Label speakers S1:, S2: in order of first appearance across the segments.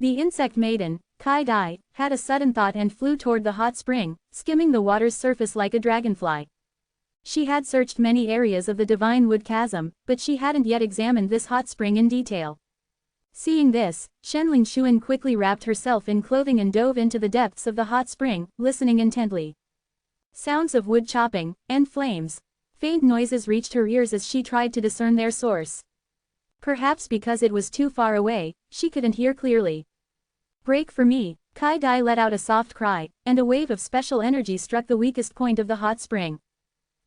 S1: The insect maiden, Kai Dai, had a sudden thought and flew toward the hot spring, skimming the water's surface like a dragonfly. She had searched many areas of the divine wood chasm, but she hadn't yet examined this hot spring in detail. Seeing this, Shenling Shuan quickly wrapped herself in clothing and dove into the depths of the hot spring, listening intently. Sounds of wood chopping, and flames. Faint noises reached her ears as she tried to discern their source. Perhaps because it was too far away, she couldn't hear clearly. "Break for me," Kai Dai let out a soft cry, and a wave of special energy struck the weakest point of the hot spring.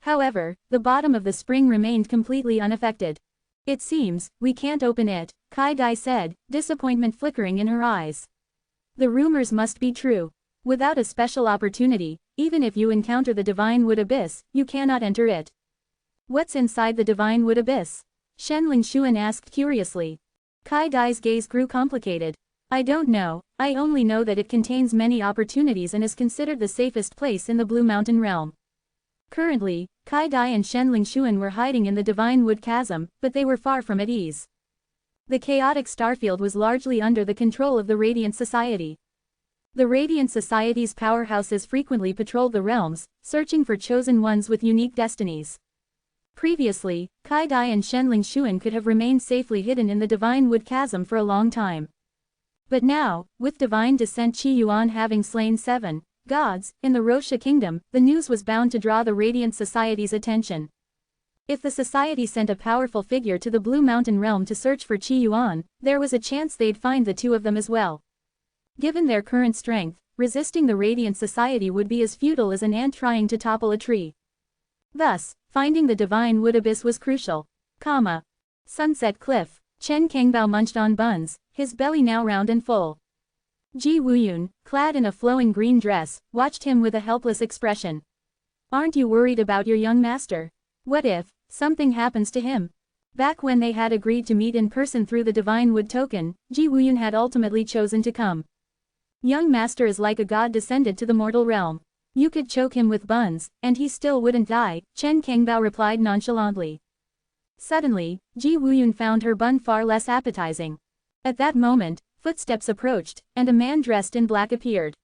S1: However, the bottom of the spring remained completely unaffected. "It seems, we can't open it," Kai Dai said, disappointment flickering in her eyes. "The rumors must be true. Without a special opportunity, even if you encounter the divine wood abyss, you cannot enter it." "What's inside the divine wood abyss?" Shenling Shuan asked curiously. Kai Dai's gaze grew complicated. "I don't know, I only know that it contains many opportunities and is considered the safest place in the Blue Mountain realm." Currently, Kai Dai and Shenling Shuan were hiding in the divine wood chasm, but they were far from at ease. The chaotic starfield was largely under the control of the Radiant Society. The Radiant Society's powerhouses frequently patrolled the realms, searching for chosen ones with unique destinies. Previously, Kai Dai and Shenling Shuan could have remained safely hidden in the divine wood chasm for a long time. But now, with divine descent Qi Yuan having slain 7 gods in the Rosha kingdom, the news was bound to draw the Radiant Society's attention. If the society sent a powerful figure to the Blue Mountain realm to search for Qi Yuan, there was a chance they'd find the two of them as well. Given their current strength, resisting the Radiant Society would be as futile as an ant trying to topple a tree. Thus, finding the divine wood abyss was crucial. Sunset Cliff. Chen Kangbao munched on buns, his belly now round and full. Ji Wuyun, clad in a flowing green dress, watched him with a helpless expression. "Aren't you worried about your young master? What if something happens to him?" Back when they had agreed to meet in person through the divine wood token, Ji Wuyun had ultimately chosen to come. "Young master is like a god descended to the mortal realm. You could choke him with buns, and he still wouldn't die," Chen Kangbao replied nonchalantly. Suddenly, Ji Wuyun found her bun far less appetizing. At that moment, footsteps approached, and a man dressed in black appeared.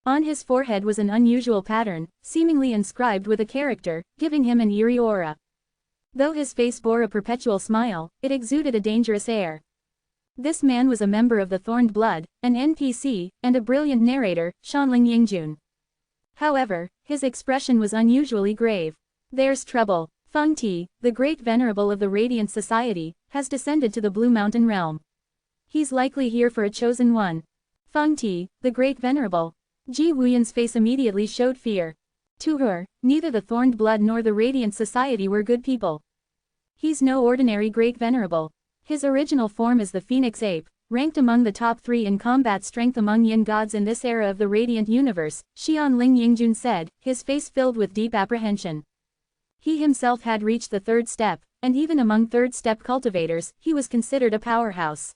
S1: On his forehead was an unusual pattern, seemingly inscribed with a character, giving him an eerie aura. Though his face bore a perpetual smile, it exuded a dangerous air. This man was a member of the Thorned Blood, an NPC, and a brilliant narrator, Shanling Yingjun. However, his expression was unusually grave. "There's trouble. Feng Ti, the great venerable of the Radiant Society, has descended to the Blue Mountain realm. He's likely here for a chosen one." Feng Ti, the great venerable. Ji Wuyun's face immediately showed fear. To her, neither the Thorned Blood nor the Radiant Society were good people. "He's no ordinary great venerable. His original form is the Phoenix Ape, ranked among the top 3 in combat strength among yin gods in this era of the Radiant Universe," Xianling Yingjun said, his face filled with deep apprehension. He himself had reached the 3rd step, and even among 3rd step cultivators, he was considered a powerhouse.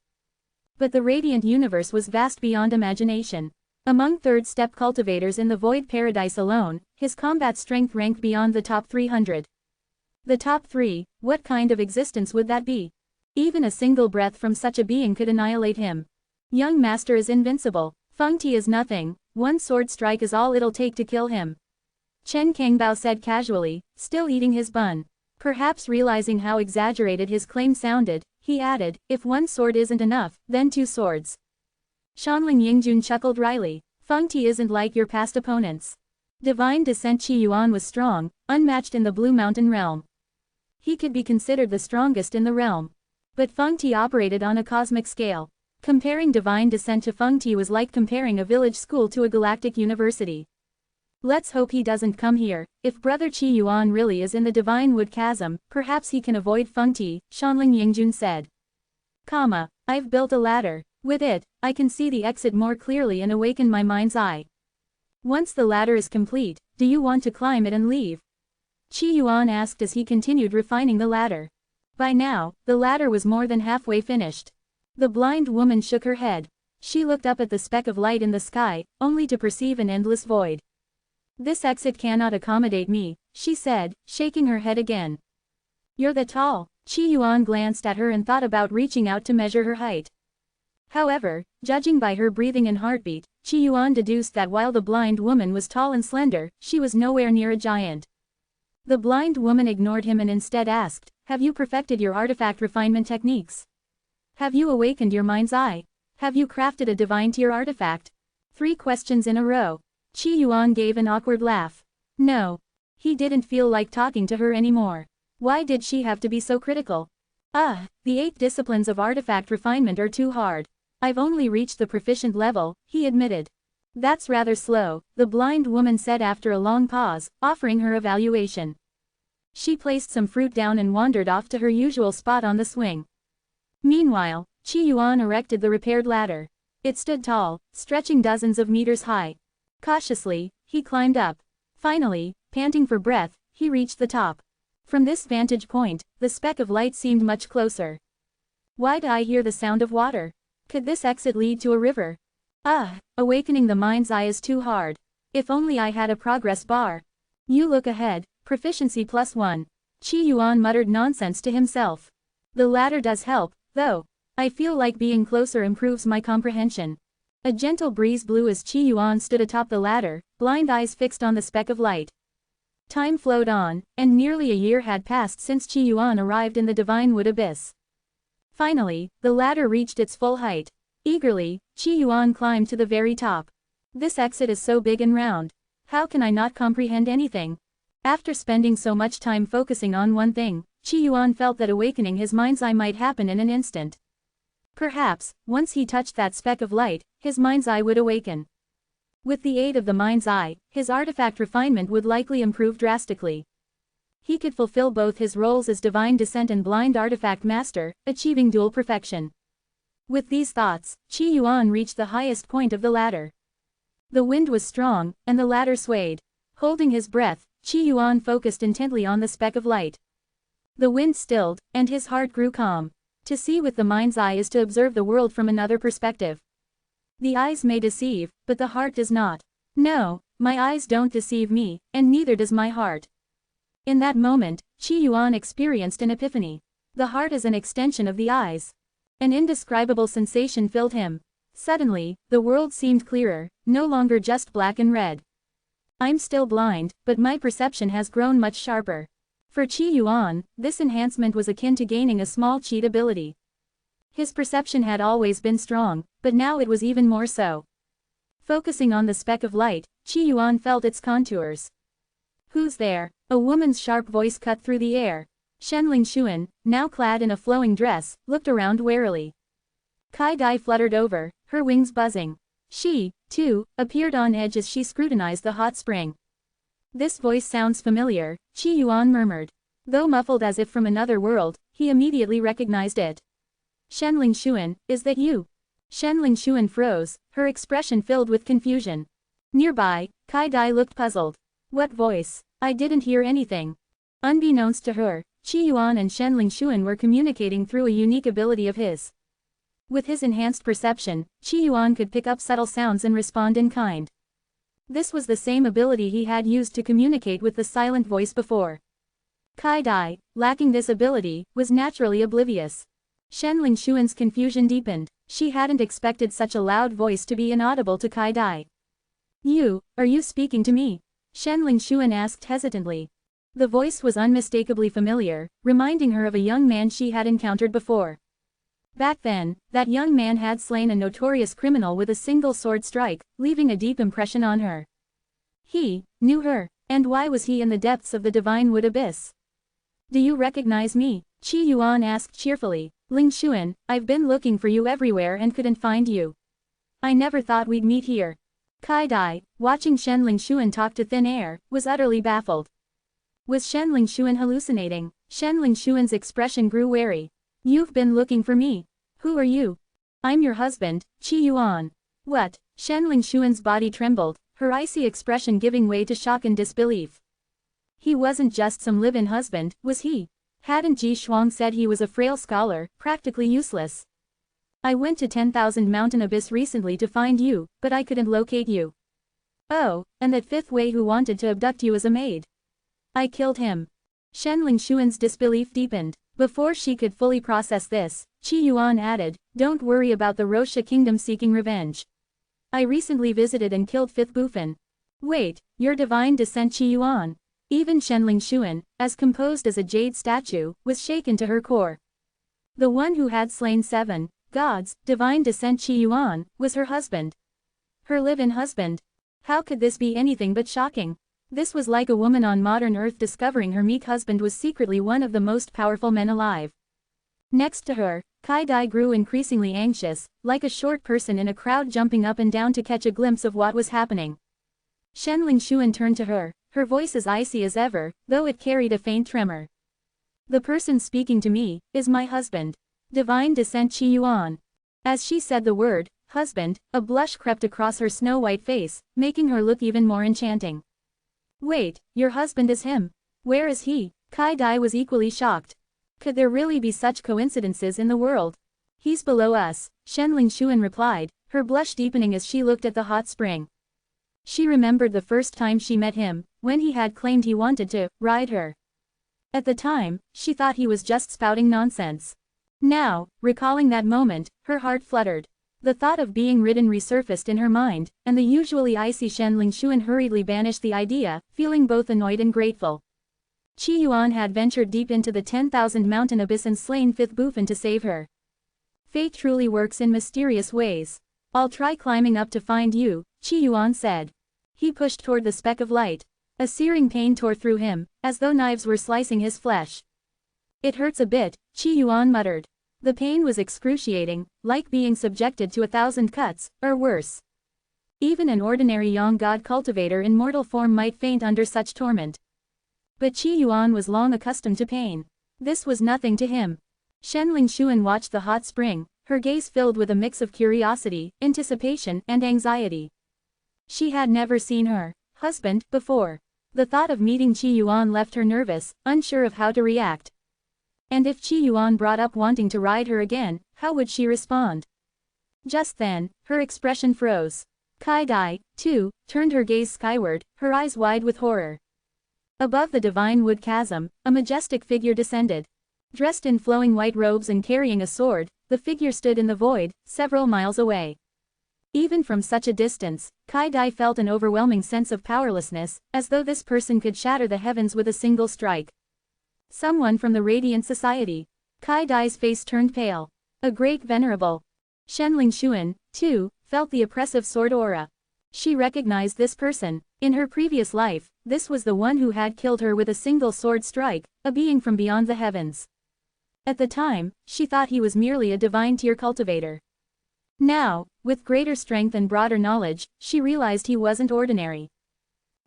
S1: But the Radiant Universe was vast beyond imagination. Among 3rd step cultivators in the Void Paradise alone, his combat strength ranked beyond the top 300. The top 3, what kind of existence would that be? Even a single breath from such a being could annihilate him. "Young master is invincible. Feng Ti is nothing, one sword strike is all it'll take to kill him," Chen Kangbao said casually, still eating his bun. Perhaps realizing how exaggerated his claim sounded, he added, "If one sword isn't enough, then 2 swords." Shanling Yingjun chuckled wryly. "Feng Ti isn't like your past opponents. Divine descent Qi Yuan was strong, unmatched in the Blue Mountain realm. He could be considered the strongest in the realm. But Feng Ti operated on a cosmic scale. Comparing divine descent to Feng Ti was like comparing a village school to a galactic university. Let's hope he doesn't come here. If Brother Qi Yuan really is in the divine wood chasm, perhaps he can avoid Feng Ti," Shanling Yingjun said. "I've built a ladder. With it, I can see the exit more clearly and awaken my mind's eye. Once the ladder is complete, do you want to climb it and leave?" Qi Yuan asked as he continued refining the ladder. By now, the ladder was more than halfway finished. The blind woman shook her head. She looked up at the speck of light in the sky, only to perceive an endless void. "This exit cannot accommodate me," she said, shaking her head again. "You're that tall." Qi Yuan glanced at her and thought about reaching out to measure her height. However, Judging by her breathing and heartbeat, Qi Yuan deduced that while the blind woman was tall and slender, she was nowhere near a giant. The blind woman ignored him and instead asked, "Have you perfected your artifact refinement techniques? Have you awakened your mind's eye? Have you crafted a divine tier artifact?" 3 questions in a row. Qi Yuan gave an awkward laugh. No. He didn't feel like talking to her anymore. Why did she have to be so critical? The 8 disciplines of artifact refinement are too hard. I've only reached the proficient level, he admitted. That's rather slow, the blind woman said after a long pause, offering her evaluation. She placed some fruit down and wandered off to her usual spot on the swing. Meanwhile, Qi Yuan erected the repaired ladder. It stood tall, stretching dozens of meters high. Cautiously, he climbed up. Finally, panting for breath, he reached the top. From this vantage point, the speck of light seemed much closer. Why'd I hear the sound of water? Could this exit lead to a river? Awakening the mind's eye is too hard. If only I had a progress bar. You look ahead, proficiency +1. Qi Yuan muttered nonsense to himself. The ladder does help, though. I feel like being closer improves my comprehension. A gentle breeze blew as Qi Yuan stood atop the ladder, blind eyes fixed on the speck of light. Time flowed on, and nearly a year had passed since Qi Yuan arrived in the Divine Wood Abyss. Finally, the ladder reached its full height. Eagerly, Qi Yuan climbed to the very top. This exit is so big and round. How can I not comprehend anything? After spending so much time focusing on one thing, Qi Yuan felt that awakening his mind's eye might happen in an instant. Perhaps, once he touched that speck of light, his mind's eye would awaken. With the aid of the mind's eye, his artifact refinement would likely improve drastically. He could fulfill both his roles as Divine Descent and Blind Artifact Master, achieving dual perfection. With these thoughts, Qi Yuan reached the highest point of the ladder. The wind was strong, and the ladder swayed. Holding his breath, Qi Yuan focused intently on the speck of light. The wind stilled, and his heart grew calm. To see with the mind's eye is to observe the world from another perspective. The eyes may deceive, but the heart does not. No, my eyes don't deceive me, and neither does my heart. In that moment, Qi Yuan experienced an epiphany. The heart is an extension of the eyes. An indescribable sensation filled him. Suddenly, the world seemed clearer, no longer just black and red. I'm still blind, but my perception has grown much sharper. For Qi Yuan, this enhancement was akin to gaining a small cheat ability. His perception had always been strong, but now it was even more so. Focusing on the speck of light, Qi Yuan felt its contours. Who's there? A woman's sharp voice cut through the air. Shenling Xuan, now clad in a flowing dress, looked around warily. Kai Dai fluttered over, her wings buzzing. She, too, appeared on edge as she scrutinized the hot spring. This voice sounds familiar, Qi Yuan murmured. Though muffled as if from another world, he immediately recognized it. Shenling Xuan, is that you? Shenling Xuan froze, her expression filled with confusion. Nearby, Kai Dai looked puzzled. What voice? I didn't hear anything. Unbeknownst to her, Qi Yuan and Shenling Xuan were communicating through a unique ability of his. With his enhanced perception, Qi Yuan could pick up subtle sounds and respond in kind. This was the same ability he had used to communicate with the silent voice before. Kai Dai, lacking this ability, was naturally oblivious. Shenling Xuan's confusion deepened. She hadn't expected such a loud voice to be inaudible to Kai Dai. Are you speaking to me? Shenling Xuan asked hesitantly. The voice was unmistakably familiar, reminding her of a young man she had encountered before. Back then, that young man had slain a notorious criminal with a single sword strike, leaving a deep impression on her. He knew her, and why was he in the depths of the Divine Wood Abyss? Do you recognize me? Qi Yuan asked cheerfully. Ling Xuan, I've been looking for you everywhere and couldn't find you. I never thought we'd meet here. Kai Dai, watching Shenling Xuan talk to thin air, was utterly baffled. Was Shenling Xuan hallucinating? Shenling Xuan's expression grew wary. You've been looking for me. Who are you? I'm your husband, Qi Yuan. What? Shenling Xuan's body trembled, her icy expression giving way to shock and disbelief. He wasn't just some live-in husband, was he? Hadn't Ji Shuang said he was a frail scholar, practically useless? I went to 10,000 Mountain Abyss recently to find you, but I couldn't locate you. Oh, and that fifth Wei who wanted to abduct you as a maid. I killed him. Shenling Xuan's disbelief deepened. Before she could fully process this, Qi Yuan added, "Don't worry about the Rosha kingdom seeking revenge. I recently visited and killed 5th Bufan. Wait, your divine descent Qi Yuan." Even Shenling Xuan, as composed as a jade statue, was shaken to her core. The one who had slain 7 gods, divine descent Qi Yuan, was her husband. Her live-in husband. How could this be anything but shocking? This was like a woman on modern Earth discovering her meek husband was secretly one of the most powerful men alive. Next to her, Kai Dai grew increasingly anxious, like a short person in a crowd jumping up and down to catch a glimpse of what was happening. Shenling Xuan turned to her, her voice as icy as ever, though it carried a faint tremor. "The person speaking to me is my husband. Divine descent Qi Yuan." As she said the word, husband, a blush crept across her snow-white face, making her look even more enchanting. "Wait, your husband is him? Where is he?" Kai Dai was equally shocked. Could there really be such coincidences in the world? "He's below us," Shenling Xuan replied, her blush deepening as she looked at the hot spring. She remembered the first time she met him, when he had claimed he wanted to ride her. At the time, she thought he was just spouting nonsense. Now, recalling that moment, her heart fluttered. The thought of being ridden resurfaced in her mind, and the usually icy Shenling Xuan hurriedly banished the idea, feeling both annoyed and grateful. Qi Yuan had ventured deep into the 10,000 mountain abyss and slain 5th Bufan to save her. Fate truly works in mysterious ways. "I'll try climbing up to find you," Qi Yuan said. He pushed toward the speck of light. A searing pain tore through him, as though knives were slicing his flesh. "It hurts a bit," Qi Yuan muttered. The pain was excruciating, like being subjected to 1,000 cuts, or worse. Even an ordinary young god cultivator in mortal form might faint under such torment. But Qi Yuan was long accustomed to pain. This was nothing to him. Shenling Xuan watched the hot spring, her gaze filled with a mix of curiosity, anticipation, and anxiety. She had never seen her husband before. The thought of meeting Qi Yuan left her nervous, unsure of how to react. And if Qi Yuan brought up wanting to ride her again, how would she respond? Just then, her expression froze. Kai Dai, too, turned her gaze skyward, her eyes wide with horror. Above the divine wood chasm, a majestic figure descended. Dressed in flowing white robes and carrying a sword, the figure stood in the void, several miles away. Even from such a distance, Kai Dai felt an overwhelming sense of powerlessness, as though this person could shatter the heavens with a single strike. Someone from the Radiant Society. Kai Dai's face turned pale. A great venerable. Shenling Xuan, too, felt the oppressive sword aura. She recognized this person. In her previous life, this was the one who had killed her with a single sword strike, a being from beyond the heavens. At the time, she thought he was merely a divine tier cultivator. Now, with greater strength and broader knowledge, she realized he wasn't ordinary.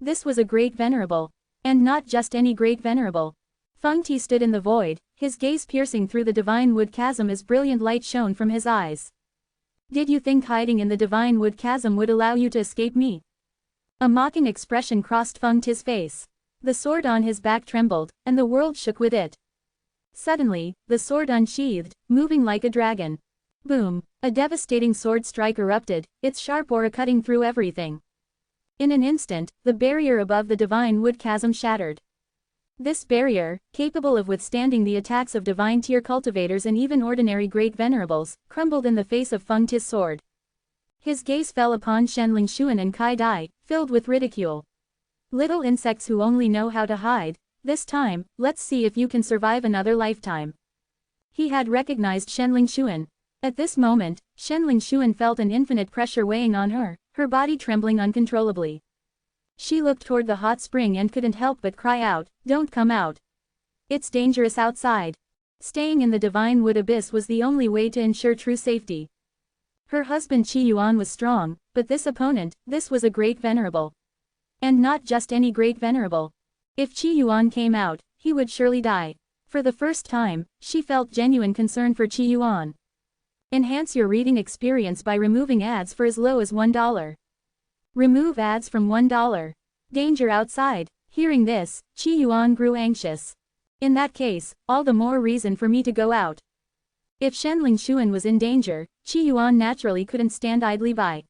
S1: This was a great venerable. And not just any great venerable. Feng Ti stood in the void, his gaze piercing through the divine wood chasm as brilliant light shone from his eyes. "Did you think hiding in the divine wood chasm would allow you to escape me?" A mocking expression crossed Feng Ti's face. The sword on his back trembled, and the world shook with it. Suddenly, the sword unsheathed, moving like a dragon. Boom! A devastating sword strike erupted, its sharp aura cutting through everything. In an instant, the barrier above the divine wood chasm shattered. This barrier, capable of withstanding the attacks of divine tier cultivators and even ordinary great venerables, crumbled in the face of Feng Ti's sword. His gaze fell upon Shenling Xuan and Kai Dai, filled with ridicule. "Little insects who only know how to hide. This time, let's see if you can survive another lifetime." He had recognized Shenling Xuan. At this moment, Shenling Xuan felt an infinite pressure weighing on her, her body trembling uncontrollably. She looked toward the hot spring and couldn't help but cry out, "Don't come out. It's dangerous outside." Staying in the divine wood abyss was the only way to ensure true safety. Her husband Qi Yuan was strong, but this opponent, this was a great venerable. And not just any great venerable. If Qi Yuan came out, he would surely die. For the first time, she felt genuine concern for Qi Yuan. Enhance your reading experience by removing ads for as low as $1. Remove ads from $1. Danger outside. Hearing this, Qi Yuan grew anxious. In that case, all the more reason for me to go out. If Shenling Xuan was in danger, Qi Yuan naturally couldn't stand idly by.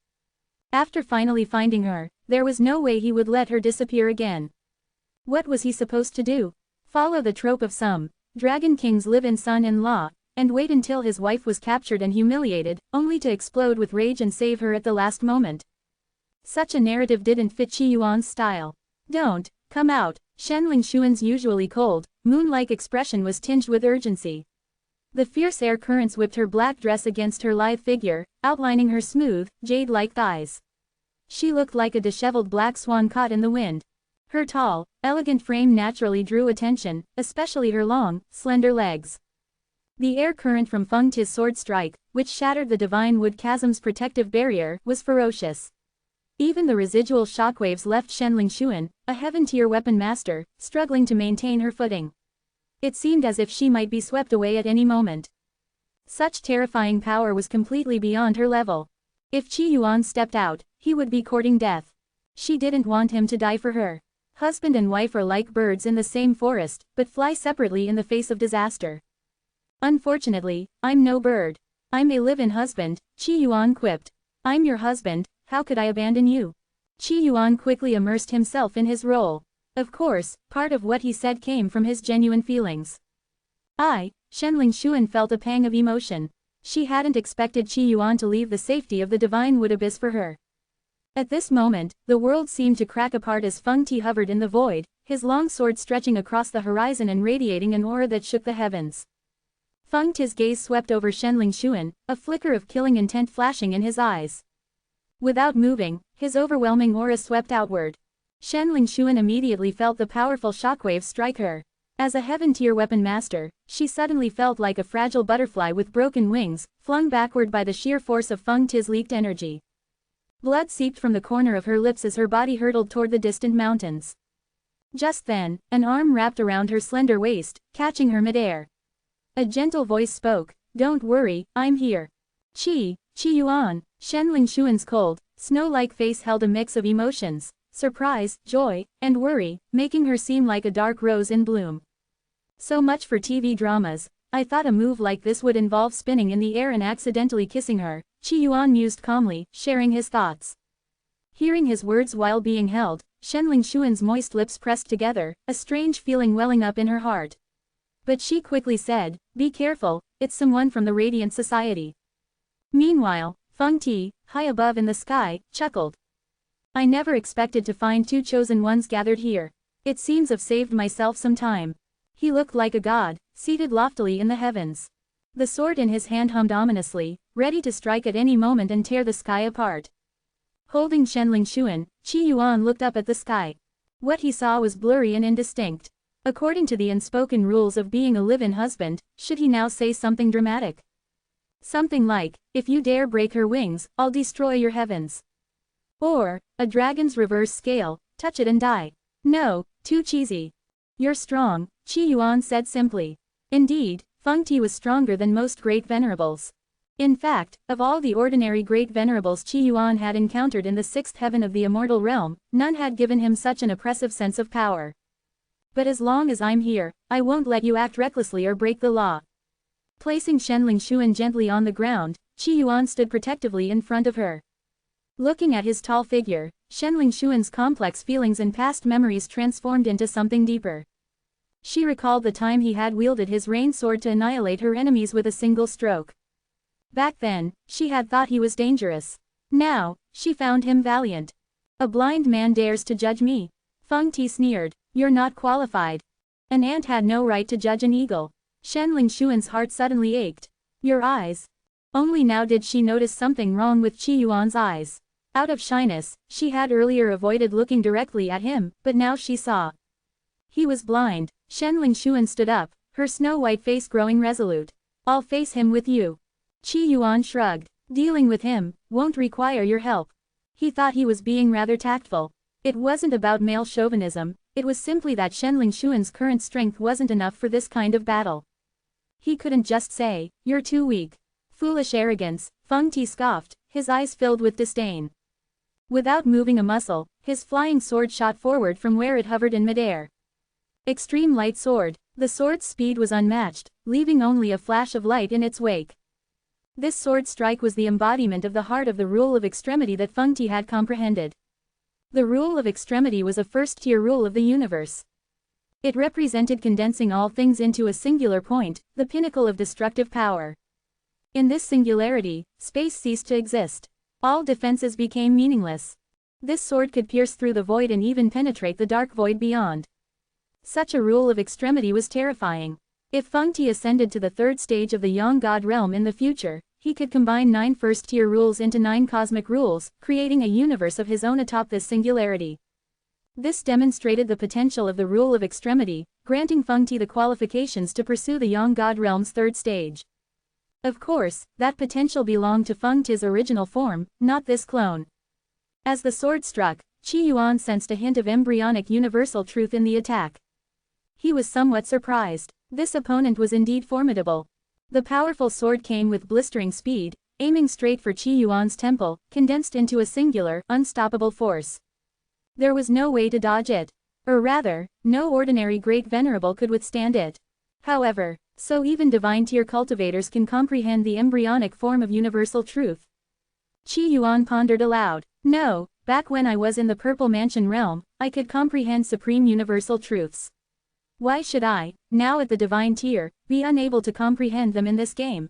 S1: After finally finding her, there was no way he would let her disappear again. What was he supposed to do? Follow the trope of some Dragon kings live in son-in-law, and wait until his wife was captured and humiliated, only to explode with rage and save her at the last moment. Such a narrative didn't fit Qi Yuan's style. Don't come out. Shenling Xuan's usually cold, moon-like expression was tinged with urgency. The fierce air currents whipped her black dress against her lithe figure, outlining her smooth, jade-like thighs. She looked like a disheveled black swan caught in the wind. Her tall, elegant frame naturally drew attention, especially her long, slender legs. The air current from Feng Ti's sword strike, which shattered the divine wood chasm's protective barrier, was ferocious. Even the residual shockwaves left Shenling Xuan, a heaven-tier weapon master, struggling to maintain her footing. It seemed as if she might be swept away at any moment. Such terrifying power was completely beyond her level. If Qi Yuan stepped out, he would be courting death. She didn't want him to die for her. Husband and wife are like birds in the same forest, but fly separately in the face of disaster. Unfortunately, I'm no bird. I'm a live-in husband, Qi Yuan quipped. I'm your husband, how could I abandon you? Qi Yuan quickly immersed himself in his role. Of course, part of what he said came from his genuine feelings. Shenling Xuan felt a pang of emotion. She hadn't expected Qi Yuan to leave the safety of the divine wood abyss for her. At this moment, the world seemed to crack apart as Feng Ti hovered in the void, his long sword stretching across the horizon and radiating an aura that shook the heavens. Feng Ti's gaze swept over Shenling Xuan, a flicker of killing intent flashing in his eyes. Without moving, his overwhelming aura swept outward. Shenling Xuan immediately felt the powerful shockwaves strike her. As a heaven-tier weapon master, she suddenly felt like a fragile butterfly with broken wings, flung backward by the sheer force of Feng Ti's leaked energy. Blood seeped from the corner of her lips as her body hurtled toward the distant mountains. Just then, an arm wrapped around her slender waist, catching her midair. A gentle voice spoke, "Don't worry, I'm here." Qi Yuan. Shenling Xuan's cold, snow-like face held a mix of emotions, surprise, joy, and worry, making her seem like a dark rose in bloom. So much for TV dramas. I thought a move like this would involve spinning in the air and accidentally kissing her, Qi Yuan mused calmly, sharing his thoughts. Hearing his words while being held, Shenling Xuan's moist lips pressed together, a strange feeling welling up in her heart. But she quickly said, "Be careful, it's someone from the Radiant Society." Meanwhile, Feng Ti, high above in the sky, chuckled. "I never expected to find two chosen ones gathered here. It seems I've saved myself some time." He looked like a god, seated loftily in the heavens. The sword in his hand hummed ominously, ready to strike at any moment and tear the sky apart. Holding Shenling Xuan, Qi Yuan looked up at the sky. What he saw was blurry and indistinct. According to the unspoken rules of being a live-in husband, should he now say something dramatic? Something like, "If you dare break her wings, I'll destroy your heavens." Or, a dragon's reverse scale, "Touch it and die." No, too cheesy. "You're strong," Qi Yuan said simply. Indeed, Feng Ti was stronger than most great venerables. In fact, of all the ordinary great venerables Qi Yuan had encountered in the sixth heaven of the immortal realm, none had given him such an oppressive sense of power. "But as long as I'm here, I won't let you act recklessly or break the law." Placing Shenling Xuan gently on the ground, Qi Yuan stood protectively in front of her. Looking at his tall figure, Shenling Xuan's complex feelings and past memories transformed into something deeper. She recalled the time he had wielded his rain sword to annihilate her enemies with a single stroke. Back then, she had thought he was dangerous. Now, she found him valiant. "A blind man dares to judge me." Feng Ti sneered. "You're not qualified. An ant had no right to judge an eagle." Shenling Xuan's heart suddenly ached. "Your eyes." Only now did she notice something wrong with Qi Yuan's eyes. Out of shyness, she had earlier avoided looking directly at him, but now she saw. He was blind. Shenling Xuan stood up, her snow-white face growing resolute. "I'll face him with you." Qi Yuan shrugged. "Dealing with him won't require your help." He thought he was being rather tactful. It wasn't about male chauvinism, it was simply that Shenling Xuan's current strength wasn't enough for this kind of battle. He couldn't just say, "You're too weak." Foolish arrogance, Feng Ti scoffed, his eyes filled with disdain. Without moving a muscle, his flying sword shot forward from where it hovered in midair. Extreme light sword. The sword's speed was unmatched, leaving only a flash of light in its wake. This sword strike was the embodiment of the heart of the rule of extremity that Feng Ti had comprehended. The rule of extremity was a first-tier rule of the universe. It represented condensing all things into a singular point, the pinnacle of destructive power. In this singularity, space ceased to exist. All defenses became meaningless. This sword could pierce through the void and even penetrate the dark void beyond. Such a rule of extremity was terrifying. If Feng Ti ascended to the third stage of the Yang God realm in the future, he could combine 9 first-tier rules into 9 cosmic rules, creating a universe of his own atop this singularity. This demonstrated the potential of the rule of extremity, granting Feng Ti the qualifications to pursue the Yang God realm's third stage. Of course, that potential belonged to Feng Ti's original form, not this clone. As the sword struck, Qi Yuan sensed a hint of embryonic universal truth in the attack. He was somewhat surprised. This opponent was indeed formidable. The powerful sword came with blistering speed, aiming straight for Qi Yuan's temple, condensed into a singular, unstoppable force. There was no way to dodge it. Or rather, no ordinary great venerable could withstand it. However, so even divine-tier cultivators can comprehend the embryonic form of universal truth. Qi Yuan pondered aloud. No, back when I was in the Purple Mansion realm, I could comprehend supreme universal truths. Why should I, now at the divine tier, be unable to comprehend them in this game?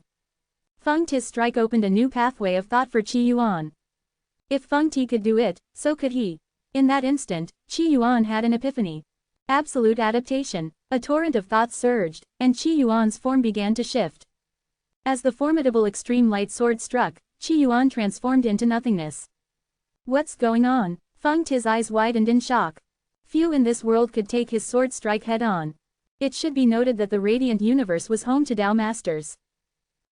S1: Feng Ti's strike opened a new pathway of thought for Qi Yuan. If Feng Ti could do it, so could he. In that instant, Qi Yuan had an epiphany. Absolute adaptation. A torrent of thoughts surged, and Qi Yuan's form began to shift. As the formidable extreme light sword struck, Qi Yuan transformed into nothingness. What's going on? Feng Ti's eyes widened in shock. Few in this world could take his sword strike head-on. It should be noted that the Radiant Universe was home to Tao Masters.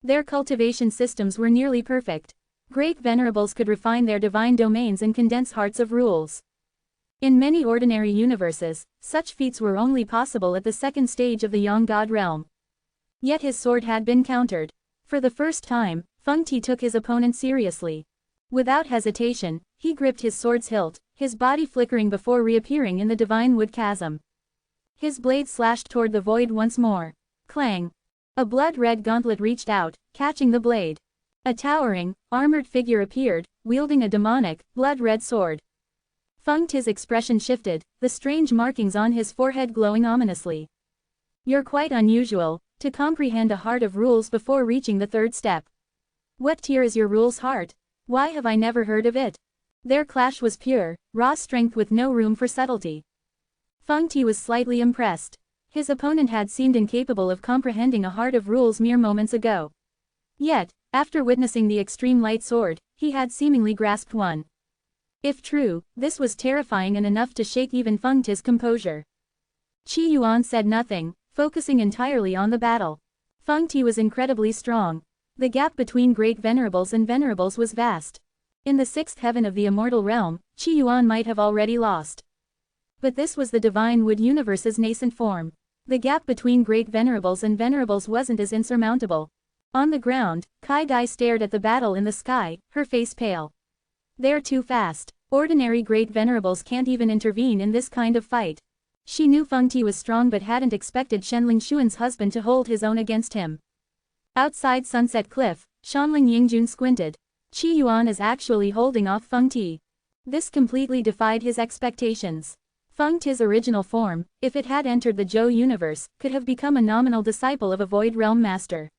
S1: Their cultivation systems were nearly perfect. Great Venerables could refine their divine domains and condense hearts of rules. In many ordinary universes, such feats were only possible at the second stage of the Yang God realm. Yet his sword had been countered. For the first time, Feng Ti took his opponent seriously. Without hesitation, he gripped his sword's hilt, his body flickering before reappearing in the divine wood chasm. His blade slashed toward the void once more. Clang! A blood-red gauntlet reached out, catching the blade. A towering, armored figure appeared, wielding a demonic, blood-red sword. Feng Ti's expression shifted, the strange markings on his forehead glowing ominously. You're quite unusual, to comprehend a heart of rules before reaching the third step. What tier is your rule's heart? Why have I never heard of it? Their clash was pure, raw strength with no room for subtlety. Feng Ti was slightly impressed. His opponent had seemed incapable of comprehending a heart of rules mere moments ago. Yet, after witnessing the extreme light sword, he had seemingly grasped one. If true, this was terrifying and enough to shake even Feng Ti's composure. Qi Yuan said nothing, focusing entirely on the battle. Feng Ti was incredibly strong. The gap between great venerables and venerables was vast. In the sixth heaven of the immortal realm, Qi Yuan might have already lost. But this was the divine wood universe's nascent form. The gap between great venerables and venerables wasn't as insurmountable. On the ground, Kai Dai stared at the battle in the sky, her face pale. They're too fast. Ordinary great venerables can't even intervene in this kind of fight. She knew Feng Ti was strong but hadn't expected Shenling Xuan's husband to hold his own against him. Outside Sunset Cliff, Shanling Yingjun squinted. Qi Yuan is actually holding off Feng Ti. This completely defied his expectations. Feng Ti's original form, if it had entered the Zhou universe, could have become a nominal disciple of a Void Realm master.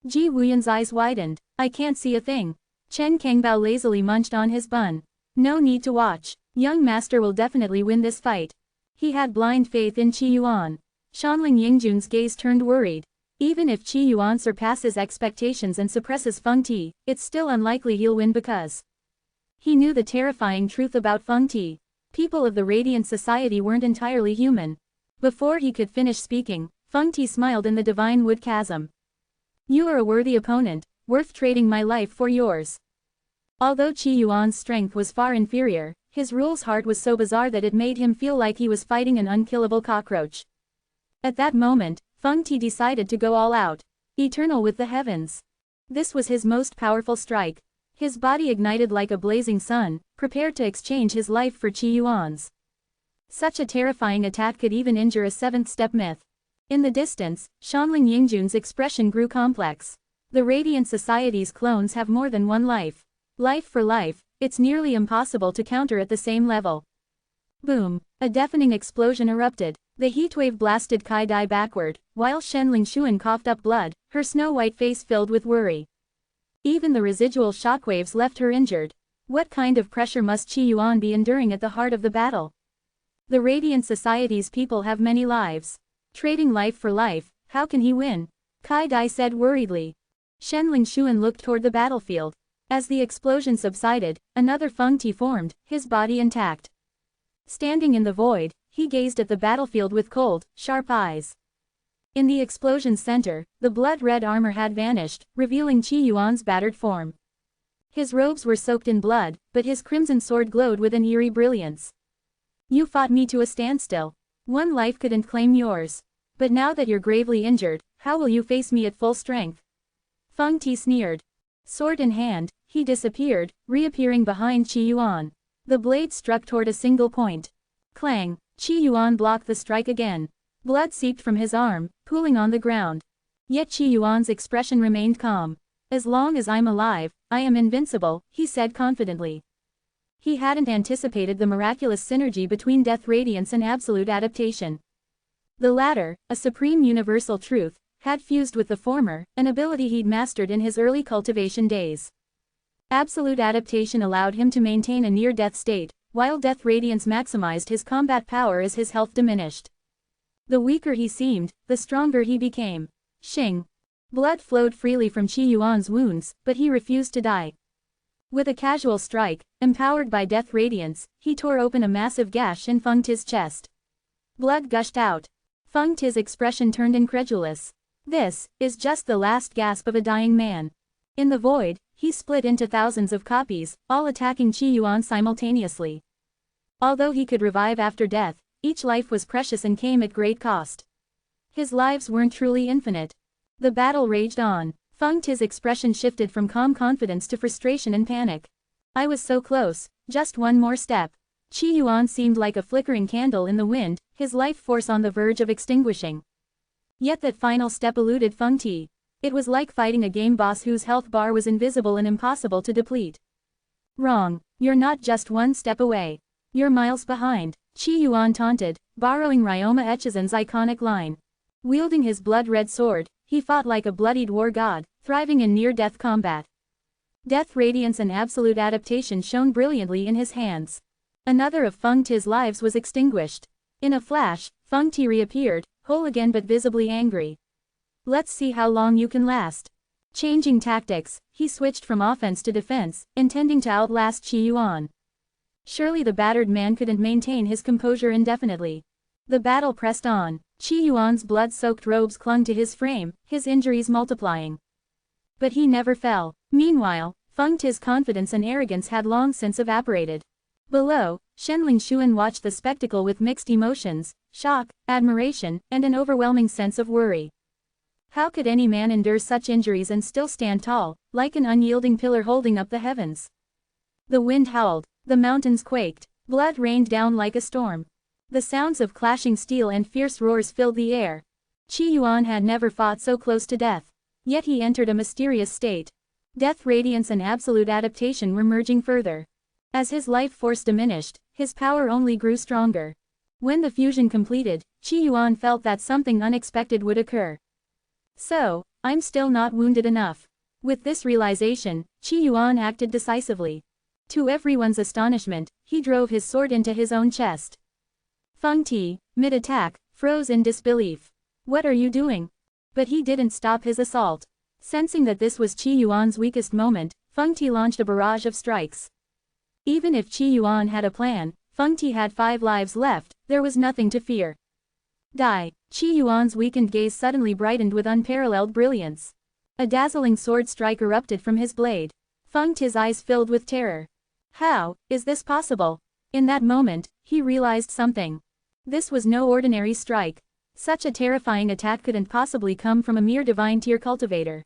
S1: Ji Wuyan's eyes widened. I can't see a thing. Chen Kangbao lazily munched on his bun. No need to watch. Young master will definitely win this fight. He had blind faith in Qi Yuan. Shanling Yingjun's gaze turned worried. Even if Qi Yuan surpasses expectations and suppresses Feng Ti, it's still unlikely he'll win because he knew the terrifying truth about Feng Ti. People of the Radiant Society weren't entirely human. Before he could finish speaking, Feng Ti smiled in the divine wood chasm. You are a worthy opponent, worth trading my life for yours. Although Qi Yuan's strength was far inferior, his rule's heart was so bizarre that it made him feel like he was fighting an unkillable cockroach. At that moment, Feng Ti decided to go all out. Eternal with the heavens. This was his most powerful strike. His body ignited like a blazing sun, prepared to exchange his life for Qi Yuan's. Such a terrifying attack could even injure a seventh-step myth. In the distance, Shanling Yingjun's expression grew complex. The Radiant Society's clones have more than one life. Life for life, it's nearly impossible to counter at the same level. Boom! A deafening explosion erupted. The heatwave blasted Kai Dai backward, while Shenling Shuan coughed up blood, her snow-white face filled with worry. Even the residual shockwaves left her injured. What kind of pressure must Qi Yuan be enduring at the heart of the battle? The Radiant Society's people have many lives. Trading life for life, how can he win? Kai Dai said worriedly. Shenling Shuan looked toward the battlefield. As the explosion subsided, another Feng Ti formed, his body intact. Standing in the void, he gazed at the battlefield with cold, sharp eyes. In the explosion's center, the blood-red armor had vanished, revealing Qi Yuan's battered form. His robes were soaked in blood, but his crimson sword glowed with an eerie brilliance. You fought me to a standstill. One life couldn't claim yours. But now that you're gravely injured, how will you face me at full strength? Feng Ti sneered. Sword in hand, he disappeared, reappearing behind Qi Yuan. The blade struck toward a single point. Clang! Qi Yuan blocked the strike again. Blood seeped from his arm, pooling on the ground. Yet Qi Yuan's expression remained calm. As long as I'm alive, I am invincible, he said confidently. He hadn't anticipated the miraculous synergy between Death Radiance and Absolute Adaptation. The latter, a supreme universal truth, had fused with the former, an ability he'd mastered in his early cultivation days. Absolute Adaptation allowed him to maintain a near-death state, while Death Radiance maximized his combat power as his health diminished. The weaker he seemed, the stronger he became. Xing. Blood flowed freely from Qi Yuan's wounds, but he refused to die. With a casual strike, empowered by Death Radiance, he tore open a massive gash in Feng Ti's chest. Blood gushed out. Feng Ti's expression turned incredulous. This is just the last gasp of a dying man. In the void, he split into thousands of copies, all attacking Qi Yuan simultaneously. Although he could revive after death, each life was precious and came at great cost. His lives weren't truly infinite. The battle raged on. Feng Ti's expression shifted from calm confidence to frustration and panic. I was so close, just one more step. Qi Yuan seemed like a flickering candle in the wind, his life force on the verge of extinguishing. Yet that final step eluded Feng Ti. It was like fighting a game boss whose health bar was invisible and impossible to deplete. Wrong. You're not just one step away. You're miles behind, Qi Yuan taunted, borrowing Ryoma Echizen's iconic line. Wielding his blood-red sword, he fought like a bloodied war god, thriving in near-death combat. Death Radiance and Absolute Adaptation shone brilliantly in his hands. Another of Feng Ti's lives was extinguished. In a flash, Feng Ti reappeared, whole again but visibly angry. Let's see how long you can last. Changing tactics, he switched from offense to defense, intending to outlast Qi Yuan. Surely the battered man couldn't maintain his composure indefinitely. The battle pressed on. Qi Yuan's blood-soaked robes clung to his frame, his injuries multiplying. But he never fell. Meanwhile, Feng Ti's confidence and arrogance had long since evaporated. Below, Shenling Shuan watched the spectacle with mixed emotions, shock, admiration, and an overwhelming sense of worry. How could any man endure such injuries and still stand tall, like an unyielding pillar holding up the heavens? The wind howled, the mountains quaked, blood rained down like a storm. The sounds of clashing steel and fierce roars filled the air. Qi Yuan had never fought so close to death. Yet he entered a mysterious state. Death Radiance and Absolute Adaptation were merging further. As his life force diminished, his power only grew stronger. When the fusion completed, Qi Yuan felt that something unexpected would occur. So, I'm still not wounded enough. With this realization, Qi Yuan acted decisively. To everyone's astonishment, he drove his sword into his own chest. Feng Ti, mid-attack, froze in disbelief. What are you doing? But he didn't stop his assault. Sensing that this was Qi Yuan's weakest moment, Feng Ti launched a barrage of strikes. Even if Qi Yuan had a plan, Feng Ti had 5 lives left, there was nothing to fear. Die. Qi Yuan's weakened gaze suddenly brightened with unparalleled brilliance. A dazzling sword strike erupted from his blade. Feng Ti's eyes filled with terror. How is this possible? In that moment, he realized something. This was no ordinary strike. Such a terrifying attack couldn't possibly come from a mere divine-tier cultivator.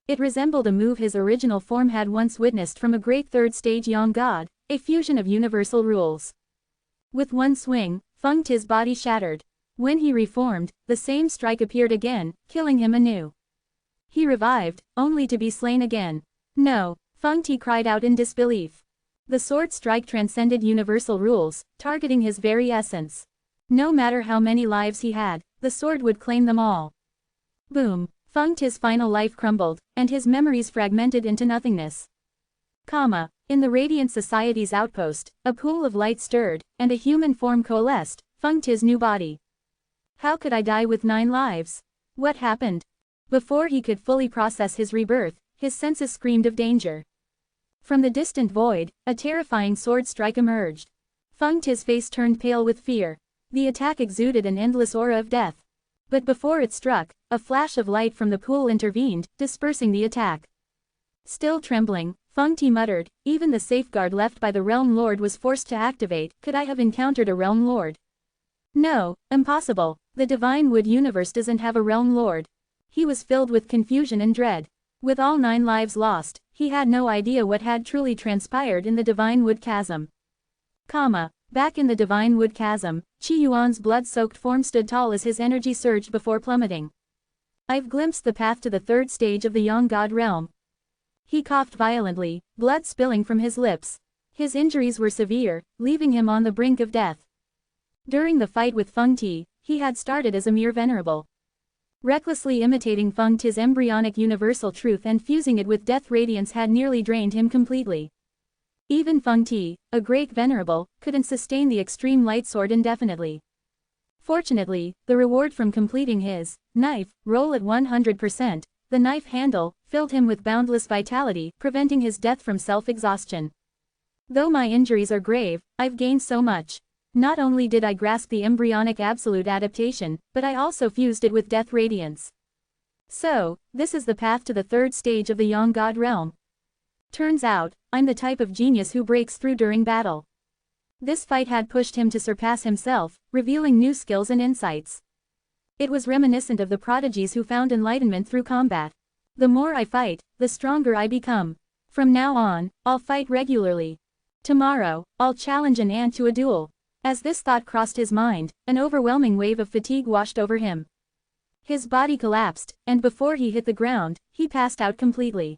S1: It resembled a move his original form had once witnessed from a great third-stage young god, a fusion of universal rules. With one swing, Feng Ti's body shattered. When he reformed, the same strike appeared again, killing him anew. He revived, only to be slain again. No, Feng Ti cried out in disbelief. The sword strike transcended universal rules, targeting his very essence. No matter how many lives he had, the sword would claim them all. Boom. Feng Ti's final life crumbled, and his memories fragmented into nothingness. In the Radiant Society's outpost, a pool of light stirred, and a human form coalesced, Feng Ti's new body. How could I die with 9 lives? What happened? Before he could fully process his rebirth, his senses screamed of danger. From the distant void, a terrifying sword strike emerged. Feng Ti's face turned pale with fear. The attack exuded an endless aura of death. But before it struck, a flash of light from the pool intervened, dispersing the attack. Still trembling, Feng Ti muttered, even the safeguard left by the Realm Lord was forced to activate. Could I have encountered a Realm Lord? No, impossible. The Divine Wood universe doesn't have a Realm Lord. He was filled with confusion and dread. With all 9 lives lost, he had no idea what had truly transpired in the Divine Wood Chasm. Back in the Divine Wood Chasm, Qi Yuan's blood-soaked form stood tall as his energy surged before plummeting. I've glimpsed the path to the 3rd stage of the Yang God realm. He coughed violently, blood spilling from his lips. His injuries were severe, leaving him on the brink of death. During the fight with Feng Ti, he had started as a mere venerable. Recklessly imitating Feng Ti's embryonic universal truth and fusing it with death radiance had nearly drained him completely. Even Feng Ti, a great venerable, couldn't sustain the extreme light sword indefinitely. Fortunately, the reward from completing his knife roll at 100%, the knife handle, filled him with boundless vitality, preventing his death from self-exhaustion. Though my injuries are grave, I've gained so much. Not only did I grasp the embryonic absolute adaptation, but I also fused it with death radiance. So, this is the path to the 3rd stage of the Yang God realm. Turns out, I'm the type of genius who breaks through during battle. This fight had pushed him to surpass himself, revealing new skills and insights. It was reminiscent of the prodigies who found enlightenment through combat. The more I fight, the stronger I become. From now on, I'll fight regularly. Tomorrow, I'll challenge an ant to a duel. As this thought crossed his mind, an overwhelming wave of fatigue washed over him. His body collapsed, and before he hit the ground, he passed out completely.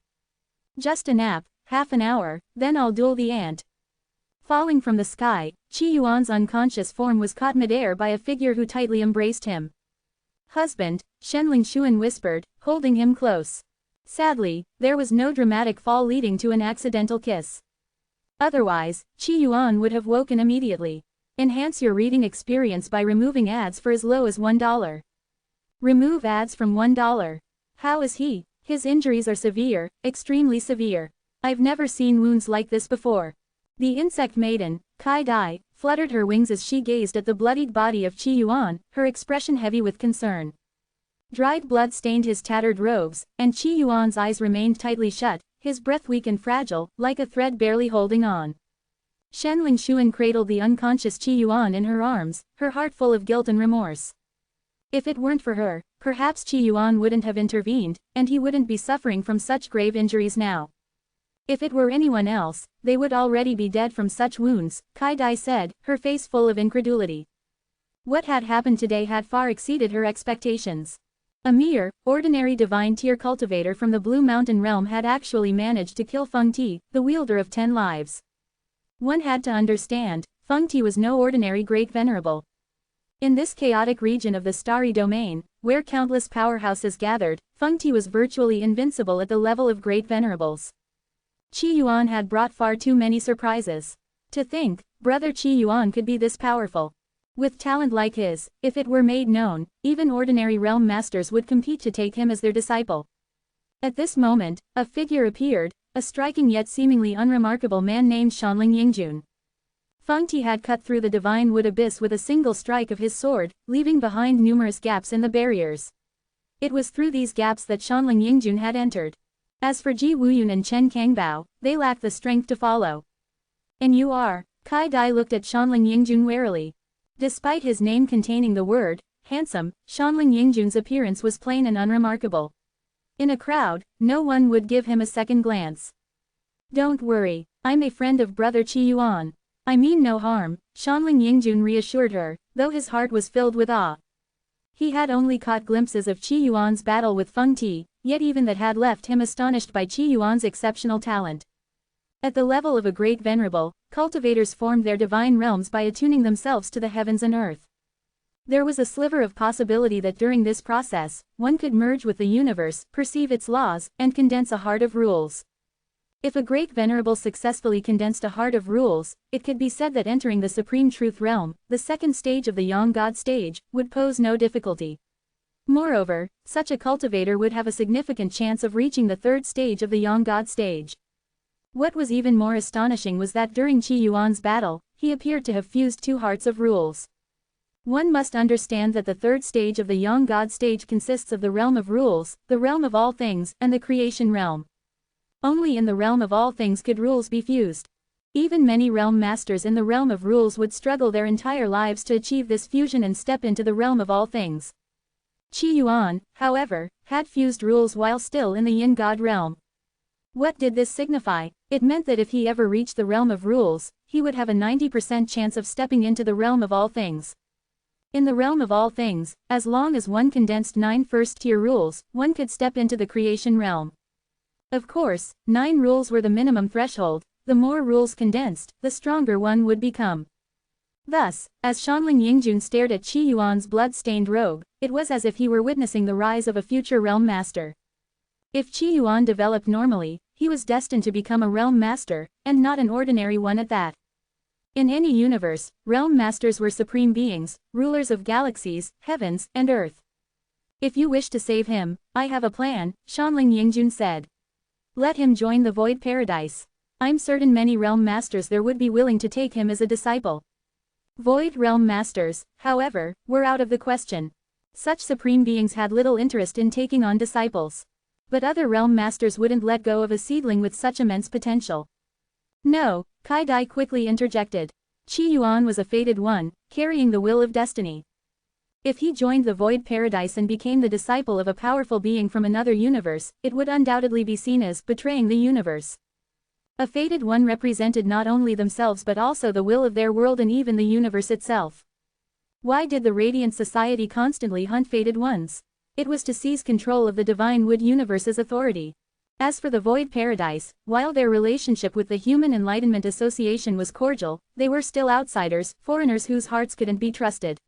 S1: Just a nap, half an hour, then I'll duel the ant. Falling from the sky, Qi Yuan's unconscious form was caught midair by a figure who tightly embraced him. Husband, Shenling Xuan whispered, holding him close. Sadly, there was no dramatic fall leading to an accidental kiss. Otherwise, Qi Yuan would have woken immediately. Enhance your reading experience by removing ads for as low as $1. Remove ads from $1. How is he? His injuries are severe, extremely severe. I've never seen wounds like this before. The insect maiden, Kai Dai, fluttered her wings as she gazed at the bloodied body of Qi Yuan, her expression heavy with concern. Dried blood stained his tattered robes, and Qi Yuan's eyes remained tightly shut, his breath weak and fragile, like a thread barely holding on. Shenling Xuan cradled the unconscious Qi Yuan in her arms, her heart full of guilt and remorse. If it weren't for her, perhaps Qi Yuan wouldn't have intervened, and he wouldn't be suffering from such grave injuries now. If it were anyone else, they would already be dead from such wounds, Kai Dai said, her face full of incredulity. What had happened today had far exceeded her expectations. A mere, ordinary divine tier cultivator from the Blue Mountain realm had actually managed to kill Feng Ti, the wielder of 10 lives. One had to understand, Feng Ti was no ordinary great venerable. In this chaotic region of the starry domain, where countless powerhouses gathered, Feng Ti was virtually invincible at the level of great venerables. Qi Yuan had brought far too many surprises. To think, brother Qi Yuan could be this powerful. With talent like his, if it were made known, even ordinary realm masters would compete to take him as their disciple. At this moment, a figure appeared, a striking yet seemingly unremarkable man named Shanling Yingjun. Feng Ti had cut through the divine wood abyss with a single strike of his sword, leaving behind numerous gaps in the barriers. It was through these gaps that Shanling Yingjun had entered. As for Ji Wuyun and Chen Kangbao, they lacked the strength to follow. And you are? Kai Dai looked at Shanling Yingjun warily. Despite his name containing the word handsome, Shanling Yingjun's appearance was plain and unremarkable. In a crowd, no one would give him a second glance. Don't worry, I'm a friend of brother Qi Yuan. I mean no harm, Shanling Yingjun reassured her, though his heart was filled with awe. He had only caught glimpses of Qi Yuan's battle with Feng Ti, yet even that had left him astonished by Qi Yuan's exceptional talent. At the level of a great venerable, cultivators formed their divine realms by attuning themselves to the heavens and earth. There was a sliver of possibility that during this process, one could merge with the universe, perceive its laws, and condense a heart of rules. If a great Venerable successfully condensed a heart of rules, it could be said that entering the Supreme Truth realm, the second stage of the Young God stage, would pose no difficulty. Moreover, such a cultivator would have a significant chance of reaching the third stage of the Young God stage. What was even more astonishing was that during Qi Yuan's battle, he appeared to have fused two hearts of rules. One must understand that the third stage of the Young God stage consists of the realm of rules, the realm of all things, and the creation realm. Only in the realm of all things could rules be fused. Even many realm masters in the realm of rules would struggle their entire lives to achieve this fusion and step into the realm of all things. Qi Yuan, however, had fused rules while still in the Yin God realm. What did this signify? It meant that if he ever reached the realm of rules, he would have a 90% chance of stepping into the realm of all things. In the realm of all things, as long as one condensed 9 first-tier rules, one could step into the creation realm. Of course, 9 rules were the minimum threshold. The more rules condensed, the stronger one would become. Thus, as Shanling Yingjun stared at Qi Yuan's blood-stained robe, it was as if he were witnessing the rise of a future realm master. If Qi Yuan developed normally, he was destined to become a realm master, and not an ordinary one at that. In any universe, realm masters were supreme beings, rulers of galaxies, heavens, and earth. If you wish to save him, I have a plan, Shanling Yingjun said. Let him join the Void Paradise. I'm certain many realm masters there would be willing to take him as a disciple. Void realm masters, however, were out of the question. Such supreme beings had little interest in taking on disciples. But other realm masters wouldn't let go of a seedling with such immense potential. No, Kai Dai quickly interjected. Qi Yuan was a fated one, carrying the will of destiny. If he joined the Void Paradise and became the disciple of a powerful being from another universe, it would undoubtedly be seen as betraying the universe. A fated one represented not only themselves but also the will of their world and even the universe itself. Why did the Radiant Society constantly hunt fated ones? It was to seize control of the Divine Wood Universe's authority. As for the Void Paradise, while their relationship with the Human Enlightenment Association was cordial, they were still outsiders, foreigners whose hearts couldn't be trusted.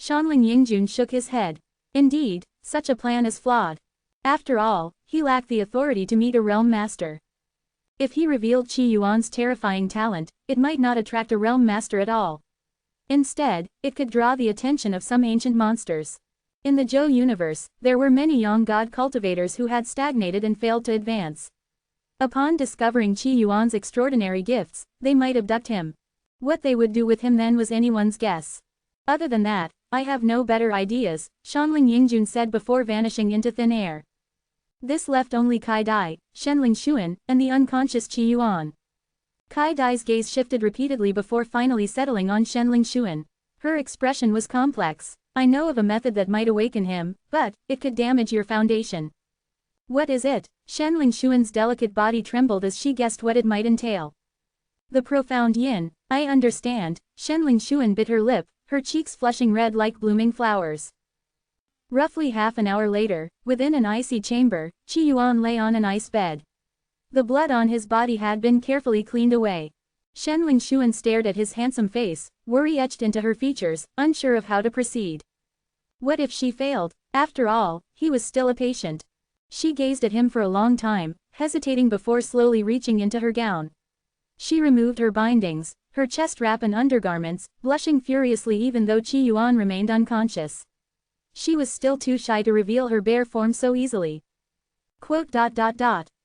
S1: Shanling Yingjun shook his head. Indeed, such a plan is flawed. After all, he lacked the authority to meet a realm master. If he revealed Qi Yuan's terrifying talent, it might not attract a realm master at all. Instead, it could draw the attention of some ancient monsters. In the Zhou universe, there were many young god cultivators who had stagnated and failed to advance. Upon discovering Qi Yuan's extraordinary gifts, they might abduct him. What they would do with him then was anyone's guess. Other than that, I have no better ideas, Shanling Yingjun said before vanishing into thin air. This left only Kai Dai, Shenling Xuan, and the unconscious Qi Yuan. Kai Dai's gaze shifted repeatedly before finally settling on Shenling Xuan. Her expression was complex. I know of a method that might awaken him, but it could damage your foundation. What is it? Shenling Xuan's delicate body trembled as she guessed what it might entail. The profound yin. I understand. Shenling Xuan bit her lip, her cheeks flushing red like blooming flowers. Roughly half an hour later, within an icy chamber, Qi Yuan lay on an ice bed. The blood on his body had been carefully cleaned away. Shenling Xuan stared at his handsome face, worry etched into her features, unsure of how to proceed. What if she failed? After all, he was still a patient. She gazed at him for a long time, hesitating before slowly reaching into her gown. She removed her bindings, her chest wrap and undergarments, blushing furiously even though Qi Yuan remained unconscious. She was still too shy to reveal her bare form so easily.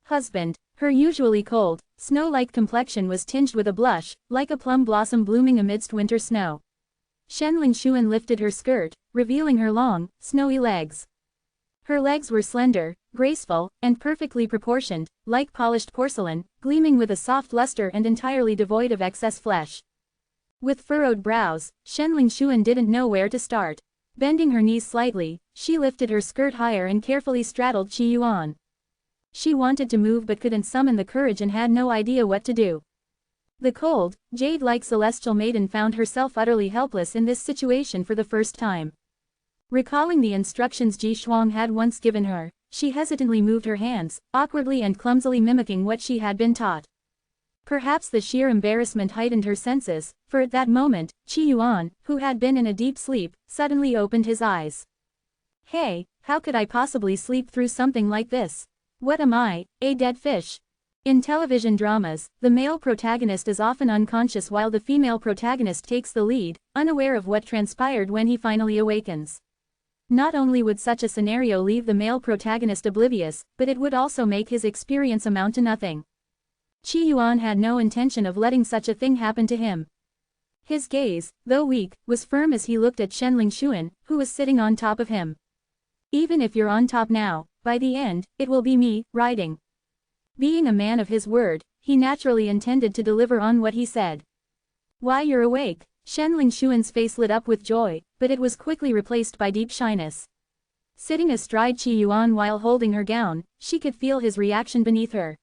S1: Husband. Her usually cold, snow-like complexion was tinged with a blush, like a plum blossom blooming amidst winter snow. Shenling Xuan lifted her skirt, revealing her long, snowy legs. Her legs were slender, graceful, and perfectly proportioned, like polished porcelain, gleaming with a soft luster and entirely devoid of excess flesh. With furrowed brows, Shenling Xuan didn't know where to start. Bending her knees slightly, she lifted her skirt higher and carefully straddled Qi Yuan. She wanted to move but couldn't summon the courage and had no idea what to do. The cold, jade-like celestial maiden found herself utterly helpless in this situation for the first time. Recalling the instructions Ji Shuang had once given her, she hesitantly moved her hands, awkwardly and clumsily mimicking what she had been taught. Perhaps the sheer embarrassment heightened her senses, for at that moment, Qi Yuan, who had been in a deep sleep, suddenly opened his eyes. Hey, how could I possibly sleep through something like this? What am I, a dead fish? In television dramas, the male protagonist is often unconscious while the female protagonist takes the lead, unaware of what transpired when he finally awakens. Not only would such a scenario leave the male protagonist oblivious, but it would also make his experience amount to nothing. Qi Yuan had no intention of letting such a thing happen to him. His gaze, though weak, was firm as he looked at Shenling Xuan, who was sitting on top of him. Even if you're on top now, by the end, it will be me, riding. Being a man of his word, he naturally intended to deliver on what he said. Why, you're awake? Shenling Xuan's face lit up with joy, but it was quickly replaced by deep shyness. Sitting astride Qi Yuan while holding her gown, she could feel his reaction beneath her.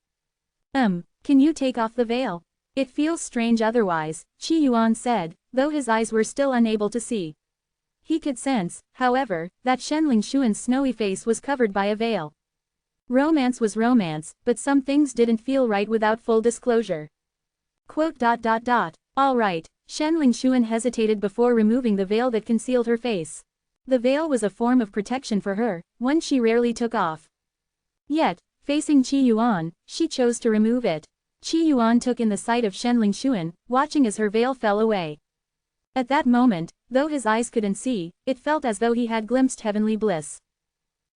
S1: Can you take off the veil? It feels strange otherwise, Qi Yuan said, though his eyes were still unable to see. He could sense, however, that Shenling Xuan's snowy face was covered by a veil. Romance was romance, but some things didn't feel right without full disclosure. All right, Shenling Xuan hesitated before removing the veil that concealed her face. The veil was a form of protection for her, one she rarely took off. Yet, facing Qi Yuan, she chose to remove it. Qi Yuan took in the sight of Shenling Xuan, watching as her veil fell away. At that moment, though his eyes couldn't see, it felt as though he had glimpsed heavenly bliss.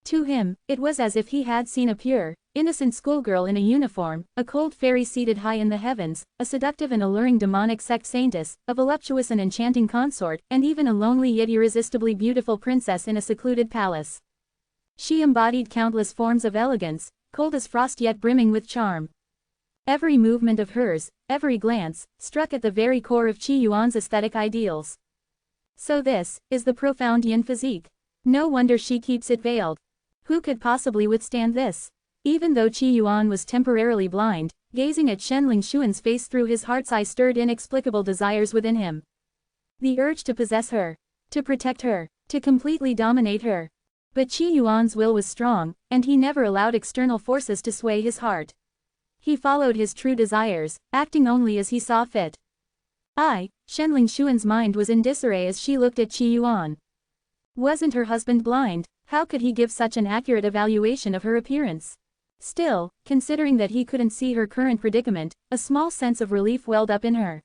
S1: To him, it was as if he had seen a pure, innocent schoolgirl in a uniform, a cold fairy seated high in the heavens, a seductive and alluring demonic sect saintess, a voluptuous and enchanting consort, and even a lonely yet irresistibly beautiful princess in a secluded palace. She embodied countless forms of elegance, cold as frost yet brimming with charm. Every movement of hers, every glance, struck at the very core of Qi Yuan's aesthetic ideals. So this is the profound yin physique. No wonder she keeps it veiled. Who could possibly withstand this? Even though Qi Yuan was temporarily blind, gazing at Shenling Xuan's face through his heart's eye stirred inexplicable desires within him. The urge to possess her, to protect her, to completely dominate her. But Qi Yuan's will was strong, and he never allowed external forces to sway his heart. He followed his true desires, acting only as he saw fit. Shenling Xuan's mind was in disarray as she looked at Qi Yuan. Wasn't her husband blind? How could he give such an accurate evaluation of her appearance? Still, considering that he couldn't see her current predicament, a small sense of relief welled up in her.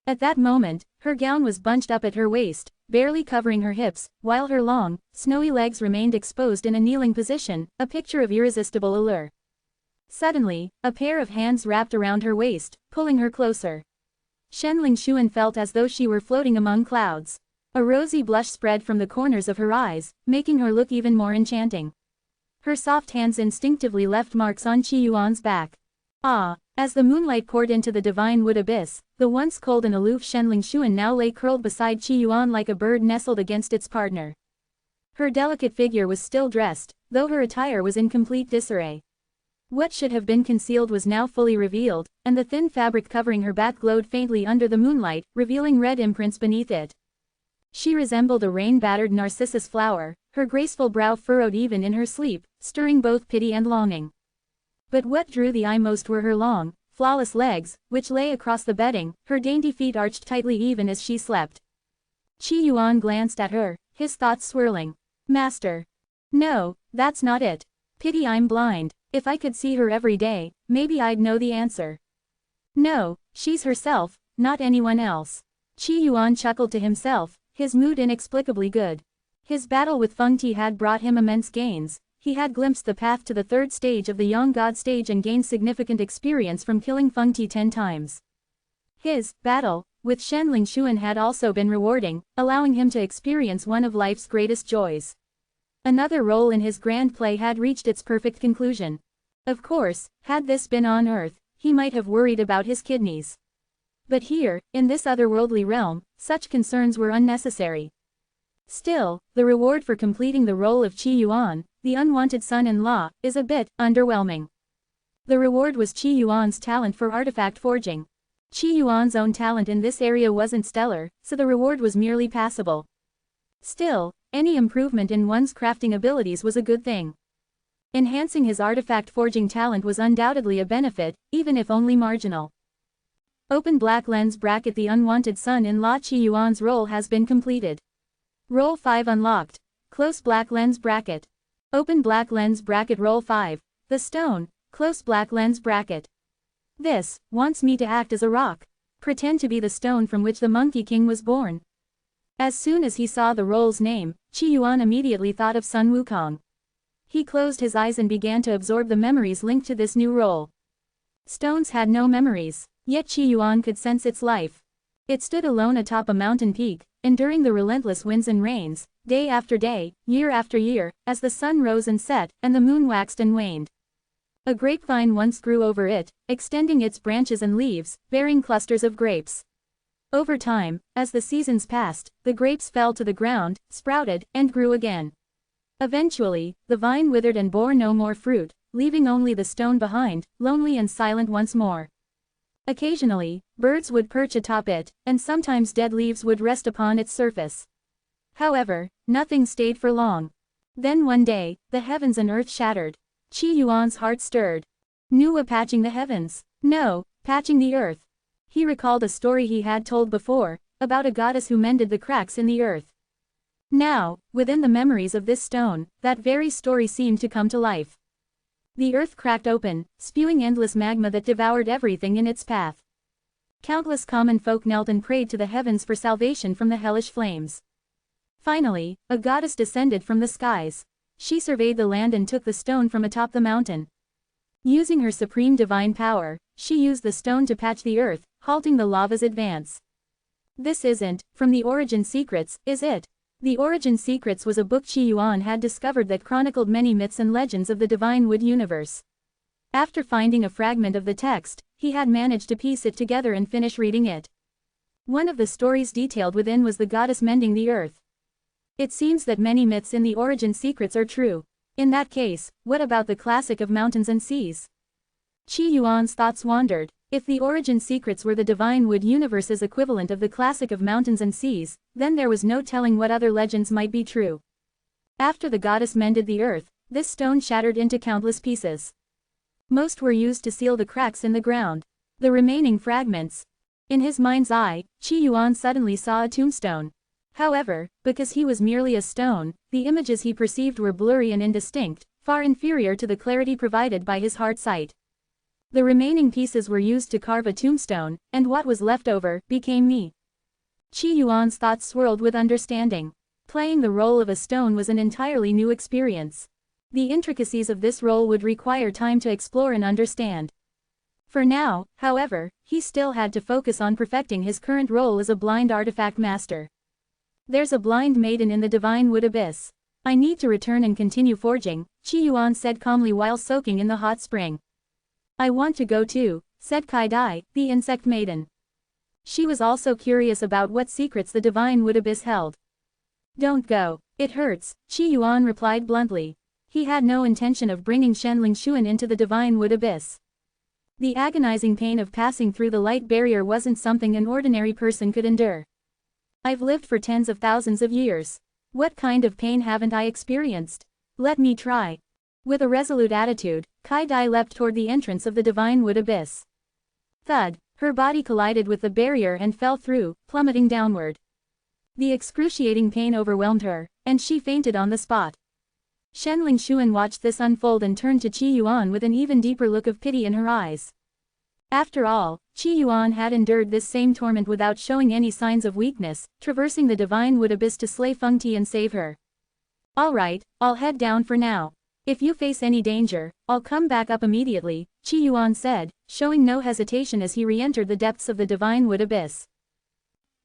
S1: At that moment, her gown was bunched up at her waist, barely covering her hips, while her long, snowy legs remained exposed in a kneeling position, a picture of irresistible allure. Suddenly, a pair of hands wrapped around her waist, pulling her closer. Shenling Xuan felt as though she were floating among clouds. A rosy blush spread from the corners of her eyes, making her look even more enchanting. Her soft hands instinctively left marks on Qi Yuan's back. As the moonlight poured into the divine wood abyss, the once cold and aloof Shenling Xuan now lay curled beside Qi Yuan like a bird nestled against its partner. Her delicate figure was still dressed, though her attire was in complete disarray. What should have been concealed was now fully revealed, and the thin fabric covering her back glowed faintly under the moonlight, revealing red imprints beneath it. She resembled a rain-battered narcissus flower, her graceful brow furrowed even in her sleep, stirring both pity and longing. But what drew the eye most were her long, flawless legs, which lay across the bedding, her dainty feet arched tightly even as she slept. Qi Yuan glanced at her, his thoughts swirling. Master. No, that's not it. Pity I'm blind. If I could see her every day, maybe I'd know the answer. No, she's herself, not anyone else. Qi Yuan chuckled to himself, his mood inexplicably good. His battle with Feng Ti had brought him immense gains. He had glimpsed the path to the third stage of the Young God stage and gained significant experience from killing Feng Ti 10 times. His battle with Shenling Xuan had also been rewarding, allowing him to experience one of life's greatest joys. Another role in his grand play had reached its perfect conclusion. Of course, had this been on Earth, he might have worried about his kidneys. But here, in this otherworldly realm, such concerns were unnecessary. Still, the reward for completing the role of Qi Yuan, the unwanted son-in-law, is a bit underwhelming. The reward was Qi Yuan's talent for artifact forging. Qi Yuan's own talent in this area wasn't stellar, so the reward was merely passable. Still, any improvement in one's crafting abilities was a good thing. Enhancing his artifact forging talent was undoubtedly a benefit, even if only marginal. Open black lens bracket. The unwanted son-in-law Qi Yuan's role has been completed. Role 5 unlocked. Close black lens bracket. Open black lens bracket. Role 5. The stone. Close black lens bracket. This wants me to act as a rock. Pretend to be the stone from which the Monkey King was born. As soon as he saw the role's name, Qi Yuan immediately thought of Sun Wukong. He closed his eyes and began to absorb the memories linked to this new role. Stones had no memories, yet Qi Yuan could sense its life. It stood alone atop a mountain peak, enduring the relentless winds and rains, day after day, year after year, as the sun rose and set, and the moon waxed and waned. A grapevine once grew over it, extending its branches and leaves, bearing clusters of grapes. Over time, as the seasons passed, the grapes fell to the ground, sprouted, and grew again. Eventually, the vine withered and bore no more fruit, leaving only the stone behind, lonely and silent once more. Occasionally, birds would perch atop it, and sometimes dead leaves would rest upon its surface. However, nothing stayed for long. Then one day, the heavens and earth shattered. Qi Yuan's heart stirred. Nuwa patching the heavens? No, patching the earth. He recalled a story he had told before, about a goddess who mended the cracks in the earth. Now, within the memories of this stone, that very story seemed to come to life. The earth cracked open, spewing endless magma that devoured everything in its path. Countless common folk knelt and prayed to the heavens for salvation from the hellish flames. Finally, a goddess descended from the skies. She surveyed the land and took the stone from atop the mountain. Using her supreme divine power, she used the stone to patch the earth, halting the lava's advance. This isn't from the Origin Secrets, is it? The Origin Secrets was a book Qi Yuan had discovered that chronicled many myths and legends of the Divine Wood universe. After finding a fragment of the text, he had managed to piece it together and finish reading it. One of the stories detailed within was the goddess mending the earth. It seems that many myths in the Origin Secrets are true. In that case, what about the classic of mountains and seas? Qi Yuan's thoughts wandered. If the Origin Secrets were the Divine Wood universe's equivalent of the classic of mountains and seas, then there was no telling what other legends might be true. After the goddess mended the earth, this stone shattered into countless pieces. Most were used to seal the cracks in the ground. The remaining fragments. In his mind's eye, Qi Yuan suddenly saw a tombstone. However, because he was merely a stone, the images he perceived were blurry and indistinct, far inferior to the clarity provided by his heart sight. The remaining pieces were used to carve a tombstone, and what was left over became me. Qi Yuan's thoughts swirled with understanding. Playing the role of a stone was an entirely new experience. The intricacies of this role would require time to explore and understand. For now, however, he still had to focus on perfecting his current role as a blind artifact master. There's a blind maiden in the Divine Wood Abyss. I need to return and continue forging, Qi Yuan said calmly while soaking in the hot spring. I want to go too, said Kai Dai, the insect maiden. She was also curious about what secrets the Divine Wood Abyss held. Don't go. It hurts, Qi Yuan replied bluntly. He had no intention of bringing Shenling Xuan into the Divine Wood Abyss. The agonizing pain of passing through the light barrier wasn't something an ordinary person could endure. I've lived for tens of thousands of years. What kind of pain haven't I experienced? Let me try. With a resolute attitude, Kai Dai leapt toward the entrance of the Divine Wood Abyss. Thud, her body collided with the barrier and fell through, plummeting downward. The excruciating pain overwhelmed her, and she fainted on the spot. Shenling Xuan watched this unfold and turned to Qi Yuan with an even deeper look of pity in her eyes. After all, Qi Yuan had endured this same torment without showing any signs of weakness, traversing the Divine Wood Abyss to slay Feng Ti and save her. All right, I'll head down for now. If you face any danger, I'll come back up immediately, Qi Yuan said, showing no hesitation as he re-entered the depths of the Divine Wood Abyss.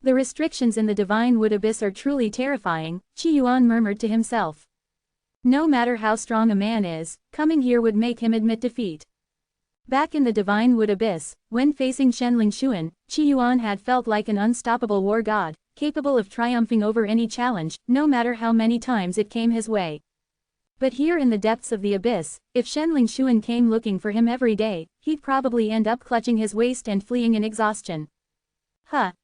S1: The restrictions in the Divine Wood Abyss are truly terrifying, Qi Yuan murmured to himself. No matter how strong a man is, coming here would make him admit defeat. Back in the Divine Wood Abyss, when facing Shenling Xuan, Qi Yuan had felt like an unstoppable war god, capable of triumphing over any challenge, no matter how many times it came his way. But here in the depths of the abyss, if Shenling Xuan came looking for him every day, he'd probably end up clutching his waist and fleeing in exhaustion.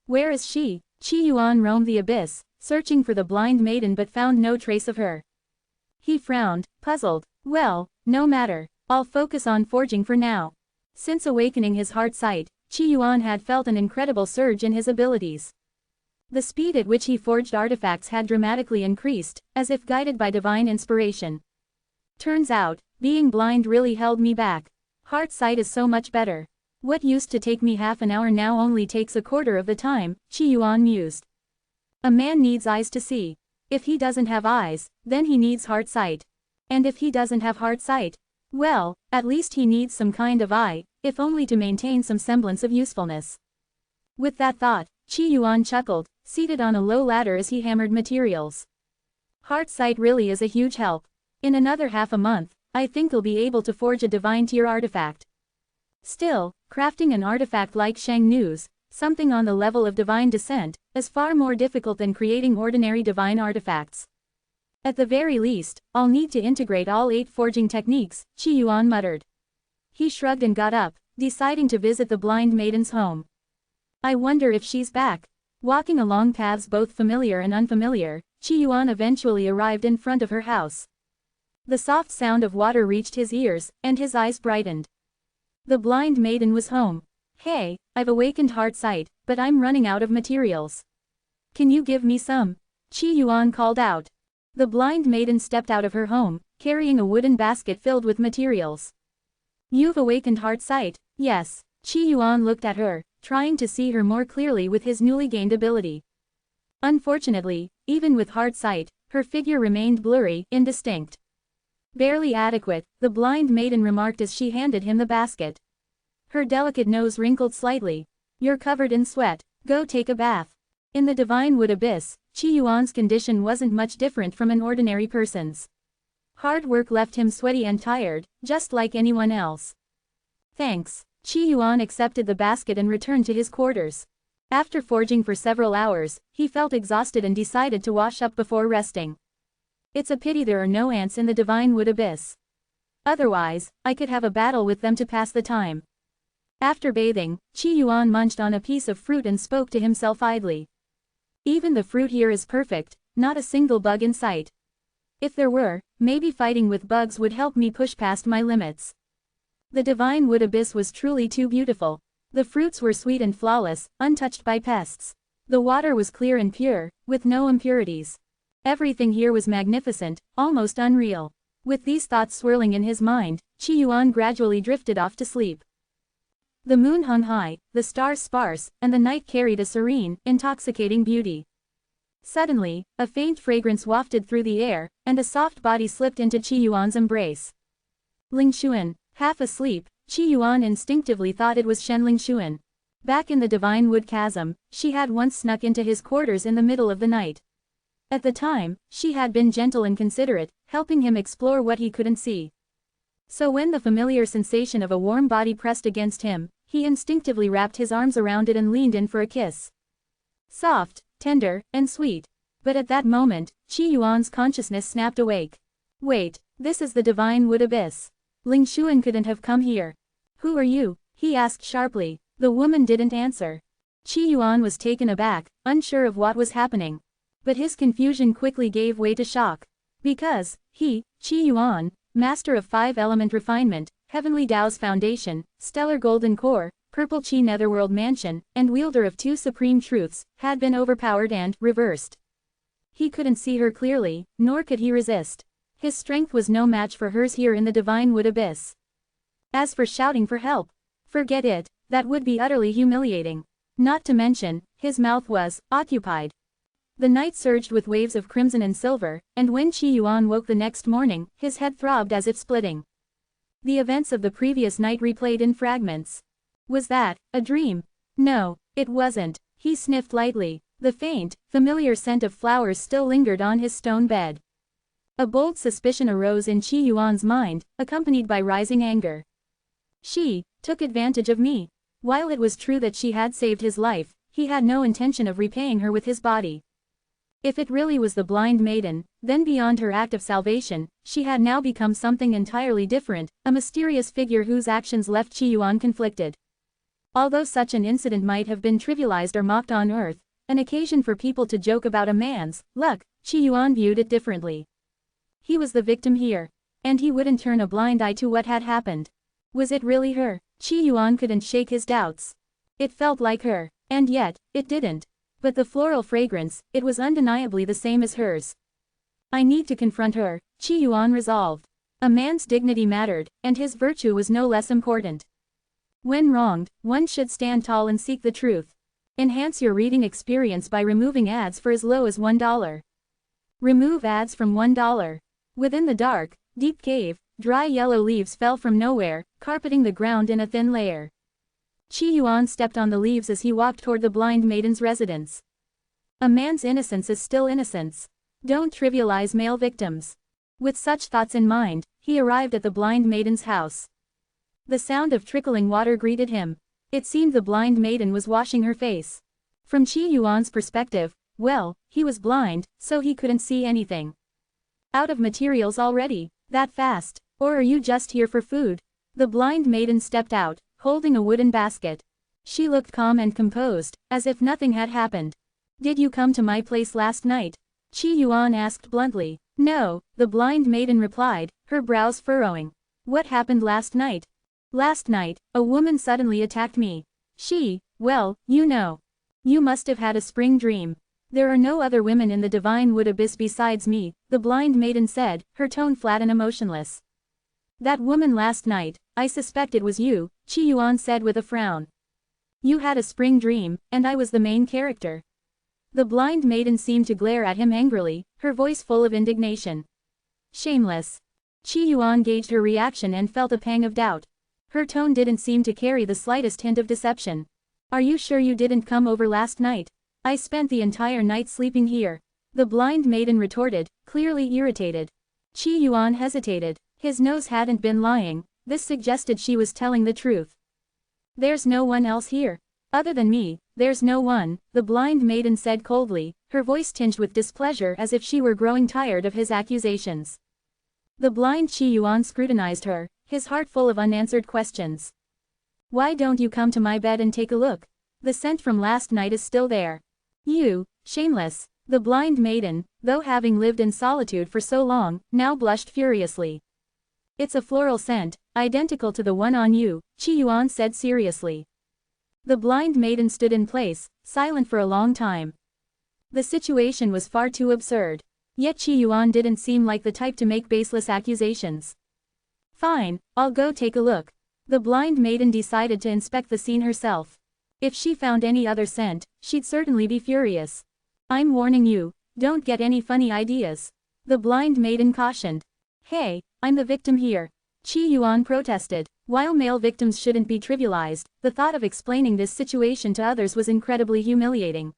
S1: Where is she? Qi Yuan roamed the abyss, searching for the blind maiden but found no trace of her. He frowned, puzzled. Well, no matter. I'll focus on forging for now. Since awakening his heart sight, Qi Yuan had felt an incredible surge in his abilities. The speed at which he forged artifacts had dramatically increased, as if guided by divine inspiration. Turns out, being blind really held me back. Heart sight is so much better. What used to take me half an hour now only takes a quarter of the time, Qi Yuan mused. A man needs eyes to see. If he doesn't have eyes, then he needs heart sight. And if he doesn't have heart sight, well, at least he needs some kind of eye, if only to maintain some semblance of usefulness. With that thought, Qi Yuan chuckled, seated on a low ladder as he hammered materials. Heart sight really is a huge help. In another half a month, I think I'll be able to forge a divine tier artifact. Still, crafting an artifact like Shang Nu's, something on the level of divine descent, is far more difficult than creating ordinary divine artifacts. At the very least, I'll need to integrate all 8 forging techniques, Qi Yuan muttered. He shrugged and got up, deciding to visit the blind maiden's home. I wonder if she's back. Walking along paths both familiar and unfamiliar, Qi Yuan eventually arrived in front of her house. The soft sound of water reached his ears, and his eyes brightened. The blind maiden was home. Hey, I've awakened heart sight, but I'm running out of materials. Can you give me some? Qi Yuan called out. The blind maiden stepped out of her home, carrying a wooden basket filled with materials. You've awakened heart sight? Yes. Qi Yuan looked at her, trying to see her more clearly with his newly gained ability. Unfortunately, even with heart sight, her figure remained blurry, indistinct. Barely adequate, the blind maiden remarked as she handed him the basket. Her delicate nose wrinkled slightly. You're covered in sweat, go take a bath. In the divine wood abyss, Qi Yuan's condition wasn't much different from an ordinary person's. Hard work left him sweaty and tired, just like anyone else. Thanks. Qi Yuan accepted the basket and returned to his quarters. After forging for several hours, he felt exhausted and decided to wash up before resting. It's a pity there are no ants in the divine wood abyss. Otherwise, I could have a battle with them to pass the time. After bathing, Qi Yuan munched on a piece of fruit and spoke to himself idly. Even the fruit here is perfect, not a single bug in sight. If there were, maybe fighting with bugs would help me push past my limits. The divine wood abyss was truly too beautiful. The fruits were sweet and flawless, untouched by pests. The water was clear and pure, with no impurities. Everything here was magnificent, almost unreal. With these thoughts swirling in his mind, Qi Yuan gradually drifted off to sleep. The moon hung high, the stars sparse, and the night carried a serene, intoxicating beauty. Suddenly, a faint fragrance wafted through the air, and a soft body slipped into Qi Yuan's embrace. Ling Xuan. Half asleep, Qi Yuan instinctively thought it was Shen Ling Xuan. Back in the divine wood chasm, she had once snuck into his quarters in the middle of the night. At the time, she had been gentle and considerate, helping him explore what he couldn't see. So when the familiar sensation of a warm body pressed against him, he instinctively wrapped his arms around it and leaned in for a kiss. Soft, tender, and sweet. But at that moment, Qi Yuan's consciousness snapped awake. Wait, this is the divine wood abyss. Ling Xuan couldn't have come here. Who are you? He asked sharply. The woman didn't answer. Qi Yuan was taken aback, unsure of what was happening. But his confusion quickly gave way to shock. Because, he, Qi Yuan, master of 5-element refinement, Heavenly Tao's foundation, stellar golden core, purple Qi netherworld mansion, and wielder of 2 supreme truths, had been overpowered and reversed. He couldn't see her clearly, nor could he resist. His strength was no match for hers here in the divine wood abyss. As for shouting for help, forget it, that would be utterly humiliating. Not to mention, his mouth was occupied. The night surged with waves of crimson and silver, and when Qi Yuan woke the next morning, his head throbbed as if splitting. The events of the previous night replayed in fragments. Was that a dream? No, it wasn't. He sniffed lightly. The faint, familiar scent of flowers still lingered on his stone bed. A bold suspicion arose in Qi Yuan's mind, accompanied by rising anger. She took advantage of me. While it was true that she had saved his life, he had no intention of repaying her with his body. If it really was the blind maiden, then beyond her act of salvation, she had now become something entirely different, a mysterious figure whose actions left Qi Yuan conflicted. Although such an incident might have been trivialized or mocked on Earth, an occasion for people to joke about a man's luck, Qi Yuan viewed it differently. He was the victim here, and he wouldn't turn a blind eye to what had happened. Was it really her? Qi Yuan couldn't shake his doubts. It felt like her. And yet, it didn't. But the floral fragrance, it was undeniably the same as hers. I need to confront her, Qi Yuan resolved. A man's dignity mattered, and his virtue was no less important. When wronged, one should stand tall and seek the truth. Enhance your reading experience by removing ads for as low as $1. Remove ads from $1. Within the dark, deep cave, dry yellow leaves fell from nowhere, carpeting the ground in a thin layer. Qi Yuan stepped on the leaves as he walked toward the blind maiden's residence. A man's innocence is still innocence. Don't trivialize male victims. With such thoughts in mind, he arrived at the blind maiden's house. The sound of trickling water greeted him. It seemed the blind maiden was washing her face. From Qi Yuan's perspective, well, he was blind, so he couldn't see anything. Out of materials already? That fast? Or are you just here for food? The blind maiden stepped out, holding a wooden basket. She looked calm and composed, as if nothing had happened. Did you come to my place last night? Qi Yuan asked bluntly. No, the blind maiden replied, her brows furrowing. What happened last night? Last night, a woman suddenly attacked me. Well, you know. You must have had a spring dream. There are no other women in the divine wood abyss besides me, the blind maiden said, her tone flat and emotionless. That woman last night, I suspect it was you, Qi Yuan said with a frown. You had a spring dream, and I was the main character. The blind maiden seemed to glare at him angrily, her voice full of indignation. Shameless. Qi Yuan gauged her reaction and felt a pang of doubt. Her tone didn't seem to carry the slightest hint of deception. Are you sure you didn't come over last night? I spent the entire night sleeping here. The blind maiden retorted, clearly irritated. Qi Yuan hesitated. His nose hadn't been lying, this suggested she was telling the truth. There's no one else here. Other than me, there's no one, the blind maiden said coldly, her voice tinged with displeasure as if she were growing tired of his accusations. The blind Qi Yuan scrutinized her, his heart full of unanswered questions. Why don't you come to my bed and take a look? The scent from last night is still there. You, shameless. The blind maiden, though having lived in solitude for so long, now blushed furiously. It's a floral scent, identical to the one on you, Qi Yuan said seriously. The blind maiden stood in place, silent for a long time. The situation was far too absurd. Yet Qi Yuan didn't seem like the type to make baseless accusations. Fine, I'll go take a look. The blind maiden decided to inspect the scene herself. If she found any other scent, she'd certainly be furious. I'm warning you, don't get any funny ideas. The blind maiden cautioned. Hey, I'm the victim here. Qi Yuan protested. While male victims shouldn't be trivialized, the thought of explaining this situation to others was incredibly humiliating.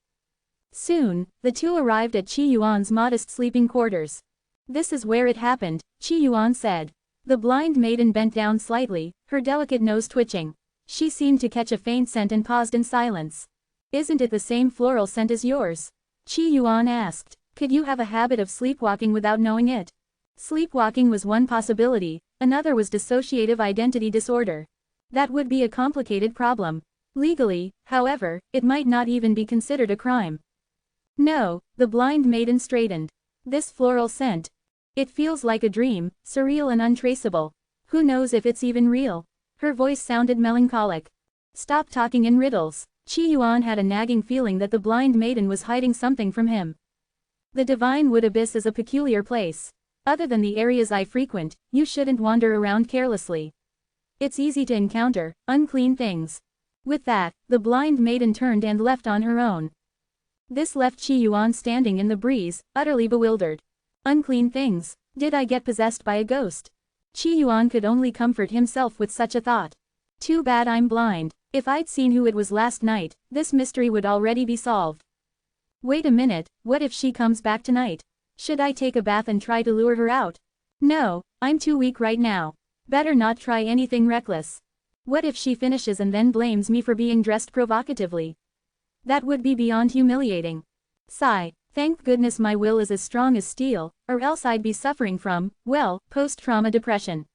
S1: Soon, the two arrived at Qi Yuan's modest sleeping quarters. This is where it happened, Qi Yuan said. The blind maiden bent down slightly, her delicate nose twitching. She seemed to catch a faint scent and paused in silence. Isn't it the same floral scent as yours? Qi Yuan asked. Could you have a habit of sleepwalking without knowing it? Sleepwalking was one possibility, another was dissociative identity disorder. That would be a complicated problem. Legally, however, it might not even be considered a crime. No, the blind maiden straightened. This floral scent. It feels like a dream, surreal and untraceable. Who knows if it's even real? Her voice sounded melancholic. Stop talking in riddles. Qi Yuan had a nagging feeling that the blind maiden was hiding something from him. The divine wood abyss is a peculiar place. Other than the areas I frequent, you shouldn't wander around carelessly. It's easy to encounter unclean things. With that, the blind maiden turned and left on her own. This left Qi Yuan standing in the breeze, utterly bewildered. Unclean things. Did I get possessed by a ghost? Qi Yuan could only comfort himself with such a thought. Too bad I'm blind. If I'd seen who it was last night, this mystery would already be solved. Wait a minute, what if she comes back tonight? Should I take a bath and try to lure her out? No, I'm too weak right now. Better not try anything reckless. What if she finishes and then blames me for being dressed provocatively? That would be beyond humiliating. Sigh, thank goodness my will is as strong as steel, or else I'd be suffering from, well, post-trauma depression.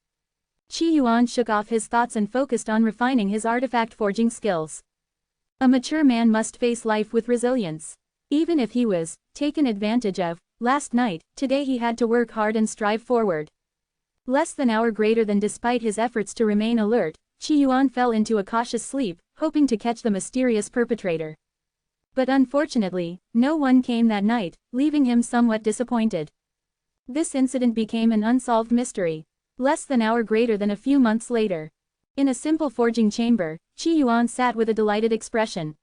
S1: Qi Yuan shook off his thoughts and focused on refining his artifact forging skills. A mature man must face life with resilience. Even if he was taken advantage of last night, today he had to work hard and strive forward. Less than an hour greater than despite his efforts to remain alert, Qi Yuan fell into a cautious sleep, hoping to catch the mysterious perpetrator. But unfortunately, no one came that night, leaving him somewhat disappointed. This incident became an unsolved mystery. Less than an hour greater than a few months later. In a simple forging chamber, Qi Yuan sat with a delighted expression.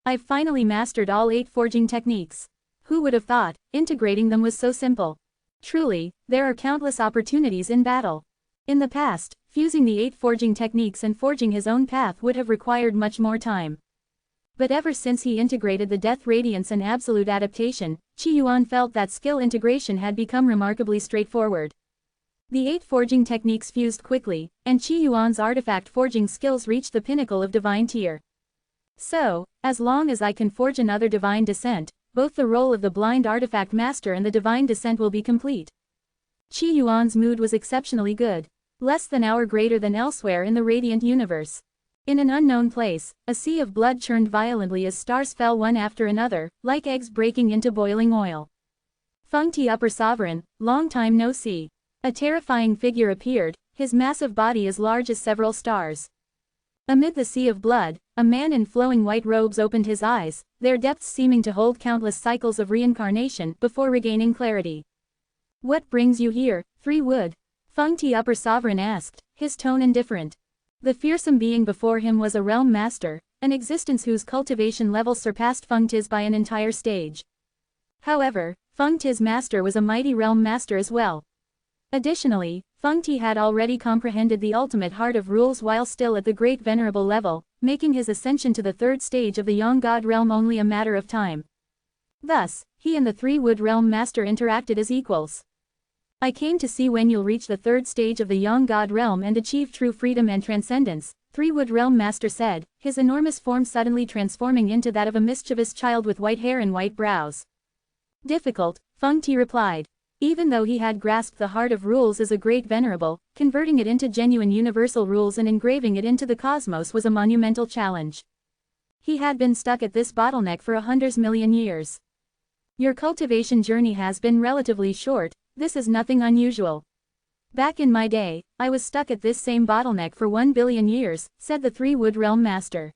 S1: I've finally mastered all 8 forging techniques. Who would have thought, integrating them was so simple? Truly, there are countless opportunities in battle. In the past, fusing the 8 forging techniques and forging his own path would have required much more time. But ever since he integrated the Death Radiance and Absolute Adaptation, Qi Yuan felt that skill integration had become remarkably straightforward. The 8 forging techniques fused quickly, and Qi Yuan's artifact forging skills reached the pinnacle of divine tier. So, as long as I can forge another divine descent, both the role of the blind artifact master and the divine descent will be complete. Qi Yuan's mood was exceptionally good. Less than an hour greater than elsewhere in the radiant universe. In an unknown place, a sea of blood churned violently as stars fell one after another, like eggs breaking into boiling oil. Feng Ti Upper Sovereign, long time no see. A terrifying figure appeared, his massive body as large as several stars. Amid the sea of blood, a man in flowing white robes opened his eyes, their depths seeming to hold countless cycles of reincarnation before regaining clarity. What brings you here, 3 Wood? Feng Ti Upper Sovereign asked, his tone indifferent. The fearsome being before him was a realm master, an existence whose cultivation level surpassed Feng Ti's by an entire stage. However, Feng Ti's master was a mighty realm master as well. Additionally, Feng Ti had already comprehended the ultimate heart of rules while still at the great Venerable level, making his ascension to the 3rd stage of the Young God realm only a matter of time. Thus, he and the 3 Wood realm master interacted as equals. I came to see when you'll reach the 3rd stage of the Young God realm and achieve true freedom and transcendence, 3 Wood realm master said, his enormous form suddenly transforming into that of a mischievous child with white hair and white brows. Difficult, Feng Ti replied. Even though he had grasped the heart of rules as a great Venerable, converting it into genuine universal rules and engraving it into the cosmos was a monumental challenge. He had been stuck at this bottleneck for 100,000,000 years. Your cultivation journey has been relatively short. This is nothing unusual. Back in my day, I was stuck at this same bottleneck for 1,000,000,000 years, said the 3 Wood realm master.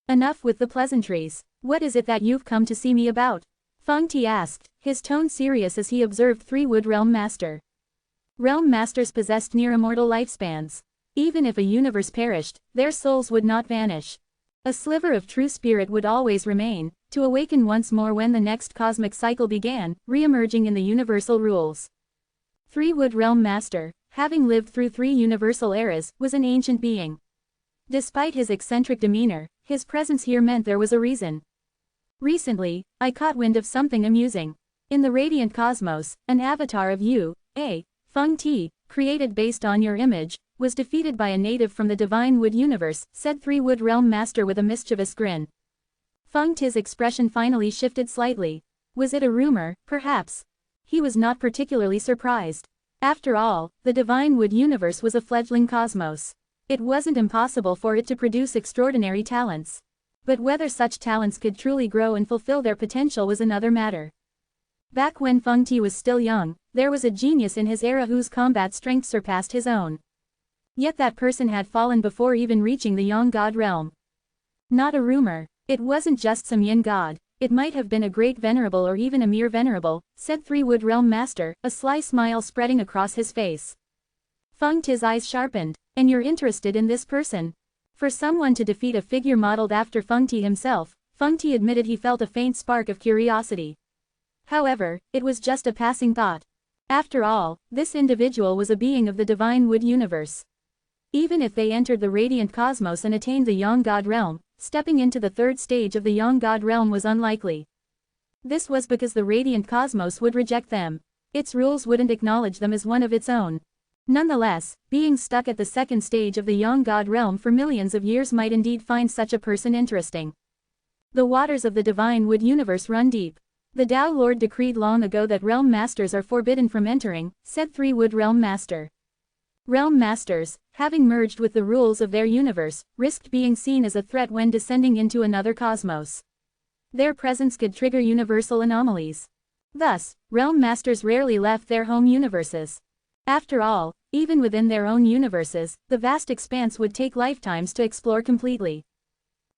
S1: Enough with the pleasantries. What is it that you've come to see me about? Feng Ti asked, his tone serious as he observed 3 Wood realm master. Realm masters possessed near immortal lifespans. Even if a universe perished, their souls would not vanish. A sliver of true spirit would always remain, to awaken once more when the next cosmic cycle began, re-emerging in the universal rules. 3 Wood realm master, having lived through 3 universal eras, was an ancient being. Despite his eccentric demeanor, his presence here meant there was a reason. Recently, I caught wind of something amusing. In the radiant cosmos, an avatar of you, Feng Ti, created based on your image, was defeated by a native from the Divine Wood universe, said 3 Wood realm master with a mischievous grin. Feng Ti's expression finally shifted slightly. Was it a rumor, perhaps? He was not particularly surprised. After all, the Divine Wood universe was a fledgling cosmos. It wasn't impossible for it to produce extraordinary talents. But whether such talents could truly grow and fulfill their potential was another matter. Back when Feng Ti was still young, there was a genius in his era whose combat strength surpassed his own. Yet that person had fallen before even reaching the Young God realm. Not a rumor. It wasn't just some yin god, it might have been a great Venerable or even a mere Venerable, said 3 Wood realm master, a sly smile spreading across his face. Feng Ti's eyes sharpened. And you're interested in this person? For someone to defeat a figure modeled after Feng Ti himself, Feng Ti admitted he felt a faint spark of curiosity. However, it was just a passing thought. After all, this individual was a being of the Divine Wood universe. Even if they entered the radiant cosmos and attained the Young God realm, stepping into the 3rd stage of the Young God realm was unlikely. This was because the radiant cosmos would reject them. Its rules wouldn't acknowledge them as one of its own. Nonetheless, being stuck at the 2nd stage of the Young God realm for millions of years might indeed find such a person interesting. The waters of the Divine Wood universe run deep. The Tao Lord decreed long ago that realm masters are forbidden from entering, said 3 Wood realm master. Realm masters, having merged with the rules of their universe, risked being seen as a threat when descending into another cosmos. Their presence could trigger universal anomalies. Thus, realm masters rarely left their home universes. After all, even within their own universes, the vast expanse would take lifetimes to explore completely.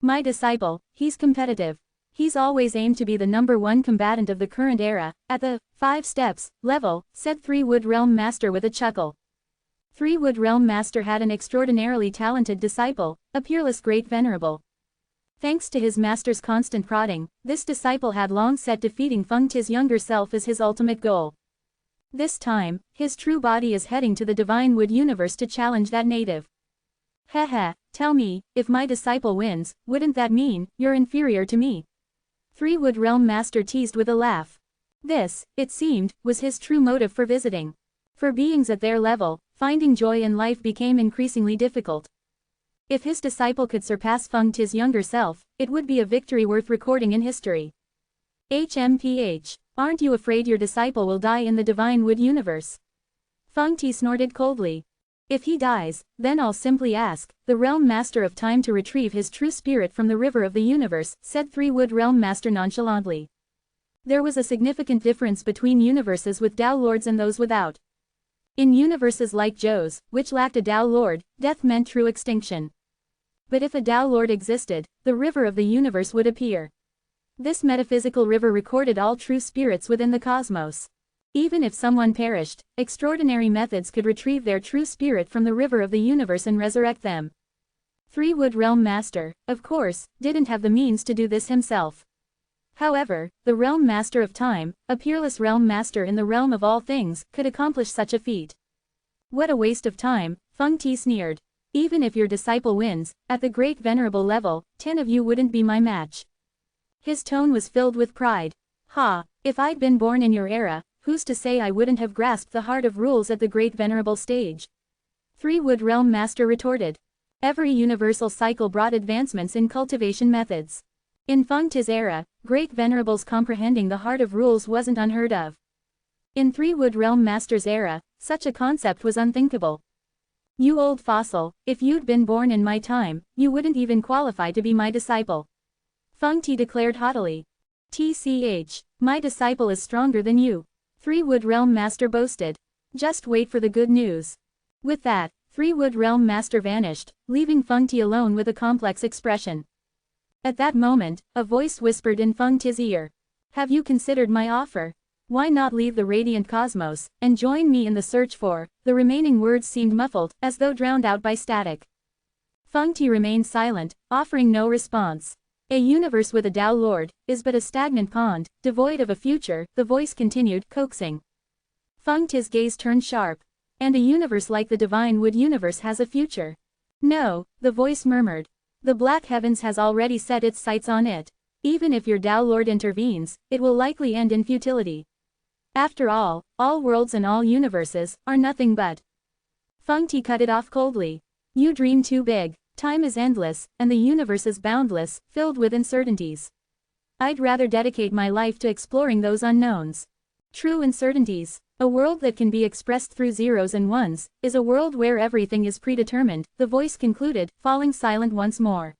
S1: My disciple, he's competitive. He's always aimed to be the #1 combatant of the current era, at the 5 steps level, said Three-Wood Realm Master with a chuckle. Three-Wood Realm Master had an extraordinarily talented disciple, a peerless great Venerable. Thanks to his master's constant prodding, this disciple had long set defeating Feng Ti's younger self as his ultimate goal. This time, his true body is heading to the Divine Wood universe to challenge that native. Heh, tell me, if my disciple wins, wouldn't that mean you're inferior to me? Three-Wood Realm Master teased with a laugh. This, it seemed, was his true motive for visiting. For beings at their level, finding joy in life became increasingly difficult. If his disciple could surpass Feng Ti's younger self, it would be a victory worth recording in history. HMPH, aren't you afraid your disciple will die in the Divine Wood universe? Feng Ti snorted coldly. If he dies, then I'll simply ask the Realm Master of Time to retrieve his true spirit from the river of the universe, said Three-Wood Realm Master nonchalantly. There was a significant difference between universes with Tao Lords and those without. In universes like Zhou's, which lacked a Tao Lord, death meant true extinction. But if a Tao Lord existed, the river of the universe would appear. This metaphysical river recorded all true spirits within the cosmos. Even if someone perished, extraordinary methods could retrieve their true spirit from the river of the universe and resurrect them. Three-Wood Realm Master, of course, didn't have the means to do this himself. However, the Realm Master of Time, a peerless Realm Master in the realm of all things, could accomplish such a feat. What a waste of time, Feng Ti sneered. Even if your disciple wins, at the great Venerable level, 10 of you wouldn't be my match. His tone was filled with pride. If I'd been born in your era, who's to say I wouldn't have grasped the heart of rules at the great Venerable stage? Three-Wood Realm Master retorted. Every universal cycle brought advancements in cultivation methods. In Feng Ti's era, great Venerables comprehending the heart of rules wasn't unheard of. In Three-Wood Realm Master's era, such a concept was unthinkable. You old fossil, if you'd been born in my time, you wouldn't even qualify to be my disciple. Feng Ti declared haughtily. TCH, my disciple is stronger than you. Three-Wood Realm Master boasted. Just wait for the good news. With that, Three-Wood Realm Master vanished, leaving Feng Ti alone with a complex expression. At that moment, a voice whispered in Feng Ti's ear. Have you considered my offer? Why not leave the radiant cosmos, and join me in the search for, the remaining words seemed muffled, as though drowned out by static. Feng Ti remained silent, offering no response. A universe with a Tao Lord is but a stagnant pond, devoid of a future, the voice continued, coaxing. Feng Ti's gaze turned sharp. And a universe like the Divine Wood universe has a future. No, the voice murmured. The Black Heavens has already set its sights on it. Even if your Tao Lord intervenes, it will likely end in futility. After all worlds and all universes, are nothing but. Feng Ti cut it off coldly. You dream too big. Time is endless, and the universe is boundless, filled with uncertainties. I'd rather dedicate my life to exploring those unknowns. True uncertainties. A world that can be expressed through zeros and ones, is a world where everything is predetermined, the voice concluded, falling silent once more.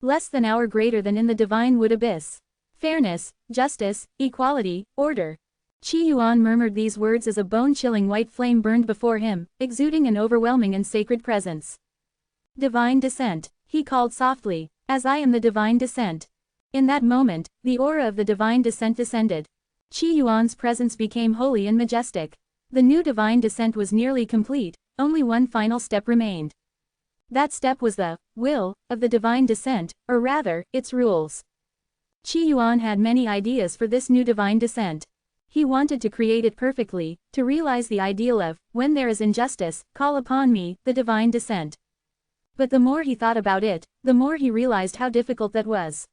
S1: Less than hour greater than in the Divine Wood abyss. Fairness, justice, equality, order. Qi Yuan murmured these words as a bone-chilling white flame burned before him, exuding an overwhelming and sacred presence. Divine Descent, he called softly, as I am the Divine Descent. In that moment, the aura of the Divine Descent descended. Qi Yuan's presence became holy and majestic. The new Divine Descent was nearly complete, only one final step remained. That step was the will of the Divine Descent, or rather, its rules. Qi Yuan had many ideas for this new Divine Descent. He wanted to create it perfectly, to realize the ideal of, when there is injustice, call upon me, the Divine Descent. But the more he thought about it, the more he realized how difficult that was.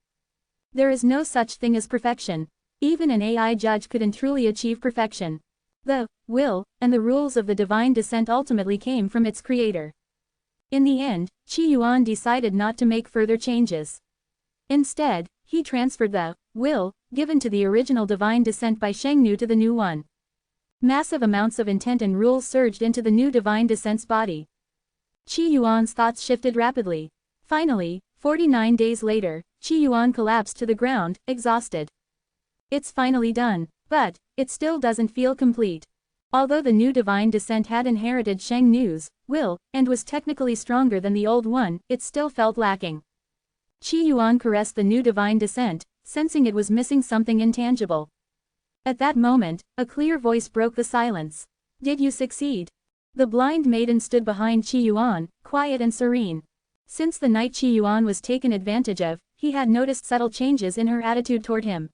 S1: There is no such thing as perfection. Even an AI judge couldn't truly achieve perfection. The will and the rules of the Divine Descent ultimately came from its creator. In the end, Qi Yuan decided not to make further changes. Instead, he transferred the will given to the original Divine Descent by Shengnu to the new one. Massive amounts of intent and rules surged into the new Divine Descent's body. Qi Yuan's thoughts shifted rapidly. Finally, 49 days later, Qi Yuan collapsed to the ground, exhausted. It's finally done, but it still doesn't feel complete. Although the new Divine Descent had inherited Shengnu's will, and was technically stronger than the old one, it still felt lacking. Qi Yuan caressed the new divine descent, sensing it was missing something intangible. At that moment, a clear voice broke the silence. Did you succeed? The blind maiden stood behind Qi Yuan, quiet and serene. Since the night Qi Yuan was taken advantage of, he had noticed subtle changes in her attitude toward him.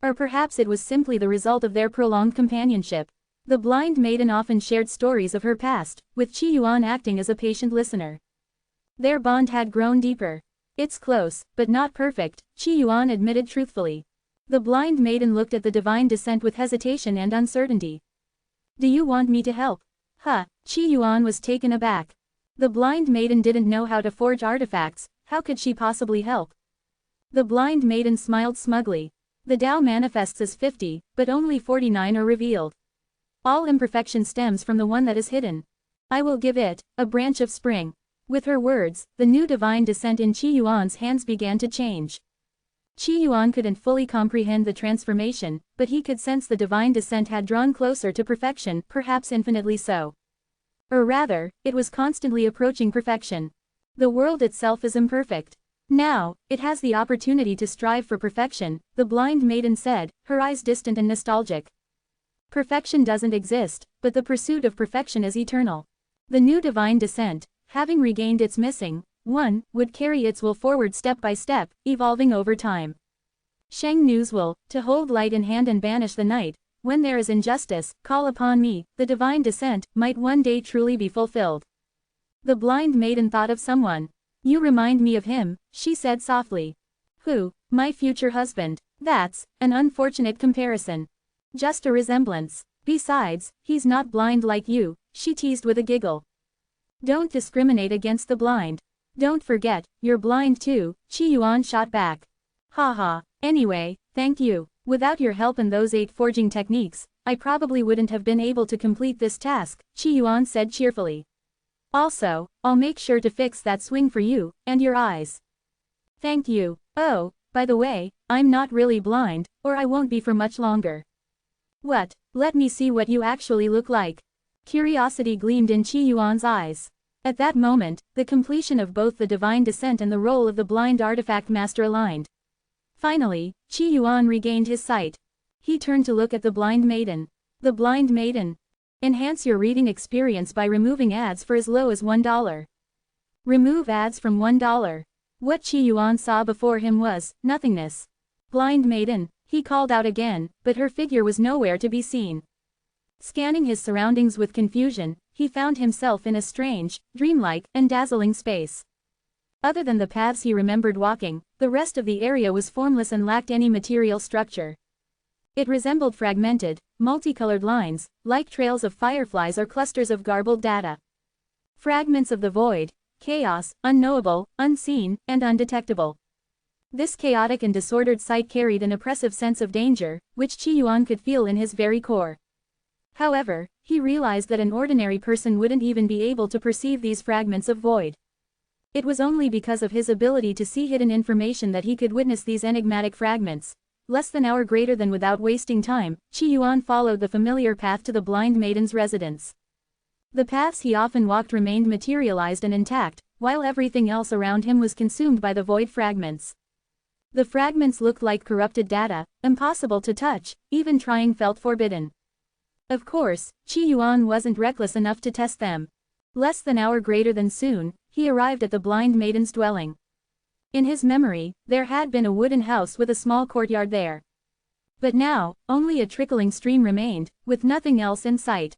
S1: Or perhaps it was simply the result of their prolonged companionship. The blind maiden often shared stories of her past, with Qi Yuan acting as a patient listener. Their bond had grown deeper. It's close, but not perfect, Qi Yuan admitted truthfully. The blind maiden looked at the divine descent with hesitation and uncertainty. Do you want me to help? Huh, Qi Yuan was taken aback. The blind maiden didn't know how to forge artifacts, how could she possibly help? The blind maiden smiled smugly. The Tao manifests as 50, but only 49 are revealed. All imperfection stems from the one that is hidden. I will give it, a branch of spring. With her words, the new divine descent in Qi Yuan's hands began to change. Qi Yuan couldn't fully comprehend the transformation, but he could sense the divine descent had drawn closer to perfection, perhaps infinitely so. Or rather, it was constantly approaching perfection. The world itself is imperfect. Now, it has the opportunity to strive for perfection, the blind maiden said, her eyes distant and nostalgic. Perfection doesn't exist, but the pursuit of perfection is eternal. The new divine descent, having regained its missing one, would carry its will forward step by step, evolving over time. Sheng Nu's will, to hold light in hand and banish the night, when there is injustice, call upon me, the divine descent, might one day truly be fulfilled. The blind maiden thought of someone. You remind me of him, she said softly. Who? My future husband. That's an unfortunate comparison. Just a resemblance. Besides, he's not blind like you, she teased with a giggle. Don't discriminate against the blind. Don't forget, you're blind too, Qi Yuan shot back. Haha, anyway, thank you. Without your help and those 8 forging techniques, I probably wouldn't have been able to complete this task, Qi Yuan said cheerfully. Also, I'll make sure to fix that swing for you, and your eyes. Thank you. Oh, by the way, I'm not really blind, or I won't be for much longer. What? Let me see what you actually look like. Curiosity gleamed in Qi Yuan's eyes. At that moment, the completion of both the divine descent and the role of the blind artifact master aligned. Finally, Qi Yuan regained his sight. He turned to look at the blind maiden. The blind maiden. Enhance your reading experience by removing ads for as low as $1. Remove ads from $1. What Qi Yuan saw before him was nothingness. Blind maiden, he called out again, but her figure was nowhere to be seen. Scanning his surroundings with confusion, he found himself in a strange, dreamlike, and dazzling space. Other than the paths he remembered walking, the rest of the area was formless and lacked any material structure. It resembled fragmented, multicolored lines, like trails of fireflies or clusters of garbled data. Fragments of the void, chaos, unknowable, unseen, and undetectable. This chaotic and disordered sight carried an oppressive sense of danger, which Qi Yuan could feel in his very core. However, he realized that an ordinary person wouldn't even be able to perceive these fragments of void. It was only because of his ability to see hidden information that he could witness these enigmatic fragments. Less than an hour greater than without wasting time, Qi Yuan followed the familiar path to the blind maiden's residence. The paths he often walked remained materialized and intact, while everything else around him was consumed by the void fragments. The fragments looked like corrupted data, impossible to touch, even trying felt forbidden. Of course, Qi Yuan wasn't reckless enough to test them. Less than an hour greater than soon, he arrived at the blind maiden's dwelling. In his memory, there had been a wooden house with a small courtyard there. But now, only a trickling stream remained, with nothing else in sight.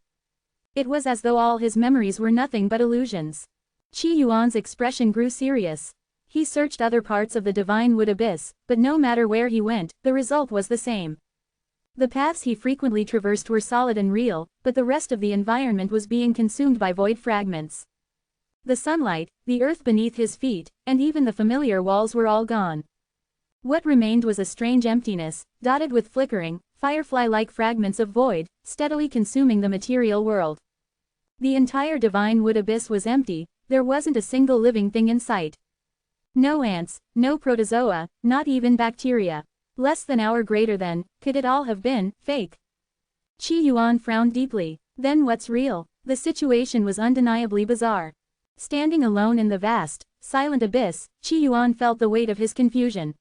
S1: It was as though all his memories were nothing but illusions. Qi Yuan's expression grew serious. He searched other parts of the divine wood abyss, but no matter where he went, the result was the same. The paths he frequently traversed were solid and real, but the rest of the environment was being consumed by void fragments. The sunlight, the earth beneath his feet, and even the familiar walls were all gone. What remained was a strange emptiness, dotted with flickering, firefly-like fragments of void, steadily consuming the material world. The entire divine wood abyss was empty, there wasn't a single living thing in sight. No ants, no protozoa, not even bacteria. Less than an hour greater than, could it all have been, fake? Qi Yuan frowned deeply. Then what's real? The situation was undeniably bizarre. Standing alone in the vast, silent abyss, Qi Yuan felt the weight of his confusion.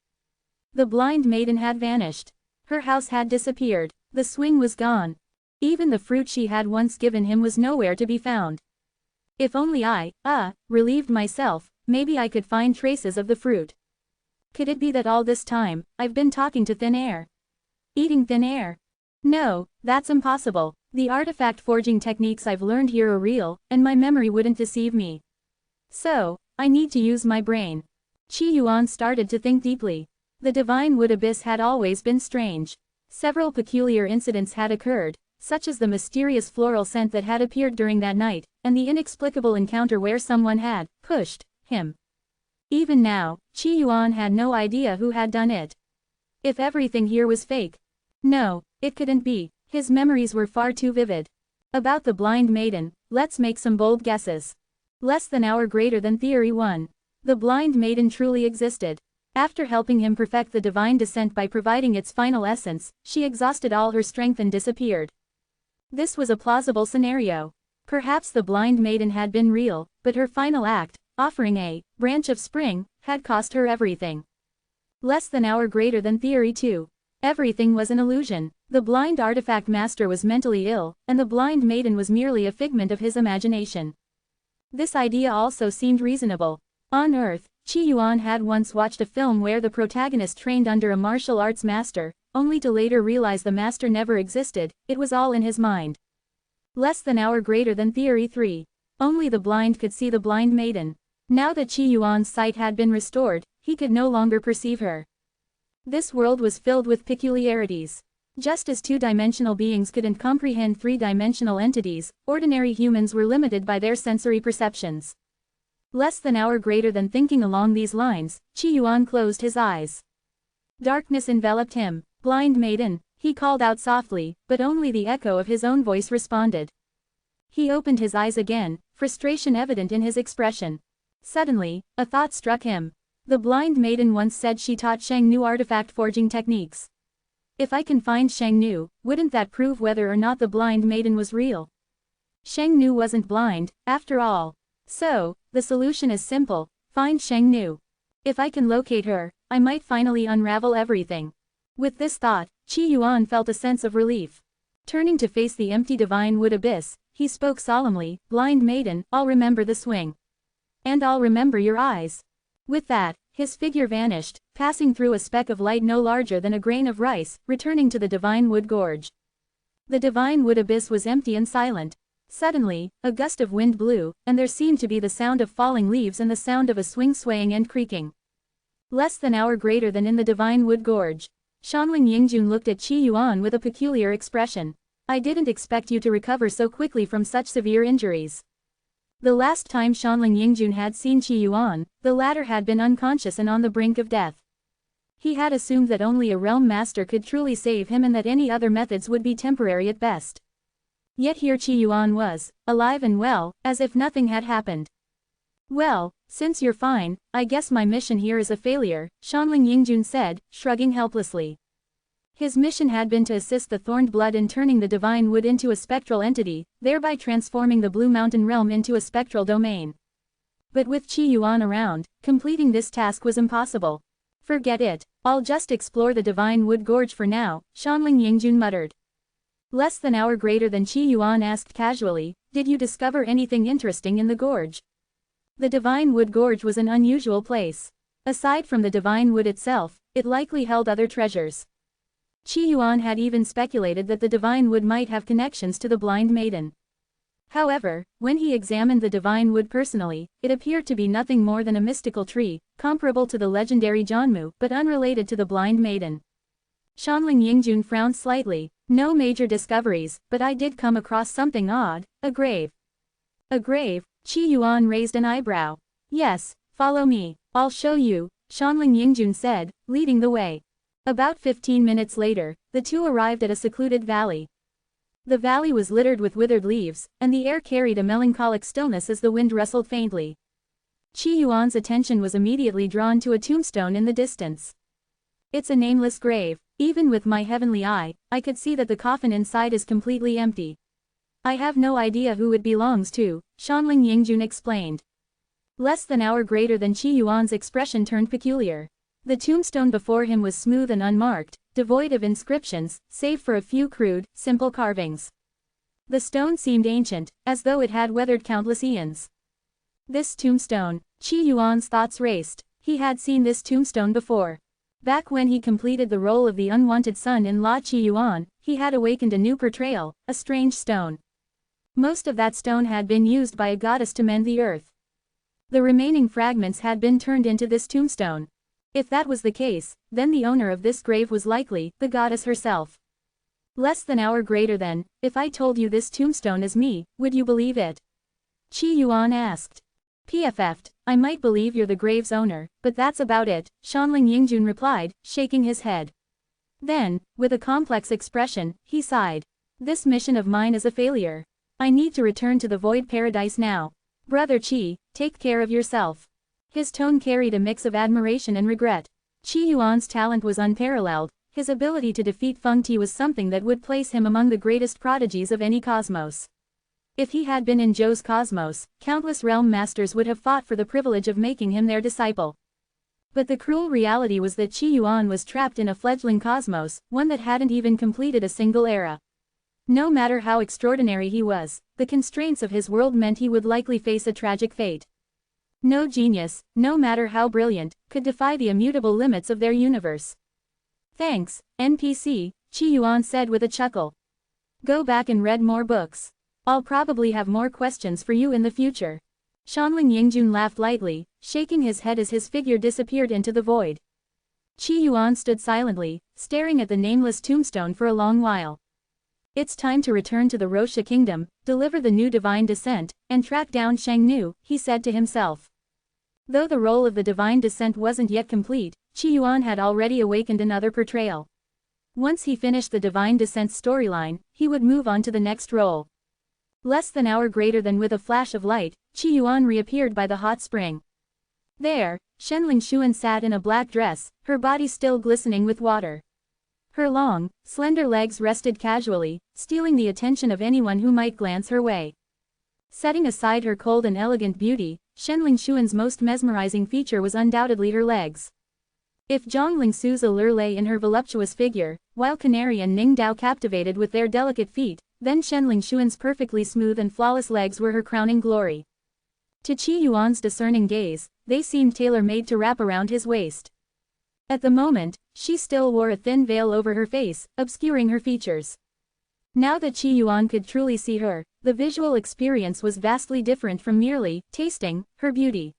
S1: The blind maiden had vanished. Her house had disappeared. The swing was gone. Even the fruit she had once given him was nowhere to be found. If only I, relieved myself, maybe I could find traces of the fruit. Could it be that all this time, I've been talking to thin air? Eating thin air? No, that's impossible. The artifact forging techniques I've learned here are real, and my memory wouldn't deceive me. So, I need to use my brain. Qi Yuan started to think deeply. The divine wood abyss had always been strange. Several peculiar incidents had occurred, such as the mysterious floral scent that had appeared during that night, and the inexplicable encounter where someone had pushed him. Even now, Qi Yuan had no idea who had done it. If everything here was fake. No, it couldn't be. His memories were far too vivid. About the blind maiden, let's make some bold guesses. Less than hour greater than theory 1. The blind maiden truly existed. After helping him perfect the divine descent by providing its final essence, she exhausted all her strength and disappeared. This was a plausible scenario. Perhaps the blind maiden had been real, but her final act, offering a branch of spring, had cost her everything. Less than hour greater than theory 2. Everything was an illusion. The blind artifact master was mentally ill, and the blind maiden was merely a figment of his imagination. This idea also seemed reasonable. On Earth, Qi Yuan had once watched a film where the protagonist trained under a martial arts master, only to later realize the master never existed. It was all in his mind. Less than hour greater than theory 3. Only the blind could see the blind maiden. Now that Qi Yuan's sight had been restored, he could no longer perceive her. This world was filled with peculiarities. Just as two-dimensional beings couldn't comprehend three-dimensional entities, ordinary humans were limited by their sensory perceptions. Less than hour greater than thinking along these lines, Qi Yuan closed his eyes. Darkness enveloped him. Blind maiden, he called out softly, but only the echo of his own voice responded. He opened his eyes again, frustration evident in his expression. Suddenly, a thought struck him. The blind maiden once said she taught Shang Nu artifact forging techniques. If I can find Shang Nu, wouldn't that prove whether or not the blind maiden was real? Shang Nu wasn't blind, after all. So, the solution is simple: find Shang Nu. If I can locate her, I might finally unravel everything. With this thought, Qi Yuan felt a sense of relief. Turning to face the empty divine wood abyss, he spoke solemnly, "Blind maiden, I'll remember the swing. And I'll remember your eyes." With that, his figure vanished, passing through a speck of light no larger than a grain of rice, returning to the divine wood gorge. The divine wood abyss was empty and silent. Suddenly, a gust of wind blew, and there seemed to be the sound of falling leaves and the sound of a swing swaying and creaking. Less than hour greater than in the divine wood gorge. Shanling Yingjun looked at Qi Yuan with a peculiar expression. "I didn't expect you to recover so quickly from such severe injuries." The last time Shanling Yingjun had seen Qi Yuan, the latter had been unconscious and on the brink of death. He had assumed that only a realm master could truly save him and that any other methods would be temporary at best. Yet here Qi Yuan was, alive and well, as if nothing had happened. "Well, since you're fine, I guess my mission here is a failure," Shanling Yingjun said, shrugging helplessly. His mission had been to assist the Thorned Blood in turning the divine wood into a spectral entity, thereby transforming the Blue Mountain realm into a spectral domain. But with Qi Yuan around, completing this task was impossible. "Forget it, I'll just explore the divine wood gorge for now," Shanling Yingjun muttered. Less than hour greater than Qi Yuan asked casually, "Did you discover anything interesting in the gorge?" The divine wood gorge was an unusual place. Aside from the divine wood itself, it likely held other treasures. Qi Yuan had even speculated that the divine wood might have connections to the blind maiden. However, when he examined the divine wood personally, it appeared to be nothing more than a mystical tree, comparable to the legendary Jianmu, but unrelated to the blind maiden. Shanling Yingjun frowned slightly. "No major discoveries, but I did come across something odd, a grave." "A grave?" Qi Yuan raised an eyebrow. "Yes, follow me, I'll show you," Shanling Yingjun said, leading the way. About 15 minutes later, the two arrived at a secluded valley. The valley was littered with withered leaves, and the air carried a melancholic stillness as the wind rustled faintly. Qi Yuan's attention was immediately drawn to a tombstone in the distance. "It's a nameless grave. Even with my heavenly eye, I could see that the coffin inside is completely empty. I have no idea who it belongs to," Shanling Yingjun explained. Less than hour greater than Qi Yuan's expression turned peculiar. The tombstone before him was smooth and unmarked, devoid of inscriptions, save for a few crude, simple carvings. The stone seemed ancient, as though it had weathered countless eons. This tombstone, Qi Yuan's thoughts raced. He had seen this tombstone before. Back when he completed the role of the unwanted son-in-law Qi Yuan, he had awakened a new portrayal, a strange stone. Most of that stone had been used by a goddess to mend the earth. The remaining fragments had been turned into this tombstone. If that was the case, then the owner of this grave was likely the goddess herself. Less than hour greater than, if I told you this tombstone is me, would you believe it? Qi Yuan asked. PFF'd, I might believe you're the grave's owner, but that's about it, Shanling Yingjun replied, shaking his head. Then, with a complex expression, he sighed. This mission of mine is a failure. I need to return to the Void Paradise now. Brother Qi, take care of yourself. His tone carried a mix of admiration and regret. Qi Yuan's talent was unparalleled. His ability to defeat Feng Ti was something that would place him among the greatest prodigies of any cosmos. If he had been in Zhou's cosmos, countless realm masters would have fought for the privilege of making him their disciple. But the cruel reality was that Qi Yuan was trapped in a fledgling cosmos, one that hadn't even completed a single era. No matter how extraordinary he was, the constraints of his world meant he would likely face a tragic fate. No genius, no matter how brilliant, could defy the immutable limits of their universe. Thanks, NPC, Qi Yuan said with a chuckle. Go back and read more books. I'll probably have more questions for you in the future. Shanling Yingjun laughed lightly, shaking his head as his figure disappeared into the void. Qi Yuan stood silently, staring at the nameless tombstone for a long while. It's time to return to the Rosha kingdom, deliver the new divine descent, and track down Shang Nu, he said to himself. Though the role of the divine descent wasn't yet complete, Qi Yuan had already awakened another portrayal. Once he finished the divine descent storyline, he would move on to the next role. Less than hour greater than with a flash of light, Qi Yuan reappeared by the hot spring. There, Shenling Xuan sat in a black dress, her body still glistening with water. Her long, slender legs rested casually, stealing the attention of anyone who might glance her way. Setting aside her cold and elegant beauty, Shenling Xuan's most mesmerizing feature was undoubtedly her legs. If Zhang Lingsu's allure lay in her voluptuous figure, while Canary and Ning Dao captivated with their delicate feet, then Shenling Xuan's perfectly smooth and flawless legs were her crowning glory. To Qi Yuan's discerning gaze, they seemed tailor-made to wrap around his waist. At the moment, she still wore a thin veil over her face, obscuring her features. Now that Qi Yuan could truly see her, the visual experience was vastly different from merely tasting her beauty.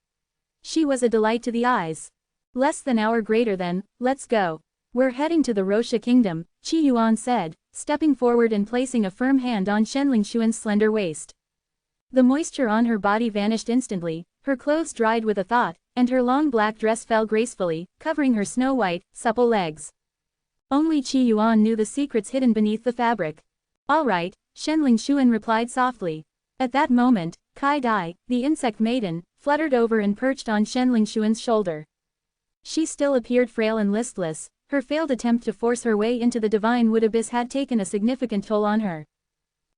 S1: She was a delight to the eyes. Less than hour greater than, let's go. We're heading to the Rosha kingdom, Qi Yuan said, stepping forward and placing a firm hand on Shenling Xuan's slender waist. The moisture on her body vanished instantly, her clothes dried with a thought, and her long black dress fell gracefully, covering her snow-white, supple legs. Only Qi Yuan knew the secrets hidden beneath the fabric. All right, Shenling Xuan replied softly. At that moment, Kai Dai, the insect maiden, fluttered over and perched on Shenling Xuan's shoulder. She still appeared frail and listless. Her failed attempt to force her way into the divine wood abyss had taken a significant toll on her.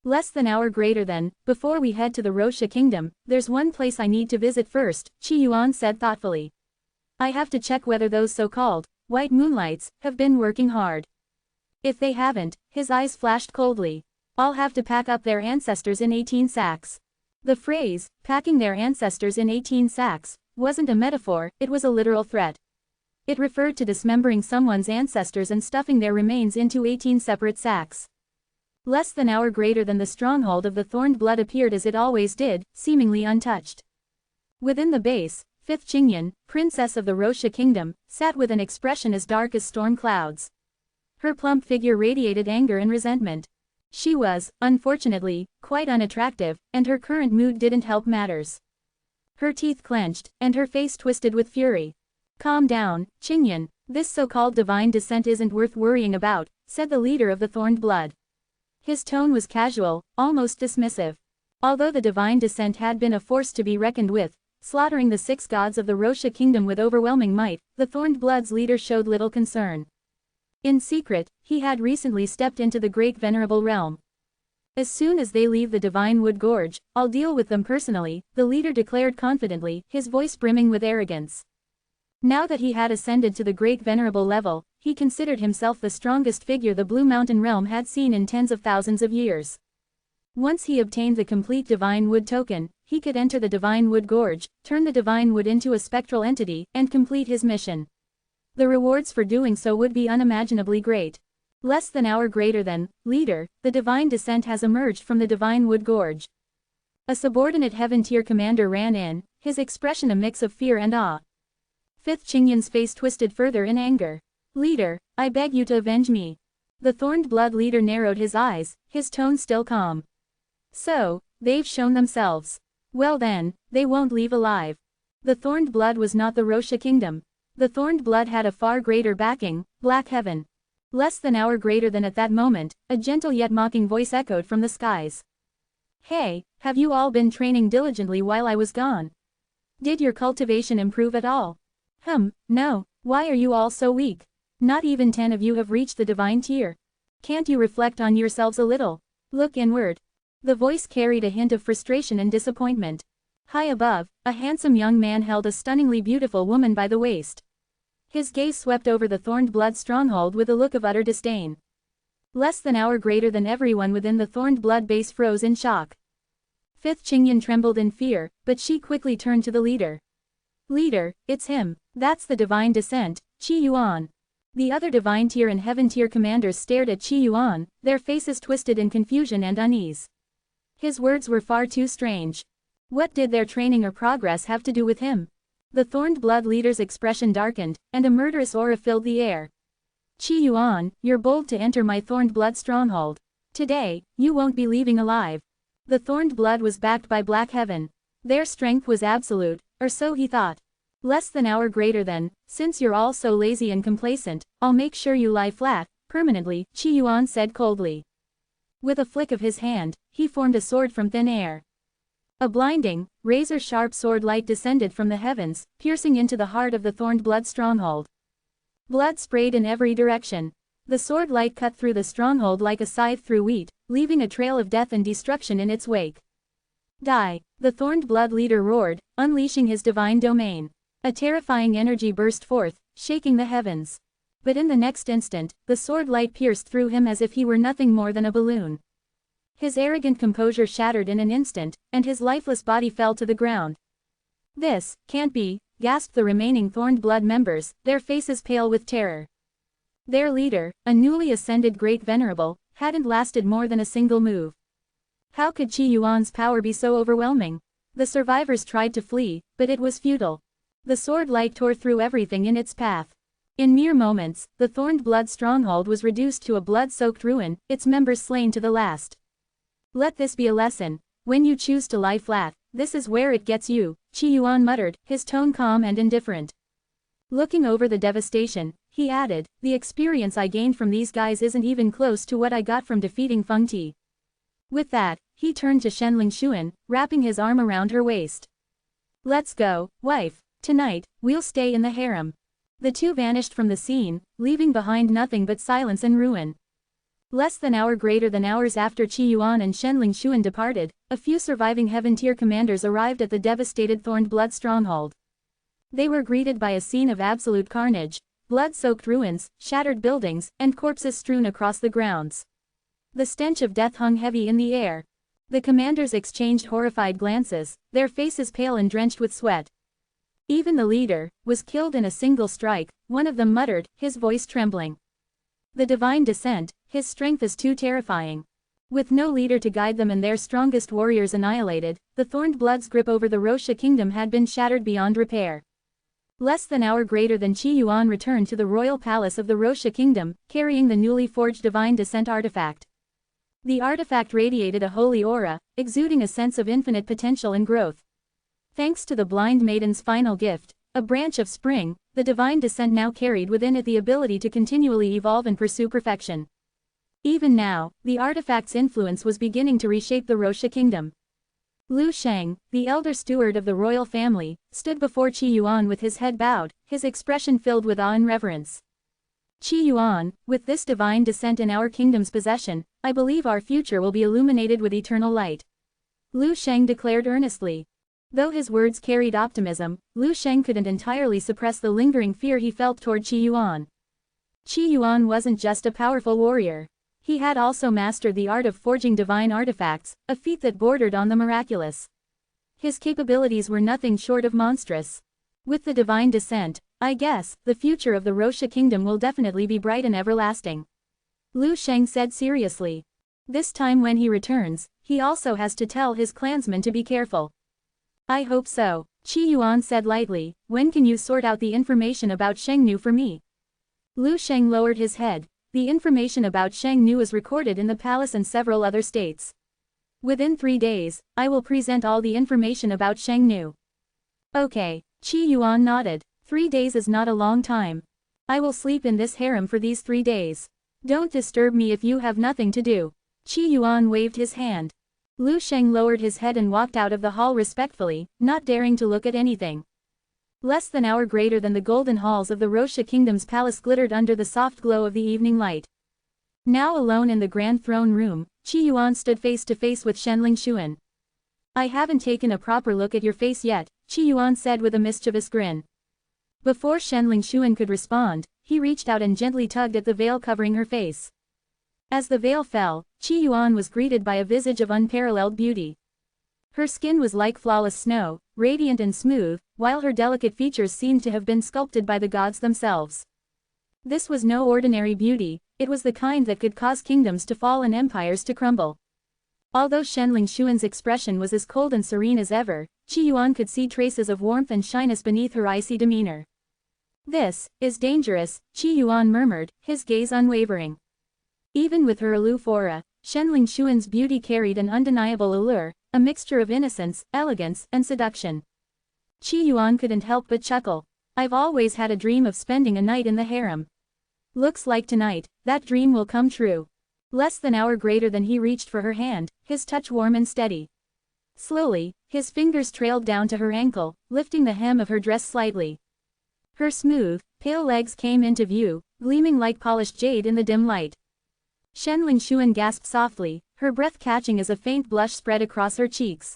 S1: Less than hour greater than, before we head to the Rosha kingdom, there's one place I need to visit first, Qi Yuan said thoughtfully. I have to check whether those so-called white moonlights have been working hard. If they haven't, his eyes flashed coldly. I'll have to pack up their ancestors in 18 sacks. The phrase, packing their ancestors in 18 sacks, wasn't a metaphor, it was a literal threat. It referred to dismembering someone's ancestors and stuffing their remains into 18 separate sacks. Less than hour greater than the stronghold of the thorned blood appeared as it always did, seemingly untouched. Within the base, 5th Qingyan, princess of the Rosha kingdom, sat with an expression as dark as storm clouds. Her plump figure radiated anger and resentment. She was, unfortunately, quite unattractive, and her current mood didn't help matters. Her teeth clenched, and her face twisted with fury. Calm down, Qingyan, this so-called divine descent isn't worth worrying about, said the leader of the thorned blood. His tone was casual, almost dismissive. Although the divine descent had been a force to be reckoned with, slaughtering the 6 gods of the Rosha kingdom with overwhelming might, the thorned blood's leader showed little concern. In secret, he had recently stepped into the great Venerable realm. As soon as they leave the Divine Wood Gorge, I'll deal with them personally, the leader declared confidently, his voice brimming with arrogance. Now that he had ascended to the great Venerable level, he considered himself the strongest figure the Blue Mountain realm had seen in tens of thousands of years. Once he obtained the complete Divine Wood token, he could enter the Divine Wood Gorge, turn the Divine Wood into a spectral entity, and complete his mission. The rewards for doing so would be unimaginably great. Less than hour greater than, leader, the Divine Descent has emerged from the Divine Wood Gorge. A subordinate Heaven Tier commander ran in, his expression a mix of fear and awe. 5th Qingyan's face twisted further in anger. Leader, I beg you to avenge me. The Thorned Blood leader narrowed his eyes, his tone still calm. So, they've shown themselves. Well then, they won't leave alive. The Thorned Blood was not the Rosha Kingdom. The Thorned Blood had a far greater backing, Black Heaven. Less than hour greater than at that moment, a gentle yet mocking voice echoed from the skies. Hey, have you all been training diligently while I was gone? Did your cultivation improve at all? No, why are you all so weak? Not even 10 of you have reached the Divine Tier. Can't you reflect on yourselves a little? Look inward. The voice carried a hint of frustration and disappointment. High above, a handsome young man held a stunningly beautiful woman by the waist. His gaze swept over the Thorned Blood stronghold with a look of utter disdain. Less than hour greater than everyone within the Thorned Blood base froze in shock. 5th Qingyan trembled in fear, but she quickly turned to the leader. Leader, it's him. That's the Divine Descent, Qi Yuan. The other Divine Tier and Heaven Tier commanders stared at Qi Yuan, their faces twisted in confusion and unease. His words were far too strange. What did their training or progress have to do with him? The Thorned Blood leader's expression darkened, and a murderous aura filled the air. Qi Yuan, you're bold to enter my Thorned Blood stronghold. Today, you won't be leaving alive. The Thorned Blood was backed by Black Heaven. Their strength was absolute, or so he thought. Less than hour greater than, since you're all so lazy and complacent, I'll make sure you lie flat, permanently, Qi Yuan said coldly. With a flick of his hand, he formed a sword from thin air. A blinding, razor-sharp sword light descended from the heavens, piercing into the heart of the Thorned Blood stronghold. Blood sprayed in every direction. The sword light cut through the stronghold like a scythe through wheat, leaving a trail of death and destruction in its wake. Die, the Thorned Blood leader roared, unleashing his divine domain. A terrifying energy burst forth, shaking the heavens. But in the next instant, the sword light pierced through him as if he were nothing more than a balloon. His arrogant composure shattered in an instant, and his lifeless body fell to the ground. This can't be, gasped the remaining Thorned Blood members, their faces pale with terror. Their leader, a newly ascended Great Venerable, hadn't lasted more than a single move. How could Qi Yuan's power be so overwhelming? The survivors tried to flee, but it was futile. The sword light tore through everything in its path. In mere moments, the Thorned Blood stronghold was reduced to a blood-soaked ruin, its members slain to the last. Let this be a lesson. When you choose to lie flat, this is where it gets you, Qi Yuan muttered, his tone calm and indifferent. Looking over the devastation, he added, the experience I gained from these guys isn't even close to what I got from defeating Feng Ti. With that, he turned to Shenling Xuan, wrapping his arm around her waist. Let's go, wife. Tonight, we'll stay in the harem. The two vanished from the scene, leaving behind nothing but silence and ruin. Less than hour greater than hours after Qi Yuan and Shenling Xuan departed, a few surviving Heaven Tier commanders arrived at the devastated Thorned Blood stronghold. They were greeted by a scene of absolute carnage, blood-soaked ruins, shattered buildings, and corpses strewn across the grounds. The stench of death hung heavy in the air. The commanders exchanged horrified glances, their faces pale and drenched with sweat. Even the leader was killed in a single strike, one of them muttered, his voice trembling. The Divine Descent, his strength is too terrifying. With no leader to guide them and their strongest warriors annihilated, the Thorned Blood's grip over the Rosha Kingdom had been shattered beyond repair. Less than hour greater than Qi Yuan returned to the royal palace of the Rosha Kingdom, carrying the newly forged Divine Descent artifact. The artifact radiated a holy aura, exuding a sense of infinite potential and growth. Thanks to the Blind Maiden's final gift, a branch of spring, the Divine Descent now carried within it the ability to continually evolve and pursue perfection. Even now, the artifact's influence was beginning to reshape the Rosha Kingdom. Lu Sheng, the elder steward of the royal family, stood before Qi Yuan with his head bowed, his expression filled with awe and reverence. Qi Yuan, with this Divine Descent in our kingdom's possession, I believe our future will be illuminated with eternal light. Lu Sheng declared earnestly. Though his words carried optimism, Lu Sheng couldn't entirely suppress the lingering fear he felt toward Qi Yuan. Qi Yuan wasn't just a powerful warrior. He had also mastered the art of forging divine artifacts, a feat that bordered on the miraculous. His capabilities were nothing short of monstrous. With the divine descent, I guess, the future of the Rosha kingdom will definitely be bright and everlasting. Lu Sheng said seriously. This time when he returns, he also has to tell his clansmen to be careful. I hope so, Qi Yuan said lightly. When can you sort out the information about Shengnu for me? Lu Sheng lowered his head. The information about Shengnu is recorded in the palace and several other states. Within 3 days, I will present all the information about Shengnu. Okay, Qi Yuan nodded. 3 days is not a long time. I will sleep in this harem for these 3 days. Don't disturb me if you have nothing to do. Qi Yuan waved his hand. Lu Sheng lowered his head and walked out of the hall respectfully, not daring to look at anything. Less than an hour greater than the golden halls of the Rosha kingdom's palace glittered under the soft glow of the evening light. Now alone in the grand throne room, Qi Yuan stood face to face with Shenling Xuan. I haven't taken a proper look at your face yet, Qi Yuan said with a mischievous grin. Before Shenling Xuan could respond, he reached out and gently tugged at the veil covering her face. As the veil fell, Qi Yuan was greeted by a visage of unparalleled beauty. Her skin was like flawless snow, radiant and smooth, while her delicate features seemed to have been sculpted by the gods themselves. This was no ordinary beauty, it was the kind that could cause kingdoms to fall and empires to crumble. Although Shenling Xuan's expression was as cold and serene as ever, Qi Yuan could see traces of warmth and shyness beneath her icy demeanor. This is dangerous, Qi Yuan murmured, his gaze unwavering. Even with her aloof aura, Shenling Xuan's beauty carried an undeniable allure, a mixture of innocence, elegance, and seduction. Qi Yuan couldn't help but chuckle. I've always had a dream of spending a night in the harem. Looks like tonight, that dream will come true. Less than an hour greater than he reached for her hand, his touch warm and steady. Slowly, his fingers trailed down to her ankle, lifting the hem of her dress slightly. Her smooth, pale legs came into view, gleaming like polished jade in the dim light. Shenling Xuan gasped softly, her breath catching as a faint blush spread across her cheeks.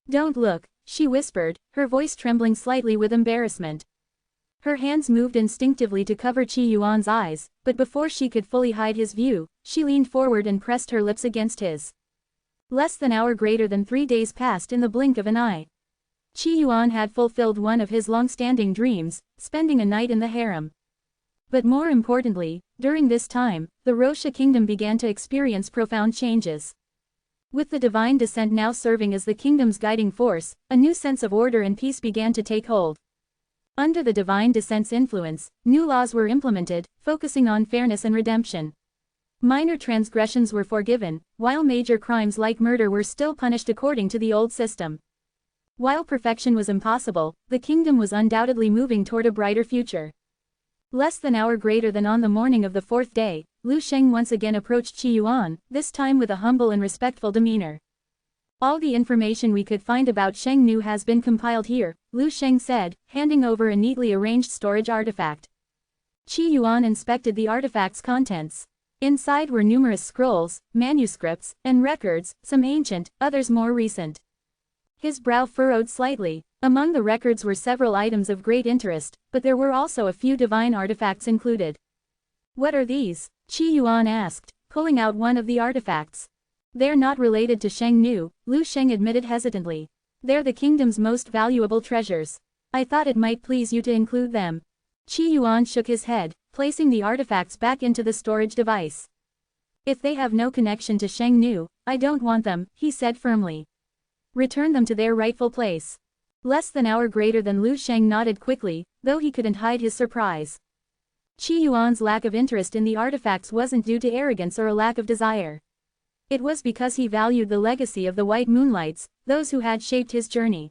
S1: Don't look, she whispered, her voice trembling slightly with embarrassment. Her hands moved instinctively to cover Qi Yuan's eyes, but before she could fully hide his view, she leaned forward and pressed her lips against his. Less than an hour greater than 3 days passed in the blink of an eye. Qi Yuan had fulfilled one of his long-standing dreams, spending a night in the harem. But more importantly, during this time, the Rosha kingdom began to experience profound changes. With the divine descent now serving as the kingdom's guiding force, a new sense of order and peace began to take hold. Under the divine descent's influence, new laws were implemented, focusing on fairness and redemption. Minor transgressions were forgiven, while major crimes like murder were still punished according to the old system. While perfection was impossible, the kingdom was undoubtedly moving toward a brighter future. Less than an hour greater than on the morning of the 4th day, Lu Sheng once again approached Qi Yuan, this time with a humble and respectful demeanor. All the information we could find about Shengnu has been compiled here, Lu Sheng said, handing over a neatly arranged storage artifact. Qi Yuan inspected the artifact's contents. Inside were numerous scrolls, manuscripts, and records, some ancient, others more recent. His brow furrowed slightly. Among the records were several items of great interest, but there were also a few divine artifacts included. What are these? Qi Yuan asked, pulling out one of the artifacts. They're not related to Shengnu, Lu Sheng admitted hesitantly. They're the kingdom's most valuable treasures. I thought it might please you to include them. Qi Yuan shook his head, placing the artifacts back into the storage device. If they have no connection to Shengnu, I don't want them, he said firmly. Return them to their rightful place. Less than an hour greater than Lu Sheng nodded quickly, though he couldn't hide his surprise. Qi Yuan's lack of interest in the artifacts wasn't due to arrogance or a lack of desire. It was because he valued the legacy of the White Moonlights, those who had shaped his journey.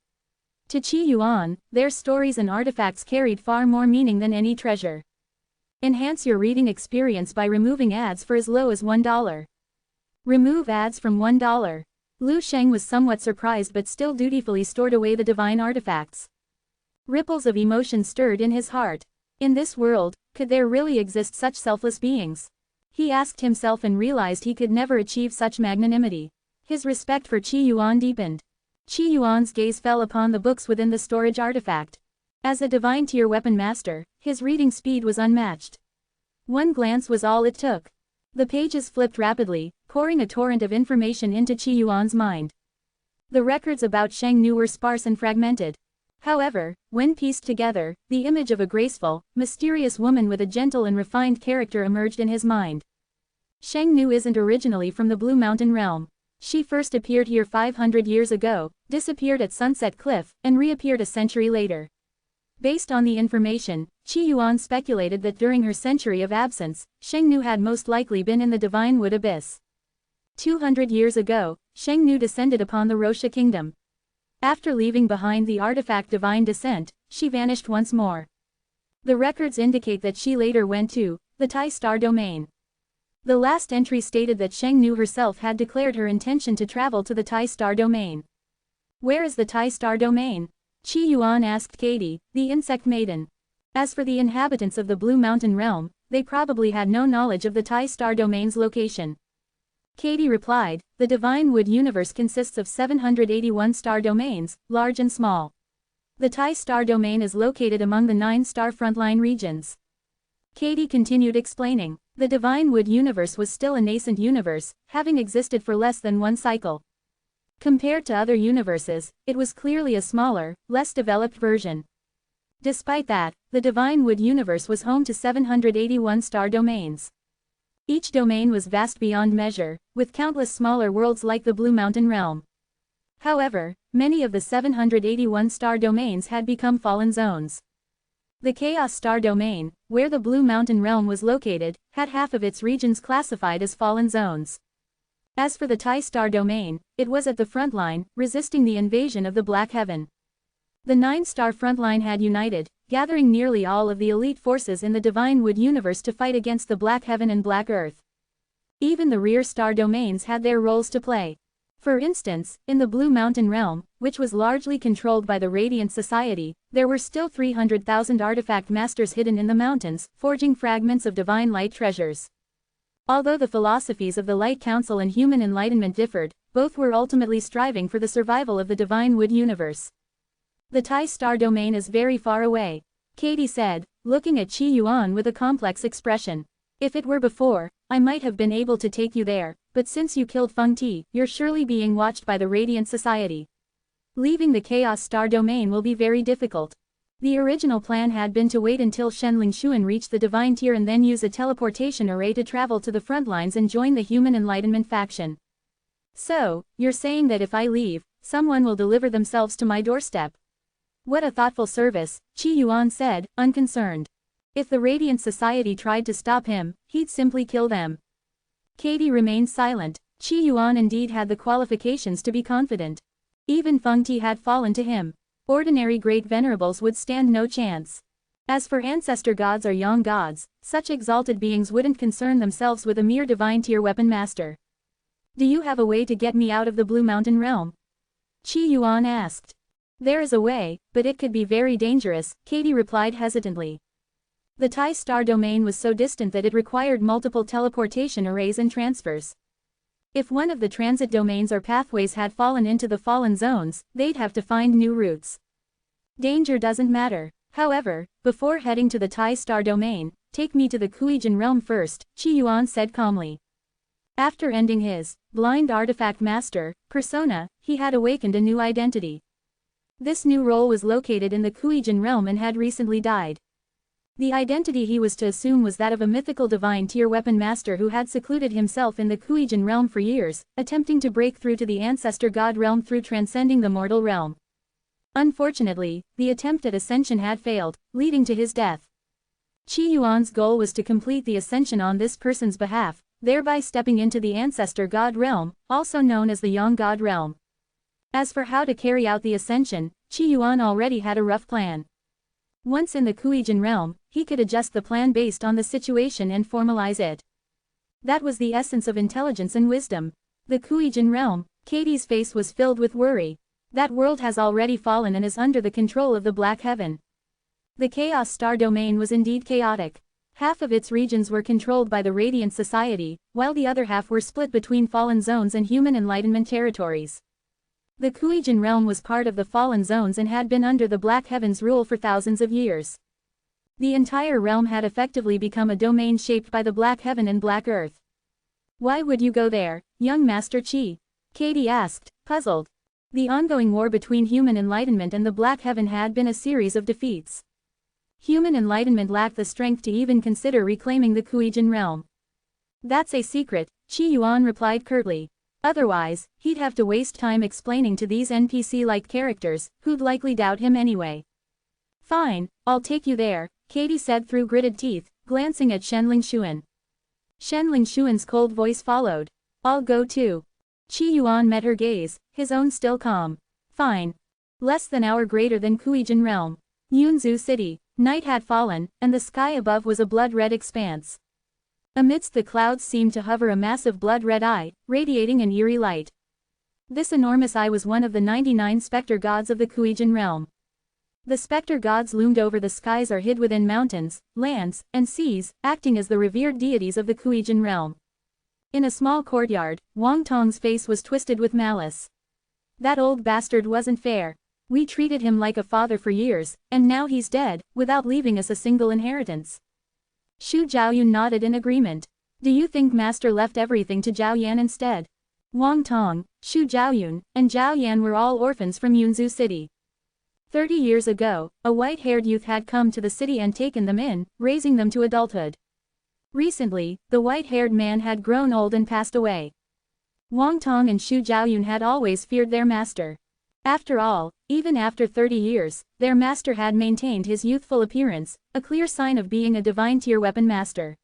S1: To Qi Yuan, their stories and artifacts carried far more meaning than any treasure. Enhance your reading experience by removing ads for as low as $1. Remove ads from $1. Lu Sheng was somewhat surprised but still dutifully stored away the divine artifacts. Ripples of emotion stirred in his heart. In this world, could there really exist such selfless beings? He asked himself and realized he could never achieve such magnanimity. His respect for Qi Yuan deepened. Qi Yuan's gaze fell upon the books within the storage artifact. As a divine tier weapon master, his reading speed was unmatched. One glance was all it took. The pages flipped rapidly, pouring a torrent of information into Qi Yuan's mind. The records about Sheng Nu were sparse and fragmented. However, when pieced together, the image of a graceful, mysterious woman with a gentle and refined character emerged in his mind. Sheng Nu isn't originally from the Blue Mountain realm. She first appeared here 500 years ago, disappeared at Sunset Cliff, and reappeared a century later. Based on the information, Qi Yuan speculated that during her century of absence, Sheng Nu had most likely been in the Divine Wood Abyss. 200 years ago, Sheng Nu descended upon the Rosha kingdom. After leaving behind the artifact Divine Descent, she vanished once more. The records indicate that she later went to the Tai Star domain. The last entry stated that Sheng Nu herself had declared her intention to travel to the Tai Star domain. Where is the Tai Star domain? Qi Yuan asked Katie, the insect maiden. As for the inhabitants of the Blue Mountain realm, they probably had no knowledge of the Tai Star domain's location. Katie replied, the Divine Wood universe consists of 781 star domains, large and small. The Tai Star domain is located among the 9-star frontline regions. Katie continued explaining, the Divine Wood universe was still a nascent universe, having existed for less than one cycle. Compared to other universes, it was clearly a smaller, less developed version. Despite that, the Divine Wood universe was home to 781 star domains. Each domain was vast beyond measure, with countless smaller worlds like the Blue Mountain realm. However, many of the 781 star domains had become fallen zones. The Chaos Star domain, where the Blue Mountain realm was located, had half of its regions classified as fallen zones. As for the Tai Star domain, it was at the front line, resisting the invasion of the Black Heaven. The 9-star frontline had united, gathering nearly all of the elite forces in the Divine Wood universe to fight against the Black Heaven and Black Earth. Even the rear star domains had their roles to play. For instance, in the Blue Mountain realm, which was largely controlled by the Radiant Society, there were still 300,000 artifact masters hidden in the mountains, forging fragments of divine light treasures. Although the philosophies of the Light Council and human enlightenment differed, both were ultimately striving for the survival of the Divine Wood universe. The Tai Star domain is very far away, Katie said, looking at Qi Yuan with a complex expression. If it were before, I might have been able to take you there, but since you killed Feng Ti, you're surely being watched by the Radiant Society. Leaving the Chaos Star domain will be very difficult. The original plan had been to wait until Shen Lingshuan reached the Divine Tier and then use a teleportation array to travel to the front lines and join the Human Enlightenment faction. So, you're saying that if I leave, someone will deliver themselves to my doorstep? What a thoughtful service, Qi Yuan said, unconcerned. If the Radiant Society tried to stop him, he'd simply kill them. Katie remained silent. Qi Yuan indeed had the qualifications to be confident. Even Feng Ti had fallen to him. Ordinary great venerables would stand no chance. As for ancestor gods or young gods, such exalted beings wouldn't concern themselves with a mere divine tier weapon master. Do you have a way to get me out of the Blue Mountain realm? Qi Yuan asked. There is a way, but it could be very dangerous, Katie replied hesitantly. The Tai Star domain was so distant that it required multiple teleportation arrays and transfers. If one of the transit domains or pathways had fallen into the fallen zones, they'd have to find new routes. Danger doesn't matter. However, before heading to the Tai Star domain, take me to the Kuijin realm first, Qi Yuan said calmly. After ending his blind artifact master persona, he had awakened a new identity. This new role was located in the Kuijin realm and had recently died. The identity he was to assume was that of a mythical divine tier weapon master who had secluded himself in the Kuijin realm for years, attempting to break through to the ancestor god realm through transcending the mortal realm. Unfortunately, the attempt at ascension had failed, leading to his death. Qi Yuan's goal was to complete the ascension on this person's behalf, thereby stepping into the ancestor god realm, also known as the young god realm. As for how to carry out the ascension, Qi Yuan already had a rough plan. Once in the Kuijin realm, he could adjust the plan based on the situation and formalize it. That was the essence of intelligence and wisdom. The Kuijin realm, Katie's face was filled with worry. That world has already fallen and is under the control of the Black Heaven. The Chaos Star domain was indeed chaotic. Half of its regions were controlled by the Radiant Society, while the other half were split between Fallen Zones and Human Enlightenment territories. The Kuijin realm was part of the Fallen Zones and had been under the Black Heaven's rule for thousands of years. The entire realm had effectively become a domain shaped by the Black Heaven and Black Earth. Why would you go there, young Master Qi? Katie asked, puzzled. The ongoing war between Human Enlightenment and the Black Heaven had been a series of defeats. Human Enlightenment lacked the strength to even consider reclaiming the Kuijin realm. That's a secret, Qi Yuan replied curtly. Otherwise, he'd have to waste time explaining to these NPC-like characters, who'd likely doubt him anyway. Fine, I'll take you there, Katie said through gritted teeth, glancing at Shenling Xuan. Shenling Xuan's cold voice followed. I'll go too. Qi Yuan met her gaze, his own still calm. Fine. Less than hour greater than Kuijin realm. Yunzhu City. Night had fallen, and the sky above was a blood-red expanse. Amidst the clouds seemed to hover a massive blood-red eye, radiating an eerie light. This enormous eye was one of the 99 specter gods of the Kuijin realm. The specter gods loomed over the skies or hid within mountains, lands, and seas, acting as the revered deities of the Kuijin realm. In a small courtyard, Wang Tong's face was twisted with malice. That old bastard wasn't fair. We treated him like a father for years, and now he's dead, without leaving us a single inheritance. Xu Zhaoyun nodded in agreement. Do you think Master left everything to Zhao Yan instead? Wang Tong, Xu Zhaoyun, and Zhao Yan were all orphans from Yunzhu City. 30 years ago, a white-haired youth had come to the city and taken them in, raising them to adulthood. Recently, the white-haired man had grown old and passed away. Wang Tong and Xu Zhaoyun had always feared their master. After all, even after 30 years, their master had maintained his youthful appearance, a clear sign of being a divine-tier weapon master.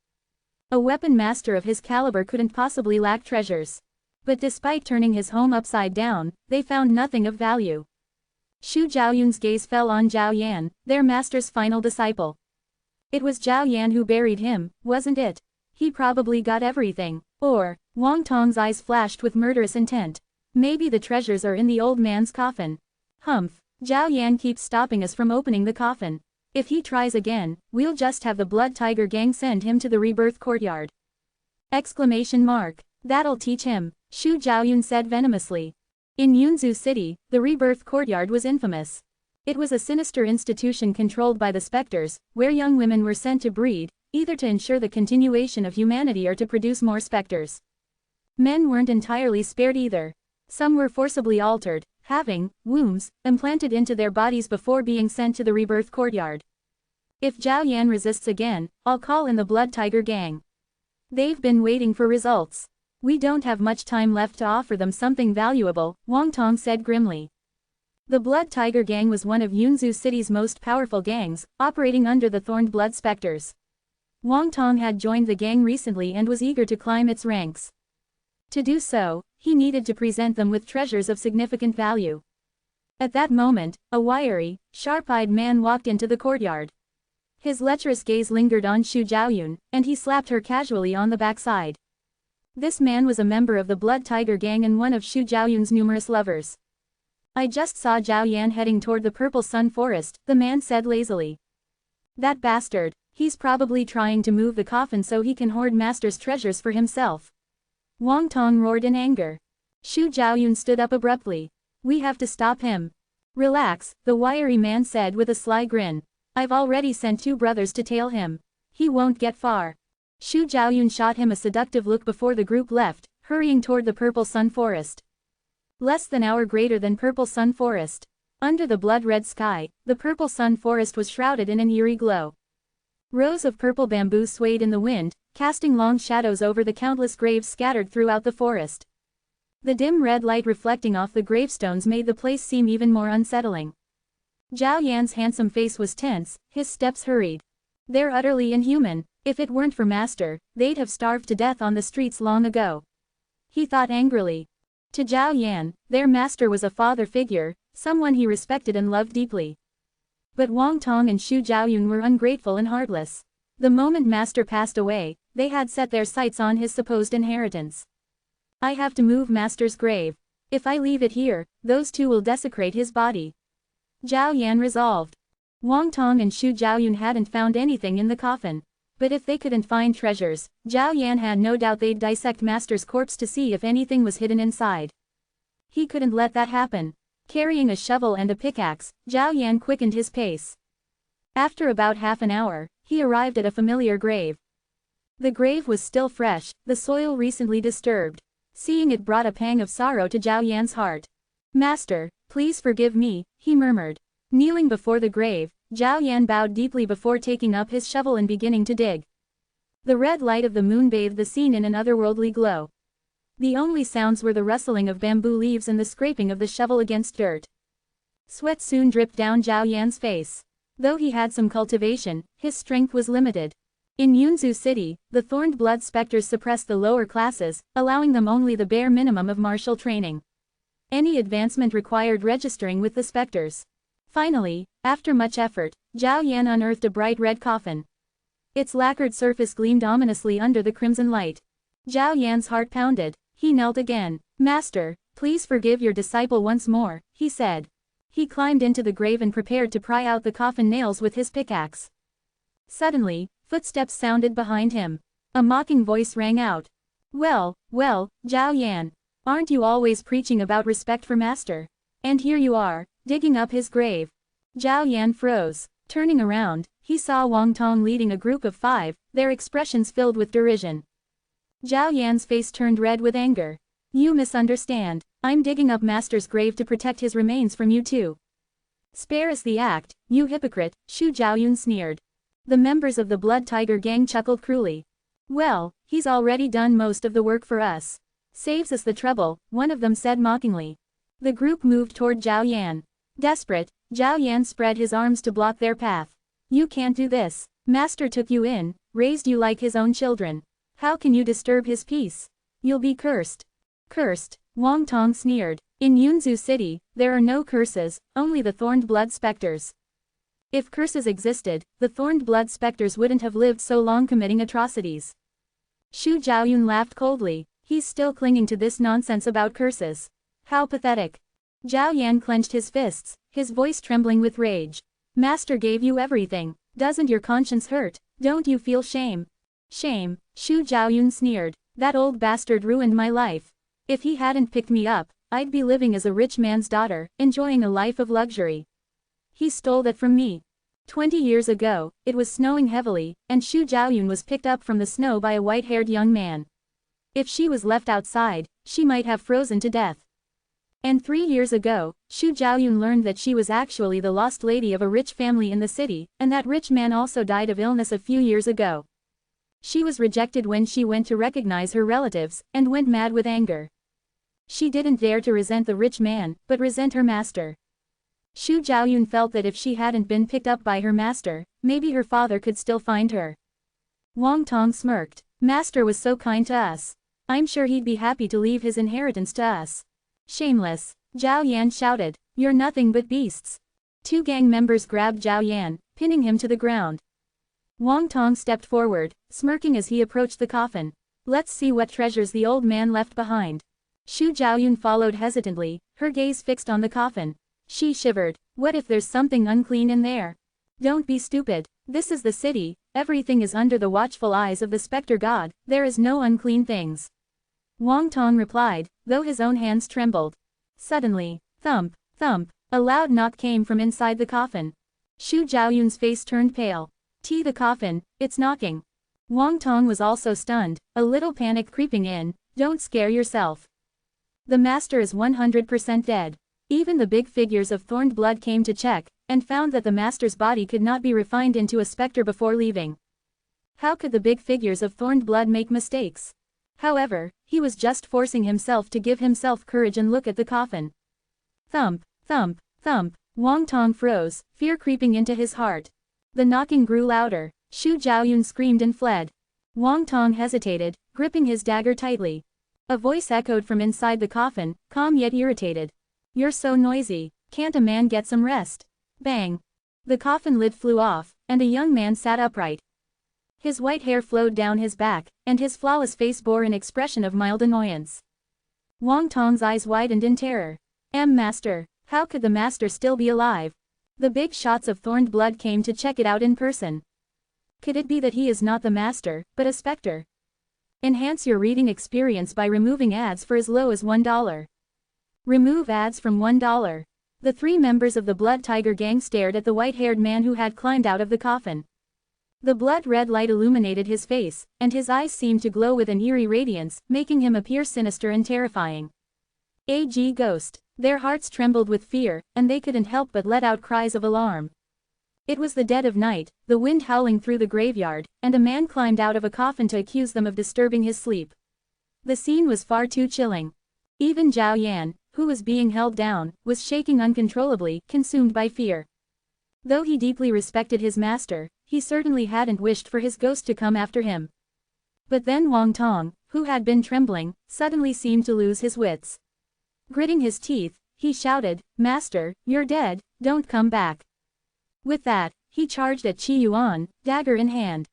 S1: A weapon master of his caliber couldn't possibly lack treasures. But despite turning his home upside down, they found nothing of value. Xu Zhaoyun's gaze fell on Zhao Yan, their master's final disciple. It was Zhao Yan who buried him, wasn't it? He probably got everything. Or, Wang Tong's eyes flashed with murderous intent. Maybe the treasures are in the old man's coffin. Humph, Zhao Yan keeps stopping us from opening the coffin. If he tries again, we'll just have the Blood Tiger gang send him to the rebirth courtyard. Exclamation mark. That'll teach him, Xu Zhaoyun said venomously. In Yunzhu City, the rebirth courtyard was infamous. It was a sinister institution controlled by the specters, where young women were sent to breed, either to ensure the continuation of humanity or to produce more specters. Men weren't entirely spared either. Some were forcibly altered, having wombs implanted into their bodies before being sent to the rebirth courtyard. If Zhao Yan resists again, I'll call in the Blood Tiger gang. They've been waiting for results. We don't have much time left to offer them something valuable, Wang Tong said grimly. The Blood Tiger gang was one of Yunzhu City's most powerful gangs, operating under the Thorned Blood Specters. Wang Tong had joined the gang recently and was eager to climb its ranks. To do so, he needed to present them with treasures of significant value. At that moment, a wiry, sharp-eyed man walked into the courtyard. His lecherous gaze lingered on Xu Zhaoyun, and he slapped her casually on the backside. This man was a member of the Blood Tiger gang and one of Xu Zhaoyun's numerous lovers. I just saw Zhao Yan heading toward the Purple Sun Forest, the man said lazily. That bastard, he's probably trying to move the coffin so he can hoard Master's treasures for himself. Wang Tong roared in anger. Xu Zhaoyun stood up abruptly. We have to stop him. Relax, the wiry man said with a sly grin. I've already sent 2 brothers to tail him. He won't get far. Xu Zhaoyun shot him a seductive look before the group left, hurrying toward the Purple Sun Forest. Less than hour greater than Purple Sun Forest. Under the blood-red sky, the Purple Sun Forest was shrouded in an eerie glow. Rows of purple bamboo swayed in the wind, casting long shadows over the countless graves scattered throughout the forest. The dim red light reflecting off the gravestones made the place seem even more unsettling. Zhao Yan's handsome face was tense, his steps hurried. They're utterly inhuman. If it weren't for Master, they'd have starved to death on the streets long ago. He thought angrily. To Zhao Yan, their master was a father figure, someone he respected and loved deeply. But Wang Tong and Xu Zhaoyun were ungrateful and heartless. The moment Master passed away, they had set their sights on his supposed inheritance. I have to move Master's grave. If I leave it here, those 2 will desecrate his body. Zhao Yan resolved. Wang Tong and Xu Zhaoyun hadn't found anything in the coffin. But if they couldn't find treasures, Zhao Yan had no doubt they'd dissect Master's corpse to see if anything was hidden inside. He couldn't let that happen. Carrying a shovel and a pickaxe, Zhao Yan quickened his pace. After about half an hour, he arrived at a familiar grave. The grave was still fresh, the soil recently disturbed. Seeing it brought a pang of sorrow to Zhao Yan's heart. "Master, please forgive me," he murmured. Kneeling before the grave, Zhao Yan bowed deeply before taking up his shovel and beginning to dig. The red light of the moon bathed the scene in an otherworldly glow. The only sounds were the rustling of bamboo leaves and the scraping of the shovel against dirt. Sweat soon dripped down Zhao Yan's face. Though he had some cultivation, his strength was limited. In Yunzu City, the thorned blood specters suppressed the lower classes, allowing them only the bare minimum of martial training. Any advancement required registering with the specters. Finally, after much effort, Zhao Yan unearthed a bright red coffin. Its lacquered surface gleamed ominously under the crimson light. Zhao Yan's heart pounded. He knelt again. "Master, please forgive your disciple once more," he said. He climbed into the grave and prepared to pry out the coffin nails with his pickaxe. Suddenly, footsteps sounded behind him. A mocking voice rang out. Well, Zhao Yan. Aren't you always preaching about respect for Master? And here you are, digging up his grave." Zhao Yan froze. Turning around, he saw Wang Tong leading a group of 5, their expressions filled with derision. Zhao Yan's face turned red with anger. "You misunderstand. I'm digging up Master's grave to protect his remains from you too." "Spare us the act, you hypocrite," Xu Zhaoyun sneered. The members of the Blood Tiger gang chuckled cruelly. "Well, he's already done most of the work for us. Saves us the trouble," one of them said mockingly. The group moved toward Zhao Yan. Desperate, Zhao Yan spread his arms to block their path. "You can't do this. Master took you in, raised you like his own children. How can you disturb his peace? You'll be cursed." "Cursed," Wang Tong sneered. "In Yunzu City, there are no curses, only the thorned blood specters. If curses existed, the thorned blood specters wouldn't have lived so long committing atrocities." Xu Zhaoyun laughed coldly. He's still clinging to this nonsense about curses. How pathetic. Zhao Yan clenched his fists, his voice trembling with rage. "Master gave you everything. Doesn't your conscience hurt? Don't you feel shame?" "Shame," Xu Zhaoyun sneered. "That old bastard ruined my life. If he hadn't picked me up, I'd be living as a rich man's daughter, enjoying a life of luxury. He stole that from me." 20 years ago, it was snowing heavily, and Xu Zhaoyun was picked up from the snow by a white-haired young man. If she was left outside, she might have frozen to death. And 3 years ago, Xu Zhaoyun learned that she was actually the lost lady of a rich family in the city, and that rich man also died of illness a few years ago. She was rejected when she went to recognize her relatives, and went mad with anger. She didn't dare to resent the rich man, but resent her master. Xu Zhaoyun felt that if she hadn't been picked up by her master, maybe her father could still find her. Wang Tong smirked. "Master was so kind to us. I'm sure he'd be happy to leave his inheritance to us." "Shameless," Zhao Yan shouted. "You're nothing but beasts." 2 gang members grabbed Zhao Yan, pinning him to the ground. Wang Tong stepped forward, smirking as he approached the coffin. "Let's see what treasures the old man left behind." Xu Zhaoyun followed hesitantly, her gaze fixed on the coffin. She shivered. "What if there's something unclean in there?" "Don't be stupid. This is the city, everything is under the watchful eyes of the specter god, there is no unclean things." Wang Tong replied, though his own hands trembled. Suddenly, thump, thump, a loud knock came from inside the coffin. Xu Zhaoyun's face turned pale. The coffin, it's knocking." Wang Tong was also stunned, a little panic creeping in. "Don't scare yourself. The master is 100% dead." Even the big figures of thorned blood came to check, and found that the master's body could not be refined into a specter before leaving. How could the big figures of thorned blood make mistakes? However, he was just forcing himself to give himself courage and look at the coffin. Thump, thump, thump, Wang Tong froze, fear creeping into his heart. The knocking grew louder. Xu Zhaoyun screamed and fled. Wang Tong hesitated, gripping his dagger tightly. A voice echoed from inside the coffin, calm yet irritated. "You're so noisy. Can't a man get some rest?" Bang! The coffin lid flew off, and a young man sat upright. His white hair flowed down his back, and his flawless face bore an expression of mild annoyance. Wang Tong's eyes widened in terror. Master, how could the master still be alive?" The big shots of thorned blood came to check it out in person. Could it be that he is not the master, but a specter? Enhance your reading experience by removing ads for as low as $1. Remove ads from $1. The three members of the Blood Tiger gang stared at the white-haired man who had climbed out of the coffin. The blood-red light illuminated his face, and his eyes seemed to glow with an eerie radiance, making him appear sinister and terrifying. A.G. Ghost. Their hearts trembled with fear, and they couldn't help but let out cries of alarm. It was the dead of night, the wind howling through the graveyard, and a man climbed out of a coffin to accuse them of disturbing his sleep. The scene was far too chilling. Even Zhao Yan, who was being held down, was shaking uncontrollably, consumed by fear. Though he deeply respected his master, he certainly hadn't wished for his ghost to come after him. But then Wang Tong, who had been trembling, suddenly seemed to lose his wits. Gritting his teeth, he shouted, "Master, you're dead, don't come back." With that, he charged at Qi Yuan, dagger in hand.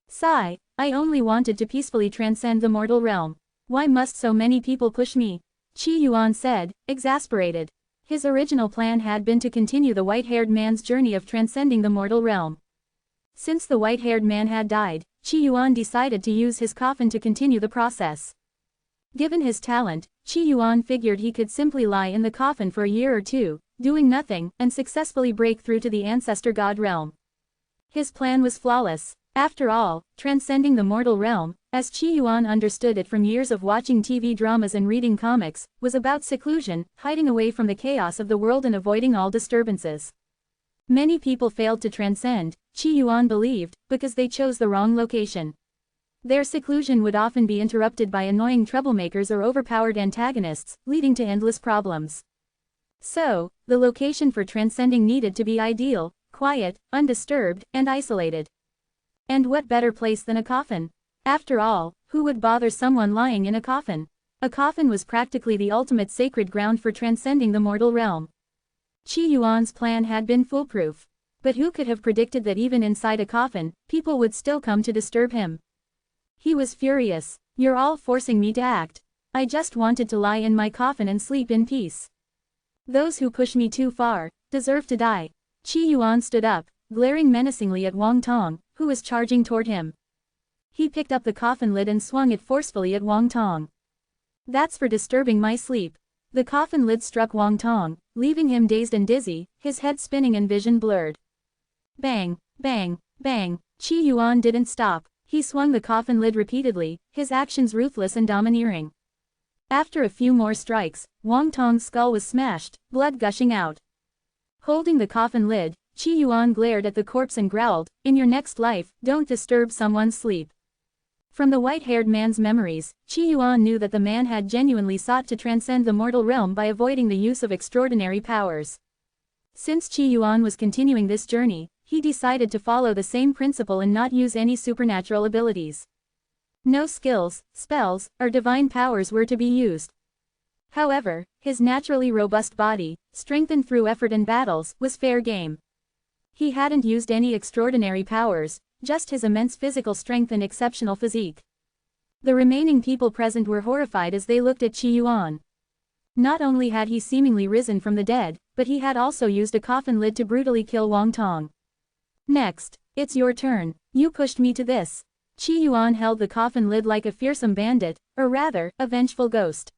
S1: "Sigh, I only wanted to peacefully transcend the mortal realm. Why must so many people push me?" Qi Yuan said, exasperated. His original plan had been to continue the white-haired man's journey of transcending the mortal realm. Since the white-haired man had died, Qi Yuan decided to use his coffin to continue the process. Given his talent, Qi Yuan figured he could simply lie in the coffin for a year or two, doing nothing, and successfully break through to the ancestor god realm. His plan was flawless. After all, transcending the mortal realm, as Qi Yuan understood it from years of watching TV dramas and reading comics, was about seclusion, hiding away from the chaos of the world and avoiding all disturbances. Many people failed to transcend, Qi Yuan believed, because they chose the wrong location. Their seclusion would often be interrupted by annoying troublemakers or overpowered antagonists, leading to endless problems. So, the location for transcending needed to be ideal, quiet, undisturbed, and isolated. And what better place than a coffin? After all, who would bother someone lying in a coffin? A coffin was practically the ultimate sacred ground for transcending the mortal realm. Qi Yuan's plan had been foolproof. But who could have predicted that even inside a coffin, people would still come to disturb him? He was furious. "You're all forcing me to act. I just wanted to lie in my coffin and sleep in peace. Those who push me too far, deserve to die." Qi Yuan stood up, glaring menacingly at Wang Tong, who was charging toward him. He picked up the coffin lid and swung it forcefully at Wang Tong. "That's for disturbing my sleep." The coffin lid struck Wang Tong, leaving him dazed and dizzy, his head spinning and vision blurred. Bang, bang, bang. Qi Yuan didn't stop. He swung the coffin lid repeatedly, his actions ruthless and domineering. After a few more strikes, Wang Tong's skull was smashed, blood gushing out. Holding the coffin lid, Qi Yuan glared at the corpse and growled, "In your next life, don't disturb someone's sleep." From the white-haired man's memories, Qi Yuan knew that the man had genuinely sought to transcend the mortal realm by avoiding the use of extraordinary powers. Since Qi Yuan was continuing this journey, he decided to follow the same principle and not use any supernatural abilities. No skills, spells, or divine powers were to be used. However, his naturally robust body, strengthened through effort and battles, was fair game. He hadn't used any extraordinary powers, just his immense physical strength and exceptional physique. The remaining people present were horrified as they looked at Qi Yuan. Not only had he seemingly risen from the dead, but he had also used a coffin lid to brutally kill Wang Tong. "Next, it's your turn. You pushed me to this." Qi Yuan held the coffin lid like a fearsome bandit, or rather, a vengeful ghost.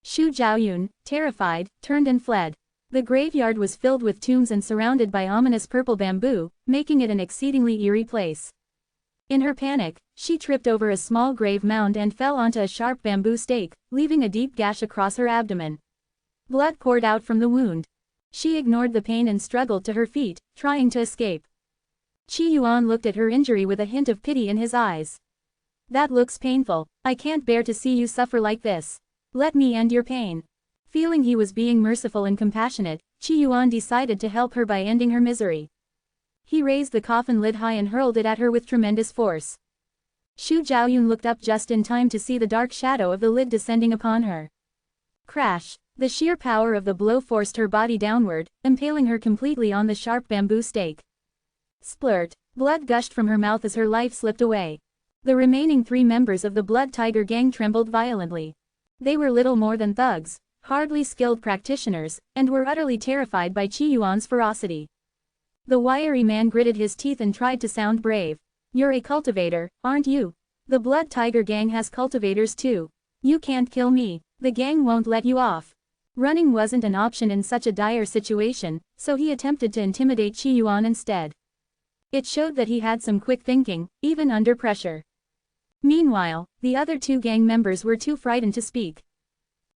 S1: Xu Zhaoyun, terrified, turned and fled. The graveyard was filled with tombs and surrounded by ominous purple bamboo, making it an exceedingly eerie place. In her panic, she tripped over a small grave mound and fell onto a sharp bamboo stake, leaving a deep gash across her abdomen. Blood poured out from the wound. She ignored the pain and struggled to her feet, trying to escape. Qi Yuan looked at her injury with a hint of pity in his eyes. "That looks painful. I can't bear to see you suffer like this. Let me end your pain." Feeling he was being merciful and compassionate, Qi Yuan decided to help her by ending her misery. He raised the coffin lid high and hurled it at her with tremendous force. Xu Zhaoyun looked up just in time to see the dark shadow of the lid descending upon her. Crash! The sheer power of the blow forced her body downward, impaling her completely on the sharp bamboo stake. Splurt! Blood gushed from her mouth as her life slipped away. The remaining 3 members of the Blood Tiger gang trembled violently. They were little more than thugs, hardly skilled practitioners, and were utterly terrified by Qi Yuan's ferocity. The wiry man gritted his teeth and tried to sound brave. You're a cultivator, aren't you? The Blood Tiger gang has cultivators too. You can't kill me. The gang won't let you off. Running wasn't an option in such a dire situation, so he attempted to intimidate Qi Yuan instead. It showed that he had some quick thinking, even under pressure. Meanwhile, the other two gang members were too frightened to speak.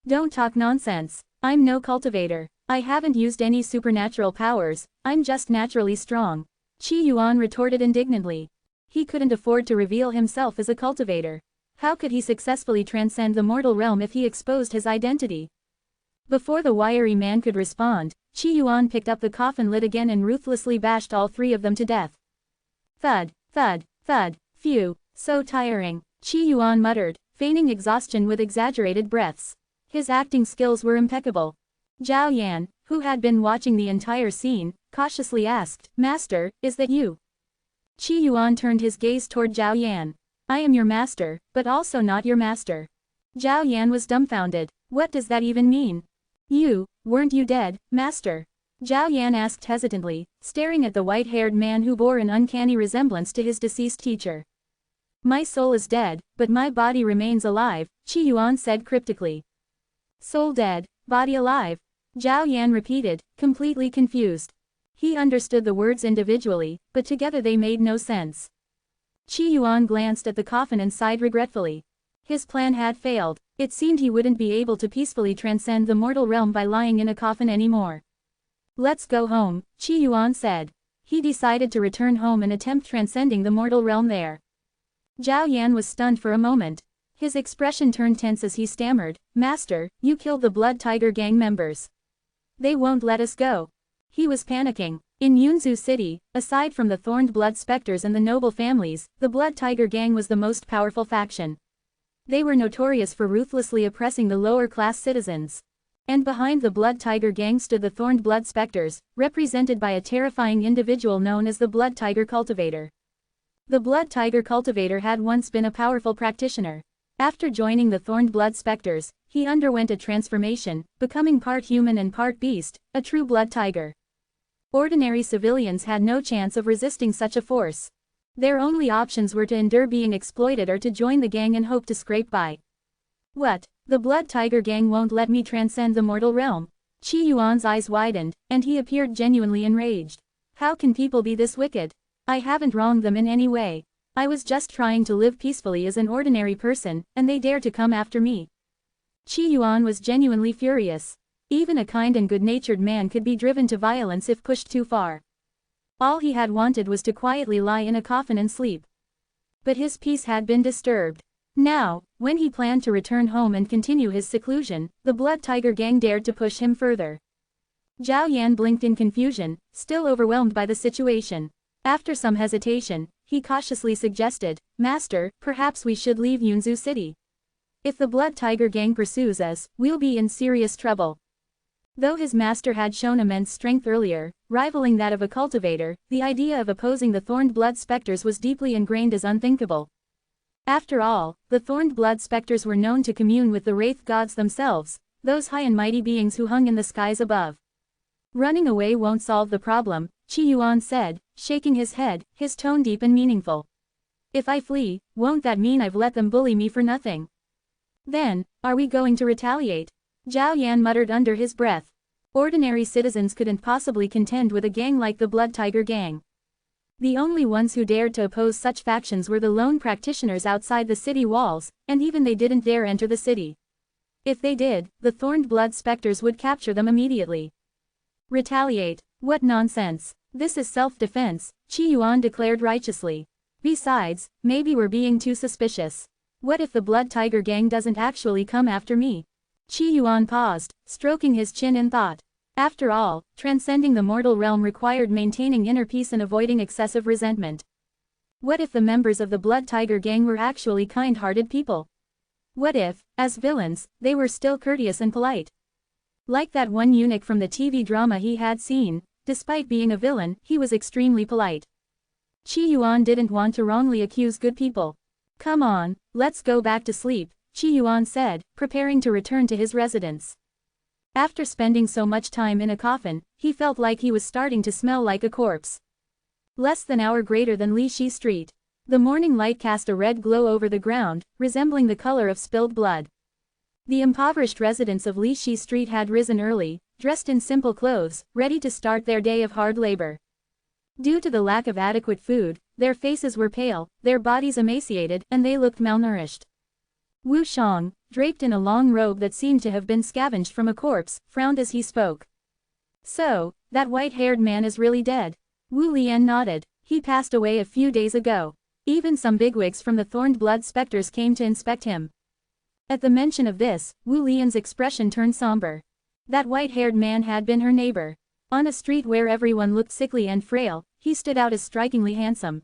S1: Don't talk nonsense. I'm no cultivator. I haven't used any supernatural powers, I'm just naturally strong. Qi Yuan retorted indignantly. He couldn't afford to reveal himself as a cultivator. How could he successfully transcend the mortal realm if he exposed his identity? Before the wiry man could respond, Qi Yuan picked up the coffin lid again and ruthlessly bashed all three of them to death. Thud, thud, thud, phew, so tiring, Qi Yuan muttered, feigning exhaustion with exaggerated breaths. His acting skills were impeccable. Zhao Yan, who had been watching the entire scene, cautiously asked, Master, is that you? Qi Yuan turned his gaze toward Zhao Yan. I am your master, but also not your master. Zhao Yan was dumbfounded. What does that even mean? Weren't you dead, master? Zhao Yan asked hesitantly, staring at the white-haired man who bore an uncanny resemblance to his deceased teacher. My soul is dead, but my body remains alive, Qi Yuan said cryptically. Soul dead, body alive? Zhao Yan repeated, completely confused. He understood the words individually, but together they made no sense. Qi Yuan glanced at the coffin and sighed regretfully. His plan had failed. It seemed he wouldn't be able to peacefully transcend the mortal realm by lying in a coffin anymore. Let's go home, Qi Yuan said. He decided to return home and attempt transcending the mortal realm there. Zhao Yan was stunned for a moment. His expression turned tense as he stammered, Master, you killed the Blood Tiger gang members. They won't let us go. He was panicking. In Yunzu City, aside from the Thorned Blood Specters and the noble families, the Blood Tiger gang was the most powerful faction. They were notorious for ruthlessly oppressing the lower-class citizens. And behind the Blood Tiger gang stood the Thorned Blood Specters, represented by a terrifying individual known as the Blood Tiger Cultivator. The Blood Tiger Cultivator had once been a powerful practitioner. After joining the Thorned Blood Specters, he underwent a transformation, becoming part human and part beast, a true blood tiger. Ordinary civilians had no chance of resisting such a force. Their only options were to endure being exploited or to join the gang and hope to scrape by. What? The Blood Tiger gang won't let me transcend the mortal realm? Qi Yuan's eyes widened, and he appeared genuinely enraged. How can people be this wicked? I haven't wronged them in any way. I was just trying to live peacefully as an ordinary person, and they dare to come after me. Qi Yuan was genuinely furious. Even a kind and good-natured man could be driven to violence if pushed too far. All he had wanted was to quietly lie in a coffin and sleep. But his peace had been disturbed. Now, when he planned to return home and continue his seclusion, the Blood Tiger gang dared to push him further. Zhao Yan blinked in confusion, still overwhelmed by the situation. After some hesitation, he cautiously suggested, Master, perhaps we should leave Yunzu City. If the Blood Tiger gang pursues us, we'll be in serious trouble. Though his master had shown immense strength earlier, rivaling that of a cultivator, the idea of opposing the Thorned Blood Specters was deeply ingrained as unthinkable. After all, the Thorned Blood Specters were known to commune with the Wraith gods themselves, those high and mighty beings who hung in the skies above. Running away won't solve the problem, Qi Yuan said, shaking his head, his tone deep and meaningful. If I flee, won't that mean I've let them bully me for nothing? Then, are we going to retaliate? Zhao Yan muttered under his breath. Ordinary citizens couldn't possibly contend with a gang like the Blood Tiger gang. The only ones who dared to oppose such factions were the lone practitioners outside the city walls, and even they didn't dare enter the city. If they did, the Thorned Blood Specters would capture them immediately. Retaliate? What nonsense. This is self-defense, Qi Yuan declared righteously. Besides, maybe we're being too suspicious. What if the Blood Tiger gang doesn't actually come after me? Qi Yuan paused, stroking his chin in thought. After all, transcending the mortal realm required maintaining inner peace and avoiding excessive resentment. What if the members of the Blood Tiger gang were actually kind-hearted people? What if, as villains, they were still courteous and polite? Like that one eunuch from the TV drama he had seen, despite being a villain, he was extremely polite. Qi Yuan didn't want to wrongly accuse good people. Come on, let's go back to sleep, Qi Yuan said, preparing to return to his residence. After spending so much time in a coffin, he felt like he was starting to smell like a corpse. Less than an hour greater than Li Shi Street. The morning light cast a red glow over the ground, resembling the color of spilled blood. The impoverished residents of Lishi Street had risen early, dressed in simple clothes, ready to start their day of hard labor. Due to the lack of adequate food, their faces were pale, their bodies emaciated, and they looked malnourished. Wu Shang, draped in a long robe that seemed to have been scavenged from a corpse, frowned as he spoke. So, that white-haired man is really dead. Wu Lian nodded. He passed away a few days ago. Even some bigwigs from the Thorned Blood Spectres came to inspect him. At the mention of this, Wu Lian's expression turned somber. That white-haired man had been her neighbor. On a street where everyone looked sickly and frail, he stood out as strikingly handsome.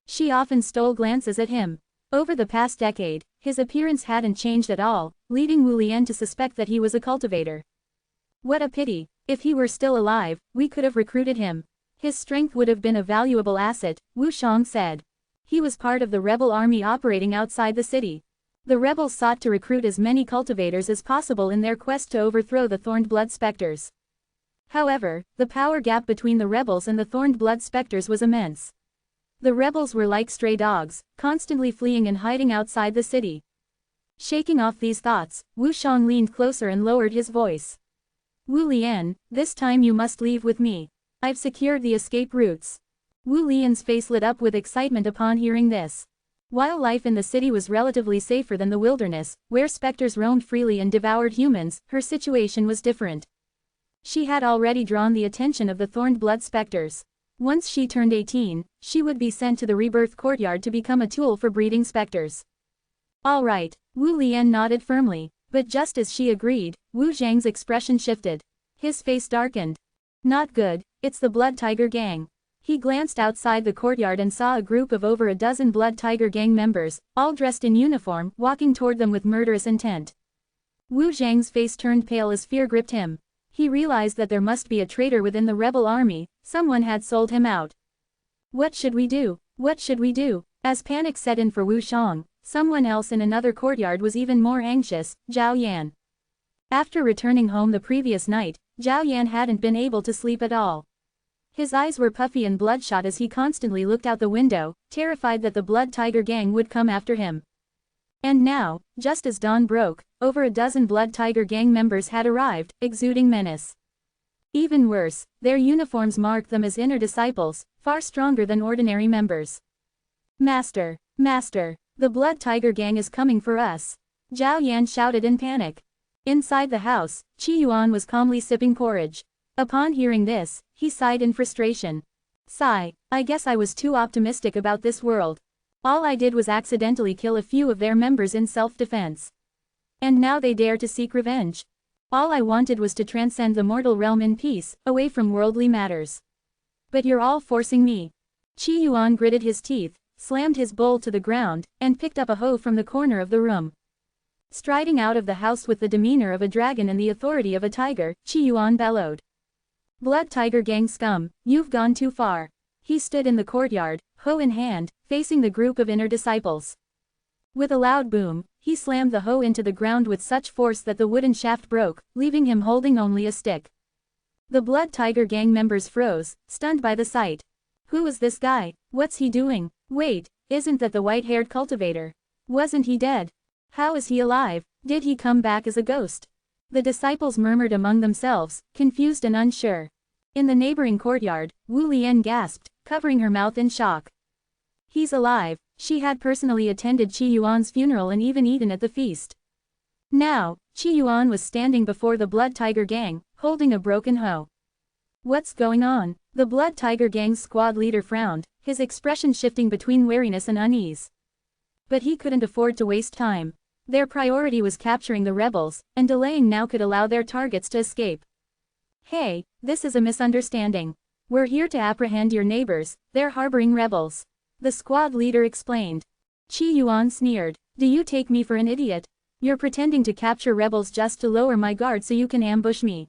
S1: She often stole glances at him. Over the past decade, his appearance hadn't changed at all, leading Wu Lian to suspect that he was a cultivator. What a pity. If he were still alive, we could have recruited him. His strength would have been a valuable asset, Wu Shang said. He was part of the rebel army operating outside the city. The rebels sought to recruit as many cultivators as possible in their quest to overthrow the Thorned Blood Spectres. However, the power gap between the rebels and the Thorned Blood Spectres was immense. The rebels were like stray dogs, constantly fleeing and hiding outside the city. Shaking off these thoughts, Wu Shang leaned closer and lowered his voice. Wu Lian, this time you must leave with me. I've secured the escape routes. Wu Lian's face lit up with excitement upon hearing this. While life in the city was relatively safer than the wilderness, where specters roamed freely and devoured humans, her situation was different. She had already drawn the attention of the Thorned Blood Spectres. Once she turned 18, she would be sent to the Rebirth Courtyard to become a tool for breeding specters. All right, Wu Lian nodded firmly, but just as she agreed, Wu Zhang's expression shifted. His face darkened. Not good, it's the Blood Tiger Gang. He glanced outside the courtyard and saw a group of over a dozen Blood Tiger Gang members, all dressed in uniform, walking toward them with murderous intent. Wu Zhang's face turned pale as fear gripped him. He realized that there must be a traitor within the rebel army, someone had sold him out. What should we do? What should we do? As panic set in for Wu Shang, someone else in another courtyard was even more anxious, Zhao Yan. After returning home the previous night, Zhao Yan hadn't been able to sleep at all. His eyes were puffy and bloodshot as he constantly looked out the window, terrified that the Blood Tiger Gang would come after him. And now, just as dawn broke, over a dozen Blood Tiger Gang members had arrived, exuding menace. Even worse, their uniforms marked them as inner disciples, far stronger than ordinary members. Master, Master, the Blood Tiger Gang is coming for us. Zhao Yan shouted in panic. Inside the house, Qi Yuan was calmly sipping porridge. Upon hearing this, he sighed in frustration. Sigh, I guess I was too optimistic about this world. All I did was accidentally kill a few of their members in self-defense. And now they dare to seek revenge. All I wanted was to transcend the mortal realm in peace, away from worldly matters. But you're all forcing me. Qi Yuan gritted his teeth, slammed his bowl to the ground, and picked up a hoe from the corner of the room. Striding out of the house with the demeanor of a dragon and the authority of a tiger, Qi Yuan bellowed. Blood Tiger Gang scum, you've gone too far. He stood in the courtyard, hoe in hand, facing the group of inner disciples. With a loud boom, he slammed the hoe into the ground with such force that the wooden shaft broke, leaving him holding only a stick. The Blood Tiger Gang members froze, stunned by the sight. Who is this guy? What's he doing? Wait, isn't that the white-haired cultivator? Wasn't he dead? How is he alive? Did he come back as a ghost? The disciples murmured among themselves, confused and unsure. In the neighboring courtyard, Wu Lian gasped, covering her mouth in shock. He's alive. She had personally attended Qi Yuan's funeral and even eaten at the feast. Now, Qi Yuan was standing before the Blood Tiger Gang, holding a broken hoe. What's going on? The Blood Tiger Gang's squad leader frowned, his expression shifting between wariness and unease. But he couldn't afford to waste time. Their priority was capturing the rebels, and delaying now could allow their targets to escape. Hey, this is a misunderstanding. We're here to apprehend your neighbors, they're harboring rebels. The squad leader explained. Qi Yuan sneered. Do you take me for an idiot? You're pretending to capture rebels just to lower my guard so you can ambush me.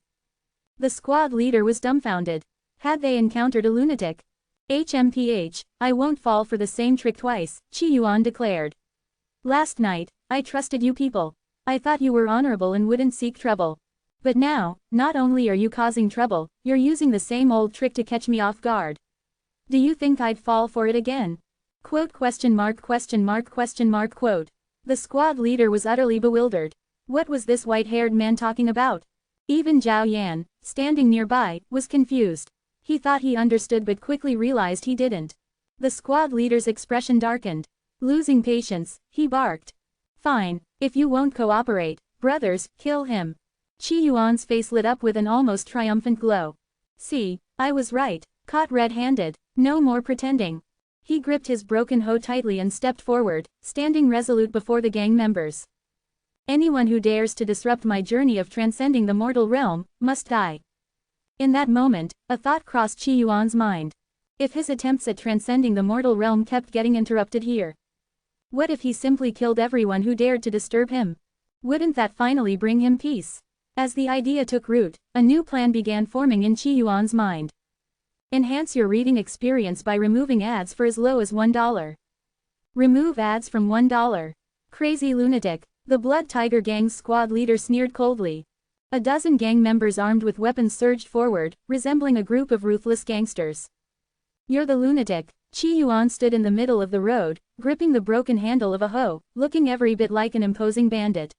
S1: The squad leader was dumbfounded. Had they encountered a lunatic? HMPH, I won't fall for the same trick twice, Qi Yuan declared. Last night, I trusted you people. I thought you were honorable and wouldn't seek trouble. But now, not only are you causing trouble, you're using the same old trick to catch me off guard. Do you think I'd fall for it again? Quote question mark question mark question mark quote. The squad leader was utterly bewildered. What was this white-haired man talking about? Even Zhao Yan, standing nearby, was confused. He thought he understood but quickly realized he didn't. The squad leader's expression darkened. Losing patience, he barked. Fine, if you won't cooperate, brothers, kill him. Qi Yuan's face lit up with an almost triumphant glow. See, I was right, caught red-handed, no more pretending. He gripped his broken hoe tightly and stepped forward, standing resolute before the gang members. Anyone who dares to disrupt my journey of transcending the mortal realm, must die. In that moment, a thought crossed Qi Yuan's mind. If his attempts at transcending the mortal realm kept getting interrupted here? What if he simply killed everyone who dared to disturb him? Wouldn't that finally bring him peace? As the idea took root, a new plan began forming in Qi Yuan's mind. Enhance your reading experience by removing ads for as low as $1. Remove ads from $1. Crazy lunatic. The Blood Tiger Gang's squad leader sneered coldly. A dozen gang members armed with weapons surged forward, resembling a group of ruthless gangsters. You're the lunatic. Qi Yuan stood in the middle of the road, gripping the broken handle of a hoe, looking every bit like an imposing bandit.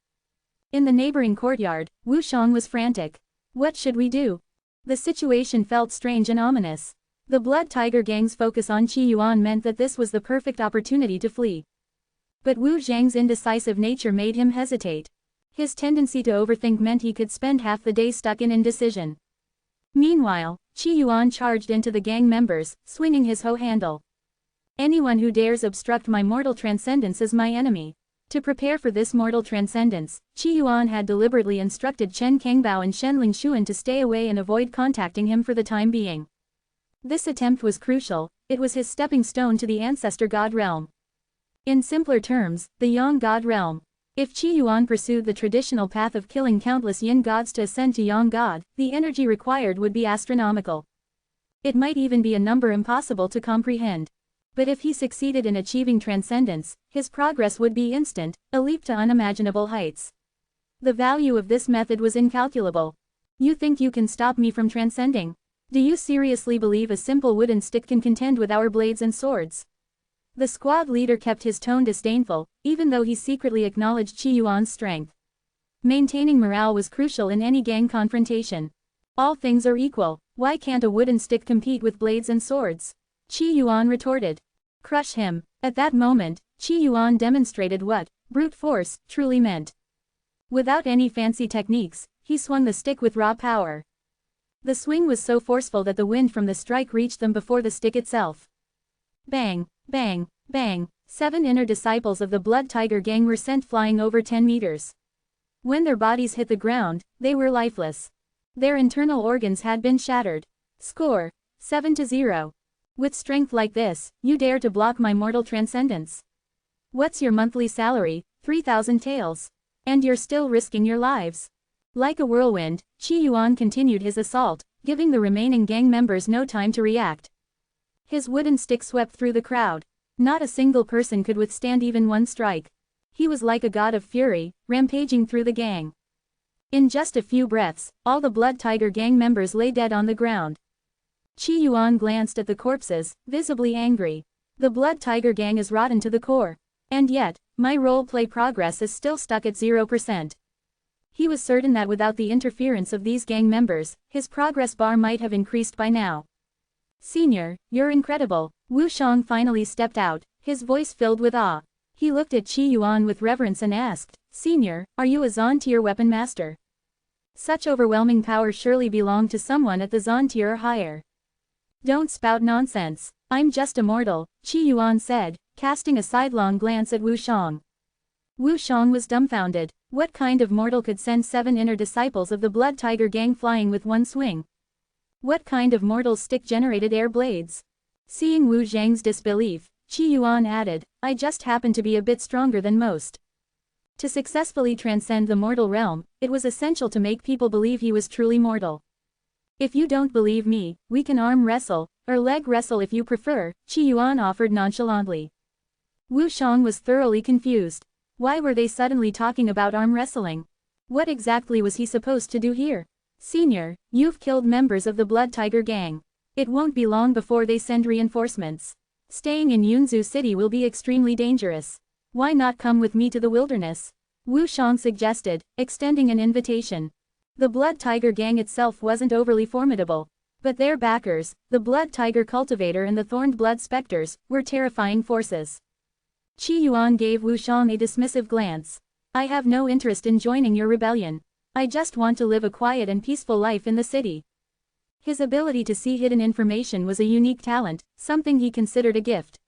S1: In the neighboring courtyard, Wu Shang was frantic. What should we do? The situation felt strange and ominous. The Blood Tiger Gang's focus on Qi Yuan meant that this was the perfect opportunity to flee. But Wu Zhang's indecisive nature made him hesitate. His tendency to overthink meant he could spend half the day stuck in indecision. Meanwhile, Qi Yuan charged into the gang members, swinging his hoe handle. Anyone who dares obstruct my mortal transcendence is my enemy. To prepare for this mortal transcendence, Qi Yuan had deliberately instructed Chen Kangbao and Shenling Xuan to stay away and avoid contacting him for the time being. This attempt was crucial, it was his stepping stone to the ancestor god realm. In simpler terms, the Yang god realm. If Qi Yuan pursued the traditional path of killing countless yin gods to ascend to Yang god, the energy required would be astronomical. It might even be a number impossible to comprehend. But if he succeeded in achieving transcendence, his progress would be instant, a leap to unimaginable heights. The value of this method was incalculable. You think you can stop me from transcending? Do you seriously believe a simple wooden stick can contend with our blades and swords? The squad leader kept his tone disdainful, even though he secretly acknowledged Qi Yuan's strength. Maintaining morale was crucial in any gang confrontation. All things are equal, why can't a wooden stick compete with blades and swords? Qi Yuan retorted. Crush him. At that moment, Qi Yuan demonstrated what brute force truly meant. Without any fancy techniques, he swung the stick with raw power. The swing was so forceful that the wind from the strike reached them before the stick itself. Bang, bang, bang, 7 inner disciples of the Blood Tiger Gang were sent flying over 10 meters. When their bodies hit the ground, they were lifeless. Their internal organs had been shattered. Score: 7-0. With strength like this, you dare to block my mortal transcendence? What's your monthly salary? 3,000 taels. And you're still risking your lives. Like a whirlwind, Qi Yuan continued his assault, giving the remaining gang members no time to react. His wooden stick swept through the crowd. Not a single person could withstand even one strike. He was like a god of fury, rampaging through the gang. In just a few breaths, all the Blood Tiger Gang members lay dead on the ground. Qi Yuan glanced at the corpses, visibly angry. The Blood Tiger Gang is rotten to the core. And yet, my role-play progress is still stuck at 0%. He was certain that without the interference of these gang members, his progress bar might have increased by now. Senior, you're incredible. Wu Shang finally stepped out, his voice filled with awe. He looked at Qi Yuan with reverence and asked, Senior, are you a Zon tier weapon master? Such overwhelming power surely belonged to someone at the Zon tier or higher. Don't spout nonsense. I'm just a mortal, Qi Yuan said, casting a sidelong glance at Wu Shang. Wu Shang was dumbfounded. What kind of mortal could send 7 inner disciples of the Blood Tiger Gang flying with one swing? What kind of mortal's stick generated air blades? Seeing Wu Zhang's disbelief, Qi Yuan added, I just happen to be a bit stronger than most. To successfully transcend the mortal realm, it was essential to make people believe he was truly mortal. If you don't believe me, we can arm wrestle, or leg wrestle if you prefer, Qi Yuan offered nonchalantly. Wu Shang was thoroughly confused. Why were they suddenly talking about arm wrestling? What exactly was he supposed to do here? Senior, you've killed members of the Blood Tiger Gang. It won't be long before they send reinforcements. Staying in Yunzu City will be extremely dangerous. Why not come with me to the wilderness? Wu Shang suggested, extending an invitation. The Blood Tiger gang itself wasn't overly formidable. But their backers, the Blood Tiger Cultivator and the Thorned Blood Specters, were terrifying forces. Qi Yuan gave Wu Shang a dismissive glance. I have no interest in joining your rebellion. I just want to live a quiet and peaceful life in the city. His ability to see hidden information was a unique talent, something he considered a gift.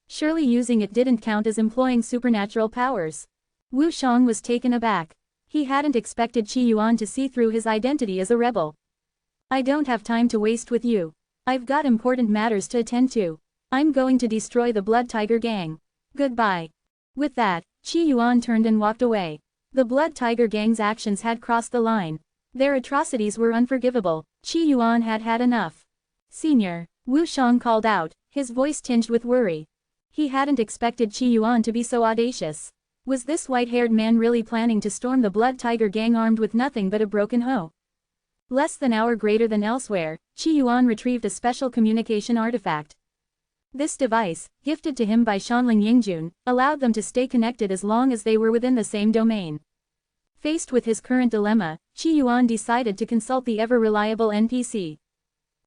S1: Surely using it didn't count as employing supernatural powers. Wu Shang was taken aback. He hadn't expected Qi Yuan to see through his identity as a rebel. I don't have time to waste with you. I've got important matters to attend to. I'm going to destroy the Blood Tiger gang. Goodbye. With that, Qi Yuan turned and walked away. The Blood Tiger gang's actions had crossed the line. Their atrocities were unforgivable. Qi Yuan had had enough. Senior, Wu Shang called out, his voice tinged with worry. He hadn't expected Qi Yuan to be so audacious. Was this white-haired man really planning to storm the Blood Tiger gang armed with nothing but a broken hoe? Less than an hour greater than elsewhere, Qi Yuan retrieved a special communication artifact. This device, gifted to him by Shanling Yingjun, allowed them to stay connected as long as they were within the same domain. Faced with his current dilemma, Qi Yuan decided to consult the ever-reliable NPC.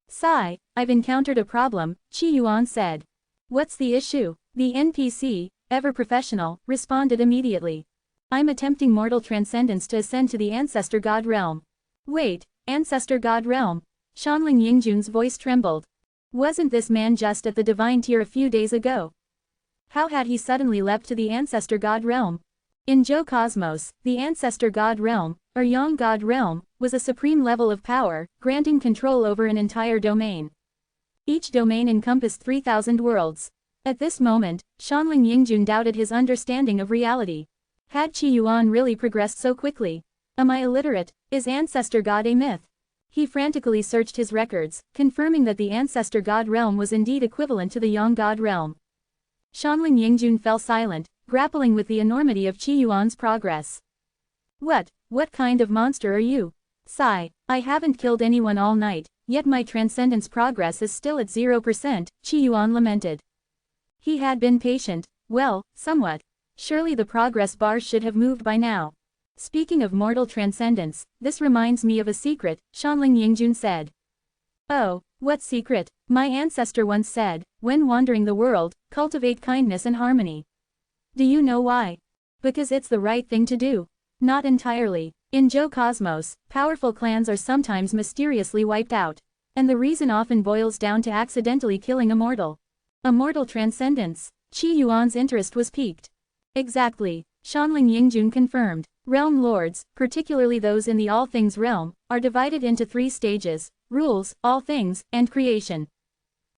S1: Sigh, I've encountered a problem, Qi Yuan said. What's the issue? The NPC, ever professional, responded immediately. I'm attempting mortal transcendence to ascend to the Ancestor God Realm. Wait, Ancestor God Realm? Shanling Yingjun's voice trembled. Wasn't this man just at the divine tier a few days ago? How had he suddenly leapt to the Ancestor God Realm? In Zhou Cosmos, the Ancestor God Realm, or Yang God Realm, was a supreme level of power, granting control over an entire domain. Each domain encompassed 3,000 worlds. At this moment, Shanling Yingjun doubted his understanding of reality. Had Qi Yuan really progressed so quickly? Am I illiterate? Is Ancestor God a myth? He frantically searched his records, confirming that the Ancestor God Realm was indeed equivalent to the Yang God Realm. Shanling Yingjun fell silent, grappling with the enormity of Qi Yuan's progress. What kind of monster are you? Sigh, I haven't killed anyone all night, yet my transcendence progress is still at 0%, Qi Yuan lamented. He had been patient, well, somewhat. Surely the progress bar should have moved by now. Speaking of mortal transcendence, this reminds me of a secret, Shanling Yingjun said. Oh, what secret? My ancestor once said, when wandering the world, cultivate kindness and harmony. Do you know why? Because it's the right thing to do. Not entirely. In Zhou Cosmos, powerful clans are sometimes mysteriously wiped out. And the reason often boils down to accidentally killing a mortal. A mortal transcendence. Qi Yuan's interest was piqued. Exactly, Shanling Yingjun confirmed. Realm lords, particularly those in the All Things realm, are divided into 3 stages: rules, all things, and creation.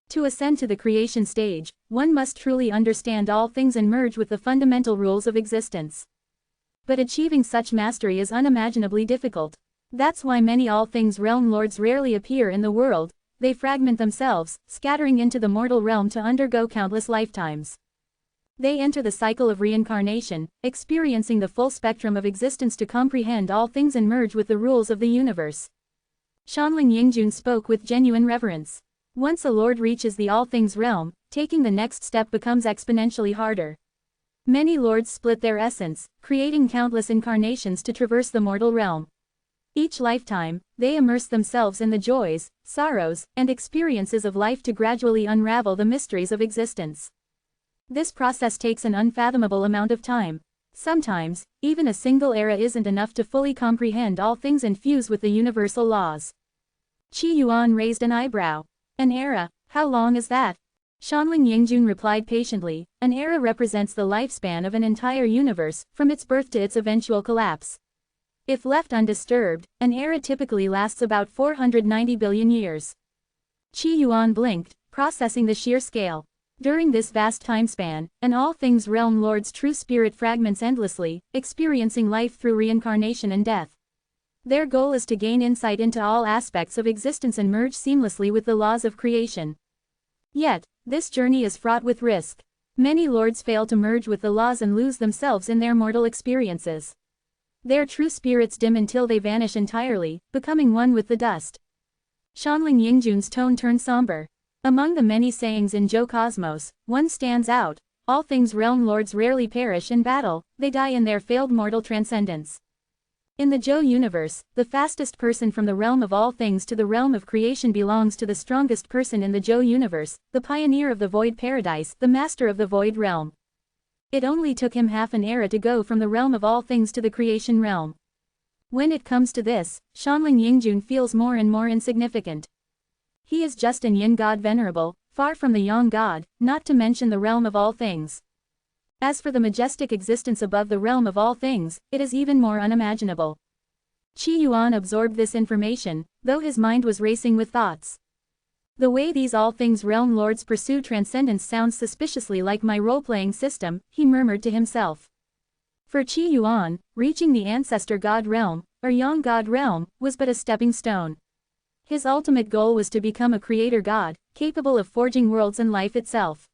S1: To ascend to the creation stage, one must truly understand all things and merge with the fundamental rules of existence. But achieving such mastery is unimaginably difficult. That's why many All Things realm lords rarely appear in the world. They fragment themselves, scattering into the mortal realm to undergo countless lifetimes. They enter the cycle of reincarnation, experiencing the full spectrum of existence to comprehend all things and merge with the rules of the universe. Shanling Yingjun spoke with genuine reverence. Once a lord reaches the All Things realm, taking the next step becomes exponentially harder. Many lords split their essence, creating countless incarnations to traverse the mortal realm. Each lifetime, they immerse themselves in the joys, sorrows, and experiences of life to gradually unravel the mysteries of existence. This process takes an unfathomable amount of time. Sometimes, even a single era isn't enough to fully comprehend all things and fuse with the universal laws. Qi Yuan raised an eyebrow. An era, how long is that? Shanling Yingjun replied patiently, an era represents the lifespan of an entire universe, from its birth to its eventual collapse. If left undisturbed, an era typically lasts about 490 billion years. Qi Yuan blinked, processing the sheer scale. During this vast time span, an All Things realm lord's true spirit fragments endlessly, experiencing life through reincarnation and death. Their goal is to gain insight into all aspects of existence and merge seamlessly with the laws of creation. Yet, this journey is fraught with risk. Many lords fail to merge with the laws and lose themselves in their mortal experiences. Their true spirits dim until they vanish entirely, becoming one with the dust. Shanling Yingjun's tone turned somber. Among the many sayings in Joe Cosmos, one stands out: all things realm lords rarely perish in battle, they die in their failed mortal transcendence. In the Joe universe, the fastest person from the realm of all things to the realm of creation belongs to the strongest person in the Joe universe, the pioneer of the void paradise, the master of the void realm. It only took him half an era to go from the realm of all things to the creation realm. When it comes to this, Shanling Yingjun feels more and more insignificant. He is just an yin god venerable, far from the yang god, not to mention the realm of all things. As for the majestic existence above the realm of all things, it is even more unimaginable. Qi Yuan absorbed this information, though his mind was racing with thoughts. The way these all things realm lords pursue transcendence sounds suspiciously like my role-playing system, he murmured to himself. For Qi Yuan, reaching the ancestor god realm, or yang god realm, was but a stepping stone. His ultimate goal was to become a creator god, capable of forging worlds and life itself.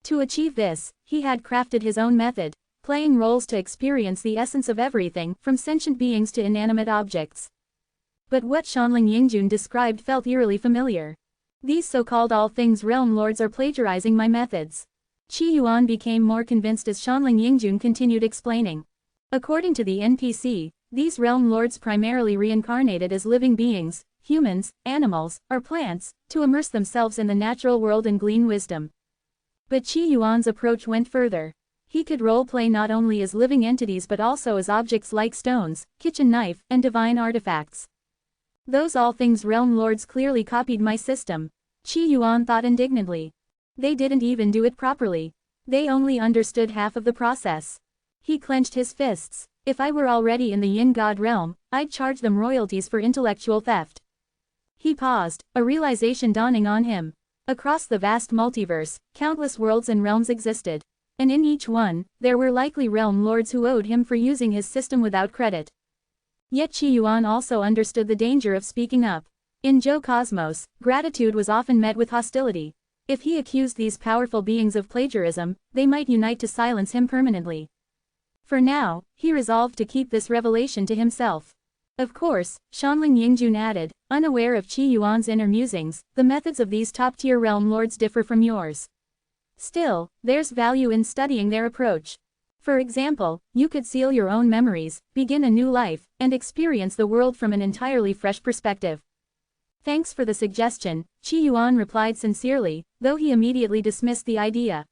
S1: To achieve this, he had crafted his own method, playing roles to experience the essence of everything, from sentient beings to inanimate objects. But what Shanling Yingjun described felt eerily familiar. These so-called all things realm lords are plagiarizing my methods. Qi Yuan became more convinced as Shanling Yingjun continued explaining. According to the NPC, these realm lords primarily reincarnated as living beings, humans, animals, or plants, to immerse themselves in the natural world and glean wisdom. But Qi Yuan's approach went further. He could role-play not only as living entities but also as objects like stones, kitchen knife, and divine artifacts. Those all things realm lords clearly copied my system. Qi Yuan thought indignantly. They didn't even do it properly. They only understood half of the process. He clenched his fists. If I were already in the yin god realm, I'd charge them royalties for intellectual theft. He paused, a realization dawning on him. Across the vast multiverse, countless worlds and realms existed. And in each one, there were likely realm lords who owed him for using his system without credit. Yet Qi Yuan also understood the danger of speaking up. In Joe Cosmos, gratitude was often met with hostility. If he accused these powerful beings of plagiarism, they might unite to silence him permanently. For now, he resolved to keep this revelation to himself. Of course, Shanling Yingjun added, unaware of Qi Yuan's inner musings, the methods of these top-tier realm lords differ from yours. Still, there's value in studying their approach. For example, you could seal your own memories, begin a new life, and experience the world from an entirely fresh perspective. Thanks for the suggestion, Qi Yuan replied sincerely, though he immediately dismissed the idea.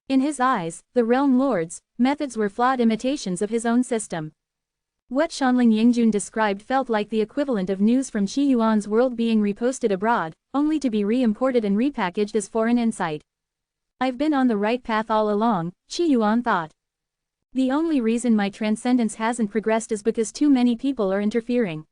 S1: In his eyes, the realm lords' methods were flawed imitations of his own system. What Shanling Yingjun described felt like the equivalent of news from Qi Yuan's world being reposted abroad, only to be re-imported and repackaged as foreign insight. I've been on the right path all along, Qi Yuan thought. The only reason my transcendence hasn't progressed is because too many people are interfering.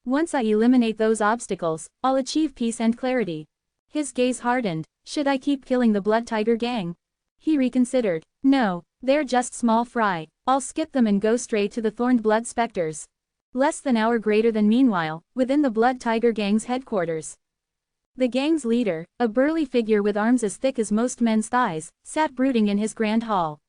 S1: Once I eliminate those obstacles, I'll achieve peace and clarity. His gaze hardened. Should I keep killing the Blood Tiger gang? He reconsidered. No, they're just small fry. I'll skip them and go straight to the Thorned Blood Specters. Less than hour greater than meanwhile, within the Blood Tiger gang's headquarters. The gang's leader, a burly figure with arms as thick as most men's thighs, sat brooding in his grand hall.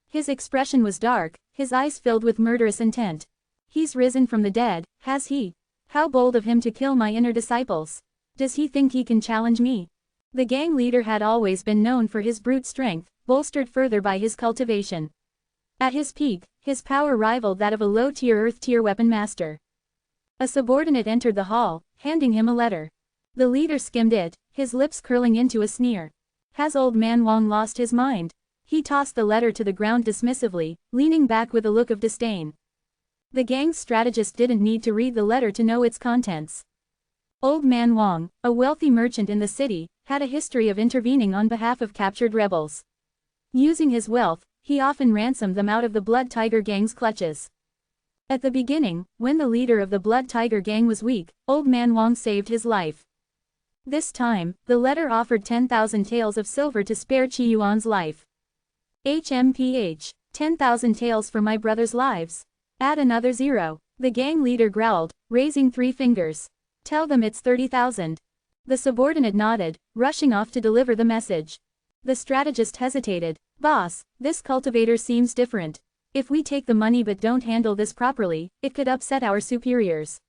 S1: His expression was dark, his eyes filled with murderous intent. He's risen from the dead, has he? How bold of him to kill my inner disciples. Does he think he can challenge me? The gang leader had always been known for his brute strength, bolstered further by his cultivation. At his peak, his power rivaled that of a low-tier Earth-tier weapon master. A subordinate entered the hall, handing him a letter. The leader skimmed it, his lips curling into a sneer. Has old man Wang lost his mind? He tossed the letter to the ground dismissively, leaning back with a look of disdain. The gang's strategist didn't need to read the letter to know its contents. Old man Wang, a wealthy merchant in the city, had a history of intervening on behalf of captured rebels. Using his wealth, he often ransomed them out of the Blood Tiger gang's clutches. At the beginning, when the leader of the Blood Tiger gang was weak, Old Man Wang saved his life. This time, the letter offered 10,000 taels of silver to spare Qi Yuan's life. HMPH, 10,000 taels for my brother's lives. Add another zero. The gang leader growled, raising 3 fingers. Tell them it's 30,000. The subordinate nodded, rushing off to deliver the message. The strategist hesitated. Boss, this cultivator seems different. If we take the money but don't handle this properly, it could upset our superiors.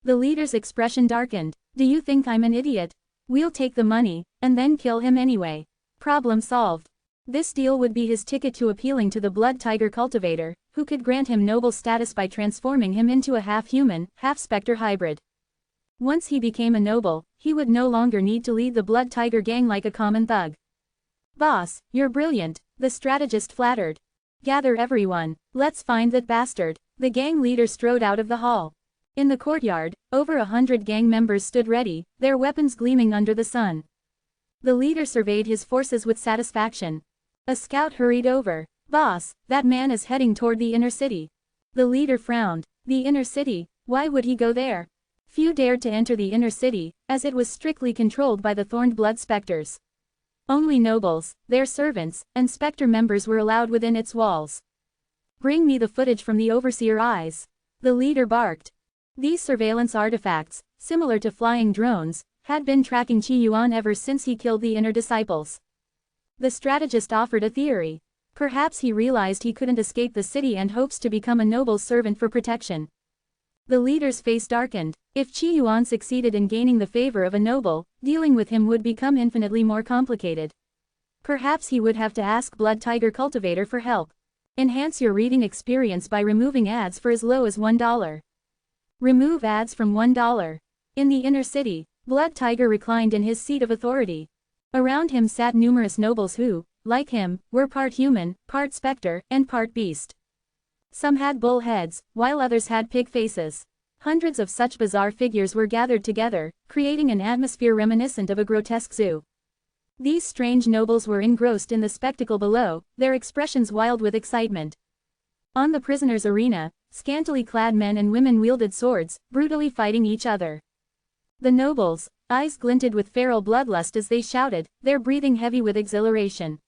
S1: The leader's expression darkened. Do you think I'm an idiot? We'll take the money, and then kill him anyway. Problem solved. This deal would be his ticket to appealing to the blood tiger cultivator, who could grant him noble status by transforming him into a half-human, half-specter hybrid. Once he became a noble, he would no longer need to lead the blood tiger gang like a common thug. Boss, you're brilliant, the strategist flattered. Gather everyone, let's find that bastard. The gang leader strode out of the hall. In the courtyard, over 100 gang members stood ready, their weapons gleaming under the sun. The leader surveyed his forces with satisfaction. A scout hurried over. Boss, that man is heading toward the inner city. The leader frowned. The inner city, why would he go there? Few dared to enter the inner city, as it was strictly controlled by the thorned blood specters. Only nobles, their servants, and specter members were allowed within its walls. Bring me the footage from the overseer eyes. The leader barked. These surveillance artifacts, similar to flying drones, had been tracking Qi Yuan ever since he killed the inner disciples. The strategist offered a theory. Perhaps he realized he couldn't escape the city and hopes to become a noble's servant for protection. The leader's face darkened. If Qi Yuan succeeded in gaining the favor of a noble, dealing with him would become infinitely more complicated. Perhaps he would have to ask Blood Tiger Cultivator for help. Enhance your reading experience by removing ads for as low as $1. Remove ads from $1. In the inner city, Blood Tiger reclined in his seat of authority. Around him sat numerous nobles who, like him, were part human, part specter, and part beast. Some had bull heads, while others had pig faces. Hundreds of such bizarre figures were gathered together, creating an atmosphere reminiscent of a grotesque zoo. These strange nobles were engrossed in the spectacle below, their expressions wild with excitement. On the prisoners' arena, scantily clad men and women wielded swords, brutally fighting each other. The nobles, eyes glinted with feral bloodlust as they shouted, their breathing heavy with exhilaration.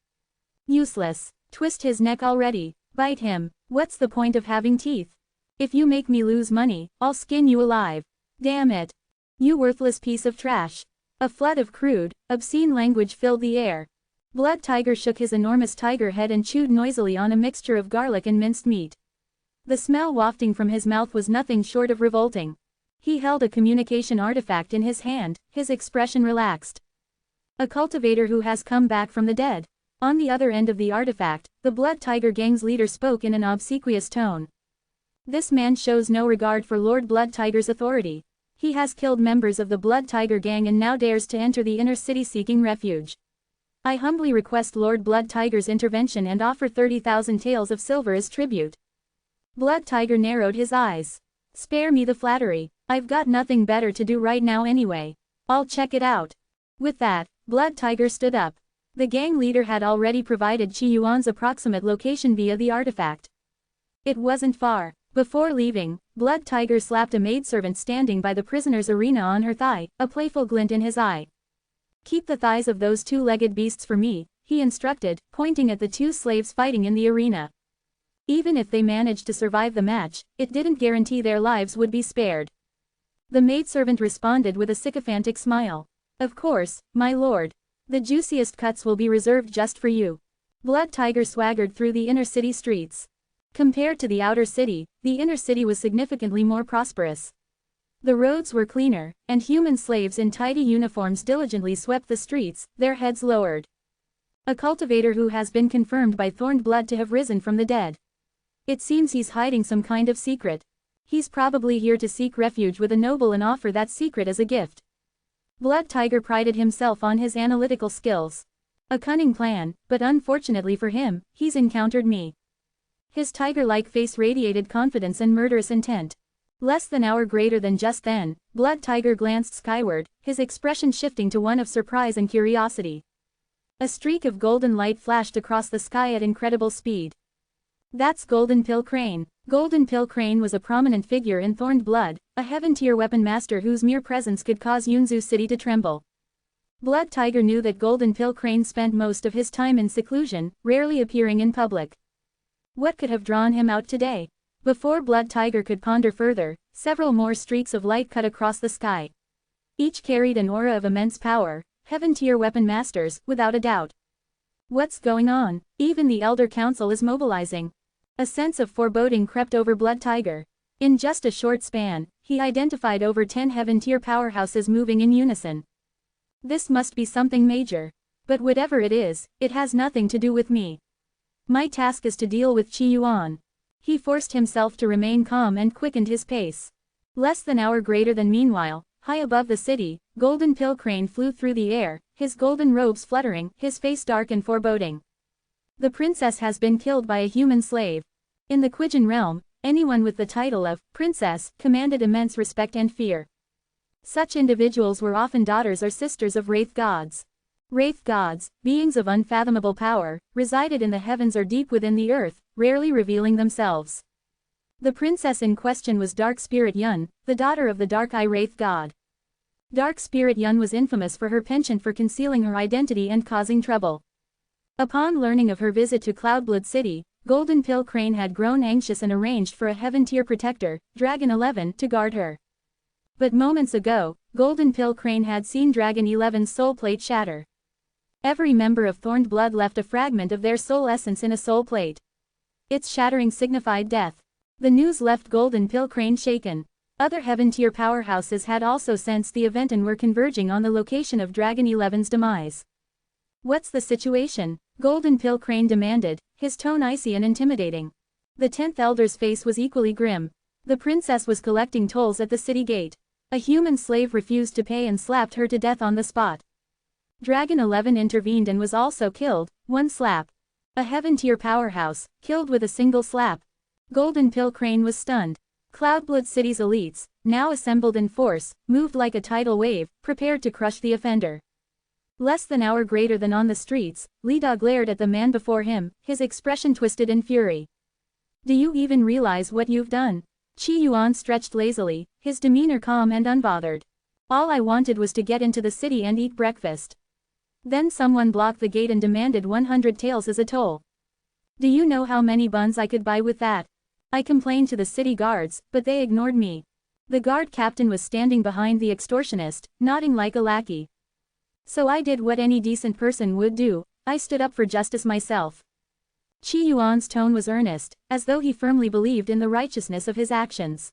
S1: Useless. Twist his neck already. Bite him. What's the point of having teeth? If you make me lose money, I'll skin you alive. Damn it. You worthless piece of trash. A flood of crude, obscene language filled the air. Blood Tiger shook his enormous tiger head and chewed noisily on a mixture of garlic and minced meat. The smell wafting from his mouth was nothing short of revolting. He held a communication artifact in his hand, his expression relaxed. A cultivator who has come back from the dead. On the other end of the artifact, the Blood Tiger gang's leader spoke in an obsequious tone. This man shows no regard for Lord Blood Tiger's authority. He has killed members of the Blood Tiger gang and now dares to enter the inner city seeking refuge. I humbly request Lord Blood Tiger's intervention and offer 30,000 taels of silver as tribute. Blood Tiger narrowed his eyes. Spare me the flattery. I've got nothing better to do right now anyway. I'll check it out. With that, Blood Tiger stood up. The gang leader had already provided Qi Yuan's approximate location via the artifact. It wasn't far. Before leaving, Blood Tiger slapped a maidservant standing by the prisoner's arena on her thigh, a playful glint in his eye. Keep the thighs of those two-legged beasts for me, he instructed, pointing at the two slaves fighting in the arena. Even if they managed to survive the match, it didn't guarantee their lives would be spared. The maidservant responded with a sycophantic smile. Of course, my lord. The juiciest cuts will be reserved just for you. Blood Tiger swaggered through the inner city streets. Compared to the outer city, the inner city was significantly more prosperous. The roads were cleaner, and human slaves in tidy uniforms diligently swept the streets, their heads lowered. A cultivator who has been confirmed by thorned blood to have risen from the dead. It seems he's hiding some kind of secret. He's probably here to seek refuge with a noble and offer that secret as a gift. Blood Tiger prided himself on his analytical skills. A cunning plan, but unfortunately for him, he's encountered me. His tiger-like face radiated confidence and murderous intent. Less than an hour greater than just then, Blood Tiger glanced skyward, his expression shifting to one of surprise and curiosity. A streak of golden light flashed across the sky at incredible speed. That's Golden Pill Crane. Golden Pill Crane was a prominent figure in Thorned Blood, a heaven-tier weapon master whose mere presence could cause Yunzu City to tremble. Blood Tiger knew that Golden Pill Crane spent most of his time in seclusion, rarely appearing in public. What could have drawn him out today? Before Blood Tiger could ponder further, several more streaks of light cut across the sky. Each carried an aura of immense power, heaven-tier weapon masters, without a doubt. What's going on? Even the Elder Council is mobilizing. A sense of foreboding crept over Blood Tiger. In just a short span, he identified over 10 heaven-tier powerhouses moving in unison. This must be something major. But whatever it is, it has nothing to do with me. My task is to deal with Qi Yuan. He forced himself to remain calm and quickened his pace. Less than hour greater than meanwhile, high above the city, Golden Pill Crane flew through the air, his golden robes fluttering, his face dark and foreboding. The princess has been killed by a human slave. In the Quijin realm, anyone with the title of princess commanded immense respect and fear. Such individuals were often daughters or sisters of wraith gods. Wraith gods, beings of unfathomable power, resided in the heavens or deep within the earth, rarely revealing themselves. The princess in question was Dark Spirit Yun, the daughter of the Dark Eye Wraith god. Dark Spirit Yun was infamous for her penchant for concealing her identity and causing trouble. Upon learning of her visit to Cloudblood City, Golden Pill Crane had grown anxious and arranged for a Heaven-tier protector, Dragon 11, to guard her. But moments ago, Golden Pill Crane had seen Dragon 11's soul plate shatter. Every member of Thorned Blood left a fragment of their soul essence in a soul plate. Its shattering signified death. The news left Golden Pill Crane shaken. Other Heaven-tier powerhouses had also sensed the event and were converging on the location of Dragon 11's demise. What's the situation? Golden Pill Crane demanded, his tone icy and intimidating. The 10th Elder's face was equally grim. The princess was collecting tolls at the city gate. A human slave refused to pay and slapped her to death on the spot. Dragon 11 intervened and was also killed, one slap. A Heaven-tier powerhouse, killed with a single slap. Golden Pill Crane was stunned. Cloudblood City's elites, now assembled in force, moved like a tidal wave, prepared to crush the offender. Less than hour greater than on the streets, Li Da glared at the man before him, his expression twisted in fury. Do you even realize what you've done? Qi Yuan stretched lazily, his demeanor calm and unbothered. All I wanted was to get into the city and eat breakfast. Then someone blocked the gate and demanded 100 taels as a toll. Do you know how many buns I could buy with that? I complained to the city guards, but they ignored me. The guard captain was standing behind the extortionist, nodding like a lackey. So I did what any decent person would do, I stood up for justice myself. Qi Yuan's tone was earnest, as though he firmly believed in the righteousness of his actions.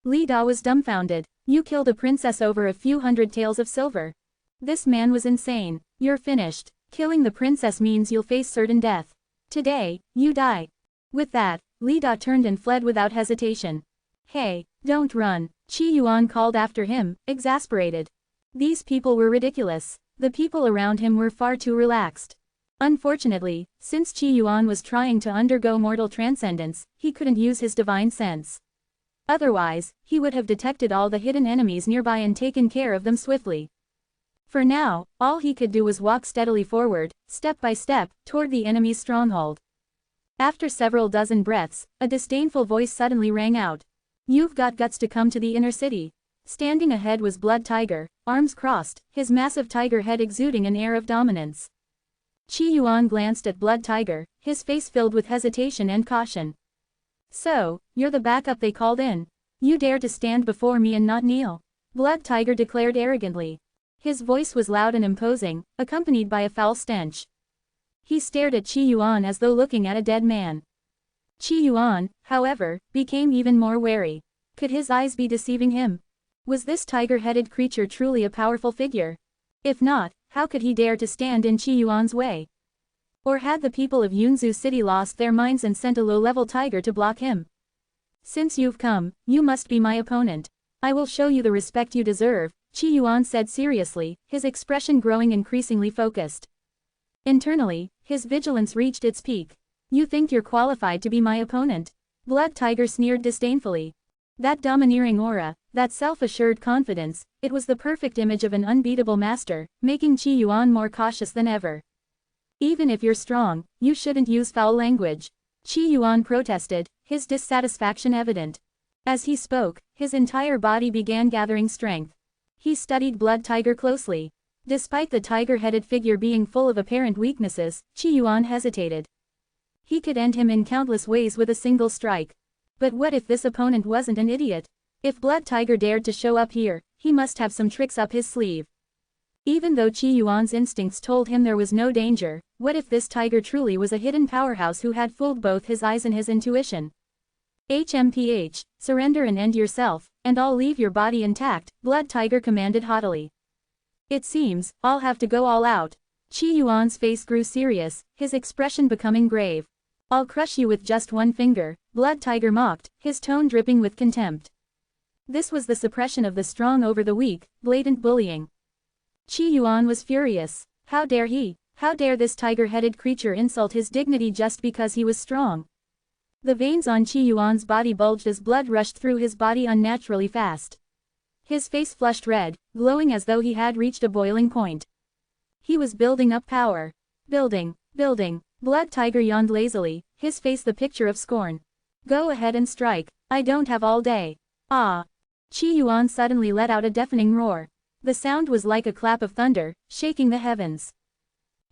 S1: Li Da was dumbfounded. You killed a princess over a few hundred taels of silver. This man was insane. You're finished. Killing the princess means you'll face certain death. Today, you die. With that, Li Da turned and fled without hesitation. Hey, don't run, Qi Yuan called after him, exasperated. These people were ridiculous. The people around him were far too relaxed. Unfortunately, since Qi Yuan was trying to undergo mortal transcendence, he couldn't use his divine sense. Otherwise, he would have detected all the hidden enemies nearby and taken care of them swiftly. For now, all he could do was walk steadily forward, step by step, toward the enemy's stronghold. After several dozen breaths, a disdainful voice suddenly rang out. You've got guts to come to the inner city. Standing ahead was Blood Tiger, arms crossed, his massive tiger head exuding an air of dominance. Qi Yuan glanced at Blood Tiger, his face filled with hesitation and caution. So, you're the backup they called in. You dare to stand before me and not kneel? Blood Tiger declared arrogantly. His voice was loud and imposing, accompanied by a foul stench. He stared at Qi Yuan as though looking at a dead man. Qi Yuan, however, became even more wary. Could his eyes be deceiving him? Was this tiger-headed creature truly a powerful figure? If not, how could he dare to stand in Qi Yuan's way? Or had the people of Yunzhu City lost their minds and sent a low-level tiger to block him? Since you've come, you must be my opponent. I will show you the respect you deserve, Qi Yuan said seriously, his expression growing increasingly focused. Internally, his vigilance reached its peak. You think you're qualified to be my opponent? Blood Tiger sneered disdainfully. That domineering aura, that self-assured confidence, it was the perfect image of an unbeatable master, making Qi Yuan more cautious than ever. Even if you're strong, you shouldn't use foul language. Qi Yuan protested, his dissatisfaction evident. As he spoke, his entire body began gathering strength. He studied Blood Tiger closely. Despite the tiger-headed figure being full of apparent weaknesses, Qi Yuan hesitated. He could end him in countless ways with a single strike. But what if this opponent wasn't an idiot? If Blood Tiger dared to show up here, he must have some tricks up his sleeve. Even though Qi Yuan's instincts told him there was no danger, what if this tiger truly was a hidden powerhouse who had fooled both his eyes and his intuition? HMPH, surrender and end yourself, and I'll leave your body intact, Blood Tiger commanded haughtily. It seems, I'll have to go all out. Qi Yuan's face grew serious, his expression becoming grave. I'll crush you with just one finger, Blood Tiger mocked, his tone dripping with contempt. This was the suppression of the strong over the weak, blatant bullying. Qi Yuan was furious. How dare he? How dare this tiger-headed creature insult his dignity just because he was strong? The veins on Qi Yuan's body bulged as blood rushed through his body unnaturally fast. His face flushed red, glowing as though he had reached a boiling point. He was building up power. Building. Blood Tiger yawned lazily, his face the picture of scorn. Go ahead and strike. I don't have all day. Ah! Qi Yuan suddenly let out a deafening roar. The sound was like a clap of thunder, shaking the heavens.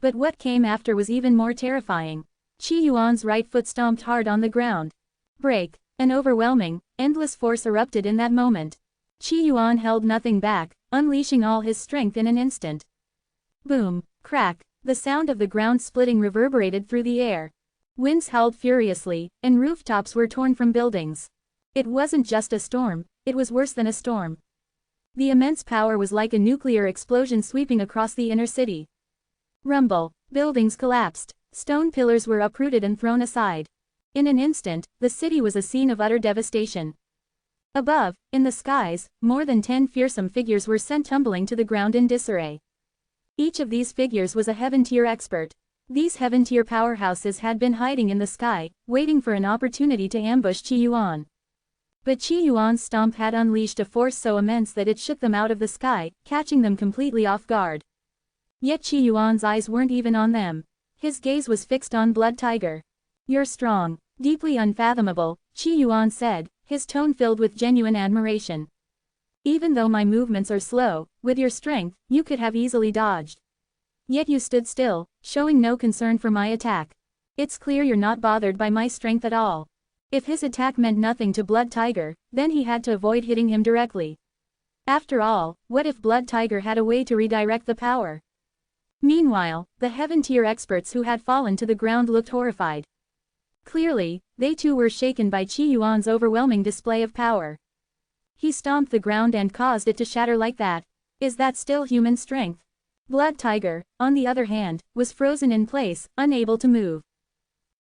S1: But what came after was even more terrifying. Qi Yuan's right foot stomped hard on the ground. Break. An overwhelming, endless force erupted in that moment. Qi Yuan held nothing back, unleashing all his strength in an instant. Boom, crack, the sound of the ground splitting reverberated through the air. Winds howled furiously, and rooftops were torn from buildings. It wasn't just a storm, it was worse than a storm. The immense power was like a nuclear explosion sweeping across the inner city. Rumble, buildings collapsed, stone pillars were uprooted and thrown aside. In an instant, the city was a scene of utter devastation. Above, in the skies, more than 10 fearsome figures were sent tumbling to the ground in disarray. Each of these figures was a heaven-tier expert. These heaven-tier powerhouses had been hiding in the sky, waiting for an opportunity to ambush Qi Yuan. But Qi Yuan's stomp had unleashed a force so immense that it shook them out of the sky, catching them completely off guard. Yet Qi Yuan's eyes weren't even on them. His gaze was fixed on Blood Tiger. You're strong, deeply unfathomable, Qi Yuan said, his tone filled with genuine admiration. Even though my movements are slow, with your strength, you could have easily dodged. Yet you stood still, showing no concern for my attack. It's clear you're not bothered by my strength at all. If his attack meant nothing to Blood Tiger, then he had to avoid hitting him directly. After all, what if Blood Tiger had a way to redirect the power? Meanwhile, the heaven-tier experts who had fallen to the ground looked horrified. Clearly, they too were shaken by Qi Yuan's overwhelming display of power. He stomped the ground and caused it to shatter like that. Is that still human strength? Blood Tiger, on the other hand, was frozen in place, unable to move.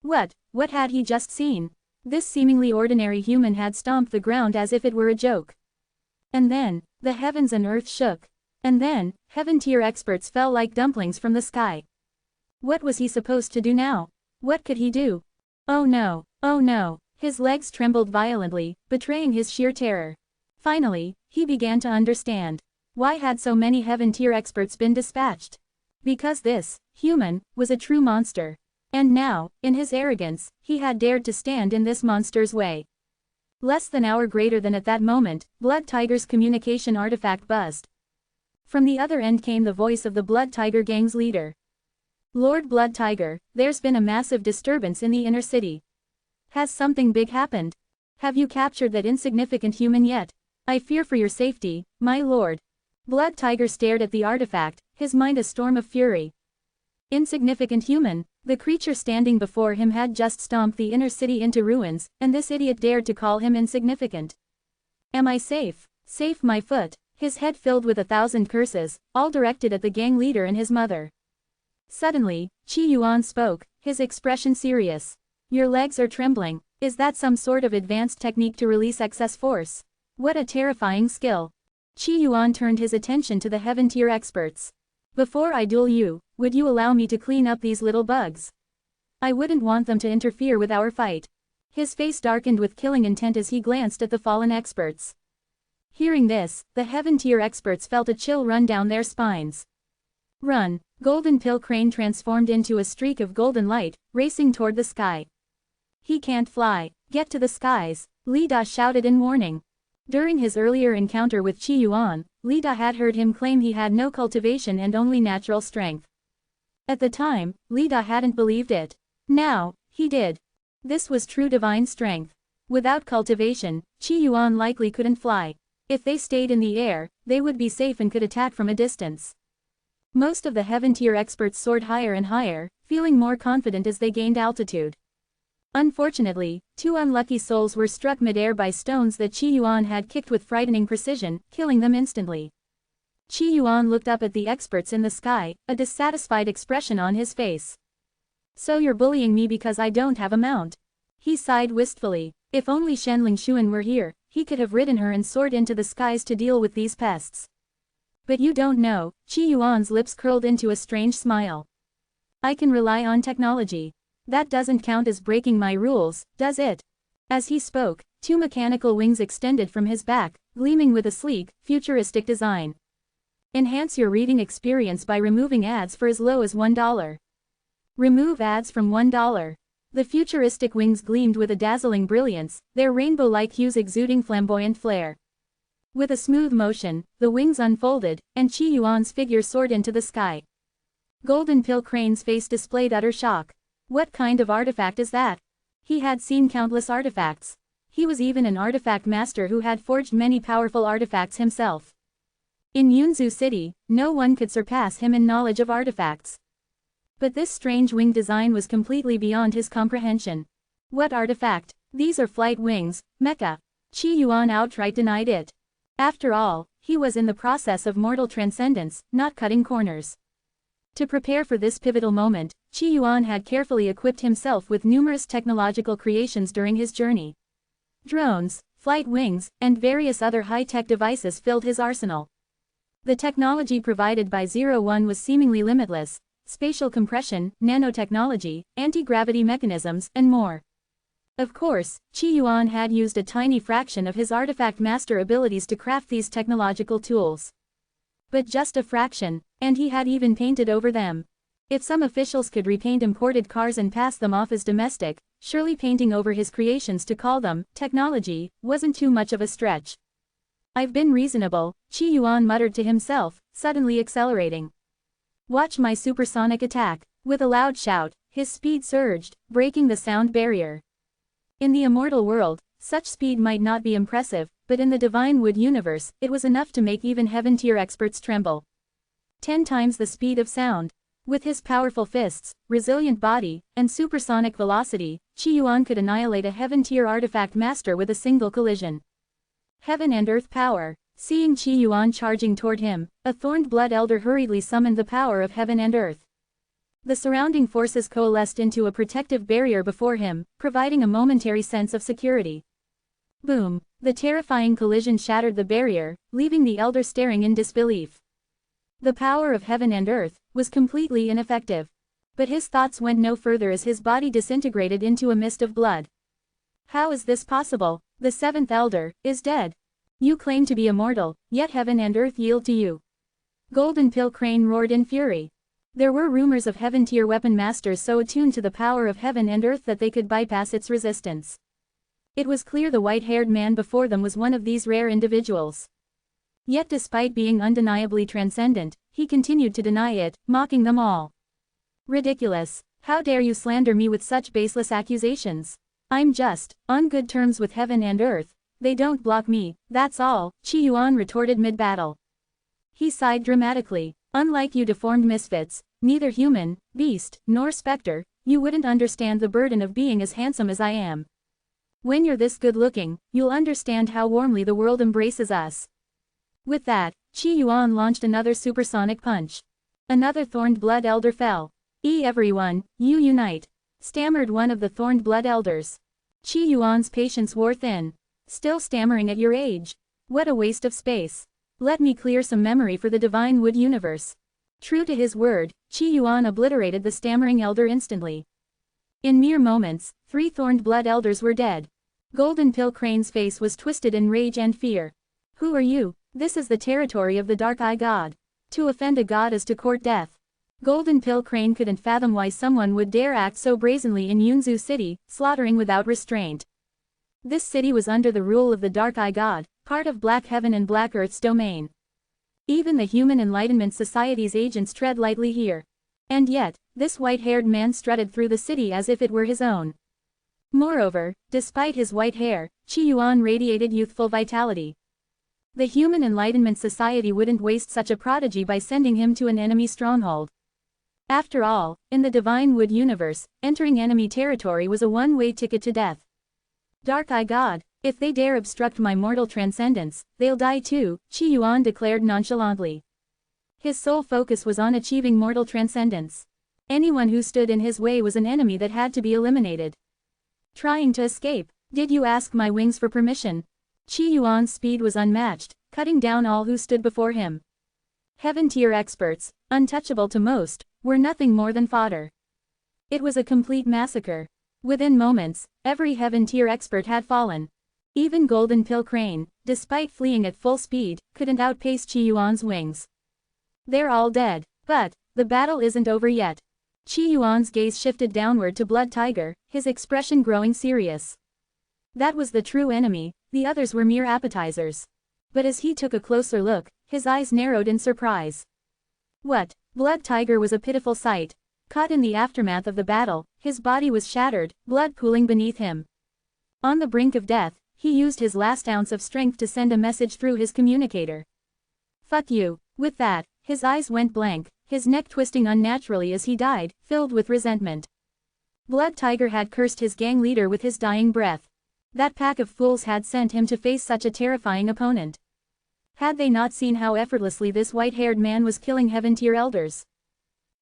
S1: What had he just seen? This seemingly ordinary human had stomped the ground as if it were a joke. And then, the heavens and earth shook. And then, heaven-tier experts fell like dumplings from the sky. What was he supposed to do now? What could he do? Oh no, oh no, his legs trembled violently, betraying his sheer terror. Finally, he began to understand. Why had so many heaven-tier experts been dispatched? Because this, human, was a true monster. And now, in his arrogance, he had dared to stand in this monster's way. Less than an hour greater than at that moment, Blood Tiger's communication artifact buzzed. From the other end came the voice of the Blood Tiger gang's leader. Lord Blood Tiger, there's been a massive disturbance in the inner city. Has something big happened? Have you captured that insignificant human yet? I fear for your safety, my lord. Blood Tiger stared at the artifact, his mind a storm of fury. Insignificant human, the creature standing before him had just stomped the inner city into ruins, and this idiot dared to call him insignificant. Am I safe? Safe my foot, his head filled with 1,000 curses, all directed at the gang leader and his mother. Suddenly, Qi Yuan spoke, his expression serious. Your legs are trembling, is that some sort of advanced technique to release excess force? What a terrifying skill. Qi Yuan turned his attention to the heaven-tier experts. Before I duel you, would you allow me to clean up these little bugs? I wouldn't want them to interfere with our fight. His face darkened with killing intent as he glanced at the fallen experts. Hearing this, the heaven-tier experts felt a chill run down their spines. Run! Golden Pill Crane transformed into a streak of golden light, racing toward the sky. He can't fly. Get to the skies, Li Da shouted in warning. During his earlier encounter with Qi Yuan, Li Da had heard him claim he had no cultivation and only natural strength. At the time, Li Da hadn't believed it. Now, he did. This was true divine strength. Without cultivation, Qi Yuan likely couldn't fly. If they stayed in the air, they would be safe and could attack from a distance. Most of the heaven-tier experts soared higher and higher, feeling more confident as they gained altitude. Unfortunately, 2 unlucky souls were struck midair by stones that Qi Yuan had kicked with frightening precision, killing them instantly. Qi Yuan looked up at the experts in the sky, a dissatisfied expression on his face. So you're bullying me because I don't have a mount? He sighed wistfully. If only Shenling Xuan were here, he could have ridden her and soared into the skies to deal with these pests. But you don't know, Qi Yuan's lips curled into a strange smile. I can rely on technology. That doesn't count as breaking my rules, does it? As he spoke, two mechanical wings extended from his back, gleaming with a sleek, futuristic design. Enhance your reading experience by removing ads for as low as $1. Remove ads from $1. The futuristic wings gleamed with a dazzling brilliance, their rainbow-like hues exuding flamboyant flair. With a smooth motion, the wings unfolded, and Qi Yuan's figure soared into the sky. Golden Pill Crane's face displayed utter shock. What kind of artifact is that? He had seen countless artifacts. He was even an artifact master who had forged many powerful artifacts himself. In Yunzhu City, no one could surpass him in knowledge of artifacts. But this strange wing design was completely beyond his comprehension. What artifact? These are flight wings, mecha. Qi Yuan outright denied it. After all, he was in the process of mortal transcendence, not cutting corners. To prepare for this pivotal moment, Qi Yuan had carefully equipped himself with numerous technological creations during his journey. Drones, flight wings, and various other high-tech devices filled his arsenal. The technology provided by 01 was seemingly limitless: spatial compression, nanotechnology, anti-gravity mechanisms, and more. Of course, Qi Yuan had used a tiny fraction of his artifact master abilities to craft these technological tools. But just a fraction, and he had even painted over them. If some officials could repaint imported cars and pass them off as domestic, surely painting over his creations to call them technology wasn't too much of a stretch. I've been reasonable, Qi Yuan muttered to himself, suddenly accelerating. Watch my supersonic attack. With a loud shout, his speed surged, breaking the sound barrier. In the immortal world, such speed might not be impressive, but in the Divine Wood universe, it was enough to make even heaven-tier experts tremble. 10 times the speed of sound. With his powerful fists, resilient body, and supersonic velocity, Qi Yuan could annihilate a heaven-tier artifact master with a single collision. Heaven and earth power. Seeing Qi Yuan charging toward him, a thorned blood elder hurriedly summoned the power of heaven and earth. The surrounding forces coalesced into a protective barrier before him, providing a momentary sense of security. Boom! The terrifying collision shattered the barrier, leaving the elder staring in disbelief. The power of heaven and earth was completely ineffective. But his thoughts went no further as his body disintegrated into a mist of blood. How is this possible? The seventh elder is dead. You claim to be immortal, yet heaven and earth yield to you. Golden Pill Crane roared in fury. There were rumors of heaven-tier weapon masters so attuned to the power of heaven and earth that they could bypass its resistance. It was clear the white-haired man before them was one of these rare individuals. Yet despite being undeniably transcendent, he continued to deny it, mocking them all. Ridiculous! How dare you slander me with such baseless accusations? I'm just on good terms with heaven and earth. They don't block me, that's all, Qi Yuan retorted mid-battle. He sighed dramatically. Unlike you deformed misfits, neither human, beast, nor specter, you wouldn't understand the burden of being as handsome as I am. When you're this good-looking, you'll understand how warmly the world embraces us. With that, Qi Yuan launched another supersonic punch. Another thorned blood elder fell. Everyone, you unite! Stammered one of the thorned blood elders. Qi Yuan's patience wore thin. Still stammering at your age? What a waste of space. Let me clear some memory for the Divine Wood universe. True to his word, Qi Yuan obliterated the stammering elder instantly. In mere moments, 3 thorned blood elders were dead. Golden Pill Crane's face was twisted in rage and fear. Who are you? This is the territory of the Dark Eye God. To offend a god is to court death. Golden Pill Crane couldn't fathom why someone would dare act so brazenly in Yunzhu City, slaughtering without restraint. This city was under the rule of the Dark Eye God, part of Black Heaven and Black Earth's domain. Even the Human Enlightenment Society's agents tread lightly here. And yet, this white-haired man strutted through the city as if it were his own. Moreover, despite his white hair, Qi Yuan radiated youthful vitality. The Human Enlightenment Society wouldn't waste such a prodigy by sending him to an enemy stronghold. After all, in the Divine Wood universe, entering enemy territory was a one-way ticket to death. Dark Eye God, if they dare obstruct my mortal transcendence, they'll die too, Qi Yuan declared nonchalantly. His sole focus was on achieving mortal transcendence. Anyone who stood in his way was an enemy that had to be eliminated. Trying to escape. Did you ask my wings for permission? Qi Yuan's speed was unmatched, cutting down all who stood before him. Heaven-tier experts, untouchable to most, were nothing more than fodder. It was a complete massacre. Within moments, every heaven-tier expert had fallen. Even Golden Pill Crane, despite fleeing at full speed, couldn't outpace Qi Yuan's wings. They're all dead. But the battle isn't over yet. Qi Yuan's gaze shifted downward to Blood Tiger, his expression growing serious. That was the true enemy, the others were mere appetizers. But as he took a closer look, his eyes narrowed in surprise. What? Blood Tiger was a pitiful sight. Caught in the aftermath of the battle, his body was shattered, blood pooling beneath him. On the brink of death, he used his last ounce of strength to send a message through his communicator. Fuck you. With that, his eyes went blank, his neck twisting unnaturally as he died, filled with resentment. Blood Tiger had cursed his gang leader with his dying breath. That pack of fools had sent him to face such a terrifying opponent. Had they not seen how effortlessly this white-haired man was killing heaven-tier elders?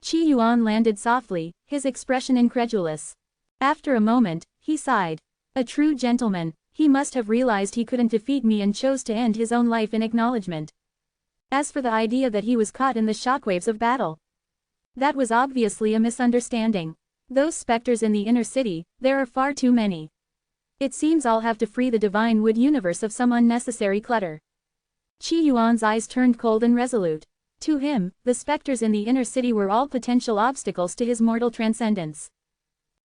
S1: Qi Yuan landed softly, his expression incredulous. After a moment, he sighed. A true gentleman, he must have realized he couldn't defeat me and chose to end his own life in acknowledgement. As for the idea that he was caught in the shockwaves of battle, that was obviously a misunderstanding. Those specters in the inner city, there are far too many. It seems I'll have to free the Divine Wood universe of some unnecessary clutter. Qi Yuan's eyes turned cold and resolute. To him, the specters in the inner city were all potential obstacles to his mortal transcendence.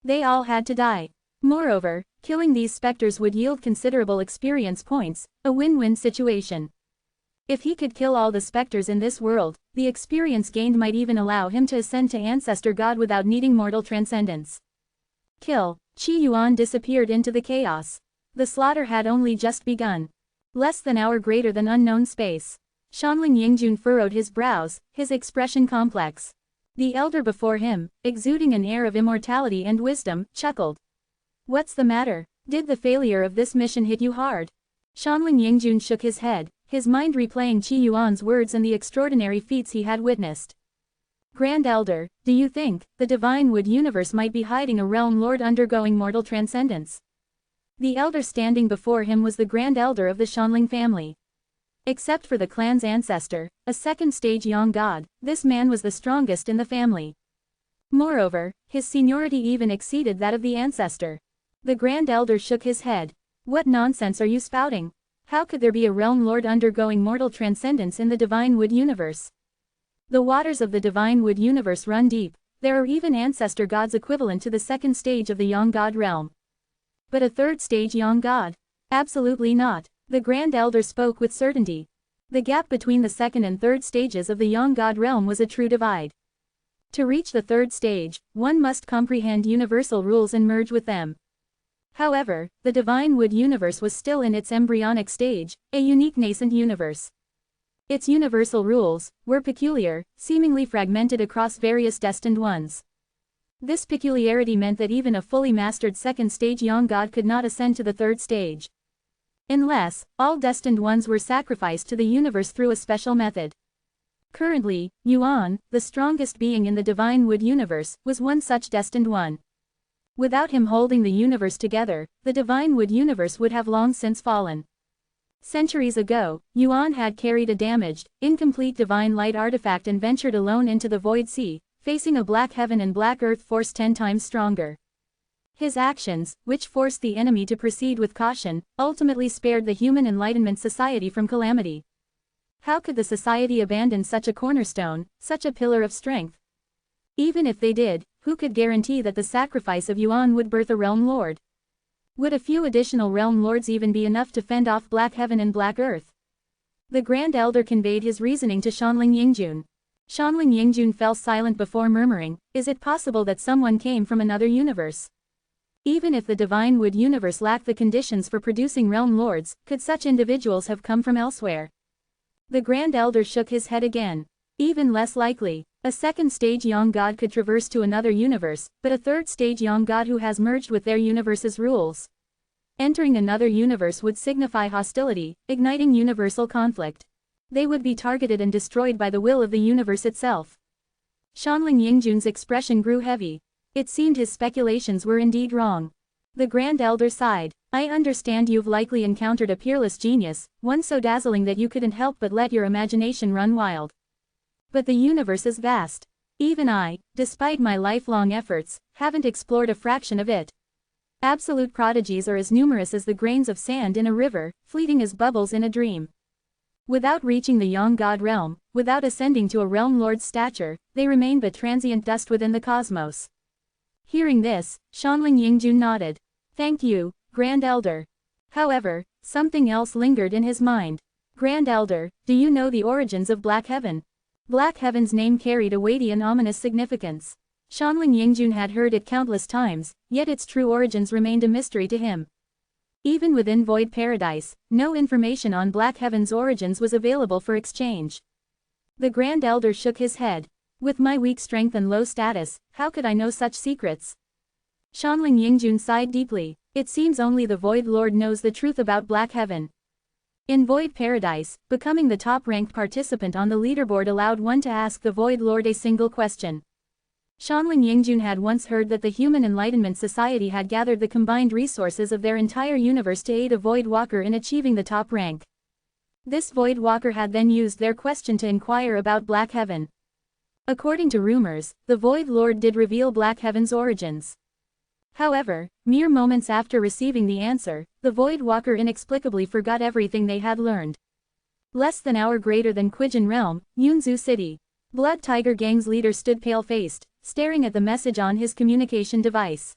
S1: They all had to die. Moreover, killing these specters would yield considerable experience points, a win-win situation. If he could kill all the specters in this world, the experience gained might even allow him to ascend to Ancestor God without needing mortal transcendence. Kill. Qi Yuan disappeared into the chaos. The slaughter had only just begun. Less than hour greater than unknown space. Shanling Yingjun furrowed his brows, his expression complex. The elder before him, exuding an air of immortality and wisdom, chuckled. What's the matter? Did the failure of this mission hit you hard? Shanling Yingjun shook his head, his mind replaying Qi Yuan's words and the extraordinary feats he had witnessed. Grand Elder, do you think the Divine Wood universe might be hiding a realm lord undergoing mortal transcendence? The elder standing before him was the Grand Elder of the Shanling family. Except for the clan's ancestor, a second-stage young god, this man was the strongest in the family. Moreover, his seniority even exceeded that of the ancestor. The Grand Elder shook his head. What nonsense are you spouting? How could there be a realm lord undergoing mortal transcendence in the Divine Wood universe? The waters of the Divine Wood universe run deep. There are even ancestor gods equivalent to the second stage of the young god realm. But a third stage young god? Absolutely not. The Grand Elder spoke with certainty. The gap between the second and third stages of the young god realm was a true divide. To reach the third stage, one must comprehend universal rules and merge with them. However, the Divine Wood universe was still in its embryonic stage, a unique nascent universe. Its universal rules were peculiar, seemingly fragmented across various destined ones. This peculiarity meant that even a fully mastered second-stage young god could not ascend to the third stage. Unless, all destined ones were sacrificed to the universe through a special method. Currently, Yuan, the strongest being in the Divine Wood universe, was one such destined one. Without him holding the universe together, the Divine Wood universe would have long since fallen. Centuries ago, Yuan had carried a damaged, incomplete divine light artifact and ventured alone into the void sea, facing a black heaven and black earth force 10 times stronger. His actions, which forced the enemy to proceed with caution, ultimately spared the Human Enlightenment Society from calamity. How could the society abandon such a cornerstone, such a pillar of strength? Even if they did, who could guarantee that the sacrifice of Yuan would birth a realm lord? Would a few additional realm lords even be enough to fend off Black Heaven and Black Earth? The Grand Elder conveyed his reasoning to Shanling Yingjun. Shanling Yingjun fell silent before murmuring, is it possible that someone came from another universe? Even if the Divine Wood universe lacked the conditions for producing realm lords, could such individuals have come from elsewhere? The Grand Elder shook his head again. Even less likely. A second-stage young god could traverse to another universe, but a third-stage young god who has merged with their universe's rules. Entering another universe would signify hostility, igniting universal conflict. They would be targeted and destroyed by the will of the universe itself. Shanling Yingjun's expression grew heavy. It seemed his speculations were indeed wrong. The Grand Elder sighed. I understand you've likely encountered a peerless genius, one so dazzling that you couldn't help but let your imagination run wild. But the universe is vast. Even I, despite my lifelong efforts, haven't explored a fraction of it. Absolute prodigies are as numerous as the grains of sand in a river, fleeting as bubbles in a dream. Without reaching the Yang God realm, without ascending to a realm lord's stature, they remain but transient dust within the cosmos. Hearing this, Shanling Yingjun nodded. Thank you, Grand Elder. However, something else lingered in his mind. Grand Elder, do you know the origins of Black Heaven? Black Heaven's name carried a weighty and ominous significance. Shanling Yingjun had heard it countless times, yet its true origins remained a mystery to him. Even within Void Paradise, no information on Black Heaven's origins was available for exchange. The Grand Elder shook his head. With my weak strength and low status, how could I know such secrets? Shanling Yingjun sighed deeply. It seems only the Void Lord knows the truth about Black Heaven. In Void Paradise, becoming the top-ranked participant on the leaderboard allowed one to ask the Void Lord a single question. Shanling Yingjun had once heard that the Human Enlightenment Society had gathered the combined resources of their entire universe to aid a Void Walker in achieving the top rank. This Void Walker had then used their question to inquire about Black Heaven. According to rumors, the Void Lord did reveal Black Heaven's origins. However, mere moments after receiving the answer, the Void Walker inexplicably forgot everything they had learned. Less than an hour greater than Quijin Realm, Yunzu City. Blood Tiger Gang's leader stood pale-faced, staring at the message on his communication device.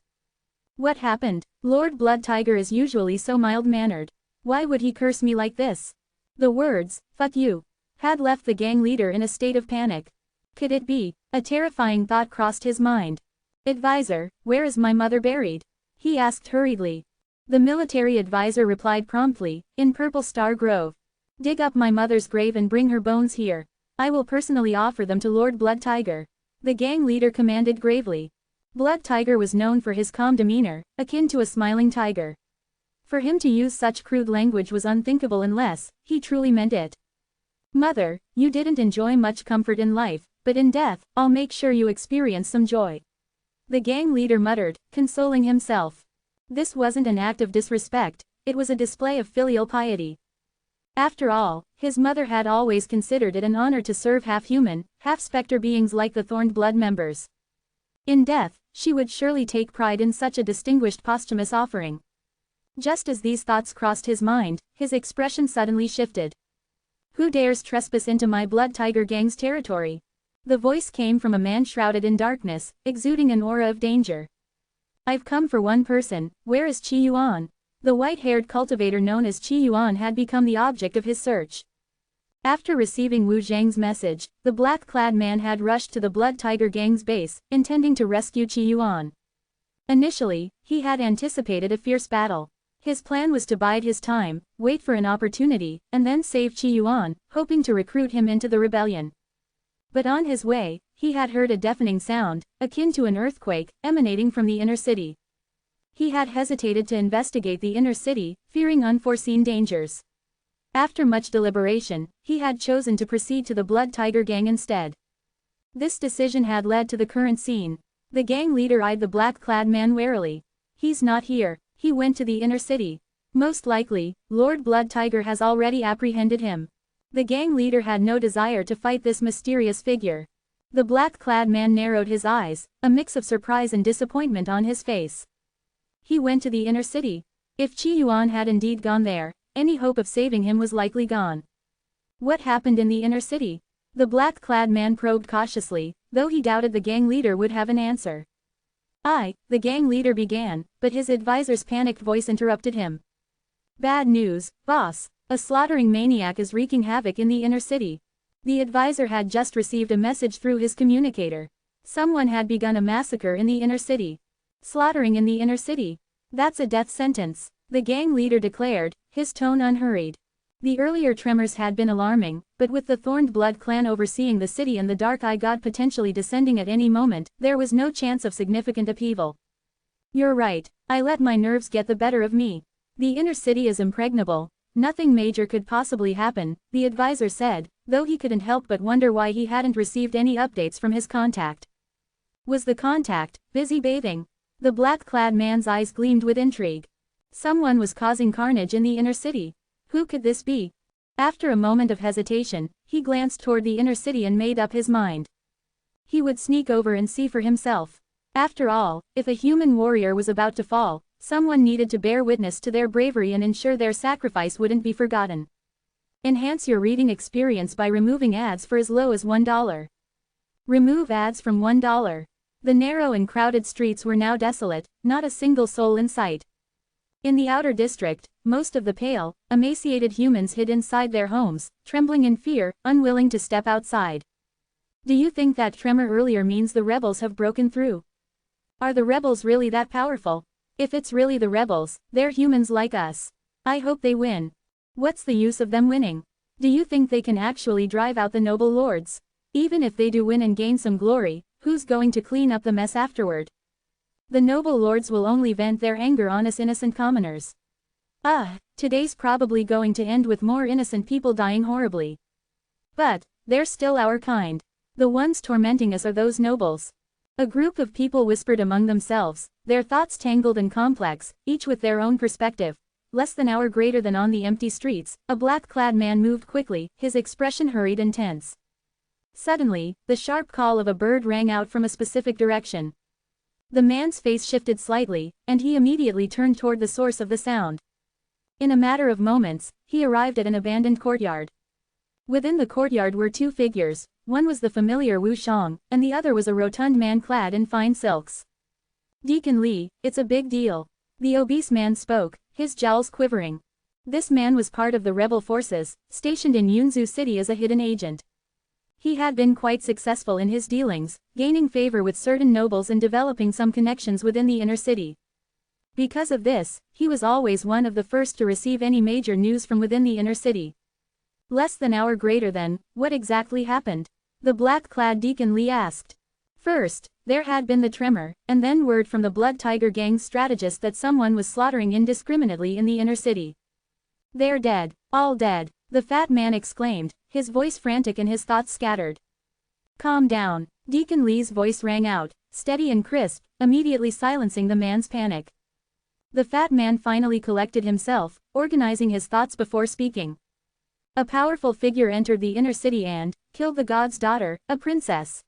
S1: What happened? Lord Blood Tiger is usually so mild-mannered. Why would he curse me like this? The words, "fuck you," had left the gang leader in a state of panic. Could it be? A terrifying thought crossed his mind. Advisor, where is my mother buried? He asked hurriedly. The military advisor replied promptly, in Purple Star Grove. Dig up my mother's grave and bring her bones here. I will personally offer them to Lord Blood Tiger. The gang leader commanded gravely. Blood Tiger was known for his calm demeanor, akin to a smiling tiger. For him to use such crude language was unthinkable unless he truly meant it. Mother, you didn't enjoy much comfort in life, but in death, I'll make sure you experience some joy. The gang leader muttered, consoling himself. This wasn't an act of disrespect, it was a display of filial piety. After all, his mother had always considered it an honor to serve half-human, half-specter beings like the Thorned Blood members. In death, she would surely take pride in such a distinguished posthumous offering. Just as these thoughts crossed his mind, his expression suddenly shifted. Who dares trespass into my Blood Tiger Gang's territory? The voice came from a man shrouded in darkness, exuding an aura of danger. I've come for one person, where is Qi Yuan? The white-haired cultivator known as Qi Yuan had become the object of his search. After receiving Wu Zhang's message, the black-clad man had rushed to the Blood Tiger Gang's base, intending to rescue Qi Yuan. Initially, he had anticipated a fierce battle. His plan was to bide his time, wait for an opportunity, and then save Qi Yuan, hoping to recruit him into the rebellion. But on his way, he had heard a deafening sound, akin to an earthquake, emanating from the inner city. He had hesitated to investigate the inner city, fearing unforeseen dangers. After much deliberation, he had chosen to proceed to the Blood Tiger Gang instead. This decision had led to the current scene. The gang leader eyed the black-clad man warily. He's not here, he went to the inner city. Most likely, Lord Blood Tiger has already apprehended him. The gang leader had no desire to fight this mysterious figure. The black-clad man narrowed his eyes, a mix of surprise and disappointment on his face. He went to the inner city. If Qi Yuan had indeed gone there, any hope of saving him was likely gone. What happened in the inner city? The black-clad man probed cautiously, though he doubted the gang leader would have an answer. The gang leader began, but his advisor's panicked voice interrupted him. Bad news, boss. A slaughtering maniac is wreaking havoc in the inner city. The advisor had just received a message through his communicator. Someone had begun a massacre in the inner city. Slaughtering in the inner city. That's a death sentence, the gang leader declared, his tone unhurried. The earlier tremors had been alarming, but with the Thorned Blood clan overseeing the city and the Dark Eye God potentially descending at any moment, there was no chance of significant upheaval. You're right, I let my nerves get the better of me. The inner city is impregnable. Nothing major could possibly happen, the advisor said, though he couldn't help but wonder why he hadn't received any updates from his contact. Was the contact busy bathing? The black-clad man's eyes gleamed with intrigue. Someone was causing carnage in the inner city. Who could this be? After a moment of hesitation, he glanced toward the inner city and made up his mind. He would sneak over and see for himself. After all, if a human warrior was about to fall, someone needed to bear witness to their bravery and ensure their sacrifice wouldn't be forgotten. Enhance your reading experience by removing ads for as low as $1. Remove ads from $1. The narrow and crowded streets were now desolate, not a single soul in sight. In the outer district, most of the pale, emaciated humans hid inside their homes, trembling in fear, unwilling to step outside. Do you think that tremor earlier means the rebels have broken through? Are the rebels really that powerful? If it's really the rebels, they're humans like us. I hope they win. What's the use of them winning? Do you think they can actually drive out the noble lords? Even if they do win and gain some glory, who's going to clean up the mess afterward? The noble lords will only vent their anger on us innocent commoners. Today's probably going to end with more innocent people dying horribly. But, they're still our kind. The ones tormenting us are those nobles. A group of people whispered among themselves, their thoughts tangled and complex, each with their own perspective. Less than an hour greater than on the empty streets, a black-clad man moved quickly, his expression hurried and tense. Suddenly, the sharp call of a bird rang out from a specific direction. The man's face shifted slightly, and he immediately turned toward the source of the sound. In a matter of moments, he arrived at an abandoned courtyard. Within the courtyard were two figures, one was the familiar Wu Shang, and the other was a rotund man clad in fine silks. Deacon Li, it's a big deal. The obese man spoke, his jowls quivering. This man was part of the rebel forces, stationed in Yunzhu City as a hidden agent. He had been quite successful in his dealings, gaining favor with certain nobles and developing some connections within the inner city. Because of this, he was always one of the first to receive any major news from within the inner city. Less than an hour greater then, what exactly happened? The black-clad Deacon Li asked. First, there had been the tremor, and then word from the Blood Tiger Gang's strategist that someone was slaughtering indiscriminately in the inner city. They're dead, all dead, the fat man exclaimed, his voice frantic and his thoughts scattered. Calm down, Deacon Li's voice rang out, steady and crisp, immediately silencing the man's panic. The fat man finally collected himself, organizing his thoughts before speaking. A powerful figure entered the inner city and killed the god's daughter, a princess.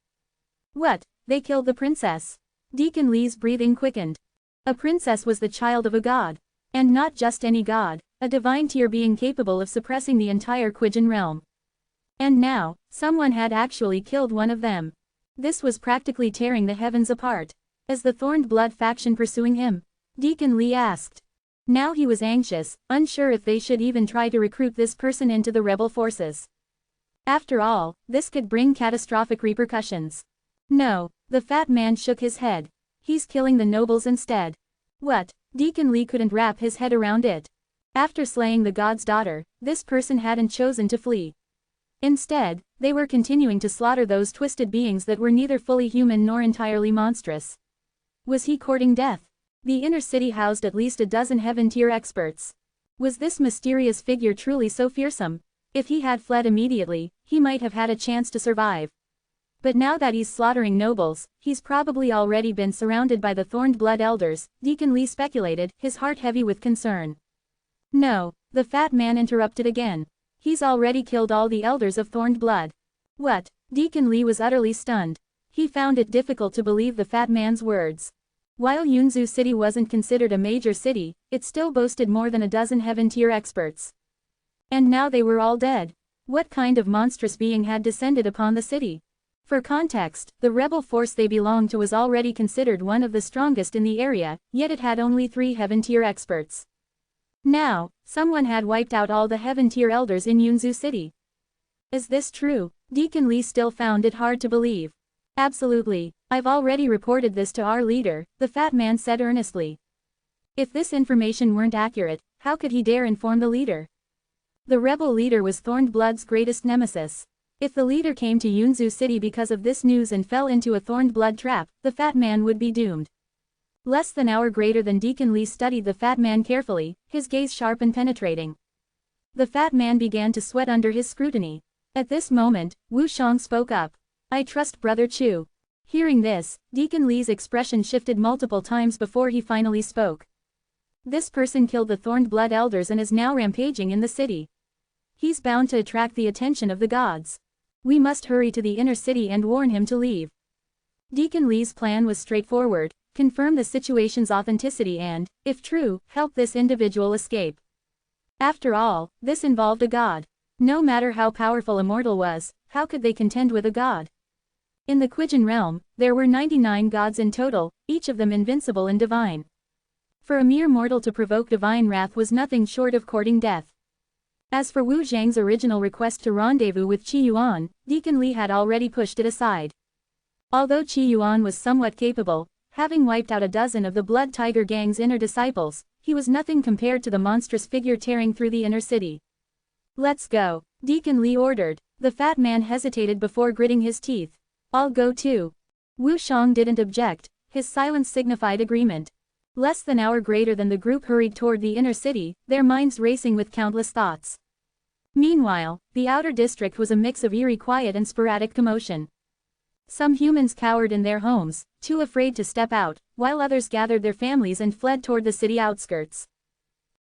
S1: What? They killed the princess? Deacon Li's breathing quickened. A princess was the child of a god. And not just any god, a divine tier being capable of suppressing the entire Qijin realm. And now, someone had actually killed one of them. This was practically tearing the heavens apart. Is the Thorned Blood faction pursuing him? Deacon Li asked. Now he was anxious, unsure if they should even try to recruit this person into the rebel forces. After all, this could bring catastrophic repercussions. No, the fat man shook his head. He's killing the nobles instead. What? Deacon Li couldn't wrap his head around it. After slaying the god's daughter, this person hadn't chosen to flee. Instead, they were continuing to slaughter those twisted beings that were neither fully human nor entirely monstrous. Was he courting death? The inner city housed at least a dozen heaven-tier experts. Was this mysterious figure truly so fearsome? If he had fled immediately, he might have had a chance to survive. But now that he's slaughtering nobles, he's probably already been surrounded by the Thorned Blood elders, Deacon Li speculated, his heart heavy with concern. No, the fat man interrupted again. He's already killed all the elders of Thorned Blood. What? Deacon Li was utterly stunned. He found it difficult to believe the fat man's words. While Yunzhu City wasn't considered a major city, it still boasted more than a dozen heaven-tier experts. And now they were all dead. What kind of monstrous being had descended upon the city? For context, the rebel force they belonged to was already considered one of the strongest in the area, yet it had only 3 heaven-tier experts. Now, someone had wiped out all the heaven-tier elders in Yunzhu City. Is this true? Deacon Li still found it hard to believe. Absolutely, I've already reported this to our leader, the fat man said earnestly. If this information weren't accurate, how could he dare inform the leader? The rebel leader was Thorned Blood's greatest nemesis. If the leader came to Yunzhu City because of this news and fell into a Thorned Blood trap, the fat man would be doomed. Less than an hour greater than Deacon Li studied the fat man carefully, his gaze sharp and penetrating. The fat man began to sweat under his scrutiny. At this moment, Wu Shang spoke up. I trust Brother Chu. Hearing this, Deacon Li's expression shifted multiple times before he finally spoke. This person killed the Thorned Blood Elders and is now rampaging in the city. He's bound to attract the attention of the gods. We must hurry to the inner city and warn him to leave. Deacon Li's plan was straightforward: confirm the situation's authenticity and, if true, help this individual escape. After all, this involved a god. No matter how powerful Immortal was, how could they contend with a god? In the Quijin realm, there were 99 gods in total, each of them invincible and divine. For a mere mortal to provoke divine wrath was nothing short of courting death. As for Wu Zhang's original request to rendezvous with Qi Yuan, Deacon Li had already pushed it aside. Although Qi Yuan was somewhat capable, having wiped out a dozen of the Blood Tiger Gang's inner disciples, he was nothing compared to the monstrous figure tearing through the inner city. Let's go, Deacon Li ordered. The fat man hesitated before gritting his teeth. I'll go too. Wu Shang didn't object, his silence signified agreement. Less than an hour greater than the group hurried toward the inner city, their minds racing with countless thoughts. Meanwhile, the outer district was a mix of eerie quiet and sporadic commotion. Some humans cowered in their homes, too afraid to step out, while others gathered their families and fled toward the city outskirts.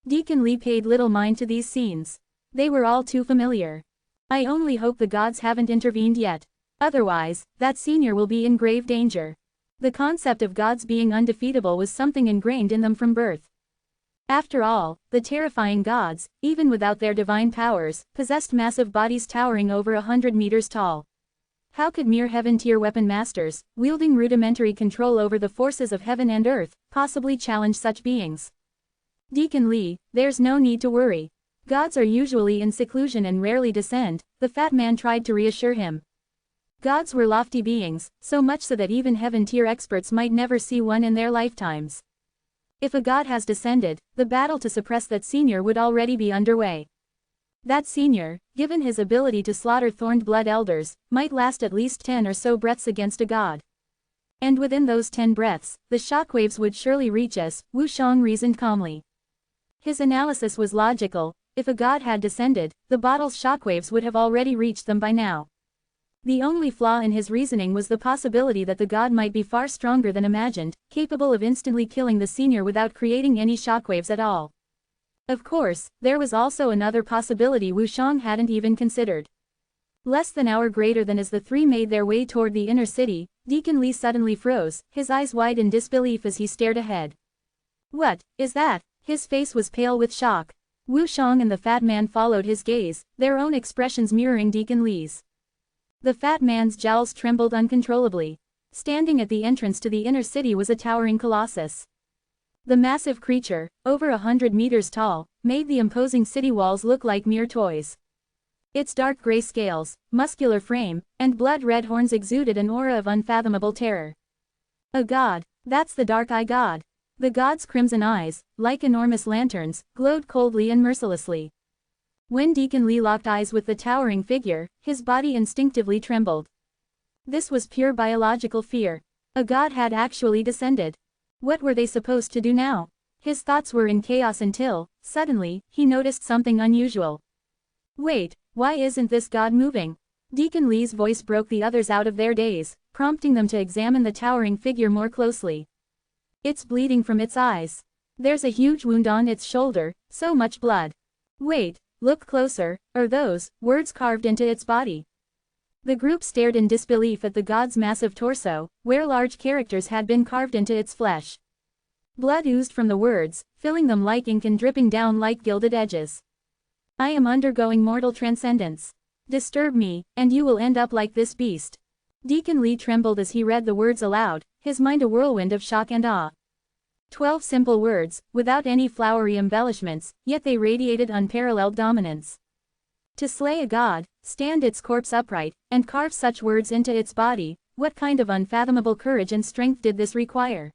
S1: Deacon Li paid little mind to these scenes. They were all too familiar. I only hope the gods haven't intervened yet. Otherwise, that senior will be in grave danger. The concept of gods being undefeatable was something ingrained in them from birth. After all, the terrifying gods, even without their divine powers, possessed massive bodies towering over 100 meters tall. How could mere heaven-tier weapon masters, wielding rudimentary control over the forces of heaven and earth, possibly challenge such beings? Deacon Li, there's no need to worry. Gods are usually in seclusion and rarely descend, the fat man tried to reassure him. Gods were lofty beings, so much so that even heaven-tier experts might never see one in their lifetimes. If a god has descended, the battle to suppress that senior would already be underway. That senior, given his ability to slaughter Thorned Blood Elders, might last at least 10 or so breaths against a god. And within those 10 breaths, the shockwaves would surely reach us, Wu Shang reasoned calmly. His analysis was logical: if a god had descended, the bottle's shockwaves would have already reached them by now. The only flaw in his reasoning was the possibility that the god might be far stronger than imagined, capable of instantly killing the senior without creating any shockwaves at all. Of course, there was also another possibility Wu Shang hadn't even considered. Less than an hour greater than as the three made their way toward the inner city, Deacon Li suddenly froze, his eyes wide in disbelief as he stared ahead. What is that? His face was pale with shock. Wu Shang and the fat man followed his gaze, their own expressions mirroring Deacon Li's. The fat man's jowls trembled uncontrollably. Standing at the entrance to the inner city was a towering colossus. The massive creature, over 100 meters tall, made the imposing city walls look like mere toys. Its dark gray scales, muscular frame, and blood-red horns exuded an aura of unfathomable terror. A god, that's the Dark Eye God. The god's crimson eyes, like enormous lanterns, glowed coldly and mercilessly. When Deacon Li locked eyes with the towering figure, his body instinctively trembled. This was pure biological fear. A god had actually descended. What were they supposed to do now? His thoughts were in chaos until, suddenly, he noticed something unusual. Wait, why isn't this god moving? Deacon Li's voice broke the others out of their daze, prompting them to examine the towering figure more closely. It's bleeding from its eyes. There's a huge wound on its shoulder, so much blood. Wait. Look closer, are those words carved into its body? The group stared in disbelief at the god's massive torso, where large characters had been carved into its flesh. Blood oozed from the words, filling them like ink and dripping down like gilded edges. I am undergoing mortal transcendence. Disturb me, and you will end up like this beast. Deacon Li trembled as he read the words aloud, his mind a whirlwind of shock and awe. 12 simple words, without any flowery embellishments, yet they radiated unparalleled dominance. To slay a god, stand its corpse upright, and carve such words into its body, what kind of unfathomable courage and strength did this require?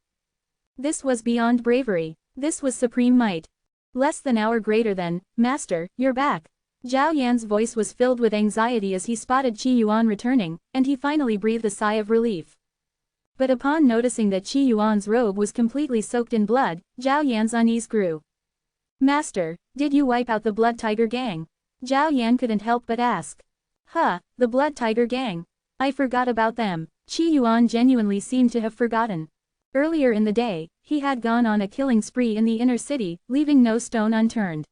S1: This was beyond bravery. This was supreme might. Less than an hour greater than, Master, you're back. Zhao Yan's voice was filled with anxiety as he spotted Qi Yuan returning, and he finally breathed a sigh of relief. But upon noticing that Qi Yuan's robe was completely soaked in blood, Zhao Yan's unease grew. Master, did you wipe out the Blood Tiger gang? Zhao Yan couldn't help but ask. Huh, the Blood Tiger gang. I forgot about them. Qi Yuan genuinely seemed to have forgotten. Earlier in the day, he had gone on a killing spree in the inner city, leaving no stone unturned.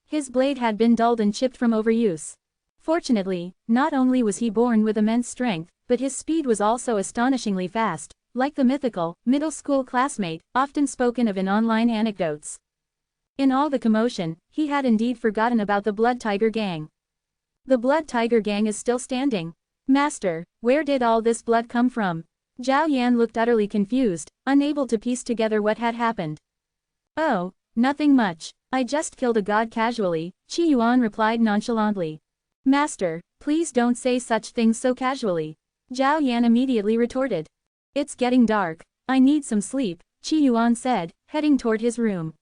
S1: His blade had been dulled and chipped from overuse. Fortunately, not only was he born with immense strength, but his speed was also astonishingly fast, like the mythical, middle school classmate, often spoken of in online anecdotes. In all the commotion, he had indeed forgotten about the Blood Tiger gang. The Blood Tiger gang is still standing. Master, where did all this blood come from? Zhao Yan looked utterly confused, unable to piece together what had happened. Oh, nothing much. I just killed a god casually, Qi Yuan replied nonchalantly. Master, please don't say such things so casually. Zhao Yan immediately retorted. It's getting dark. I need some sleep, Qi Yuan said, heading toward his room.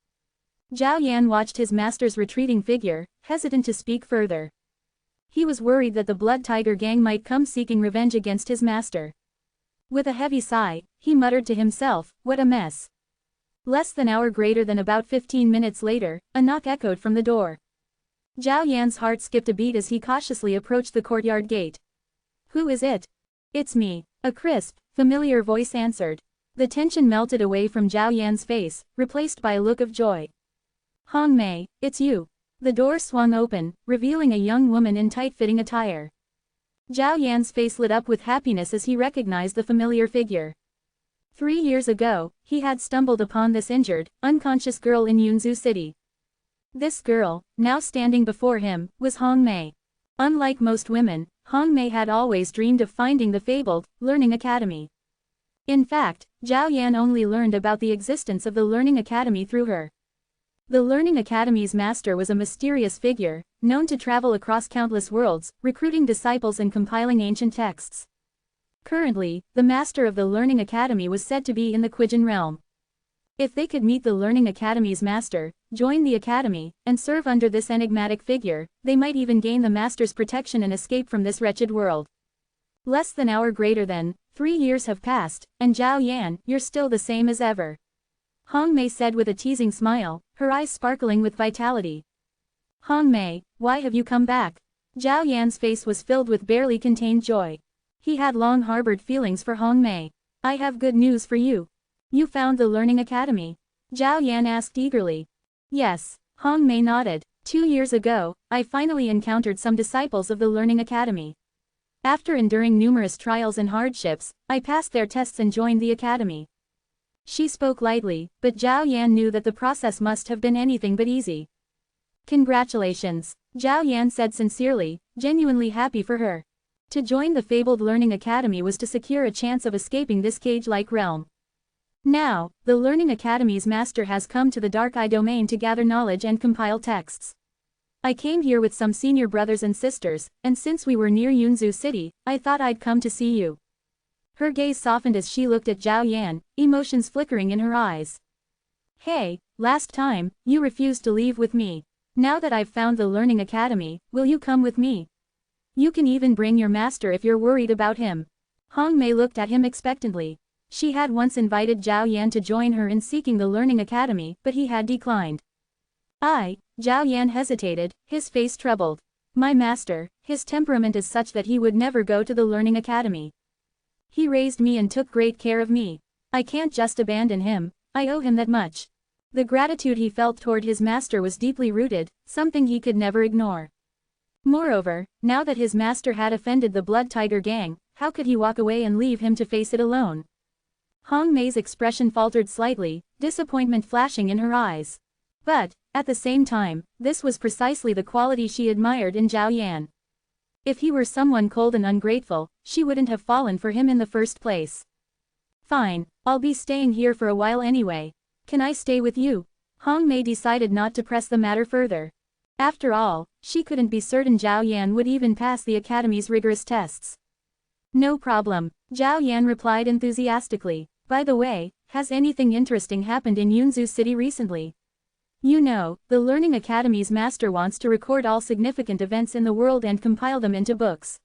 S1: Zhao Yan watched his master's retreating figure, hesitant to speak further. He was worried that the Blood Tiger gang might come seeking revenge against his master. With a heavy sigh, he muttered to himself, what a mess. Less than an hour greater than about 15 minutes later, a knock echoed from the door. Zhao Yan's heart skipped a beat as he cautiously approached the courtyard gate. Who is it? It's me, a crisp, familiar voice answered. The tension melted away from Zhao Yan's face, replaced by a look of joy. Hong Mei, it's you. The door swung open, revealing a young woman in tight-fitting attire. Zhao Yan's face lit up with happiness as he recognized the familiar figure. 3 years ago, he had stumbled upon this injured, unconscious girl in Yunzhu City. This girl, now standing before him, was Hong Mei. Unlike most women, Hong Mei had always dreamed of finding the fabled Learning Academy. In fact, Zhao Yan only learned about the existence of the Learning Academy through her. The Learning Academy's master was a mysterious figure, known to travel across countless worlds, recruiting disciples and compiling ancient texts. Currently, the master of the Learning Academy was said to be in the Qijin realm. If they could meet the Learning Academy's master, join the academy, and serve under this enigmatic figure, they might even gain the master's protection and escape from this wretched world. Less than an hour greater than 3 years have passed, and Zhao Yan, you're still the same as ever. Hong Mei said with a teasing smile, her eyes sparkling with vitality. Hong Mei, why have you come back? Zhao Yan's face was filled with barely contained joy. He had long harbored feelings for Hong Mei. I have good news for you. You found the Learning Academy? Zhao Yan asked eagerly. Yes, Hong Mei nodded. 2 years ago, I finally encountered some disciples of the Learning Academy. After enduring numerous trials and hardships, I passed their tests and joined the academy. She spoke lightly, but Zhao Yan knew that the process must have been anything but easy. Congratulations, Zhao Yan said sincerely, genuinely happy for her. To join the fabled Learning Academy was to secure a chance of escaping this cage-like realm. Now, the Learning Academy's master has come to the Dark Eye domain to gather knowledge and compile texts. I came here with some senior brothers and sisters, and since we were near Yunzhu City, I thought I'd come to see you. Her gaze softened as she looked at Zhao Yan, emotions flickering in her eyes. Hey, last time, you refused to leave with me. Now that I've found the Learning Academy, will you come with me? You can even bring your master if you're worried about him. Hong Mei looked at him expectantly. She had once invited Zhao Yan to join her in seeking the Learning Academy, but he had declined. Zhao Yan hesitated, his face troubled. My master, his temperament is such that he would never go to the Learning Academy. He raised me and took great care of me. I can't just abandon him, I owe him that much. The gratitude he felt toward his master was deeply rooted, something he could never ignore. Moreover, now that his master had offended the Blood Tiger gang, how could he walk away and leave him to face it alone? Hong Mei's expression faltered slightly, disappointment flashing in her eyes. But, at the same time, this was precisely the quality she admired in Zhao Yan. If he were someone cold and ungrateful, she wouldn't have fallen for him in the first place. Fine, I'll be staying here for a while anyway. Can I stay with you? Hong Mei decided not to press the matter further. After all, she couldn't be certain Zhao Yan would even pass the academy's rigorous tests. No problem, Zhao Yan replied enthusiastically. By the way, has anything interesting happened in Yunzhu City recently? You know, the Learning Academy's master wants to record all significant events in the world and compile them into books.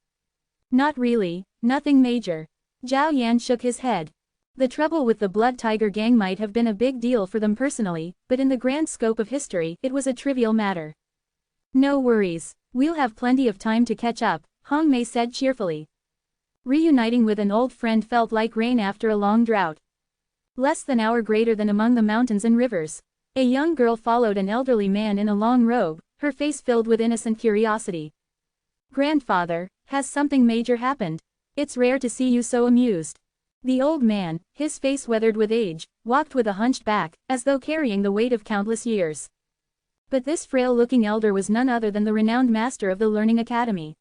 S1: Not really, nothing major. Zhao Yan shook his head. The trouble with the Blood Tiger gang might have been a big deal for them personally, but in the grand scope of history, it was a trivial matter. No worries. We'll have plenty of time to catch up, Hong Mei said cheerfully. Reuniting with an old friend felt like rain after a long drought. Less than an hour greater than among the mountains and rivers. A young girl followed an elderly man in a long robe, her face filled with innocent curiosity. Grandfather, has something major happened? It's rare to see you so amused. The old man, his face weathered with age, walked with a hunched back, as though carrying the weight of countless years. But this frail-looking elder was none other than the renowned master of the Learning Academy.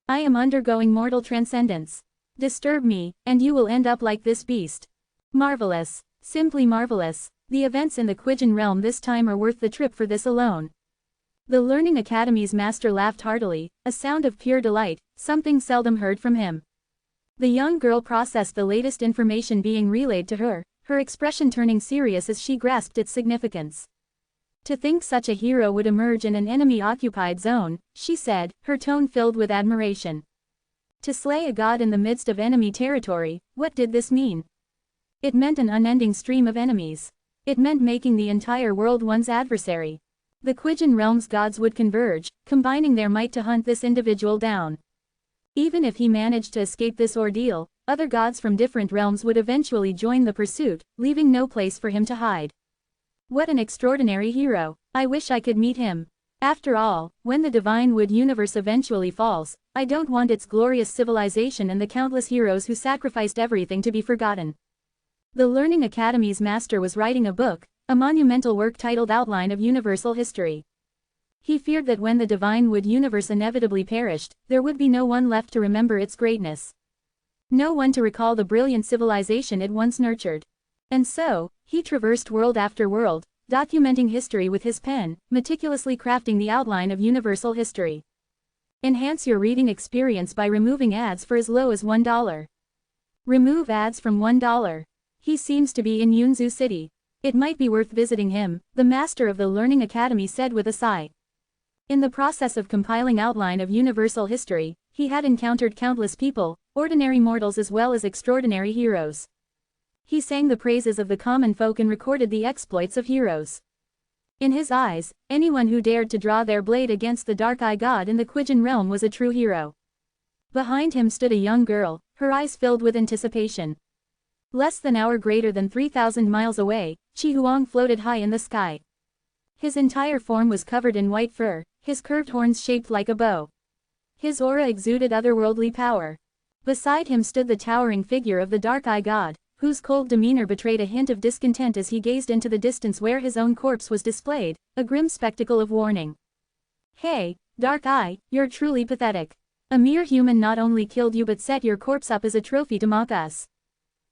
S1: I am undergoing mortal transcendence. Disturb me, and you will end up like this beast. Marvelous. Simply marvelous. The events in the Quijin realm this time are worth the trip for this alone. The Learning Academy's master laughed heartily, a sound of pure delight, something seldom heard from him. The young girl processed the latest information being relayed to her, her expression turning serious as she grasped its significance. To think such a hero would emerge in an enemy-occupied zone, she said, her tone filled with admiration. To slay a god in the midst of enemy territory, what did this mean? It meant an unending stream of enemies. It meant making the entire world one's adversary. The Quijin realm's gods would converge, combining their might to hunt this individual down. Even if he managed to escape this ordeal, other gods from different realms would eventually join the pursuit, leaving no place for him to hide. What an extraordinary hero. I wish I could meet him. After all, when the Divine Wood universe eventually falls, I don't want its glorious civilization and the countless heroes who sacrificed everything to be forgotten. The Learning Academy's master was writing a book, a monumental work titled Outline of Universal History. He feared that when the Divine Wood universe inevitably perished, there would be no one left to remember its greatness. No one to recall the brilliant civilization it once nurtured. And so, he traversed world after world, documenting history with his pen, meticulously crafting the outline of universal history. Enhance your reading experience by removing ads for as low as $1. Remove ads from $1. He seems to be in Yunzu City. It might be worth visiting him, the master of the Learning Academy said with a sigh. In the process of compiling outline of universal history, he had encountered countless people, ordinary mortals as well as extraordinary heroes. He sang the praises of the common folk and recorded the exploits of heroes. In his eyes, anyone who dared to draw their blade against the Dark Eye God in the Quijin realm was a true hero. Behind him stood a young girl, her eyes filled with anticipation. Less than an hour greater than 3,000 miles away, Chi Huang floated high in the sky. His entire form was covered in white fur, his curved horns shaped like a bow. His aura exuded otherworldly power. Beside him stood the towering figure of the Dark Eye God, whose cold demeanor betrayed a hint of discontent as he gazed into the distance where his own corpse was displayed, a grim spectacle of warning. Hey, Dark Eye, you're truly pathetic. A mere human not only killed you but set your corpse up as a trophy to mock us.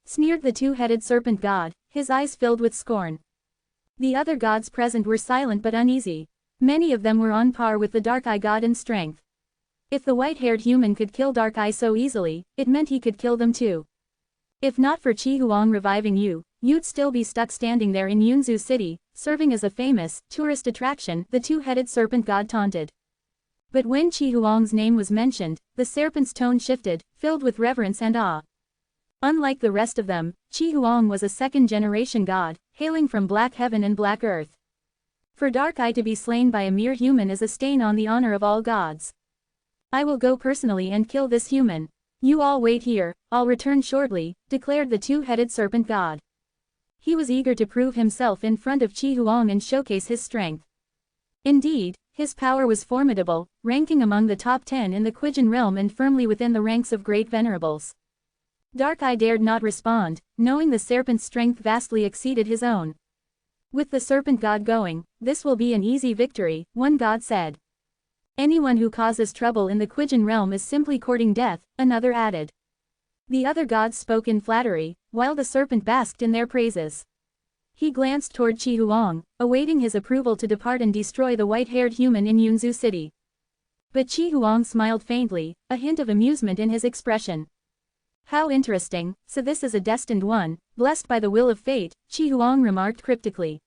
S1: Sneered the two-headed serpent god, his eyes filled with scorn. The other gods present were silent but uneasy. Many of them were on par with the Dark Eye God in strength. If the white-haired human could kill Dark Eye so easily, it meant he could kill them too. If not for Chi Huang reviving you, you'd still be stuck standing there in Yunzu City, serving as a famous, tourist attraction, the two-headed serpent god taunted. But when Chi Huang's name was mentioned, the serpent's tone shifted, filled with reverence and awe. Unlike the rest of them, Chi Huang was a second-generation god, hailing from Black Heaven and Black Earth. For Dark Eye to be slain by a mere human is a stain on the honor of all gods. I will go personally and kill this human. You all wait here, I'll return shortly, declared the two-headed serpent god. He was eager to prove himself in front of Chi Huang and showcase his strength. Indeed, his power was formidable, ranking among the top 10 in the Quijin realm and firmly within the ranks of great venerables. Dark Eye dared not respond, knowing the serpent's strength vastly exceeded his own. With the serpent god going, this will be an easy victory, one god said. Anyone who causes trouble in the Quijin realm is simply courting death, another added. The other gods spoke in flattery, while the serpent basked in their praises. He glanced toward Chi Huang, awaiting his approval to depart and destroy the white-haired human in Yunzu City. But Chi Huang smiled faintly, a hint of amusement in his expression. How interesting, so this is a destined one, blessed by the will of fate, Chi Huang remarked cryptically.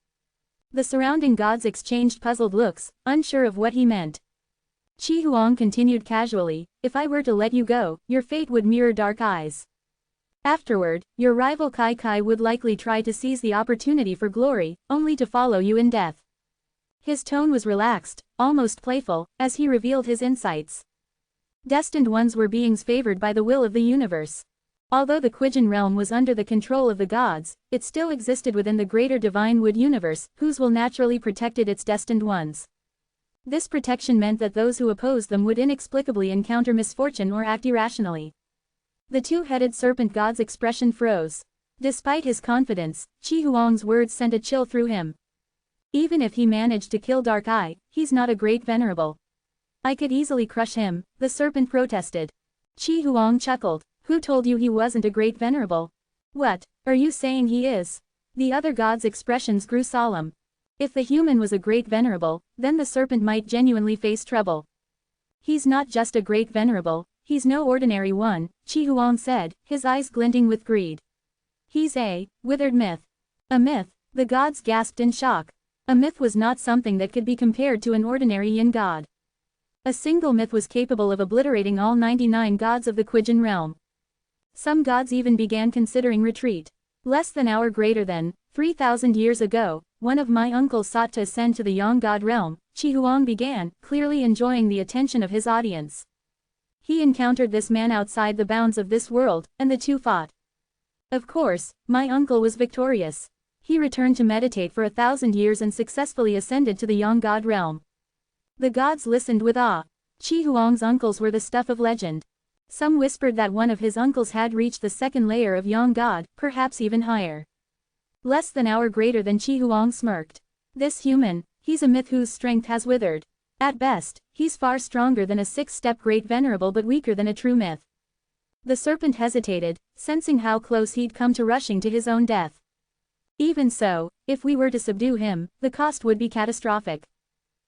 S1: The surrounding gods exchanged puzzled looks, unsure of what he meant. Chi Huang continued casually, if I were to let you go, your fate would mirror Dark Eye's. Afterward, your rival Kai Kai would likely try to seize the opportunity for glory, only to follow you in death. His tone was relaxed, almost playful, as he revealed his insights. Destined ones were beings favored by the will of the universe. Although the Quijin realm was under the control of the gods, it still existed within the greater divine wood universe, whose will naturally protected its destined ones. This protection meant that those who opposed them would inexplicably encounter misfortune or act irrationally. The two-headed serpent god's expression froze. Despite his confidence, Qi Huang's words sent a chill through him. Even if he managed to kill Dark Eye, he's not a great venerable. I could easily crush him, the serpent protested. Qi Huang chuckled. Who told you he wasn't a great venerable? What, are you saying he is? The other god's expressions grew solemn. If the human was a great venerable, then the serpent might genuinely face trouble. He's not just a great venerable, he's no ordinary one, Qi Huang said, his eyes glinting with greed. He's a withered myth. A myth, the gods gasped in shock. A myth was not something that could be compared to an ordinary yin god. A single myth was capable of obliterating all 99 gods of the Quijin realm. Some gods even began considering retreat. Less than hour greater than 3,000 years ago, one of my uncles sought to ascend to the Yang god realm, Qi Huang began, clearly enjoying the attention of his audience. He encountered this man outside the bounds of this world, and the two fought. Of course, my uncle was victorious. He returned to meditate for 1,000 years and successfully ascended to the Yang god realm. The gods listened with awe. Qi Huang's uncles were the stuff of legend. Some whispered that one of his uncles had reached the second layer of Yang God, perhaps even higher. Less than hour greater than Qi Huang smirked. This human, he's a myth whose strength has withered. At best, he's far stronger than a six-step great venerable but weaker than a true myth. The serpent hesitated, sensing how close he'd come to rushing to his own death. Even so, if we were to subdue him, the cost would be catastrophic.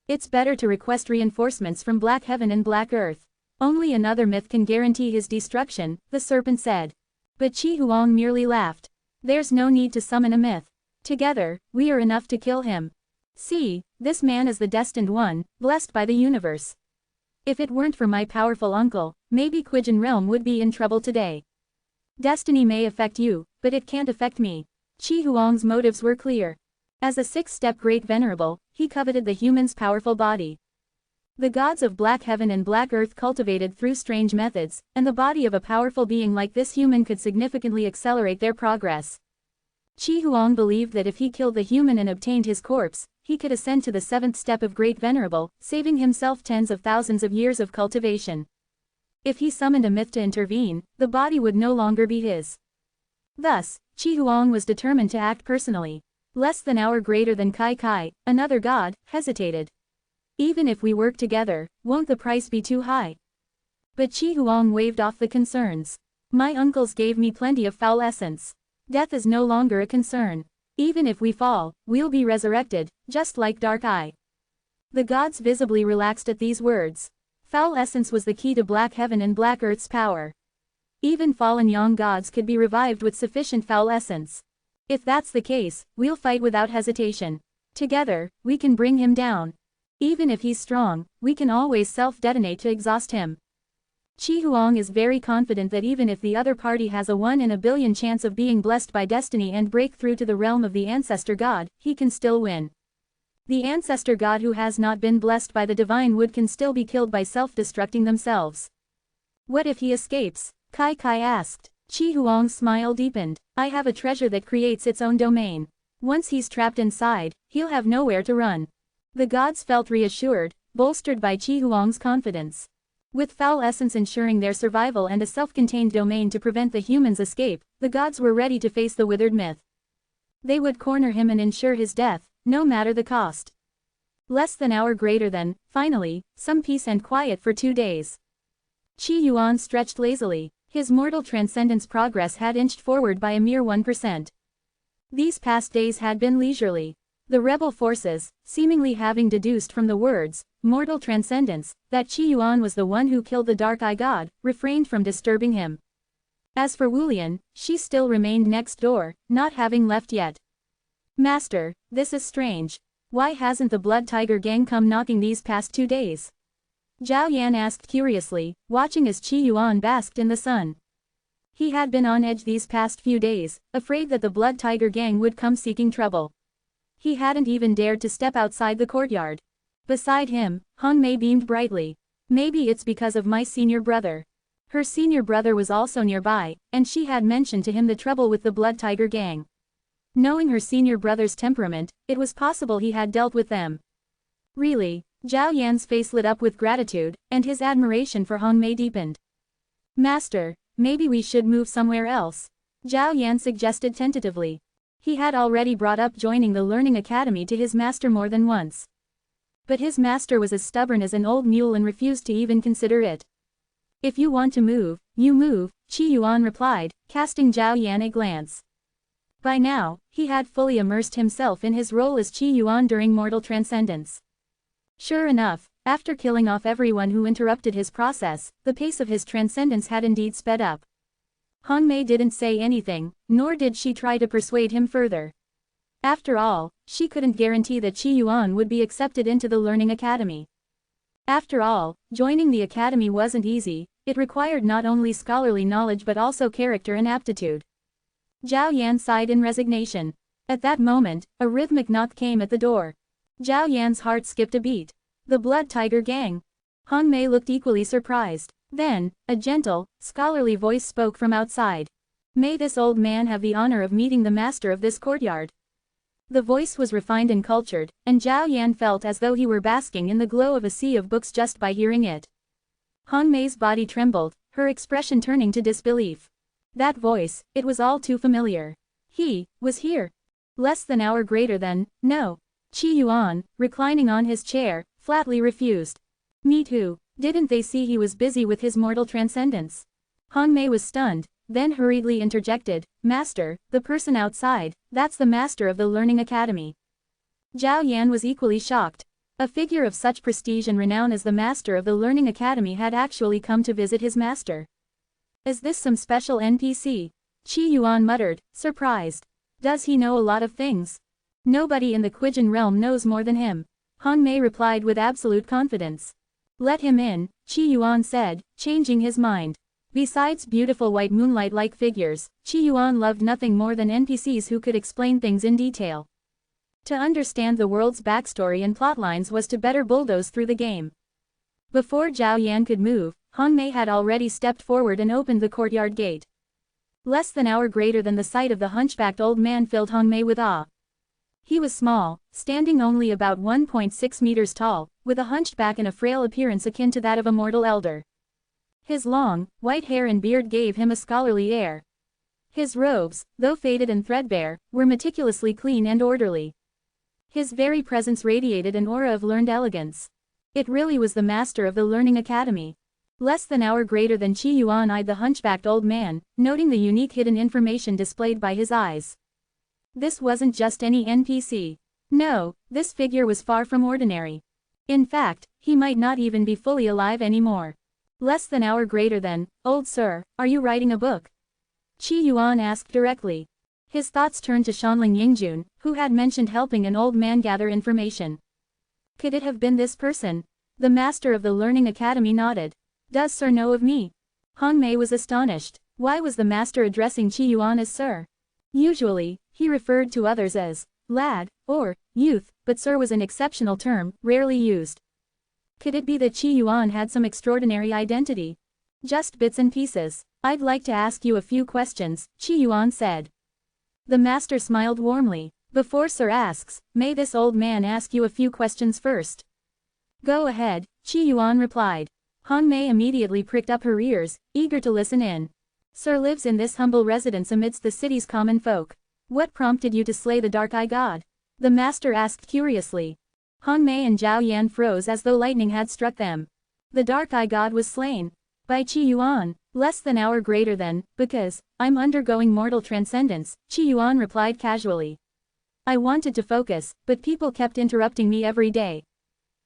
S1: It's better to request reinforcements from Black Heaven and Black Earth. Only another myth can guarantee his destruction, the serpent said. But Qi Huang merely laughed. There's no need to summon a myth. Together, we are enough to kill him. See, this man is the destined one, blessed by the universe. If it weren't for my powerful uncle, maybe Quijin realm would be in trouble today. Destiny may affect you, but it can't affect me. Qi Huang's motives were clear. As a six-step great venerable, he coveted the human's powerful body. The gods of Black Heaven and Black Earth cultivated through strange methods, and the body of a powerful being like this human could significantly accelerate their progress. Qi Huang believed that if he killed the human and obtained his corpse, he could ascend to the seventh step of Great Venerable, saving himself tens of thousands of years of cultivation. If he summoned a myth to intervene, the body would no longer be his. Thus, Qi Huang was determined to act personally. Less than hour greater than Kai Kai, another god, hesitated. Even if we work together, won't the price be too high? But Qi Huang waved off the concerns. My uncles gave me plenty of foul essence. Death is no longer a concern. Even if we fall, we'll be resurrected, just like Dark Eye. The gods visibly relaxed at these words. Foul essence was the key to Black Heaven and Black Earth's power. Even fallen Yang gods could be revived with sufficient foul essence. If that's the case, we'll fight without hesitation. Together, we can bring him down. Even if he's strong, we can always self-detonate to exhaust him. Qi Huang is very confident that even if the other party has a 1 in a billion chance of being blessed by destiny and break through to the realm of the ancestor god, he can still win. The ancestor god who has not been blessed by the divine wood can still be killed by self-destructing themselves. What if he escapes? Kai Kai asked. Qi Huang's smile deepened. I have a treasure that creates its own domain. Once he's trapped inside, he'll have nowhere to run. The gods felt reassured, bolstered by Qi Huang's confidence. With foul essence ensuring their survival and a self-contained domain to prevent the humans' escape, the gods were ready to face the withered myth. They would corner him and ensure his death, no matter the cost. Less than hour greater than, finally, some peace and quiet for 2 days. Qi Yuan stretched lazily. His mortal transcendence progress had inched forward by a mere 1%. These past days had been leisurely. The rebel forces, seemingly having deduced from the words, mortal transcendence, that Qi Yuan was the one who killed the Dark Eye God, refrained from disturbing him. As for Wulian, she still remained next door, not having left yet. Master, this is strange. Why hasn't the Blood Tiger gang come knocking these past 2 days? Zhao Yan asked curiously, watching as Qi Yuan basked in the sun. He had been on edge these past few days, afraid that the Blood Tiger gang would come seeking trouble. He hadn't even dared to step outside the courtyard. Beside him, Hong Mei beamed brightly. Maybe it's because of my senior brother. Her senior brother was also nearby, and she had mentioned to him the trouble with the Blood Tiger gang. Knowing her senior brother's temperament, it was possible he had dealt with them. Really? Zhao Yan's face lit up with gratitude, and his admiration for Hong Mei deepened. Master, maybe we should move somewhere else. Zhao Yan suggested tentatively. He had already brought up joining the learning academy to his master more than once. But his master was as stubborn as an old mule and refused to even consider it. If you want to move, you move, Qi Yuan replied, casting Zhao Yan a glance. By now, he had fully immersed himself in his role as Qi Yuan during mortal transcendence. Sure enough, after killing off everyone who interrupted his process, the pace of his transcendence had indeed sped up. Hong Mei didn't say anything, nor did she try to persuade him further. After all, she couldn't guarantee that Qi Yuan would be accepted into the learning academy. After all, joining the academy wasn't easy, it required not only scholarly knowledge but also character and aptitude. Zhao Yan sighed in resignation. At that moment, a rhythmic knock came at the door. Zhao Yan's heart skipped a beat. The Blood Tiger gang. Hong Mei looked equally surprised. Then, a gentle, scholarly voice spoke from outside. May this old man have the honor of meeting the master of this courtyard. The voice was refined and cultured, and Zhao Yan felt as though he were basking in the glow of a sea of books just by hearing it. Hong Mei's body trembled, her expression turning to disbelief. That voice, it was all too familiar. He was here. Less than an hour greater than, no. Qi Yuan, reclining on his chair, flatly refused. Me too. Didn't they see he was busy with his mortal transcendence? Hong Mei was stunned, then hurriedly interjected, Master, the person outside, that's the master of the Learning Academy. Zhao Yan was equally shocked. A figure of such prestige and renown as the master of the Learning Academy had actually come to visit his master. Is this some special NPC? Qi Yuan muttered, surprised. Does he know a lot of things? Nobody in the Quijin realm knows more than him. Hong Mei replied with absolute confidence. Let him in, Qi Yuan said, changing his mind. Besides beautiful white moonlight-like figures, Qi Yuan loved nothing more than NPCs who could explain things in detail. To understand the world's backstory and plotlines was to better bulldoze through the game. Before Zhao Yan could move, Hong Mei had already stepped forward and opened the courtyard gate. Less than an hour greater than the sight of the hunchbacked old man filled Hong Mei with awe. He was small, standing only about 1.6 meters tall, with a hunched back and a frail appearance akin to that of a mortal elder. His long, white hair and beard gave him a scholarly air. His robes, though faded and threadbare, were meticulously clean and orderly. His very presence radiated an aura of learned elegance. It really was the master of the Learning Academy. Less than an hour greater than Qi Yuan eyed the hunchbacked old man, noting the unique hidden information displayed by his eyes. This wasn't just any NPC. No, this figure was far from ordinary. In fact, he might not even be fully alive anymore. Less than an hour greater than, old sir, are you writing a book? Qi Yuan asked directly. His thoughts turned to Shanling Yingjun, who had mentioned helping an old man gather information. Could it have been this person? The master of the Learning Academy nodded. Does sir know of me? Hong Mei was astonished. Why was the master addressing Qi Yuan as sir? Usually, he referred to others as lad or youth, but sir was an exceptional term, rarely used. Could it be that Qi Yuan had some extraordinary identity? Just bits and pieces. I'd like to ask you a few questions, Qi Yuan said. The master smiled warmly. Before sir asks, may this old man ask you a few questions first? Go ahead, Qi Yuan replied. Hong Mei immediately pricked up her ears, eager to listen in. Sir lives in this humble residence amidst the city's common folk. What prompted you to slay the Dark-Eye God? The master asked curiously. Hong Mei and Zhao Yan froze as though lightning had struck them. The Dark-Eye God was slain. By Qi Yuan, less than an hour greater than, because, I'm undergoing mortal transcendence, Qi Yuan replied casually. I wanted to focus, but people kept interrupting me every day.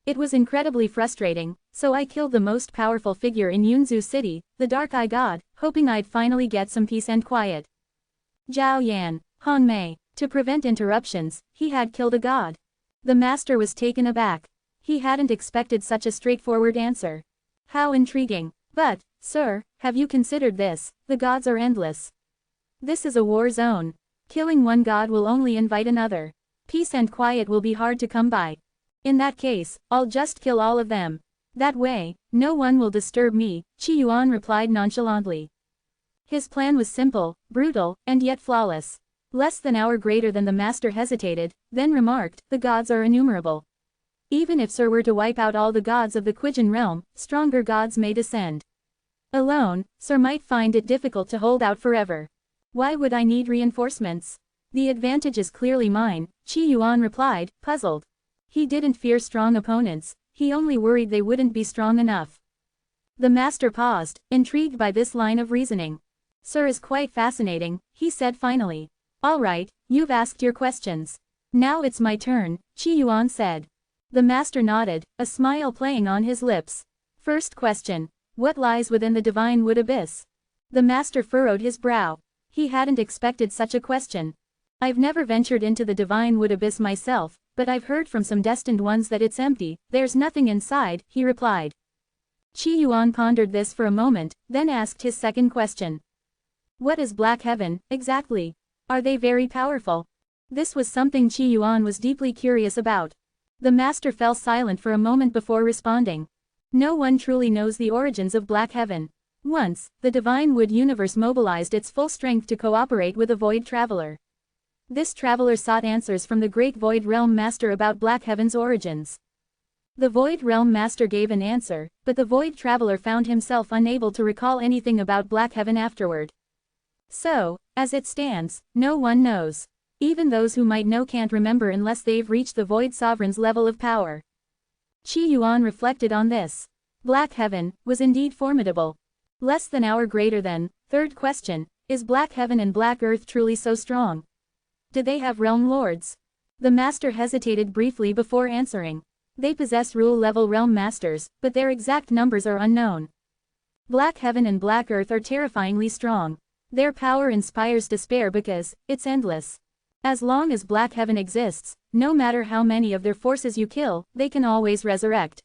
S1: It was incredibly frustrating, so I killed the most powerful figure in Yunzu City, the Dark-Eye God, hoping I'd finally get some peace and quiet. Zhao Yan, Hong Mei, to prevent interruptions, he had killed a god. The master was taken aback. He hadn't expected such a straightforward answer. How intriguing. But, sir, Have you considered this? The gods are endless. This is a war zone. Killing one god will only invite another. Peace and quiet will be hard to come by. In that case, I'll just kill all of them. That way, no one will disturb me, Qi Yuan replied nonchalantly. His plan was simple, brutal, and yet flawless. Less than an hour greater than the master hesitated, then remarked, the gods are innumerable. Even if Sir were to wipe out all the gods of the Qijan realm, stronger gods may descend. Alone, Sir might find it difficult to hold out forever. Why would I need reinforcements? The advantage is clearly mine, Qi Yuan replied, puzzled. He didn't fear strong opponents, he only worried they wouldn't be strong enough. The master paused, intrigued by this line of reasoning. Sir is quite fascinating, he said finally. All right, you've asked your questions. Now it's my turn, Qi Yuan said. The master nodded, a smile playing on his lips. First question. What lies within the divine wood abyss? The master furrowed his brow. He hadn't expected such a question. I've never ventured into the divine wood abyss myself, but I've heard from some destined ones that it's empty, there's nothing inside, he replied. Qi Yuan pondered this for a moment, then asked his second question. What is Black Heaven, exactly? Are they very powerful? This was something Qi Yuan was deeply curious about. The master fell silent for a moment before responding. No one truly knows the origins of Black Heaven. Once, the Divine Wood universe mobilized its full strength to cooperate with a Void Traveler. This traveler sought answers from the Great Void Realm Master about Black Heaven's origins. The Void Realm Master gave an answer, but the Void Traveler found himself unable to recall anything about Black Heaven afterward. So, as it stands, no one knows. Even those who might know can't remember unless they've reached the Void Sovereign's level of power. Qi Yuan reflected on this. Black Heaven was indeed formidable. Less than an hour greater than. Third question, is Black Heaven and Black Earth truly so strong? Do they have realm lords? The master hesitated briefly before answering. They possess rule-level realm masters, but their exact numbers are unknown. Black Heaven and Black Earth are terrifyingly strong. Their power inspires despair because it's endless. As long as Black Heaven exists, no matter how many of their forces you kill, they can always resurrect.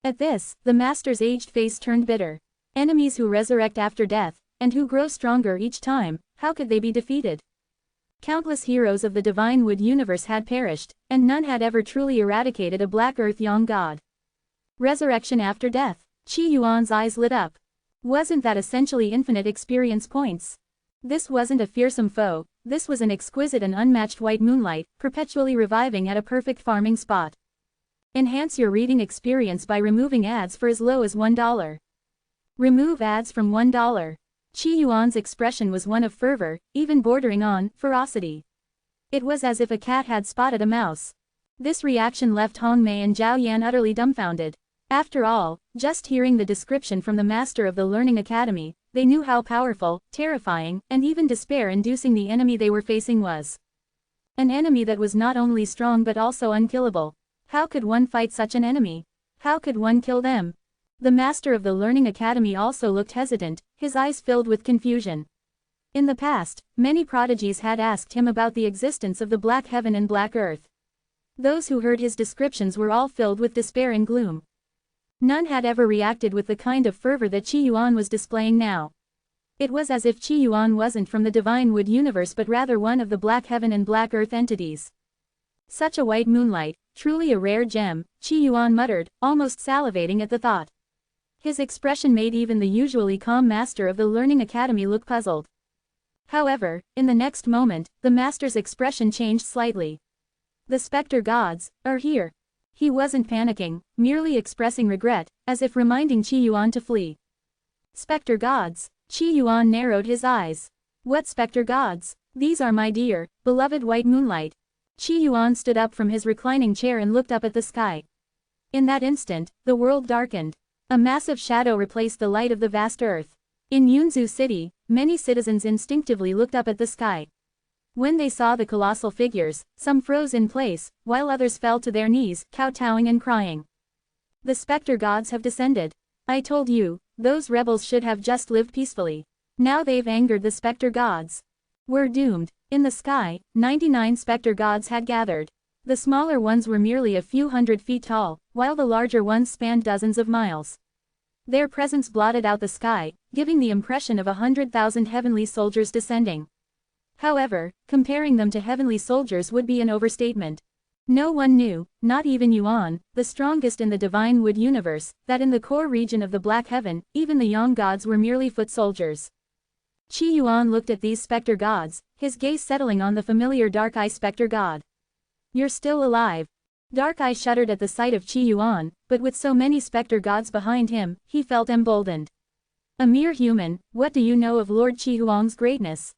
S1: At this, the master's aged face turned bitter. Enemies who resurrect after death, and who grow stronger each time, how could they be defeated? Countless heroes of the Divine Wood universe had perished, and none had ever truly eradicated a Black Earth Yang god. Resurrection after death. Qi Yuan's eyes lit up. Wasn't that essentially infinite experience points? This wasn't a fearsome foe, this was an exquisite and unmatched white moonlight, perpetually reviving at a perfect farming spot. Enhance your reading experience by removing ads for as low as $1. Remove ads from $1. Qi Yuan's expression was one of fervor, even bordering on ferocity. It was as if a cat had spotted a mouse. This reaction left Hong Mei and Zhao Yan utterly dumbfounded. After all, just hearing the description from the master of the Learning Academy, they knew how powerful, terrifying, and even despair-inducing the enemy they were facing was. An enemy that was not only strong but also unkillable. How could one fight such an enemy? How could one kill them? The master of the Learning Academy also looked hesitant, his eyes filled with confusion. In the past, many prodigies had asked him about the existence of the Black Heaven and Black Earth. Those who heard his descriptions were all filled with despair and gloom. None had ever reacted with the kind of fervor that Qi Yuan was displaying now. It was as if Qi Yuan wasn't from the Divine Wood universe but rather one of the Black Heaven and Black Earth entities. Such a white moonlight, truly a rare gem, Qi Yuan muttered, almost salivating at the thought. His expression made even the usually calm master of the Learning Academy look puzzled. However, in the next moment, the master's expression changed slightly. The Spectre Gods are here. He wasn't panicking, merely expressing regret, as if reminding Qi Yuan to flee. Spectre Gods. Qi Yuan narrowed his eyes. What Spectre Gods? These are my dear, beloved white moonlight. Qi Yuan stood up from his reclining chair and looked up at the sky. In that instant, the world darkened. A massive shadow replaced the light of the vast earth. In Yunzhu City, many citizens instinctively looked up at the sky. When they saw the colossal figures, some froze in place, while others fell to their knees, kowtowing and crying. The Spectre Gods have descended. I told you, those rebels should have just lived peacefully. Now they've angered the Spectre Gods. We're doomed. In the sky, 99 Spectre Gods had gathered. The smaller ones were merely a few hundred feet tall, while the larger ones spanned dozens of miles. Their presence blotted out the sky, giving the impression of 100,000 heavenly soldiers descending. However, comparing them to heavenly soldiers would be an overstatement. No one knew, not even Yuan, the strongest in the divine wood universe, that in the core region of the Black Heaven, even the young gods were merely foot soldiers. Qi Yuan looked at these specter gods, his gaze settling on the familiar Dark Eye specter god. You're still alive. Dark Eye shuddered at the sight of Qi Yuan, but with so many specter gods behind him, he felt emboldened. A mere human, what do you know of Lord Qi Huang's greatness?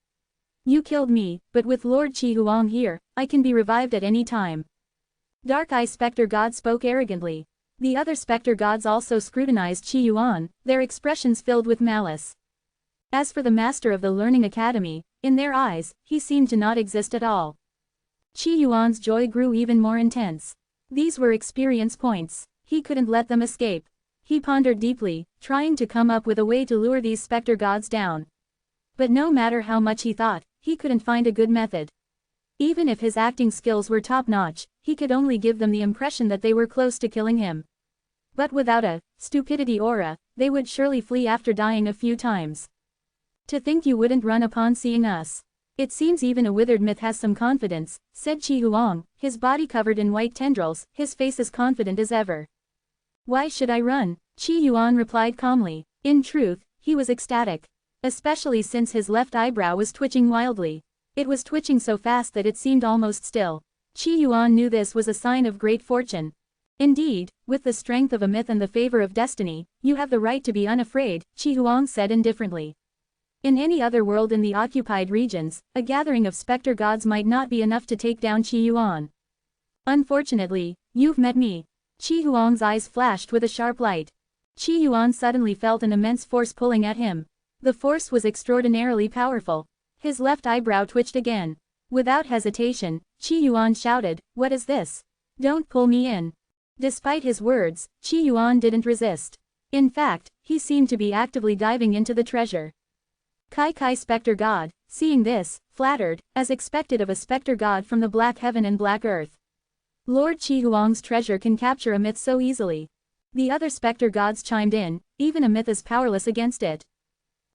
S1: You killed me, but with Lord Qi Huang here, I can be revived at any time. Dark Eye specter god spoke arrogantly. The other specter gods also scrutinized Qi Yuan, their expressions filled with malice. As for the master of the Learning Academy, in their eyes, he seemed to not exist at all. Qi Yuan's joy grew even more intense. These were experience points. He couldn't let them escape. He pondered deeply, trying to come up with a way to lure these specter gods down. But no matter how much he thought, he couldn't find a good method. Even if his acting skills were top-notch, he could only give them the impression that they were close to killing him. But without a stupidity aura, they would surely flee after dying a few times. To think you wouldn't run upon seeing us. It seems even a withered myth has some confidence, said Qi Huang, his body covered in white tendrils, his face as confident as ever. Why should I run? Qi Yuan replied calmly. In truth, he was ecstatic. Especially since his left eyebrow was twitching wildly. It was twitching so fast that it seemed almost still. Qi Yuan knew this was a sign of great fortune. Indeed, with the strength of a myth and the favor of destiny, you have the right to be unafraid, Qi Huang said indifferently. In any other world in the occupied regions, a gathering of specter gods might not be enough to take down Qi Yuan. Unfortunately, you've met me. Qi Huang's eyes flashed with a sharp light. Qi Yuan suddenly felt an immense force pulling at him. The force was extraordinarily powerful. His left eyebrow twitched again. Without hesitation, Qi Yuan shouted, "What is this? Don't pull me in." Despite his words, Qi Yuan didn't resist. In fact, he seemed to be actively diving into the treasure. Kai specter god, seeing this, flattered, as expected of a specter god from the Black Heaven and Black Earth. Lord Qi Huang's treasure can capture a myth so easily. The other specter gods chimed in, even a myth is powerless against it.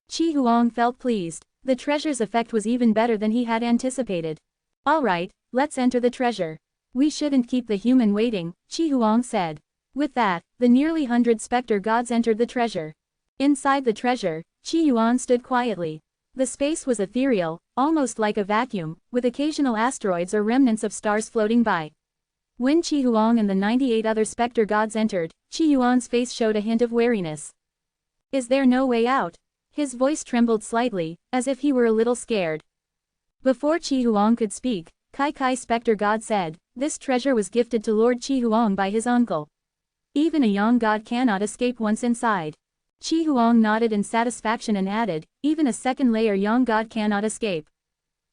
S1: Qi Huang felt pleased. The treasure's effect was even better than he had anticipated. Alright, let's enter the treasure. We shouldn't keep the human waiting, Qi Huang said. With that, the nearly 100 specter gods entered the treasure. Inside the treasure, Qi Yuan stood quietly. The space was ethereal, almost like a vacuum, with occasional asteroids or remnants of stars floating by. When Qi Huang and the 98 other specter gods entered, Qi Yuan's face showed a hint of wariness. Is there no way out? His voice trembled slightly, as if he were a little scared. Before Qi Huang could speak, Kai specter god said, "This treasure was gifted to Lord Qi Huang by his uncle. Even a young god cannot escape once inside." Qi Huang nodded in satisfaction and added, "Even a second layer young god cannot escape."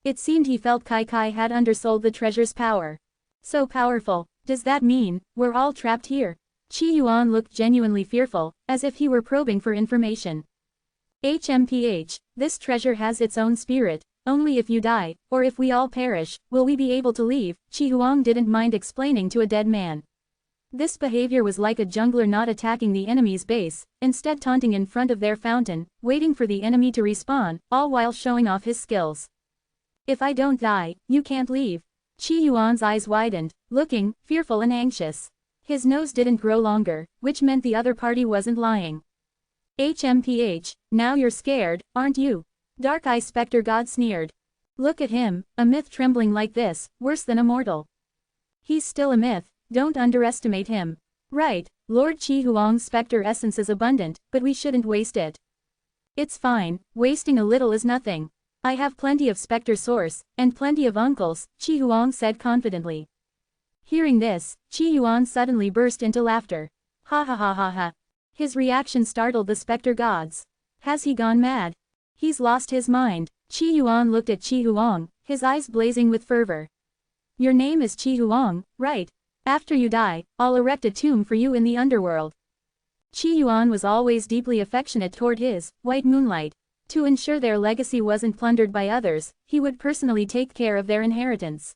S1: It seemed he felt Kai had undersold the treasure's power. So powerful, does that mean we're all trapped here? Qi Yuan looked genuinely fearful, as if he were probing for information. HMPH, this treasure has its own spirit. Only if you die, or if we all perish, will we be able to leave, Qi Huang didn't mind explaining to a dead man. This behavior was like a jungler not attacking the enemy's base, instead taunting in front of their fountain, waiting for the enemy to respawn, all while showing off his skills. If I don't die, you can't leave. Qi Yuan's eyes widened, looking fearful and anxious. His nose didn't grow longer, which meant the other party wasn't lying. HMPH, now you're scared, aren't you? Dark Eye specter god sneered. Look at him, a myth trembling like this, worse than Immortal. He's still a myth, don't underestimate him. Right, Lord Qi Huang's specter essence is abundant, but we shouldn't waste it. It's fine, wasting a little is nothing. I have plenty of specter source, and plenty of uncles, Qi Huang said confidently. Hearing this, Qi Yuan suddenly burst into laughter. Ha ha ha ha ha. His reaction startled the specter gods. Has he gone mad? He's lost his mind. Qi Yuan looked at Qi Huang, his eyes blazing with fervor. Your name is Qi Huang, right? After you die, I'll erect a tomb for you in the underworld. Qi Yuan was always deeply affectionate toward his white moonlight. To ensure their legacy wasn't plundered by others, he would personally take care of their inheritance.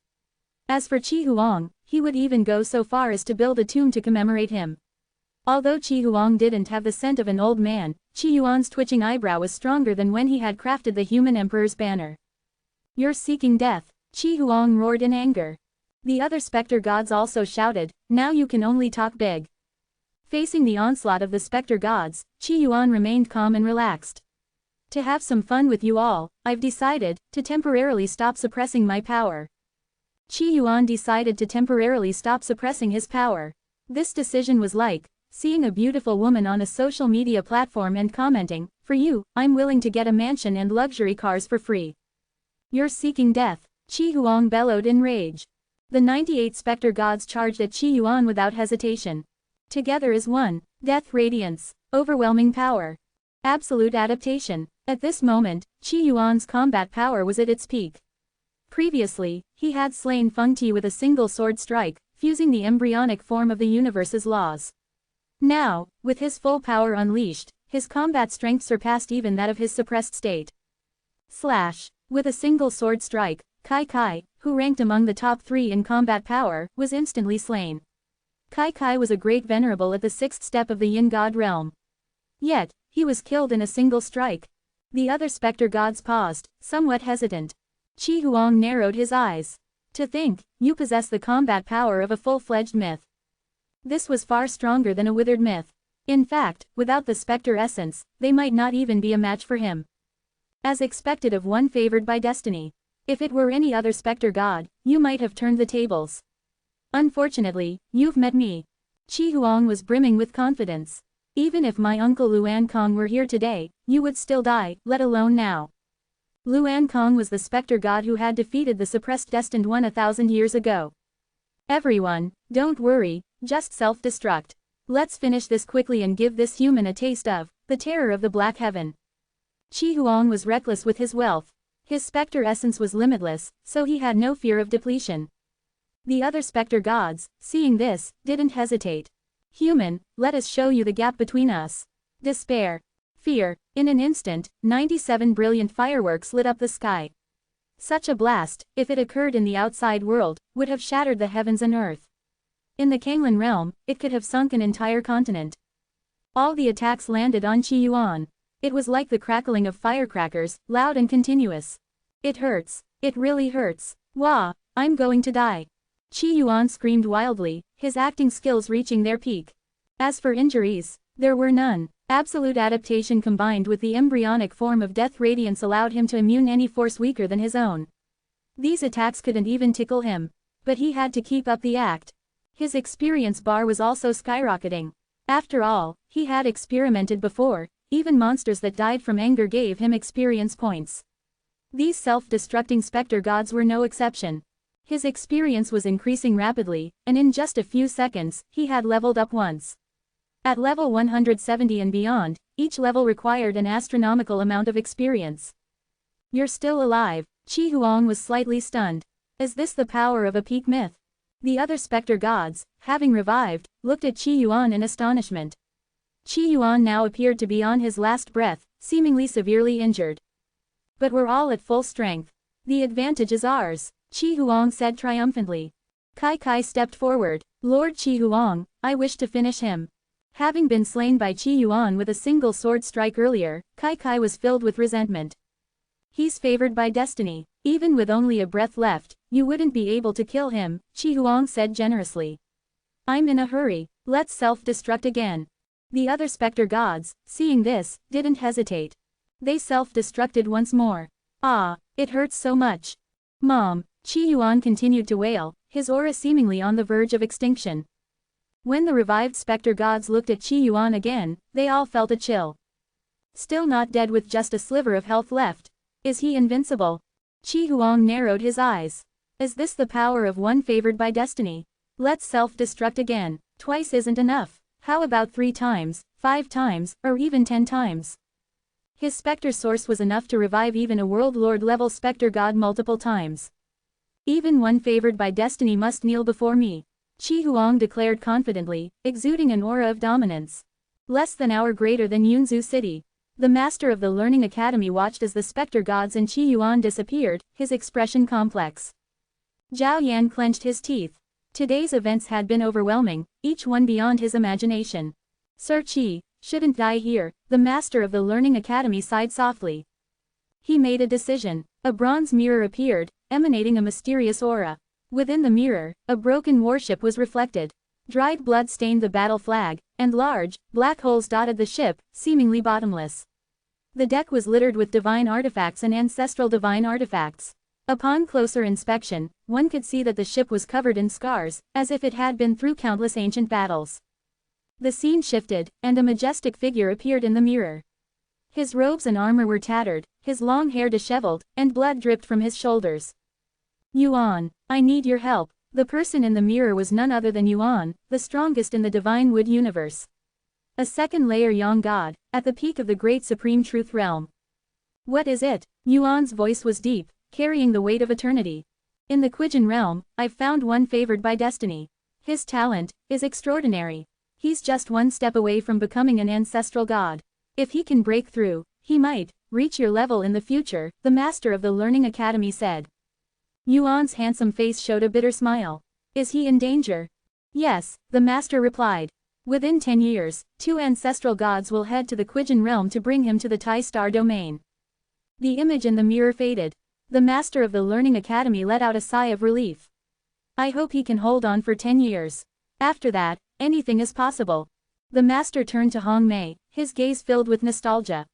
S1: As for Qi Huang, he would even go so far as to build a tomb to commemorate him. Although Qi Huang didn't have the scent of an old man, Qi Yuan's twitching eyebrow was stronger than when he had crafted the human emperor's banner. You're seeking death, Qi Huang roared in anger. The other specter gods also shouted, now you can only talk big. Facing the onslaught of the specter gods, Qi Yuan remained calm and relaxed. To have some fun with you all, I've decided to temporarily stop suppressing my power. Qi Yuan decided to temporarily stop suppressing his power. This decision was like seeing a beautiful woman on a social media platform and commenting, for you, I'm willing to get a mansion and luxury cars for free. You're seeking death, Qi Huang bellowed in rage. The 98 specter gods charged at Qi Yuan without hesitation. Together as one, death radiance, overwhelming power. Absolute adaptation. At this moment, Qi Yuan's combat power was at its peak. Previously, he had slain Feng Ti with a single sword strike, fusing the embryonic form of the universe's laws. Now, with his full power unleashed, his combat strength surpassed even that of his suppressed state. Slash. With a single sword strike, Kai Kai, who ranked among the top 3 in combat power, was instantly slain. Kai Kai was a great venerable at the 6th step of the Yin God realm. Yet, he was killed in a single strike. The other specter gods paused, somewhat hesitant. Qi Huang narrowed his eyes. To think, you possess the combat power of a full-fledged myth. This was far stronger than a withered myth. In fact, without the specter essence, they might not even be a match for him. As expected of one favored by destiny. If it were any other specter god, you might have turned the tables. Unfortunately, you've met me. Qi Huang was brimming with confidence. Even if my uncle Luan Kong were here today, you would still die, let alone now. Luan Kong was the specter god who had defeated the suppressed destined one 1,000 years ago. Everyone, don't worry, just self-destruct. Let's finish this quickly and give this human a taste of the terror of the Black Heaven. Qi Huang was reckless with his wealth. His specter essence was limitless, so he had no fear of depletion. The other specter gods, seeing this, didn't hesitate. Human, let us show you the gap between us. Despair. Fear. In an instant, 97 brilliant fireworks lit up the sky. Such a blast, if it occurred in the outside world, would have shattered the heavens and earth. In the Kanglan realm, it could have sunk an entire continent. All the attacks landed on Qi Yuan. It was like the crackling of firecrackers, loud and continuous. It hurts. It really hurts. Wah, I'm going to die. Qi Yuan screamed wildly, his acting skills reaching their peak. As for injuries, there were none. Absolute adaptation combined with the embryonic form of death radiance allowed him to immune any force weaker than his own. These attacks couldn't even tickle him. But he had to keep up the act. His experience bar was also skyrocketing. After all, he had experimented before, even monsters that died from anger gave him experience points. These self-destructing specter gods were no exception. His experience was increasing rapidly, and in just a few seconds, he had leveled up once. At level 170 and beyond, each level required an astronomical amount of experience. You're still alive, Qi Huang was slightly stunned. Is this the power of a peak myth? The other specter gods, having revived, looked at Qi Yuan in astonishment. Qi Yuan now appeared to be on his last breath, seemingly severely injured. But we're all at full strength. The advantage is ours, Qi Huang said triumphantly. Kai Kai stepped forward. Lord Qi Huang, I wish to finish him. Having been slain by Qi Yuan with a single sword strike earlier, Kai Kai was filled with resentment. He's favored by destiny. Even with only a breath left, you wouldn't be able to kill him, Qi Huang said generously. I'm in a hurry, let's self-destruct again. The other specter gods, seeing this, didn't hesitate. They self-destructed once more. Ah, it hurts so much. Mom, Qi Yuan continued to wail, his aura seemingly on the verge of extinction. When the revived specter gods looked at Qi Yuan again, they all felt a chill. Still not dead with just a sliver of health left. Is he invincible? Qi Huang narrowed his eyes. Is this the power of one favored by destiny? Let's self-destruct again. Twice isn't enough. How about 3 times, 5 times, or even 10 times? His specter source was enough to revive even a world lord level specter god multiple times. Even one favored by destiny must kneel before me, Qi Huang declared confidently, exuding an aura of dominance. Less than hour greater than Yunzhu City. The master of the Learning Academy watched as the specter gods and Qi Yuan disappeared, his expression complex. Zhao Yan clenched his teeth. Today's events had been overwhelming, each one beyond his imagination. Sir Qi, shouldn't die here, the master of the Learning Academy sighed softly. He made a decision. A bronze mirror appeared, emanating a mysterious aura. Within the mirror, a broken warship was reflected. Dried blood stained the battle flag, and large, black holes dotted the ship, seemingly bottomless. The deck was littered with divine artifacts and ancestral divine artifacts. Upon closer inspection, one could see that the ship was covered in scars, as if it had been through countless ancient battles. The scene shifted, and a majestic figure appeared in the mirror. His robes and armor were tattered, his long hair disheveled, and blood dripped from his shoulders. Yuan, I need your help. The person in the mirror was none other than Yuan, the strongest in the divine wood universe. A second-layer Yang god, at the peak of the great supreme truth realm. What is it? Yuan's voice was deep, carrying the weight of eternity. In the Qijin realm, I've found one favored by destiny. His talent is extraordinary. He's just one step away from becoming an ancestral god. If he can break through, he might reach your level in the future, the master of the Learning Academy said. Yuan's handsome face showed a bitter smile. Is he in danger? Yes, the master replied. Within 10 years, 2 ancestral gods will head to the Qijin realm to bring him to the Tai Star domain. The image in the mirror faded. The master of the Learning Academy let out a sigh of relief. I hope he can hold on for 10 years. After that, anything is possible. The master turned to Hong Mei, his gaze filled with nostalgia.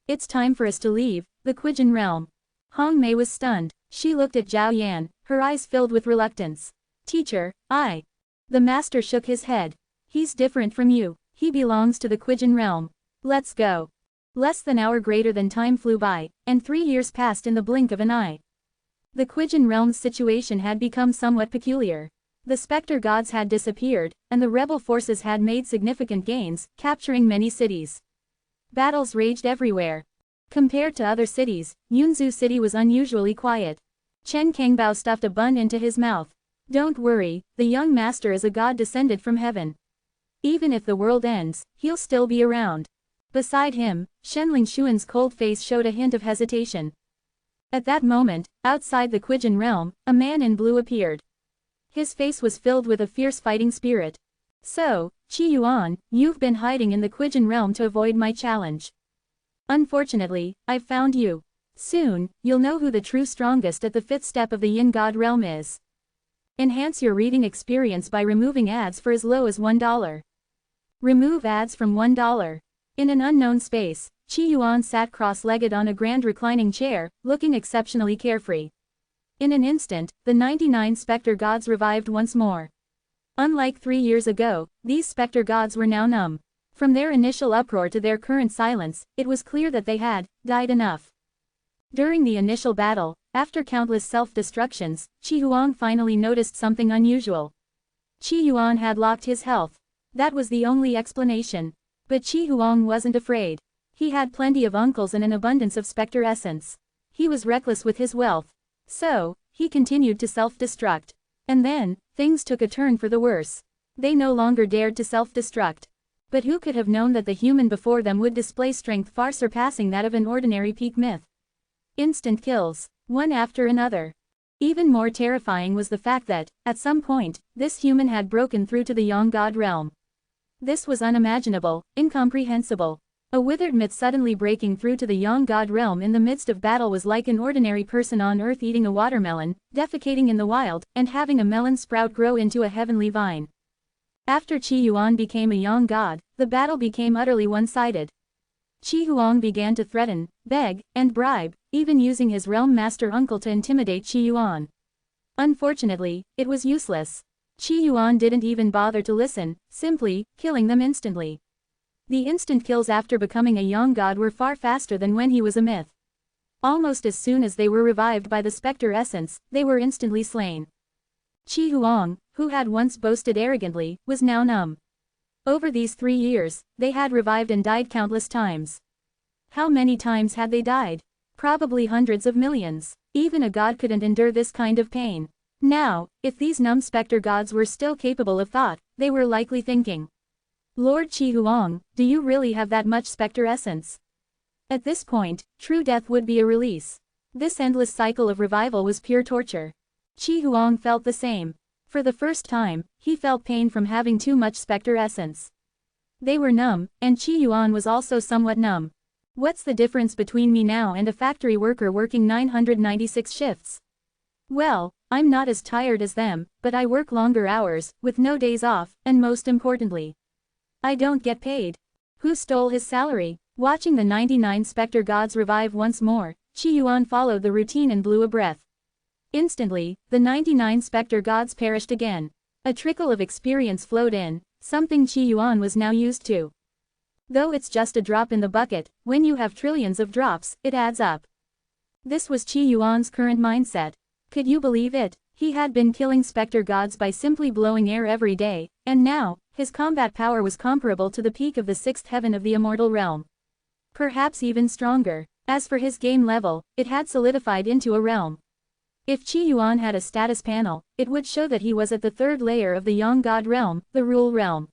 S1: It's time for us to leave the Qijin realm. Hong Mei was stunned. She looked at Zhao Yan, her eyes filled with reluctance. Teacher, The master shook his head. He's different from you. He belongs to the Qijin realm. Let's go. Less than an hour greater than time flew by, and 3 years passed in the blink of an eye. The Qijin realm's situation had become somewhat peculiar. The specter gods had disappeared, and the rebel forces had made significant gains, capturing many cities. Battles raged everywhere. Compared to other cities, Yunzhu City was unusually quiet. Chen Kangbao stuffed a bun into his mouth. Don't worry, the young master is a god descended from heaven. Even if the world ends, he'll still be around. Beside him, Shenling Xuan's cold face showed a hint of hesitation. At that moment, outside the Qijin realm, a man in blue appeared. His face was filled with a fierce fighting spirit. So, Qi Yuan, you've been hiding in the Qijin realm to avoid my challenge. Unfortunately, I've found you. Soon, you'll know who the true strongest at the 5th step of the Yin God realm is. Enhance your reading experience by removing ads for as low as $1. Remove ads from $1. In an unknown space, Qi Yuan sat cross-legged on a grand reclining chair, looking exceptionally carefree. In an instant, the 99 specter gods revived once more. Unlike 3 years ago, these specter gods were now numb. From their initial uproar to their current silence, it was clear that they had died enough. During the initial battle, after countless self-destructions, Qi Huang finally noticed something unusual. Qi Yuan had locked his health. That was the only explanation. But Qi Huang wasn't afraid. He had plenty of uncles and an abundance of specter essence. He was reckless with his wealth. So, he continued to self-destruct. And then, things took a turn for the worse. They no longer dared to self-destruct. But who could have known that the human before them would display strength far surpassing that of an ordinary peak myth? Instant kills, one after another. Even more terrifying was the fact that, at some point, this human had broken through to the Yang God realm. This was unimaginable, incomprehensible. A withered myth suddenly breaking through to the Yang God realm in the midst of battle was like an ordinary person on earth eating a watermelon, defecating in the wild, and having a melon sprout grow into a heavenly vine. After Qi Yuan became a Yang God, the battle became utterly one-sided. Qi Huang began to threaten, beg, and bribe, even using his realm master uncle to intimidate Qi Yuan. Unfortunately, it was useless. Qi Yuan didn't even bother to listen, simply killing them instantly. The instant kills after becoming a Yang God were far faster than when he was a myth. Almost as soon as they were revived by the specter essence, they were instantly slain. Qi Huang, who had once boasted arrogantly, was now numb. Over these 3 years, they had revived and died countless times. How many times had they died? Probably hundreds of millions. Even a god couldn't endure this kind of pain. Now, if these numb specter gods were still capable of thought, they were likely thinking. Lord Qi Huang, do you really have that much specter essence? At this point, true death would be a release. This endless cycle of revival was pure torture. Qi Huang felt the same. For the first time, he felt pain from having too much specter essence. They were numb, and Qi Yuan was also somewhat numb. What's the difference between me now and a factory worker working 996 shifts? Well, I'm not as tired as them, but I work longer hours, with no days off, and most importantly, I don't get paid. Who stole his salary? Watching the 99 specter gods revive once more, Qi Yuan followed the routine and blew a breath. Instantly, the 99 specter gods perished again. A trickle of experience flowed in, something Qi Yuan was now used to. Though it's just a drop in the bucket, when you have trillions of drops, it adds up. This was Qi Yuan's current mindset. Could you believe it? He had been killing specter gods by simply blowing air every day, and now, his combat power was comparable to the peak of the 6th heaven of the Immortal realm. Perhaps even stronger. As for his game level, it had solidified into a realm. If Qi Yuan had a status panel, it would show that he was at the 3rd layer of the Yang God realm, the Rule realm.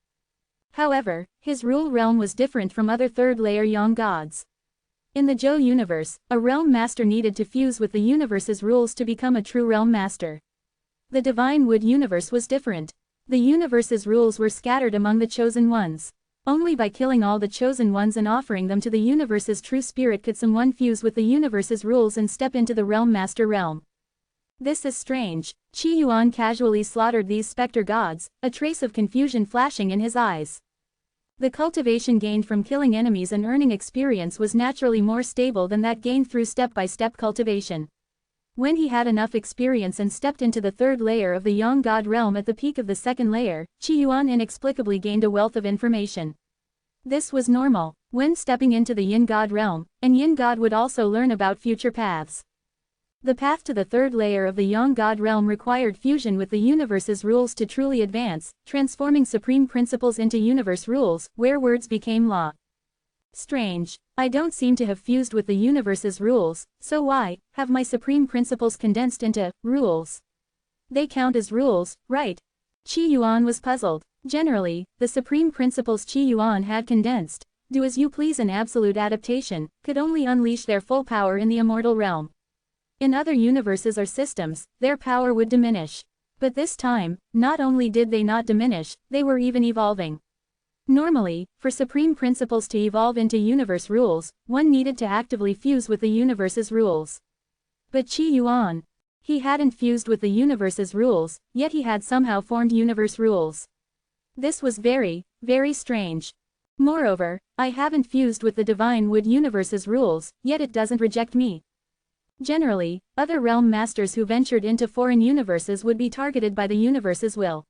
S1: However, his Rule realm was different from other 3rd layer Yang gods. In the Zhou universe, a realm master needed to fuse with the universe's rules to become a true realm master. The Divine Wood universe was different. The universe's rules were scattered among the chosen ones. Only by killing all the chosen ones and offering them to the universe's true spirit could someone fuse with the universe's rules and step into the realm master realm. This is strange. Qi Yuan casually slaughtered these specter gods, a trace of confusion flashing in his eyes. The cultivation gained from killing enemies and earning experience was naturally more stable than that gained through step-by-step cultivation. When he had enough experience and stepped into the 3rd layer of the Yang God realm at the peak of the 2nd layer, Qi Yuan inexplicably gained a wealth of information. This was normal, when stepping into the Yin God realm, and Yin God would also learn about future paths. The path to the 3rd layer of the Yang God realm required fusion with the universe's rules to truly advance, transforming supreme principles into universe rules, where words became law. Strange. I don't seem to have fused with the universe's rules, so why have my supreme principles condensed into rules? They count as rules, right? Qi Yuan was puzzled. Generally, the supreme principles Qi Yuan had condensed, do as you please and absolute adaptation, could only unleash their full power in the immortal realm. In other universes or systems, their power would diminish. But this time, not only did they not diminish, they were even evolving. Normally, for supreme principles to evolve into universe rules, one needed to actively fuse with the universe's rules. But Qi Yuan, he hadn't fused with the universe's rules, yet he had somehow formed universe rules. This was very, very strange. Moreover, I haven't fused with the Divine Wood universe's rules, yet it doesn't reject me. Generally, other realm masters who ventured into foreign universes would be targeted by the universe's will.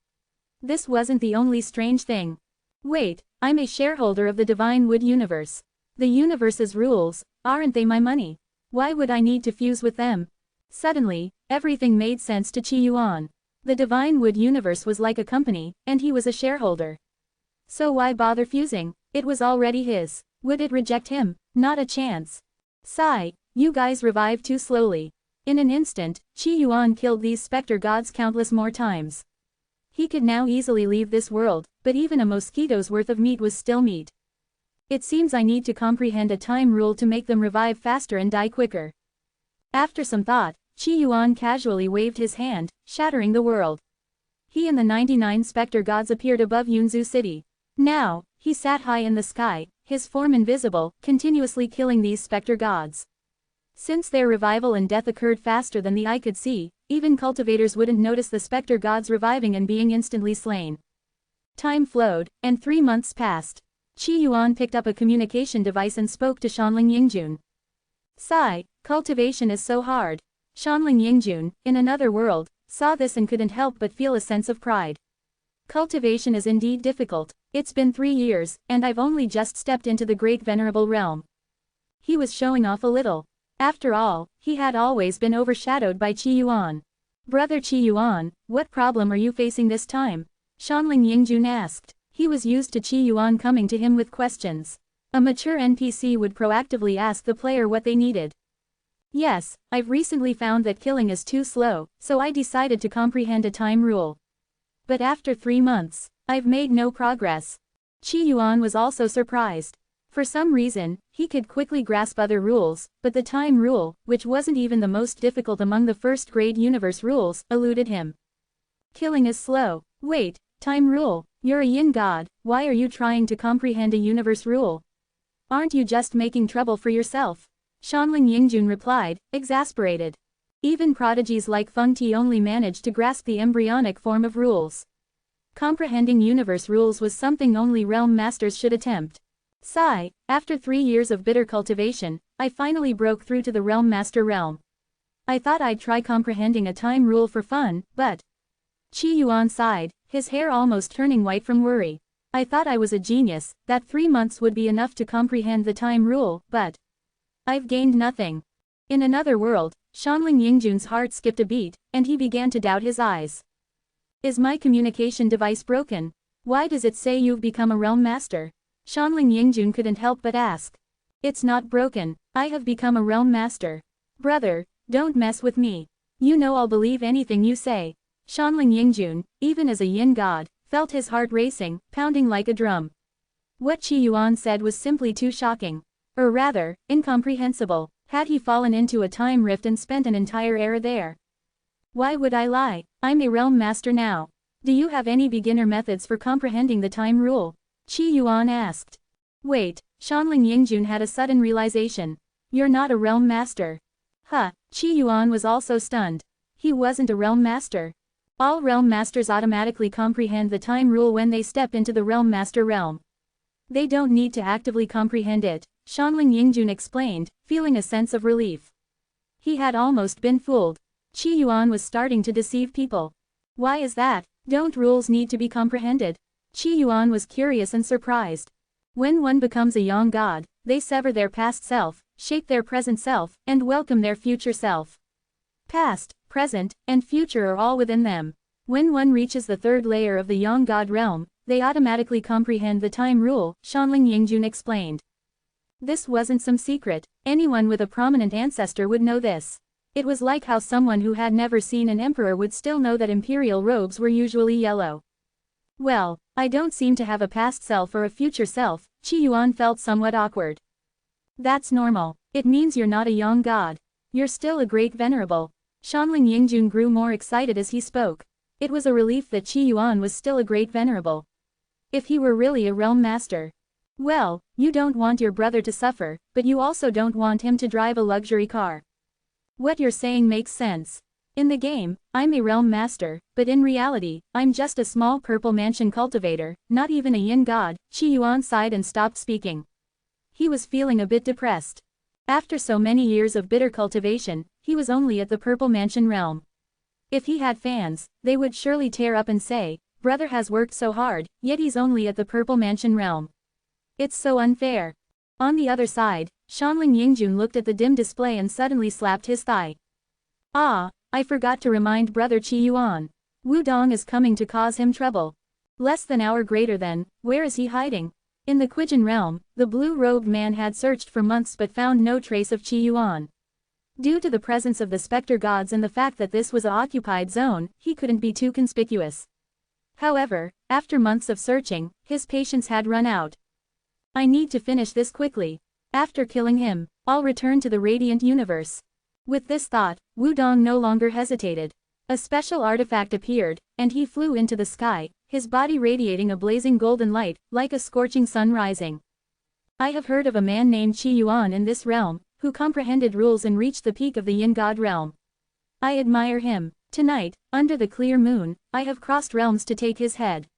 S1: This wasn't the only strange thing. Wait, I'm a shareholder of the Divine Wood universe. The universe's rules, aren't they my money? Why would I need to fuse with them? Suddenly, everything made sense to Qi Yuan. The Divine Wood universe was like a company, and he was a shareholder. So why bother fusing? It was already his. Would it reject him? Not a chance. Sigh. You guys revive too slowly. In an instant, Qi Yuan killed these specter gods countless more times. He could now easily leave this world, but even a mosquito's worth of meat was still meat. It seems I need to comprehend a time rule to make them revive faster and die quicker. After some thought, Qi Yuan casually waved his hand, shattering the world. He and the 99 specter gods appeared above Yunzu City. Now, he sat high in the sky, his form invisible, continuously killing these specter gods. Since their revival and death occurred faster than the eye could see, even cultivators wouldn't notice the specter gods reviving and being instantly slain. Time flowed, and 3 months passed. Qi Yuan picked up a communication device and spoke to Shanling Yingjun. Sigh, cultivation is so hard. Shanling Yingjun, in another world, saw this and couldn't help but feel a sense of pride. Cultivation is indeed difficult. It's been 3 years, and I've only just stepped into the great Venerable realm. He was showing off a little. After all, he had always been overshadowed by Qi Yuan. Brother Qi Yuan, what problem are you facing this time? Shanling Yingjun asked. He was used to Qi Yuan coming to him with questions. A mature NPC would proactively ask the player what they needed. Yes, I've recently found that killing is too slow, so I decided to comprehend a time rule. But after 3 months, I've made no progress. Qi Yuan was also surprised. For some reason, he could quickly grasp other rules, but the time rule, which wasn't even the most difficult among the first-grade universe rules, eluded him. Killing is slow. Wait, Time rule. You're a yin god, why are you trying to comprehend a universe rule? Aren't you just making trouble for yourself? Shanling Yingjun replied, exasperated. Even prodigies like Feng Ti only managed to grasp the embryonic form of rules. Comprehending universe rules was something only realm masters should attempt. Sigh, after 3 years of bitter cultivation, I finally broke through to the realm master realm. I thought I'd try comprehending a time rule for fun, but... Qi Yuan sighed, his hair almost turning white from worry. I thought I was a genius, that 3 months would be enough to comprehend the time rule, but... I've gained nothing. In another world, Shanling Yingjun's heart skipped a beat, and he began to doubt his eyes. Is my communication device broken? Why does it say you've become a realm master? Shanling Yingjun couldn't help but ask. It's not broken, I have become a realm master. Brother, don't mess with me. You know I'll believe anything you say. Shanling Yingjun, even as a yin god, felt his heart racing, pounding like a drum. What Qi Yuan said was simply too shocking. Or rather, incomprehensible. Had he fallen into a time rift and spent an entire era there? Why would I lie? I'm a realm master now. Do you have any beginner methods for comprehending the time rule? Qi Yuan asked. Wait, Shanling Yingjun had a sudden realization. You're not a realm master. Huh, Qi Yuan was also stunned. He wasn't a realm master. All realm masters automatically comprehend the time rule when they step into the realm master realm. They don't need to actively comprehend it, Shanling Yingjun explained, feeling a sense of relief. He had almost been fooled. Qi Yuan was starting to deceive people. Why is that? Don't rules need to be comprehended? Qi Yuan was curious and surprised. When one becomes a young god, they sever their past self, shape their present self, and welcome their future self. Past, present, and future are all within them. When one reaches the 3rd layer of the young god realm, they automatically comprehend the time rule, Shanling Yingjun explained. This wasn't some secret, anyone with a prominent ancestor would know this. It was like how someone who had never seen an emperor would still know that imperial robes were usually yellow. Well, I don't seem to have a past self or a future self, Qi Yuan felt somewhat awkward. That's normal. It means you're not a young god. You're still a great venerable. Shanling Yingjun grew more excited as he spoke. It was a relief that Qi Yuan was still a great venerable. If he were really a realm master. Well, you don't want your brother to suffer, but you also don't want him to drive a luxury car. What you're saying makes sense. In the game, I'm a realm master, but in reality, I'm just a small purple mansion cultivator, not even a yin god. Qi Yuan sighed and stopped speaking. He was feeling a bit depressed. After so many years of bitter cultivation, he was only at the purple mansion realm. If he had fans, they would surely tear up and say, brother has worked so hard, yet he's only at the purple mansion realm. It's so unfair. On the other side, Shanling Yingjun looked at the dim display and suddenly slapped his thigh. Ah, I forgot to remind brother Qi Yuan. Wu Dong is coming to cause him trouble. Less than hour greater than, where is he hiding? In the Quijin realm, the blue-robed man had searched for months but found no trace of Qi Yuan. Due to the presence of the specter gods and the fact that this was an occupied zone, he couldn't be too conspicuous. However, after months of searching, his patience had run out. I need to finish this quickly. After killing him, I'll return to the radiant universe. With this thought, Wu Dong no longer hesitated. A special artifact appeared, and he flew into the sky, his body radiating a blazing golden light, like a scorching sun rising. I have heard of a man named Qi Yuan in this realm, who comprehended rules and reached the peak of the yin god realm. I admire him. Tonight, under the clear moon, I have crossed realms to take his head.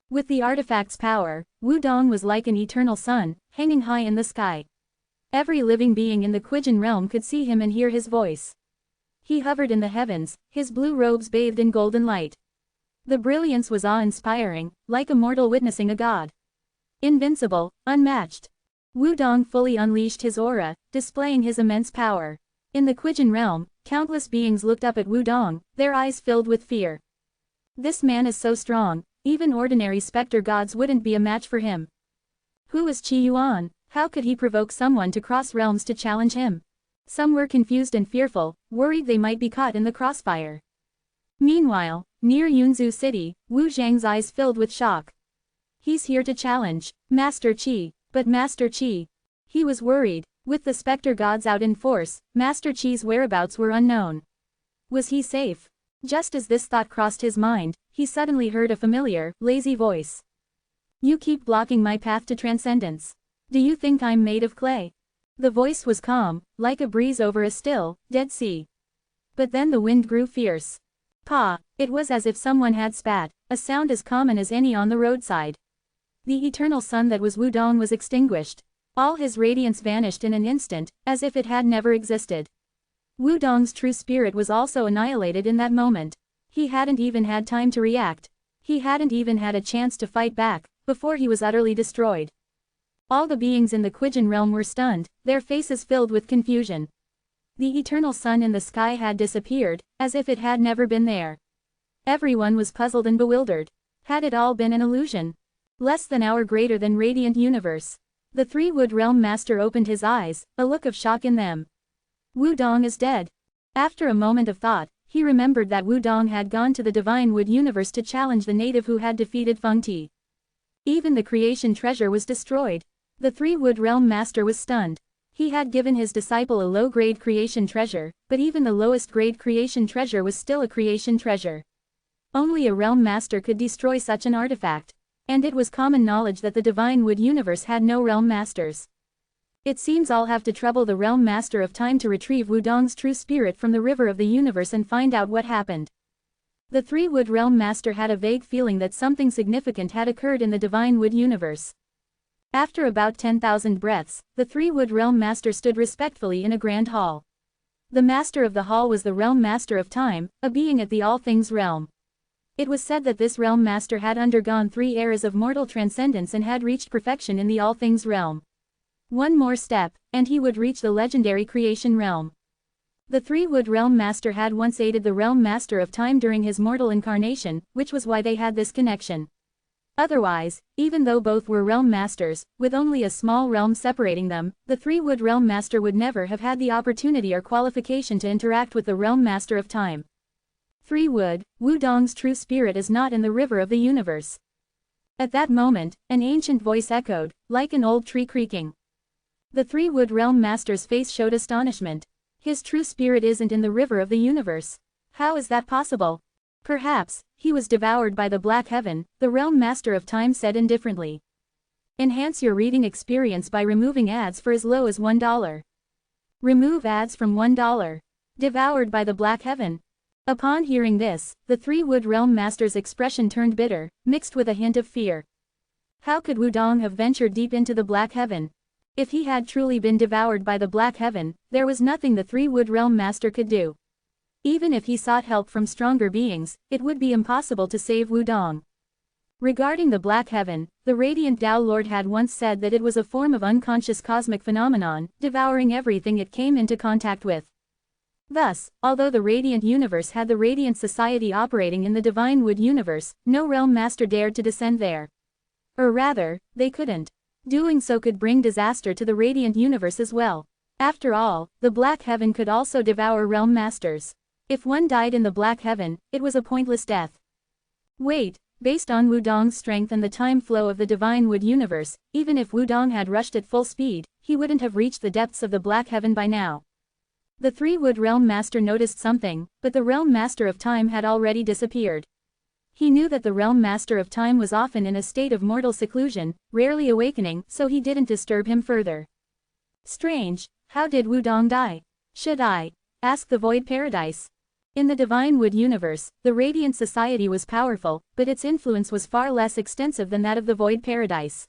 S1: With the artifact's power, Wu Dong was like an eternal sun, hanging high in the sky. Every living being in the Quijin realm could see him and hear his voice. He hovered in the heavens, his blue robes bathed in golden light. The brilliance was awe-inspiring, like a mortal witnessing a god. Invincible, unmatched. Wu Dong fully unleashed his aura, displaying his immense power. In the Quijin realm, countless beings looked up at Wu Dong, their eyes filled with fear. This man is so strong, even ordinary specter gods wouldn't be a match for him. Who is Qi Yuan? How could he provoke someone to cross realms to challenge him? Some were confused and fearful, worried they might be caught in the crossfire. Meanwhile, near Yunzhu City, Wu Zhang's eyes filled with shock. He's here to challenge Master Qi, but Master Qi. He was worried. With the specter gods out in force, Master Qi's whereabouts were unknown. Was he safe? Just as this thought crossed his mind, he suddenly heard a familiar, lazy voice. You keep blocking my path to transcendence. Do you think I'm made of clay? The voice was calm, like a breeze over a still, dead sea. But then the wind grew fierce. Pa! It was as if someone had spat, a sound as common as any on the roadside. The eternal sun that was Wudong was extinguished. All his radiance vanished in an instant, as if it had never existed. Wudong's true spirit was also annihilated in that moment. He hadn't even had time to react. He hadn't even had a chance to fight back, before he was utterly destroyed. All the beings in the Quijin realm were stunned, their faces filled with confusion. The eternal sun in the sky had disappeared, as if it had never been there. Everyone was puzzled and bewildered. Had it all been an illusion? Less than hour greater than radiant universe. The three-wood realm master opened his eyes, a look of shock in them. Wudong is dead. After a moment of thought, he remembered that Wudong had gone to the divine wood universe to challenge the native who had defeated Feng Ti. Even the creation treasure was destroyed. The three-wood realm master was stunned. He had given his disciple a low-grade creation treasure, but even the lowest-grade creation treasure was still a creation treasure. Only a realm master could destroy such an artifact. And it was common knowledge that the divine wood universe had no realm masters. It seems I'll have to trouble the realm master of time to retrieve Wudong's true spirit from the river of the universe and find out what happened. The three-wood realm master had a vague feeling that something significant had occurred in the divine wood universe. After about 10,000 breaths, the three-wood realm master stood respectfully in a grand hall. The master of the hall was the realm master of time, a being at the all things realm. It was said that this realm master had undergone 3 eras of mortal transcendence and had reached perfection in the all things realm. One more step, and he would reach the legendary creation realm. The three-wood realm master had once aided the realm master of time during his mortal incarnation, which was why they had this connection. Otherwise, even though both were realm masters, with only a small realm separating them, the three-wood realm master would never have had the opportunity or qualification to interact with the realm master of time. Three-wood, Wudong's true spirit is not in the river of the universe. At that moment, an ancient voice echoed, like an old tree creaking. The three-wood realm master's face showed astonishment. His true spirit isn't in the river of the universe. How is that possible? Perhaps, he was devoured by the black heaven, the realm master of time said indifferently. Enhance your reading experience by removing ads for as low as $1. Remove ads from $1. Devoured by the black heaven. Upon hearing this, the three-wood realm master's expression turned bitter, mixed with a hint of fear. How could Wudong have ventured deep into the black heaven? If he had truly been devoured by the black heaven, there was nothing the three-wood realm master could do. Even if he sought help from stronger beings, it would be impossible to save Wudong. Regarding the black heaven, the radiant Tao Lord had once said that it was a form of unconscious cosmic phenomenon, devouring everything it came into contact with. Thus, although the radiant universe had the radiant society operating in the divine wood universe, no realm master dared to descend there. Or rather, they couldn't. Doing so could bring disaster to the radiant universe as well. After all, the black heaven could also devour realm masters. If one died in the black heaven, it was a pointless death. Wait, based on Wudong's strength and the time flow of the divine wood universe, even if Wudong had rushed at full speed, he wouldn't have reached the depths of the black heaven by now. The three-wood realm master noticed something, but the realm master of time had already disappeared. He knew that the realm master of time was often in a state of mortal seclusion, rarely awakening, so he didn't disturb him further. Strange, how did Wudong die? Should I ask the void paradise? In the divine wood universe, the radiant society was powerful, but its influence was far less extensive than that of the void paradise.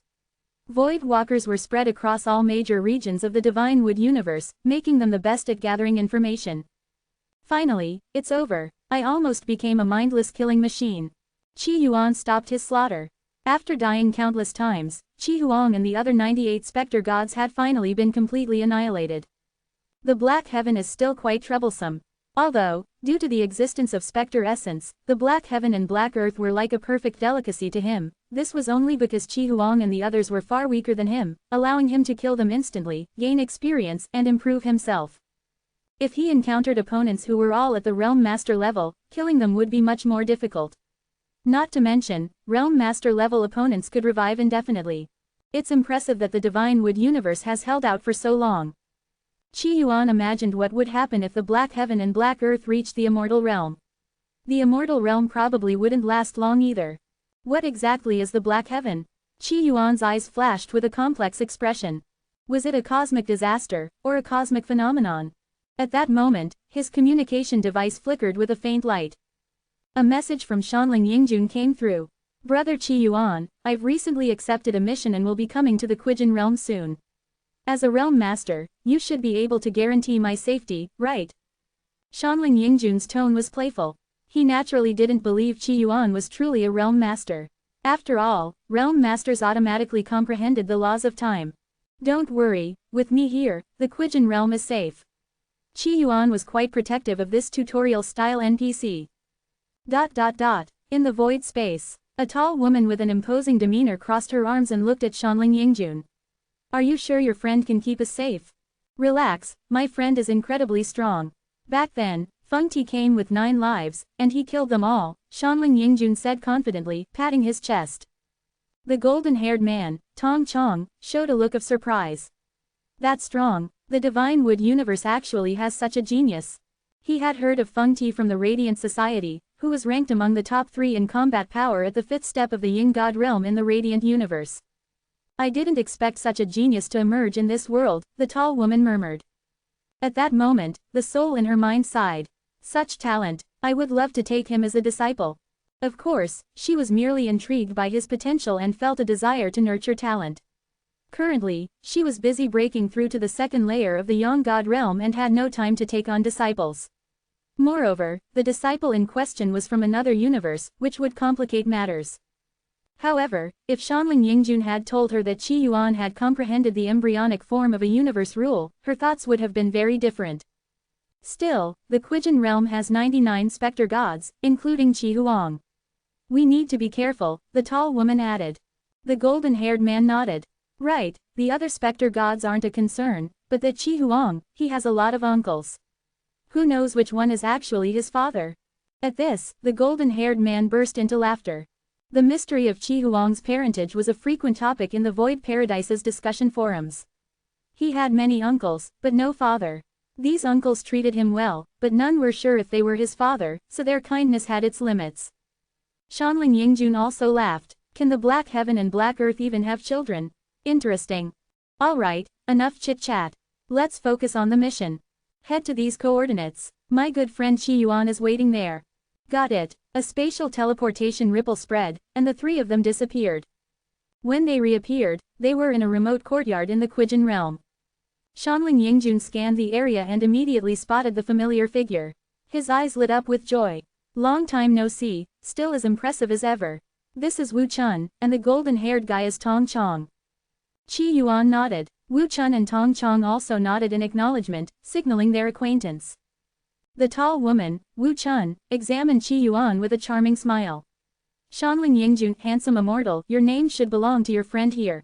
S1: Void walkers were spread across all major regions of the divine wood universe, making them the best at gathering information. Finally, it's over. I almost became a mindless killing machine. Qi Yuan stopped his slaughter. After dying countless times, Qi Huang and the other 98 specter gods had finally been completely annihilated. The black heaven is still quite troublesome. Although, due to the existence of specter essence, the black heaven and black earth were like a perfect delicacy to him, this was only because Qi Huang and the others were far weaker than him, allowing him to kill them instantly, gain experience, and improve himself. If he encountered opponents who were all at the realm master level, killing them would be much more difficult. Not to mention, realm master level opponents could revive indefinitely. It's impressive that the divine wood universe has held out for so long. Qi Yuan imagined what would happen if the black heaven and black earth reached the immortal realm. The immortal realm probably wouldn't last long either. What exactly is the Black Heaven? Qi Yuan's eyes flashed with a complex expression. Was it a cosmic disaster, or a cosmic phenomenon? At that moment, his communication device flickered with a faint light. A message from Shanling Yingjun came through. Brother Qi Yuan, I've recently accepted a mission and will be coming to the Quijin realm soon. As a realm master, you should be able to guarantee my safety, right? Shanling Yingjun's tone was playful. He naturally didn't believe Qi Yuan was truly a realm master. After all, realm masters automatically comprehended the laws of time. Don't worry, with me here, the Quijin realm is safe. Qi Yuan was quite protective of this tutorial-style NPC. In the void space, a tall woman with an imposing demeanor crossed her arms and looked at Shanling Yingjun. Are you sure your friend can keep us safe? Relax, my friend is incredibly strong. Back then, Feng Ti came with 9 lives, and he killed them all, Shanling Yingjun said confidently, patting his chest. The golden-haired man, Tong Chong, showed a look of surprise. That's strong. The Divine Wood universe actually has such a genius. He had heard of Feng Ti from the Radiant Society, who was ranked among the top 3 in combat power at the 5th step of the Yin God realm in the Radiant universe. I didn't expect such a genius to emerge in this world, the tall woman murmured. At that moment, the soul in her mind sighed. Such talent, I would love to take him as a disciple. Of course, she was merely intrigued by his potential and felt a desire to nurture talent. Currently, she was busy breaking through to the 2nd layer of the Yang God realm and had no time to take on disciples. Moreover, the disciple in question was from another universe, which would complicate matters. However, if Shanling Yingjun had told her that Qi Yuan had comprehended the embryonic form of a universe rule, her thoughts would have been very different. Still, the Quijin realm has 99 specter gods, including Qi Huang. We need to be careful, the tall woman added. The golden-haired man nodded. Right, the other specter gods aren't a concern, but that Qi Huang, he has a lot of uncles. Who knows which one is actually his father? At this, the golden-haired man burst into laughter. The mystery of Qi Huang's parentage was a frequent topic in the Void Paradise's discussion forums. He had many uncles, but no father. These uncles treated him well, but none were sure if they were his father, so their kindness had its limits. Shanling Yingjun also laughed. Can the Black Heaven and Black Earth even have children? Interesting. Alright, enough chit-chat. Let's focus on the mission. Head to these coordinates. My good friend Qi Yuan is waiting there. Got it. A spatial teleportation ripple spread, and the 3 of them disappeared. When they reappeared, they were in a remote courtyard in the Quijin realm. Shanling Yingjun scanned the area and immediately spotted the familiar figure. His eyes lit up with joy. Long time no see, still as impressive as ever. This is Wu Chun, and the golden-haired guy is Tong Chong. Qi Yuan nodded. Wu Chun and Tong Chong also nodded in acknowledgement, signaling their acquaintance. The tall woman, Wu Chun, examined Qi Yuan with a charming smile. Shanling Yingjun, handsome immortal, your name should belong to your friend here.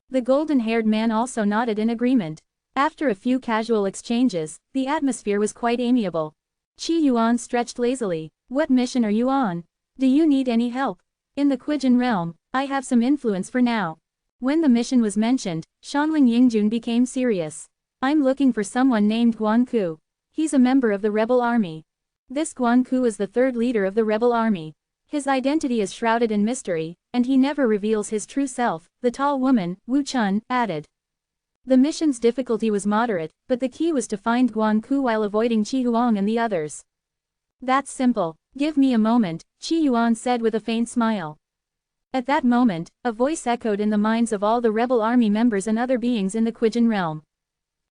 S1: The golden-haired man also nodded in agreement. After a few casual exchanges, the atmosphere was quite amiable. Qi Yuan stretched lazily. What mission are you on? Do you need any help? In the Quijin realm, I have some influence for now. When the mission was mentioned, Shanling Yingjun became serious. I'm looking for someone named Guan Ku. He's a member of the rebel army. This Guan Ku is the 3rd leader of the rebel army. His identity is shrouded in mystery, and he never reveals his true self, the tall woman, Wu Chun, added. The mission's difficulty was moderate, but the key was to find Guan Ku while avoiding Qi Huang and the others. That's simple. Give me a moment, Qi Yuan said with a faint smile. At that moment, a voice echoed in the minds of all the rebel army members and other beings in the Quijin realm.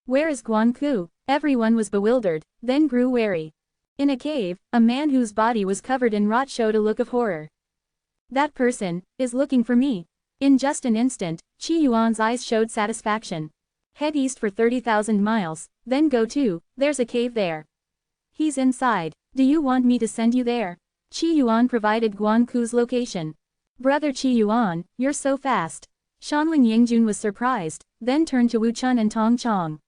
S1: Where is Guan Ku? Everyone was bewildered, then grew wary. In a cave, a man whose body was covered in rot showed a look of horror. That person is looking for me. In just an instant, Qi Yuan's eyes showed satisfaction. Head east for 30,000 miles, then go to, there's a cave there. He's inside. Do you want me to send you there? Qi Yuan provided Guan Ku's location. Brother Qi Yuan, you're so fast. Shanling Yingjun was surprised, then turned to Wu Chun and Tong Chong.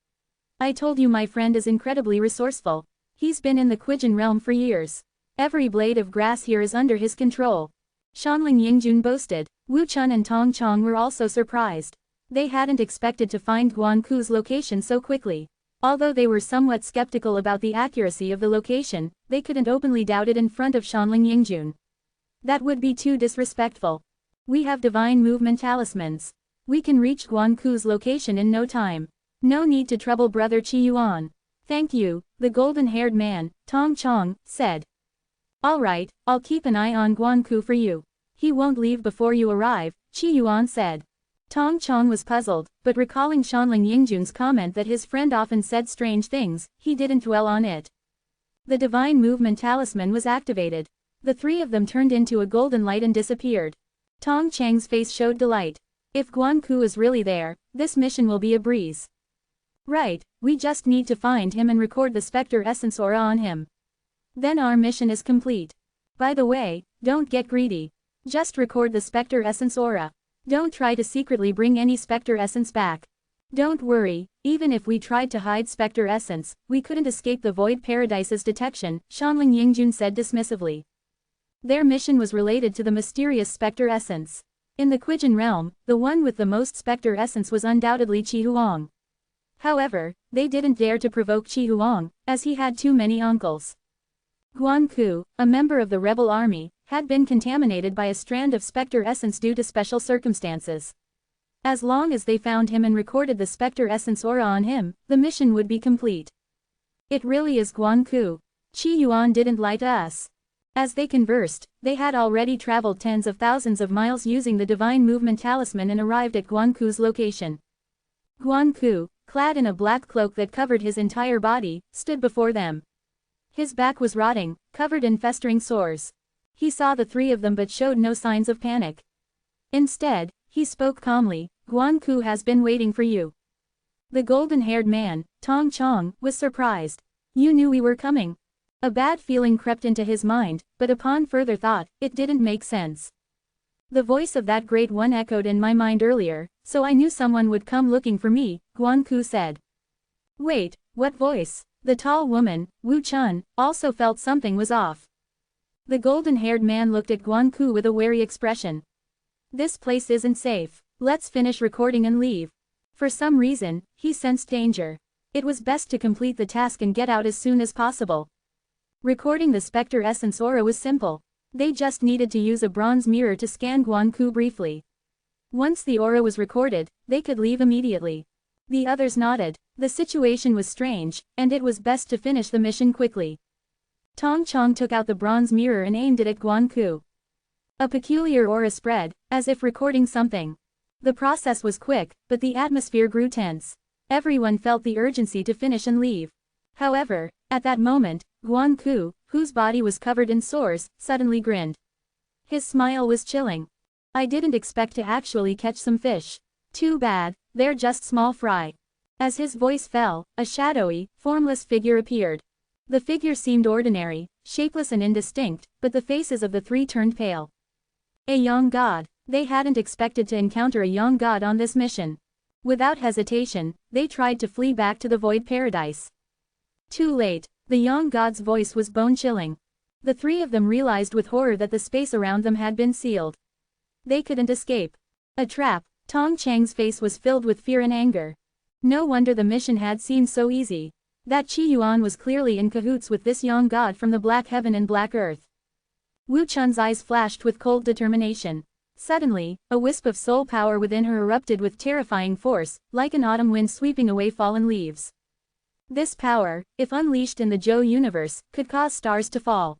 S1: I told you my friend is incredibly resourceful. He's been in the Quijin realm for years. Every blade of grass here is under his control. Shanling Yingjun boasted. Wu Chun and Tong Chong were also surprised. They hadn't expected to find Guan Ku's location so quickly. Although they were somewhat skeptical about the accuracy of the location, they couldn't openly doubt it in front of Shanling Yingjun. That would be too disrespectful. We have divine movement talismans. We can reach Guanku's location in no time. No need to trouble Brother Qi Yuan. Thank you, the golden-haired man, Tong Chong, said. Alright, I'll keep an eye on Guanku for you. He won't leave before you arrive, Qi Yuan said. Tong Chong was puzzled, but recalling Shanling Yingjun's comment that his friend often said strange things, he didn't dwell on it. The divine movement talisman was activated. The three of them turned into a golden light and disappeared. Tong Chang's face showed delight. If Guanku is really there, this mission will be a breeze. Right, we just need to find him and record the Spectre Essence aura on him. Then our mission is complete. By the way, don't get greedy. Just record the Spectre Essence aura. Don't try to secretly bring any Spectre Essence back. Don't worry, even if we tried to hide Spectre Essence, we couldn't escape the Void Paradise's detection, Shanling Yingjun said dismissively. Their mission was related to the mysterious Spectre Essence. In the Quijin realm, the one with the most Spectre Essence was undoubtedly Qi Huang. However, they didn't dare to provoke Qi Huang, as he had too many uncles. Guanku, a member of the rebel army, had been contaminated by a strand of Spectre Essence due to special circumstances. As long as they found him and recorded the Spectre Essence aura on him, the mission would be complete. It really is Guanku. Qi Yuan didn't lie to us. As they conversed, they had already traveled tens of thousands of miles using the divine movement talisman and arrived at Guanku's location. Guanku, clad in a black cloak that covered his entire body, stood before them. His back was rotting, covered in festering sores. He saw the three of them but showed no signs of panic. Instead, he spoke calmly, Guanku has been waiting for you. The golden-haired man, Tong Chong, was surprised. You knew we were coming. A bad feeling crept into his mind, but upon further thought, it didn't make sense. The voice of that great one echoed in my mind earlier, so I knew someone would come looking for me, Guanku said. Wait, what voice? The tall woman, Wu Chun, also felt something was off. The golden-haired man looked at Guanku with a wary expression. This place isn't safe. Let's finish recording and leave. For some reason, he sensed danger. It was best to complete the task and get out as soon as possible. Recording the Spectre Essence aura was simple. They just needed to use a bronze mirror to scan Guanku briefly. Once the aura was recorded, they could leave immediately. The others nodded. The situation was strange, and it was best to finish the mission quickly. Tong Chong took out the bronze mirror and aimed it at Guanku. A peculiar aura spread, as if recording something. The process was quick, but the atmosphere grew tense. Everyone felt the urgency to finish and leave. However, at that moment, Guanku, whose body was covered in sores, suddenly grinned. His smile was chilling. I didn't expect to actually catch some fish. Too bad, they're just small fry. As his voice fell, a shadowy, formless figure appeared. The figure seemed ordinary, shapeless and indistinct, but the faces of the three turned pale. A young god. They hadn't expected to encounter a young god on this mission. Without hesitation, they tried to flee back to the Void Paradise. Too late. The young god's voice was bone-chilling. The three of them realized with horror that the space around them had been sealed. They couldn't escape. A trap. Tong Chang's face was filled with fear and anger. No wonder the mission had seemed so easy. That Qi Yuan was clearly in cahoots with this young god from the Black Heaven and Black Earth. Wu Chun's eyes flashed with cold determination. Suddenly, a wisp of soul power within her erupted with terrifying force, like an autumn wind sweeping away fallen leaves. This power, if unleashed in the Zhou universe, could cause stars to fall.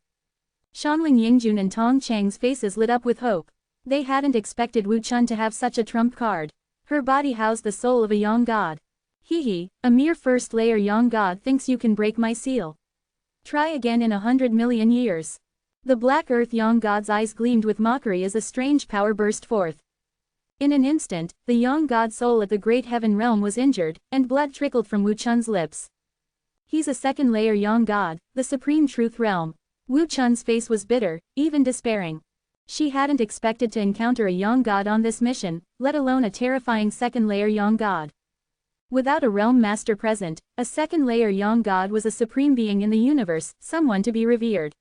S1: Shanling Yingjun and Tong Chang's faces lit up with hope. They hadn't expected Wu Chun to have such a trump card. Her body housed the soul of a young god. Hee, a mere first-layer young god thinks you can break my seal. Try again in 100 million years. The Black Earth young god's eyes gleamed with mockery as a strange power burst forth. In an instant, the young god soul at the Great Heaven realm was injured, and blood trickled from Wu Chun's lips. He's a second-layer young god, the Supreme Truth realm. Wu Chun's face was bitter, even despairing. She hadn't expected to encounter a young god on this mission, let alone a terrifying second-layer young god. Without a realm master present, a second-layer young god was a supreme being in the universe, someone to be revered.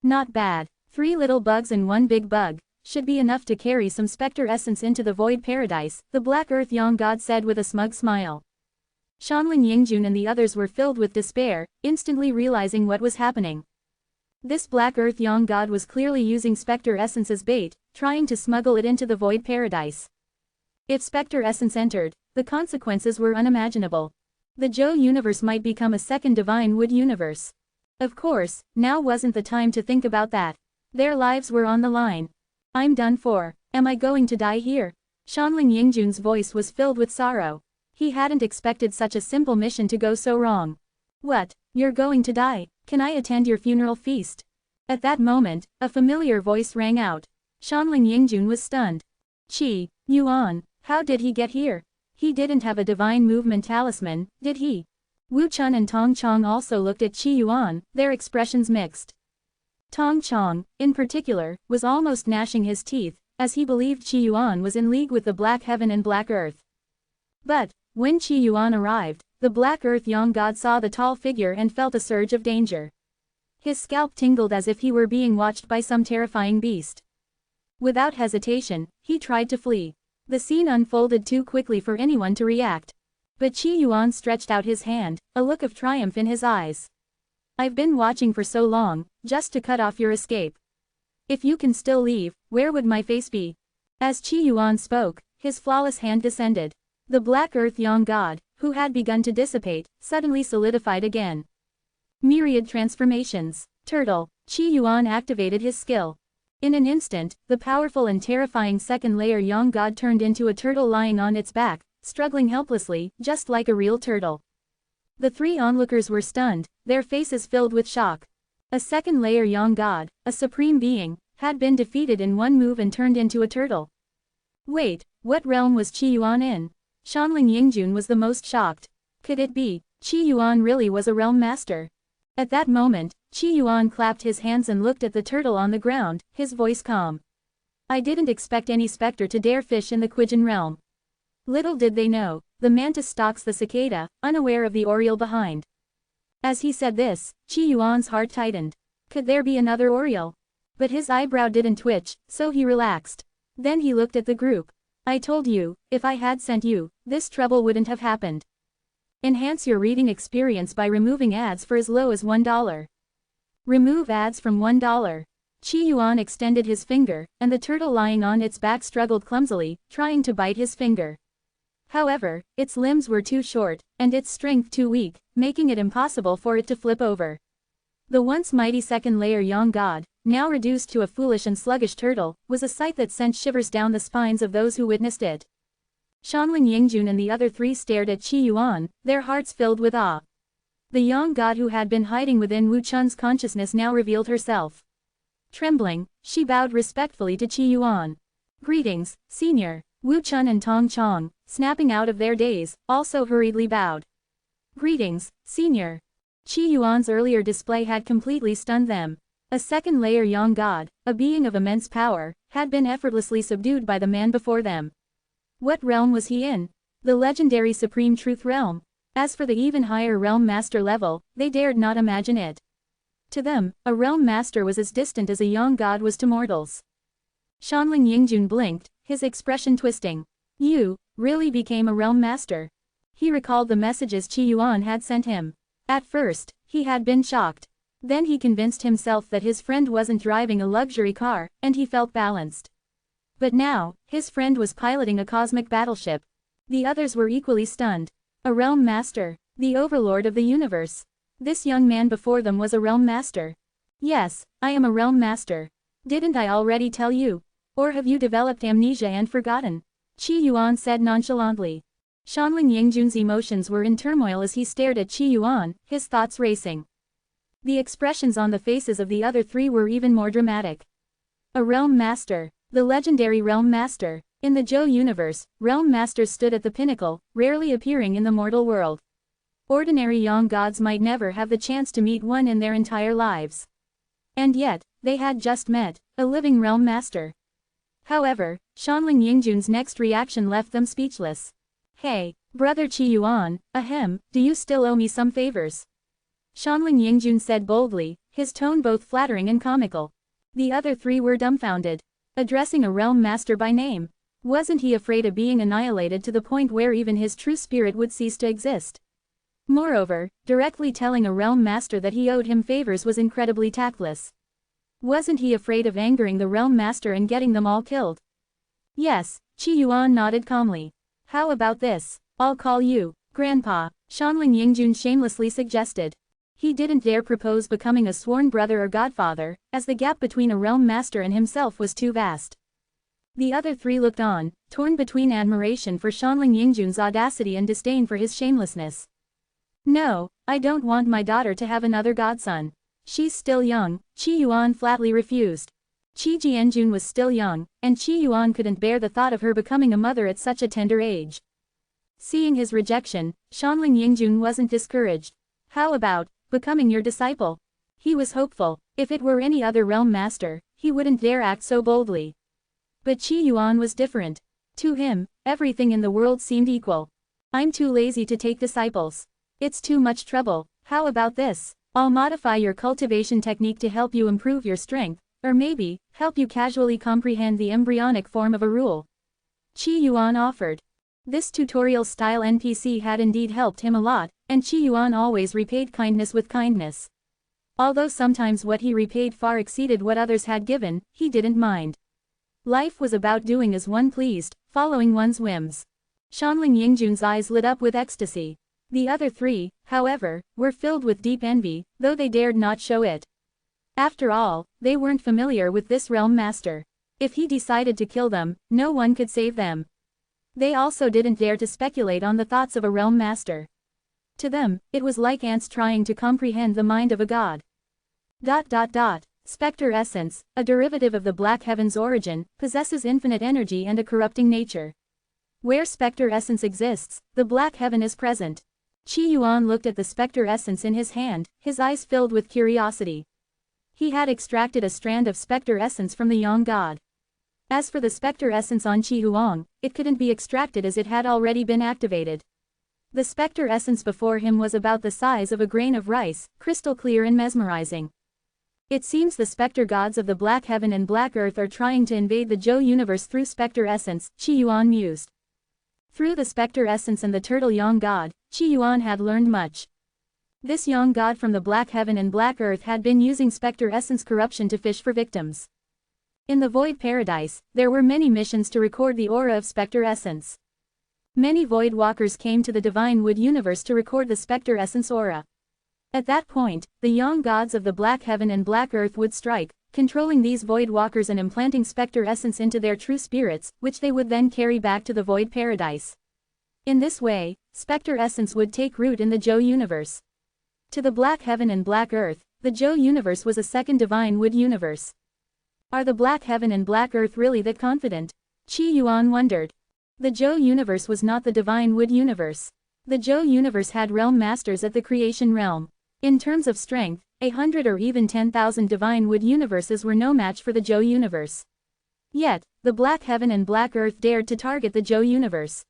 S1: Not bad. 3 little bugs and 1 big bug should be enough to carry some Spectre Essence into the Void Paradise, the Black Earth young god said with a smug smile. Shanling Yingjun and the others were filled with despair, instantly realizing what was happening. This Black Earth Young God was clearly using Spectre Essence as bait, trying to smuggle it into the Void Paradise. If Spectre Essence entered, the consequences were unimaginable. The Zhou universe might become a second Divine Wood universe. Of course, now wasn't the time to think about that. Their lives were on the line. I'm done for. Am I going to die here? Shanling Yingjun's voice was filled with sorrow. He hadn't expected such a simple mission to go so wrong. What? You're going to die? Can I attend your funeral feast? At that moment, a familiar voice rang out. Shanling Yingjun was stunned. Qi Yuan, how did he get here? He didn't have a divine movement talisman, did he? Wu Chun and Tong Chong also looked at Qi Yuan, their expressions mixed. Tong Chong, in particular, was almost gnashing his teeth, as he believed Qi Yuan was in league with the Black Heaven and Black Earth. But, when Qi Yuan arrived, the Black Earth Young God saw the tall figure and felt a surge of danger. His scalp tingled as if he were being watched by some terrifying beast. Without hesitation, he tried to flee. The scene unfolded too quickly for anyone to react. But Qi Yuan stretched out his hand, a look of triumph in his eyes. I've been watching for so long, just to cut off your escape. If you can still leave, where would my face be? As Qi Yuan spoke, his flawless hand descended. The Black Earth Young God, who had begun to dissipate, suddenly solidified again. Myriad transformations. Turtle. Qi Yuan activated his skill. In an instant, the powerful and terrifying second-layer Young God turned into a turtle lying on its back, struggling helplessly, just like a real turtle. The three onlookers were stunned, their faces filled with shock. A second-layer Young God, a supreme being, had been defeated in one move and turned into a turtle. Wait, what realm was Qi Yuan in? Shanling Yingjun was the most shocked. Could it be, Qi Yuan really was a realm master? At that moment, Qi Yuan clapped his hands and looked at the turtle on the ground, his voice calm. I didn't expect any specter to dare fish in the Quijin realm. Little did they know, the mantis stalks the cicada, unaware of the oriole behind. As he said this, Qi Yuan's heart tightened. Could there be another oriole? But his eyebrow didn't twitch, so he relaxed. Then he looked at the group. I told you, if I had sent you, this trouble wouldn't have happened. Enhance your reading experience by removing ads for as low as $1. Remove ads from $1. Qi Yuan extended his finger, and the turtle lying on its back struggled clumsily, trying to bite his finger. However, its limbs were too short, and its strength too weak, making it impossible for it to flip over. The once mighty second-layer Young God, now reduced to a foolish and sluggish turtle, was a sight that sent shivers down the spines of those who witnessed it. Shanling Yingjun and the other three stared at Qi Yuan, their hearts filled with awe. The Young God who had been hiding within Wu Chun's consciousness now revealed herself. Trembling, she bowed respectfully to Qi Yuan. Greetings, Senior. Wu Chun and Tong Chong, snapping out of their daze, also hurriedly bowed. Greetings, Senior. Qi Yuan's earlier display had completely stunned them. A second-layer Young God, a being of immense power, had been effortlessly subdued by the man before them. What realm was he in? The legendary Supreme Truth realm. As for the even higher realm master level, they dared not imagine it. To them, a realm master was as distant as a Young God was to mortals. Shanling Yingjun blinked, his expression twisting. You, really became a realm master. He recalled the messages Qi Yuan had sent him. At first, he had been shocked. Then he convinced himself that his friend wasn't driving a luxury car, and he felt balanced. But now, his friend was piloting a cosmic battleship. The others were equally stunned. A realm master, the overlord of the universe. This young man before them was a realm master. Yes, I am a realm master. Didn't I already tell you? Or have you developed amnesia and forgotten? Qi Yuan said nonchalantly. Shanling Yingjun's emotions were in turmoil as he stared at Qi Yuan, his thoughts racing. The expressions on the faces of the other three were even more dramatic. A realm master, the legendary realm master. In the Zhou universe, realm masters stood at the pinnacle, rarely appearing in the mortal world. Ordinary Young Gods might never have the chance to meet one in their entire lives. And yet, they had just met a living realm master. However, Shanling Yingjun's next reaction left them speechless. Hey, brother Qi Yuan, ahem, do you still owe me some favors? Shanling Yingjun said boldly, his tone both flattering and comical. The other three were dumbfounded. Addressing a realm master by name. Wasn't he afraid of being annihilated to the point where even his true spirit would cease to exist? Moreover, directly telling a realm master that he owed him favors was incredibly tactless. Wasn't he afraid of angering the realm master and getting them all killed? Yes, Qi Yuan nodded calmly. How about this? I'll call you Grandpa, Shanling Yingjun shamelessly suggested. He didn't dare propose becoming a sworn brother or godfather, as the gap between a realm master and himself was too vast. The other three looked on, torn between admiration for Shanling Yingjun's audacity and disdain for his shamelessness. No, I don't want my daughter to have another godson. She's still young, Qi Yuan flatly refused. Qi Jianjun was still young, and Qi Yuan couldn't bear the thought of her becoming a mother at such a tender age. Seeing his rejection, Shanling Yingjun wasn't discouraged. How about becoming your disciple? He was hopeful. If it were any other realm master, he wouldn't dare act so boldly. But Qi Yuan was different. To him, everything in the world seemed equal. I'm too lazy to take disciples. It's too much trouble. How about this? I'll modify your cultivation technique to help you improve your strength, or maybe, help you casually comprehend the embryonic form of a rule. Qi Yuan offered. This tutorial-style NPC had indeed helped him a lot, and Qi Yuan always repaid kindness with kindness. Although sometimes what he repaid far exceeded what others had given, he didn't mind. Life was about doing as one pleased, following one's whims. Shanling Yingjun's eyes lit up with ecstasy. The other three, however, were filled with deep envy, though they dared not show it. After all, they weren't familiar with this realm master. If he decided to kill them, no one could save them. They also didn't dare to speculate on the thoughts of a realm master. To them, it was like ants trying to comprehend the mind of a god. Spectre essence, a derivative of the black heaven's origin, possesses infinite energy and a corrupting nature. Where spectre essence exists, the black heaven is present. Qi Yuan looked at the spectre essence in his hand, his eyes filled with curiosity. He had extracted a strand of spectre essence from the young god. As for the spectre essence on Qi Huang, it couldn't be extracted as it had already been activated. The spectre essence before him was about the size of a grain of rice, crystal clear and mesmerizing. It seems the spectre gods of the Black Heaven and Black Earth are trying to invade the Zhou universe through spectre essence, Qi Yuan mused. Through the spectre essence and the turtle young god, Qi Yuan had learned much. This young god from the Black Heaven and Black Earth had been using spectre essence corruption to fish for victims. In the Void Paradise, there were many missions to record the aura of spectre essence. Many Void Walkers came to the Divine Wood universe to record the spectre essence aura. At that point, the young gods of the Black Heaven and Black Earth would strike, controlling these Void Walkers and implanting spectre essence into their true spirits, which they would then carry back to the Void Paradise. In this way, spectre essence would take root in the Zhou universe. To the Black Heaven and Black Earth, the Zhou universe was a second Divine Wood universe. Are the Black Heaven and Black Earth really that confident? Qi Yuan wondered. The Zhou universe was not the Divine Wood universe. The Zhou universe had realm masters at the creation realm. In terms of strength, 100 or even 10,000 Divine Wood universes were no match for the Zhou universe. Yet, the Black Heaven and Black Earth dared to target the Zhou universe.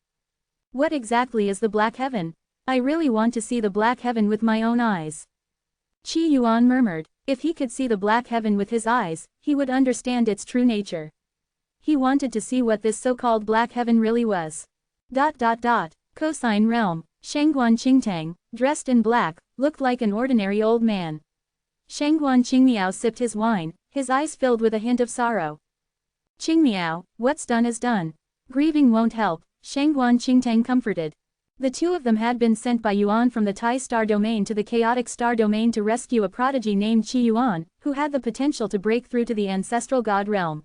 S1: What exactly is the Black Heaven? I really want to see the Black Heaven with my own eyes. Qi Yuan murmured. If he could see the Black Heaven with his eyes, he would understand its true nature. He wanted to see what this so-called Black Heaven really was. Cosine realm, Shangguan Qingtang, dressed in black, looked like an ordinary old man. Shangguan Qingmiao sipped his wine, his eyes filled with a hint of sorrow. Qingmiao, what's done is done. Grieving won't help, Shangguan Qingtang comforted. The two of them had been sent by Yuan from the Tai Star Domain to the Chaotic Star Domain to rescue a prodigy named Qi Yuan, who had the potential to break through to the Ancestral God realm.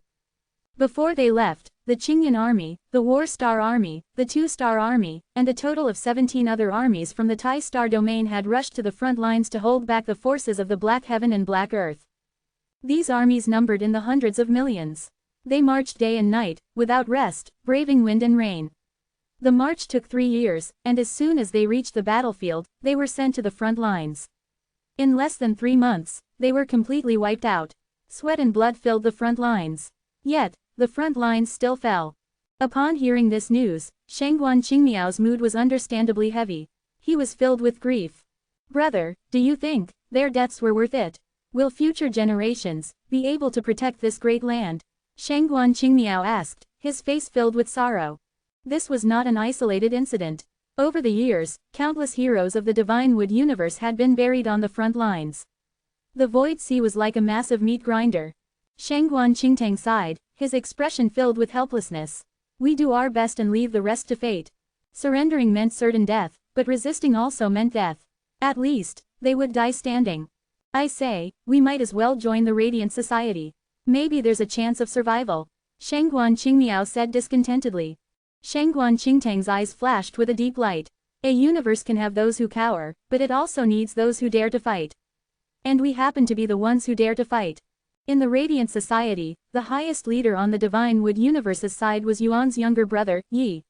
S1: Before they left, the Qingyan Army, the War Star Army, the Two Star Army, and a total of 17 other armies from the Tai Star Domain had rushed to the front lines to hold back the forces of the Black Heaven and Black Earth. These armies numbered in the hundreds of millions. They marched day and night, without rest, braving wind and rain. The march took 3 years, and as soon as they reached the battlefield, they were sent to the front lines. In less than 3 months, they were completely wiped out. Sweat and blood filled the front lines. Yet, the front lines still fell. Upon hearing this news, Shangguan Qingmiao's mood was understandably heavy. He was filled with grief. Brother, do you think their deaths were worth it? Will future generations be able to protect this great land? Shangguan Qingmiao asked, his face filled with sorrow. This was not an isolated incident. Over the years, countless heroes of the Divine Wood universe had been buried on the front lines. The Void Sea was like a massive meat grinder. Shangguan Qingtang sighed, his expression filled with helplessness. We do our best and leave the rest to fate. Surrendering meant certain death, but resisting also meant death. At least, they would die standing. I say, we might as well join the Radiant Society. Maybe there's a chance of survival. Shangguan Qingmiao said discontentedly. Shangguan Qingtang's eyes flashed with a deep light. A universe can have those who cower, but it also needs those who dare to fight. And we happen to be the ones who dare to fight. In the Radiant Society, the highest leader on the Divine Wood universe's side was Yuan's younger brother, Yi.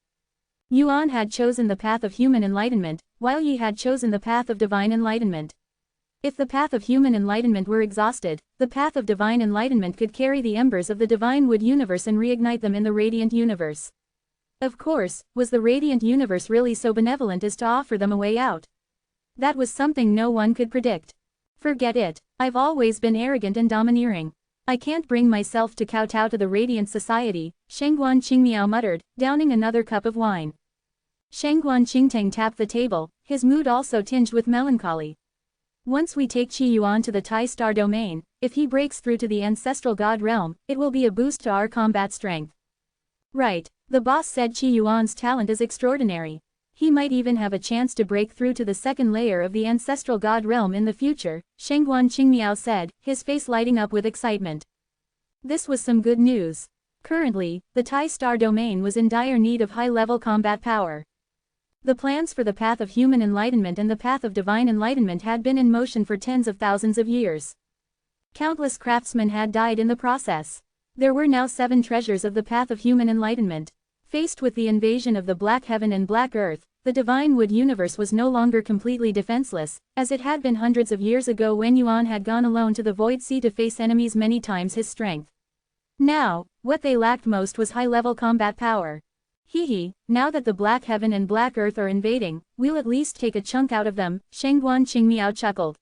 S1: Yuan had chosen the path of human enlightenment, while Yi had chosen the path of divine enlightenment. If the path of human enlightenment were exhausted, the path of divine enlightenment could carry the embers of the Divine Wood universe and reignite them in the Radiant universe. Of course, was the Radiant universe really so benevolent as to offer them a way out? That was something no one could predict. Forget it, I've always been arrogant and domineering. I can't bring myself to kowtow to the Radiant Society, Shangguan Qingmiao muttered, downing another cup of wine. Shangguan Qingtang tapped the table, his mood also tinged with melancholy. Once we take Qi Yuan to the Tai Star domain, if he breaks through to the ancestral god realm, it will be a boost to our combat strength. Right, the boss said Qi Yuan's talent is extraordinary. He might even have a chance to break through to the second layer of the ancestral god realm in the future, Shangguan Qingmiao said, his face lighting up with excitement. This was some good news. Currently, the Tai Star domain was in dire need of high-level combat power. The plans for the path of human enlightenment and the path of divine enlightenment had been in motion for tens of thousands of years. Countless craftsmen had died in the process. There were now 7 treasures of the path of human enlightenment. Faced with the invasion of the Black Heaven and Black Earth, the Divine Wood universe was no longer completely defenseless, as it had been hundreds of years ago when Yuan had gone alone to the Void Sea to face enemies many times his strength. Now, what they lacked most was high-level combat power. Now that the Black Heaven and Black Earth are invading, we'll at least take a chunk out of them, Shangguan Qingmiao chuckled.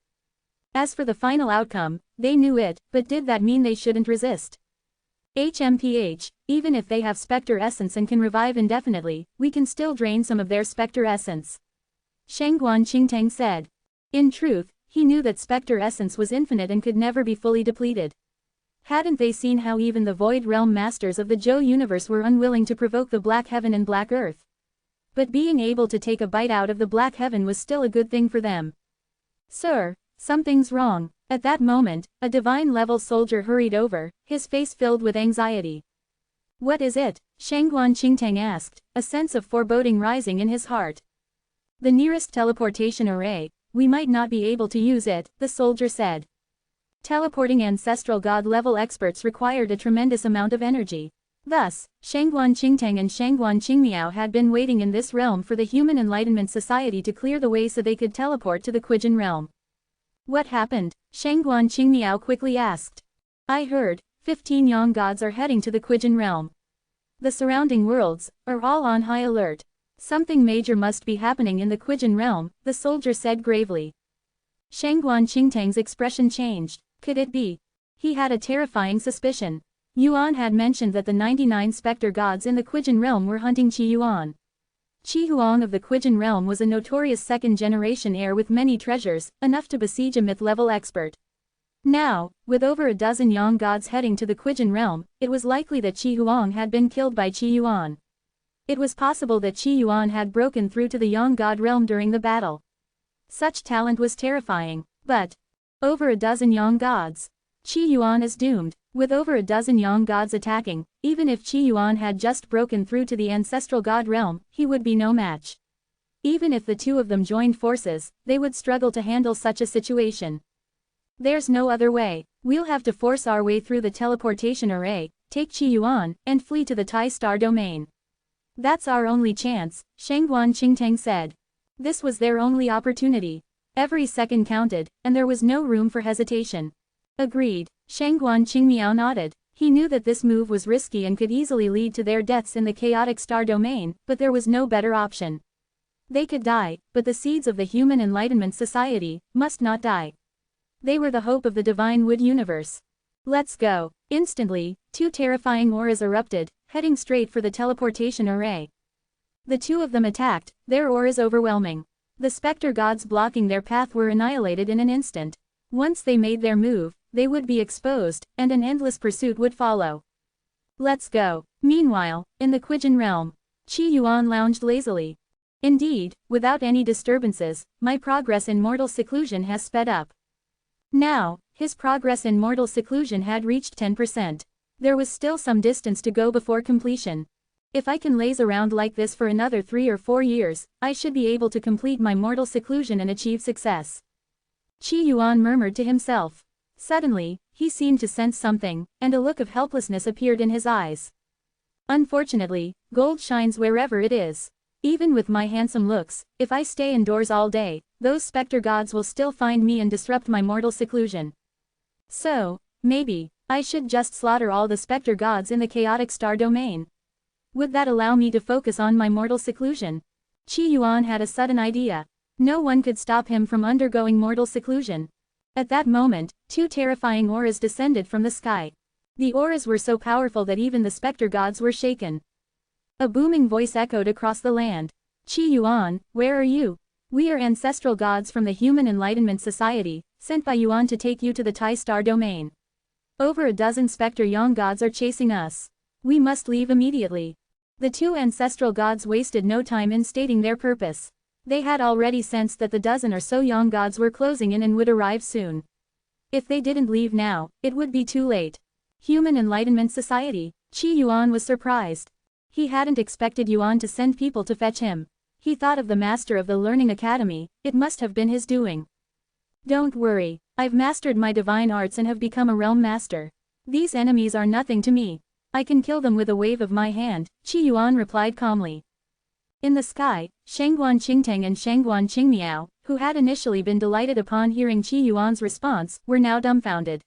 S1: As for the final outcome, they knew it, but did that mean they shouldn't resist? HMPH, even if they have Spectre Essence and can revive indefinitely, we can still drain some of their Spectre Essence. Shangguan Qingtang said. In truth, he knew that Spectre Essence was infinite and could never be fully depleted. Hadn't they seen how even the Void Realm Masters of the Zhou universe were unwilling to provoke the Black Heaven and Black Earth? But being able to take a bite out of the Black Heaven was still a good thing for them. Sir, something's wrong. At that moment, a divine-level soldier hurried over, his face filled with anxiety. What is it? Shangguan Qingtang asked, a sense of foreboding rising in his heart. The nearest teleportation array. We might not be able to use it, the soldier said. Teleporting ancestral god-level experts required a tremendous amount of energy. Thus, Shangguan Qingtang and Shangguan Qingmiao had been waiting in this realm for the Human Enlightenment Society to clear the way so they could teleport to the Quijin realm. What happened? Shangguan Qingmiao quickly asked. I heard, 15 young gods are heading to the Quijin realm. The surrounding worlds are all on high alert. Something major must be happening in the Quijin realm, the soldier said gravely. Shangguan Qingtang's expression changed. Could it be? He had a terrifying suspicion. Yuan had mentioned that the 99 Spectre gods in the Quijin realm were hunting Qi Yuan. Qi Huang of the Quijin realm was a notorious second-generation heir with many treasures, enough to besiege a myth-level expert. Now, with over a dozen young gods heading to the Quijin realm, it was likely that Qi Huang had been killed by Qi Yuan. It was possible that Qi Yuan had broken through to the young god realm during the battle. Such talent was terrifying, but over a dozen young gods. Qi Yuan is doomed. With over a dozen young gods attacking, even if Qi Yuan had just broken through to the ancestral god realm, he would be no match. Even if the two of them joined forces, they would struggle to handle such a situation. There's no other way. We'll have to force our way through the teleportation array, take Qi Yuan, and flee to the Tai Star domain. That's our only chance, Shangguan Qingtang said. This was their only opportunity. Every second counted, and there was no room for hesitation. Agreed, Shangguan Qingmiao nodded. He knew that this move was risky and could easily lead to their deaths in the chaotic star domain, but there was no better option. They could die, but the seeds of the Human Enlightenment Society must not die. They were the hope of the Divine Wood universe. Let's go. Instantly, 2 terrifying auras erupted, heading straight for the teleportation array. The two of them attacked, their auras overwhelming. The specter gods blocking their path were annihilated in an instant. Once they made their move, they would be exposed, and an endless pursuit would follow. Let's go. Meanwhile, in the Quijin realm, Qi Yuan lounged lazily. Indeed, without any disturbances, my progress in mortal seclusion has sped up. Now, his progress in mortal seclusion had reached 10%. There was still some distance to go before completion. If I can laze around like this for another 3 or 4 years, I should be able to complete my mortal seclusion and achieve success. Qi Yuan murmured to himself. Suddenly, he seemed to sense something, and a look of helplessness appeared in his eyes. Unfortunately, gold shines wherever it is. Even with my handsome looks, if I stay indoors all day, those specter gods will still find me and disrupt my mortal seclusion. So, maybe, I should just slaughter all the specter gods in the chaotic star domain. Would that allow me to focus on my mortal seclusion? Qi Yuan had a sudden idea. No one could stop him from undergoing mortal seclusion. At that moment, 2 terrifying auras descended from the sky. The auras were so powerful that even the specter gods were shaken. A booming voice echoed across the land. Qi Yuan, where are you? We are ancestral gods from the Human Enlightenment Society, sent by Yuan to take you to the Tai Star domain. Over a dozen specter young gods are chasing us. We must leave immediately. The 2 ancestral gods wasted no time in stating their purpose. They had already sensed that the dozen or so young gods were closing in and would arrive soon. If they didn't leave now, it would be too late. Human Enlightenment Society. Qi Yuan was surprised. He hadn't expected Yuan to send people to fetch him. He thought of the master of the Learning Academy, it must have been his doing. Don't worry, I've mastered my divine arts and have become a realm master. These enemies are nothing to me. I can kill them with a wave of my hand, Qi Yuan replied calmly. In the sky, Shangguan Qingtang and Shangguan Qingmiao, who had initially been delighted upon hearing Qi Yuan's response, were now dumbfounded.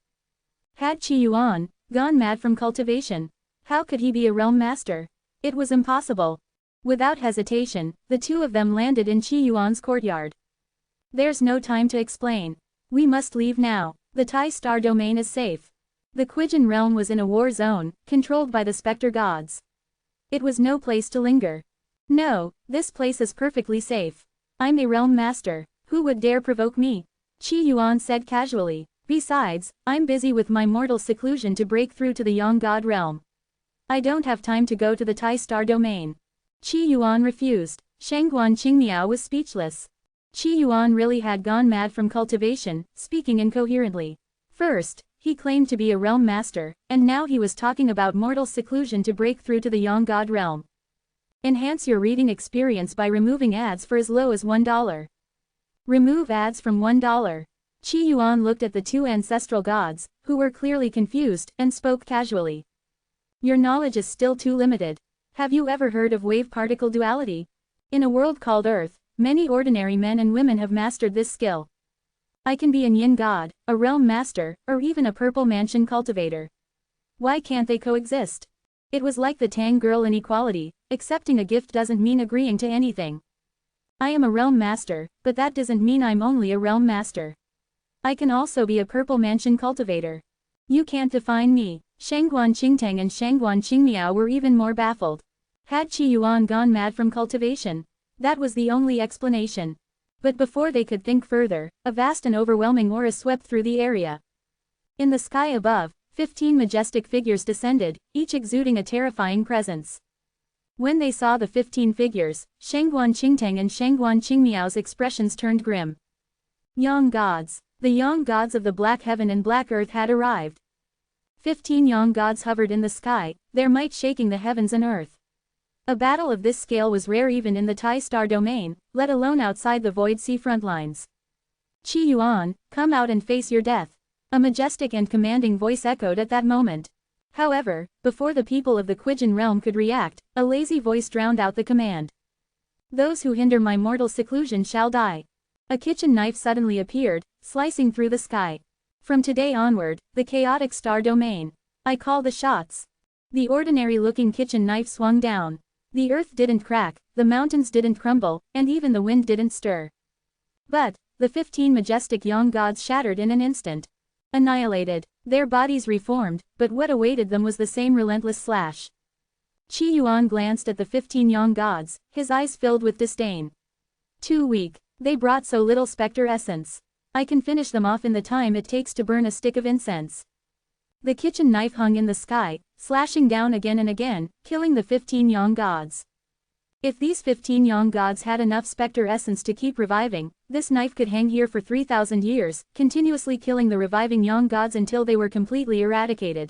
S1: Had Qi Yuan gone mad from cultivation? How could he be a realm master? It was impossible. Without hesitation, the 2 of them landed in Qi Yuan's courtyard. There's no time to explain. We must leave now. The Tai Star domain is safe. The Quijin realm was in a war zone, controlled by the specter gods. It was no place to linger. No, this place is perfectly safe. I'm a realm master. Who would dare provoke me? Qi Yuan said casually. Besides, I'm busy with my mortal seclusion to break through to the Yang God realm. I don't have time to go to the Tai Star domain. Qi Yuan refused. Shangguan Qingmiao was speechless. Qi Yuan really had gone mad from cultivation, speaking incoherently. First, he claimed to be a realm master, and now he was talking about mortal seclusion to break through to the Yang God realm. Enhance your reading experience by removing ads for as low as $1. Remove ads from $1. Qi Yuan looked at the 2 ancestral gods, who were clearly confused, and spoke casually. Your knowledge is still too limited. Have you ever heard of wave-particle duality? In a world called Earth, many ordinary men and women have mastered this skill. I can be an yin god, a realm master, or even a purple mansion cultivator. Why can't they coexist? It was like the Tang girl inequality, accepting a gift doesn't mean agreeing to anything. I am a realm master, but that doesn't mean I'm only a realm master. I can also be a purple mansion cultivator. You can't define me. Shangguan Qingtang and Shangguan Qingmiao were even more baffled. Had Qi Yuan gone mad from cultivation? That was the only explanation. But before they could think further, a vast and overwhelming aura swept through the area. In the sky above, 15 majestic figures descended, each exuding a terrifying presence. When they saw the 15 figures, Shangguan Qingtang and Shangguan Qingmiao's expressions turned grim. Yang gods. The Yang gods of the Black Heaven and Black Earth had arrived. 15 Yang gods hovered in the sky, their might shaking the heavens and earth. A battle of this scale was rare even in the Tai Star domain, let alone outside the Void Sea frontlines. Qi Yuan, come out and face your death. A majestic and commanding voice echoed at that moment. However, before the people of the Quijin realm could react, a lazy voice drowned out the command. Those who hinder my mortal seclusion shall die. A kitchen knife suddenly appeared, slicing through the sky. From today onward, the chaotic star domain. I call the shots. The ordinary-looking kitchen knife swung down. The earth didn't crack, the mountains didn't crumble, and even the wind didn't stir. But, the 15 majestic Yang gods shattered in an instant. Annihilated. Their bodies reformed, but what awaited them was the same relentless slash. Qi Yuan glanced at the 15 young gods, his eyes filled with disdain. Too weak. They brought so little spectre essence. I can finish them off in the time it takes to burn a stick of incense. The kitchen knife hung in the sky, slashing down again and again, killing the 15 young gods. If these 15 young gods had enough spectre essence to keep reviving, this knife could hang here for 3,000 years, continuously killing the reviving young gods until they were completely eradicated.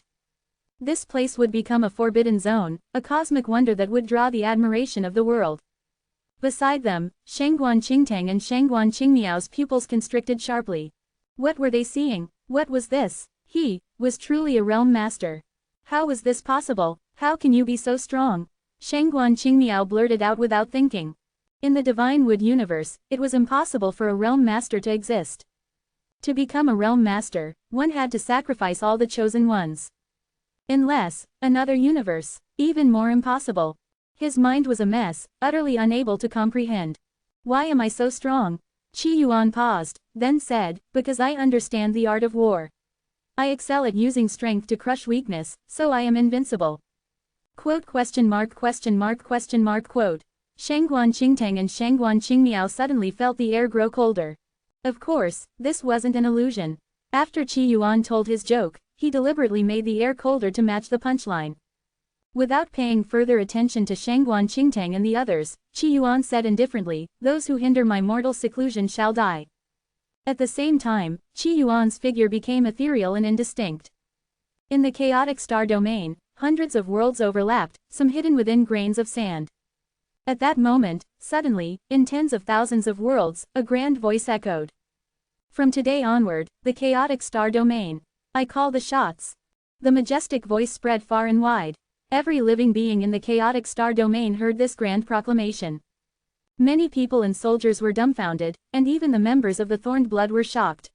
S1: This place would become a forbidden zone, a cosmic wonder that would draw the admiration of the world. Beside them, Shangguan Qingtang and Shangguan Qingmiao's pupils constricted sharply. What were they seeing? What was this? He was truly a realm master. How was this possible? How can you be so strong? Shangguan Qingmiao blurted out without thinking. In the Divine Wood universe, it was impossible for a realm master to exist. To become a realm master, one had to sacrifice all the chosen ones. Unless, another universe, even more impossible. His mind was a mess, utterly unable to comprehend. Why am I so strong? Qi Yuan paused, then said, because I understand the art of war. I excel at using strength to crush weakness, so I am invincible. Quote question mark question mark question mark quote. Shangguan Qingtang and Shangguan Qingmiao suddenly felt the air grow colder. Of course, this wasn't an illusion. After Qi Yuan told his joke, he deliberately made the air colder to match the punchline. Without paying further attention to Shangguan Qingtang and the others, Qi Yuan said indifferently, "Those who hinder my mortal seclusion shall die." At the same time, Qi Yuan's figure became ethereal and indistinct. In the chaotic star domain, hundreds of worlds overlapped, some hidden within grains of sand. At that moment, suddenly, in tens of thousands of worlds, a grand voice echoed. From today onward, the chaotic star domain. I call the shots. The majestic voice spread far and wide. Every living being in the chaotic star domain heard this grand proclamation. Many people and soldiers were dumbfounded, and even the members of the Thorned Blood were shocked.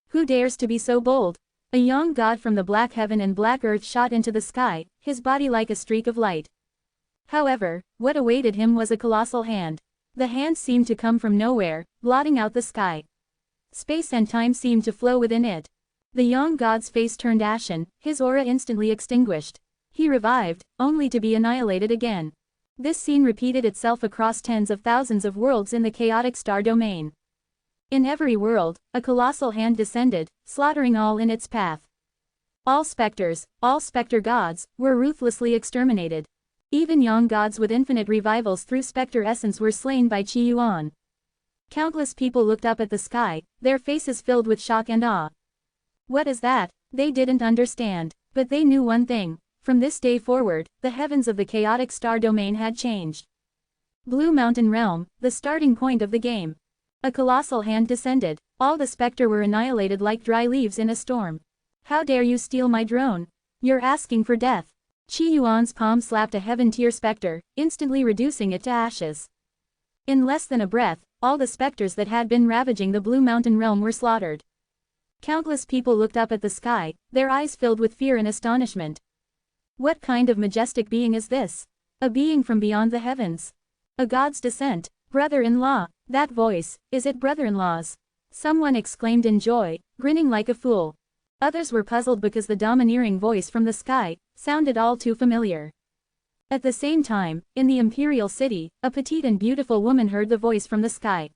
S1: Who dares to be so bold? A young god from the black heaven and black earth shot into the sky, his body like a streak of light. However, what awaited him was a colossal hand. The hand seemed to come from nowhere, blotting out the sky. Space and time seemed to flow within it. The young god's face turned ashen, his aura instantly extinguished. He revived, only to be annihilated again. This scene repeated itself across tens of thousands of worlds in the chaotic star domain. In every world, a colossal hand descended, slaughtering all in its path. All specters, all specter gods, were ruthlessly exterminated. Even young gods with infinite revivals through specter essence were slain by Qi Yuan. Countless people looked up at the sky, their faces filled with shock and awe. What is that? They didn't understand. But they knew one thing. From this day forward, the heavens of the chaotic star domain had changed. Blue Mountain Realm, the starting point of the game. A colossal hand descended. All the specter were annihilated like dry leaves in a storm. How dare you steal my drone? You're asking for death. Qi Yuan's palm slapped a heaven tier specter, instantly reducing it to ashes. In less than a breath, all the specters that had been ravaging the Blue Mountain Realm were slaughtered. Countless people looked up at the sky, their eyes filled with fear and astonishment. What kind of majestic being is this? A being from beyond the heavens. A god's descent. Brother-in-law. That voice, is it brother-in-law's? Someone exclaimed in joy, grinning like a fool. Others were puzzled because the domineering voice from the sky sounded all too familiar. At the same time, in the imperial city, a petite and beautiful woman heard the voice from the sky.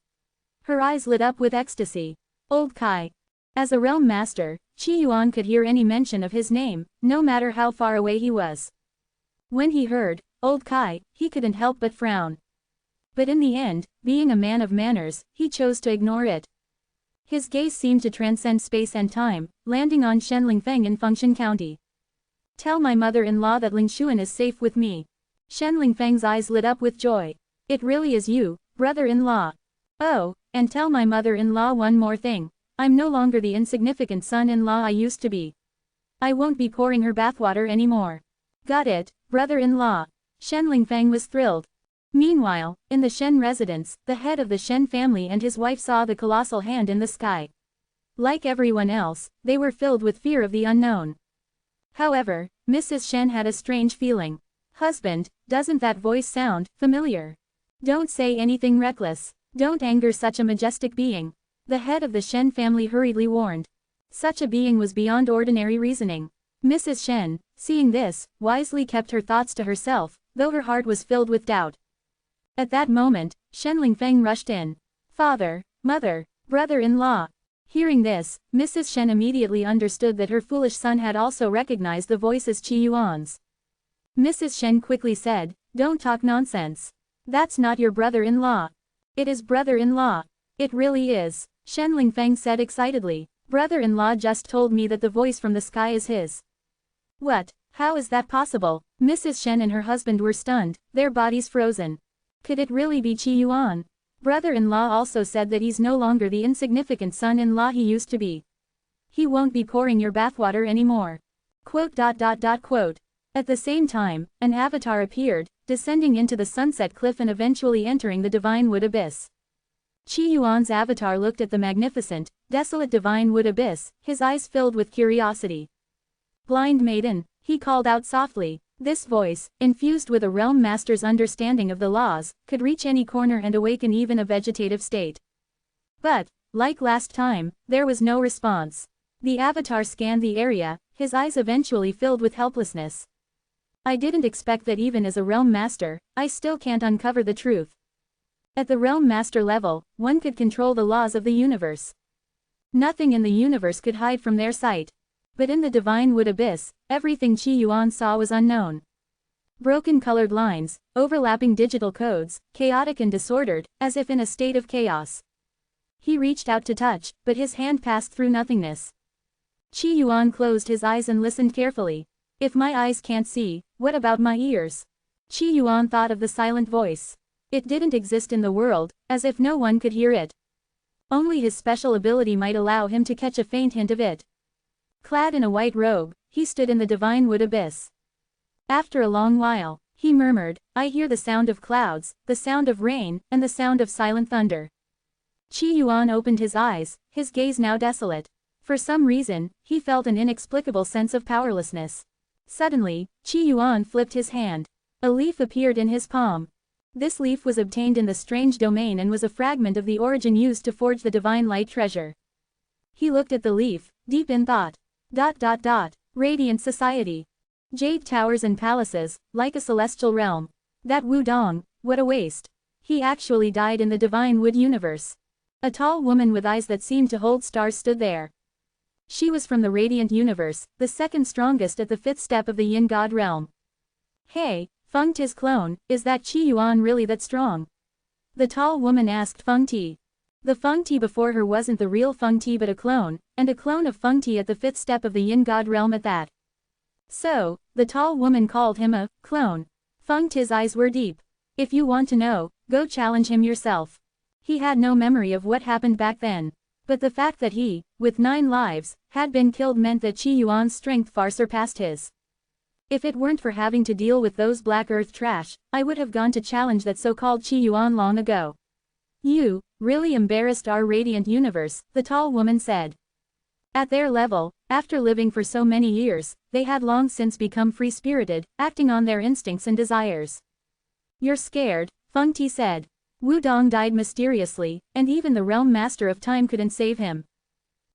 S1: Her eyes lit up with ecstasy. Old Kai. As a realm master, Qi Yuan could hear any mention of his name, no matter how far away he was. When he heard, Old Kai, he couldn't help but frown. But in the end, being a man of manners, he chose to ignore it. His gaze seemed to transcend space and time, landing on Shen Lingfeng in Fengshan County. Tell my mother-in-law that Lingshuan is safe with me. Shen Lingfeng's eyes lit up with joy. It really is you, brother-in-law. Oh, and tell my mother-in-law one more thing. I'm no longer the insignificant son-in-law I used to be. I won't be pouring her bathwater anymore. Got it, brother-in-law. Shen Lingfeng was thrilled. Meanwhile, in the Shen residence, the head of the Shen family and his wife saw the colossal hand in the sky. Like everyone else, they were filled with fear of the unknown. However, Mrs. Shen had a strange feeling. Husband, doesn't that voice sound familiar? Don't say anything reckless. Don't anger such a majestic being. The head of the Shen family hurriedly warned. Such a being was beyond ordinary reasoning. Mrs. Shen, seeing this, wisely kept her thoughts to herself, though her heart was filled with doubt. At that moment, Shen Lingfeng rushed in. Father, mother, brother-in-law. Hearing this, Mrs. Shen immediately understood that her foolish son had also recognized the voice as Qi Yuan's. Mrs. Shen quickly said, "Don't talk nonsense. That's not your brother-in-law. It is brother-in-law. It really is," Shen Lingfeng said excitedly. "Brother-in-law just told me that the voice from the sky is his." "What? How is that possible?" Mrs. Shen and her husband were stunned, their bodies frozen. Could it really be Qi Yuan? Brother-in-law also said that he's no longer the insignificant son-in-law he used to be. He won't be pouring your bathwater anymore. Quote. At the same time, an avatar appeared, descending into the sunset cliff and eventually entering the divine wood abyss. Qi Yuan's avatar looked at the magnificent, desolate divine wood abyss, his eyes filled with curiosity. "Blind maiden," he called out softly. This voice, infused with a realm master's understanding of the laws, could reach any corner and awaken even a vegetative state. But, like last time, there was no response. The avatar scanned the area, his eyes eventually filled with helplessness. "I didn't expect that even as a realm master, I still can't uncover the truth. At the realm master level, one could control the laws of the universe. Nothing in the universe could hide from their sight. But in the divine wood abyss, everything Qi Yuan saw was unknown. Broken colored lines, overlapping digital codes, chaotic and disordered, as if in a state of chaos. He reached out to touch, but his hand passed through nothingness. Qi Yuan closed his eyes and listened carefully. If my eyes can't see, what about my ears? Qi Yuan thought of the silent voice. It didn't exist in the world, as if no one could hear it. Only his special ability might allow him to catch a faint hint of it. Clad in a white robe, he stood in the divine wood abyss. After a long while, he murmured, "I hear the sound of clouds, the sound of rain, and the sound of silent thunder." Qi Yuan opened his eyes, his gaze now desolate. For some reason, he felt an inexplicable sense of powerlessness. Suddenly, Qi Yuan flipped his hand. A leaf appeared in his palm. This leaf was obtained in the strange domain and was a fragment of the origin used to forge the divine light treasure. He looked at the leaf, deep in thought. Radiant society. Jade towers and palaces, like a celestial realm. That Wudong, what a waste. He actually died in the divine wood universe. A tall woman with eyes that seemed to hold stars stood there. She was from the radiant universe, the second strongest at the fifth step of the Yin God realm. "Hey, Feng Ti's clone, is that Qi Yuan really that strong?" The tall woman asked Feng Ti. The Feng Ti before her wasn't the real Feng Ti but a clone, and a clone of Feng Ti at the fifth step of the Yin God realm at that. So, the tall woman called him a clone. Feng Ti's eyes were deep. "If you want to know, go challenge him yourself." He had no memory of what happened back then. But the fact that he, with 9 lives, had been killed meant that Qi Yuan's strength far surpassed his. If it weren't for having to deal with those black earth trash, I would have gone to challenge that so-called Qi Yuan long ago. "You really embarrassed our radiant universe," the tall woman said. At their level, after living for so many years, they had long since become free-spirited, acting on their instincts and desires. "You're scared," Feng Ti said. Wudong died mysteriously, and even the realm master of time couldn't save him.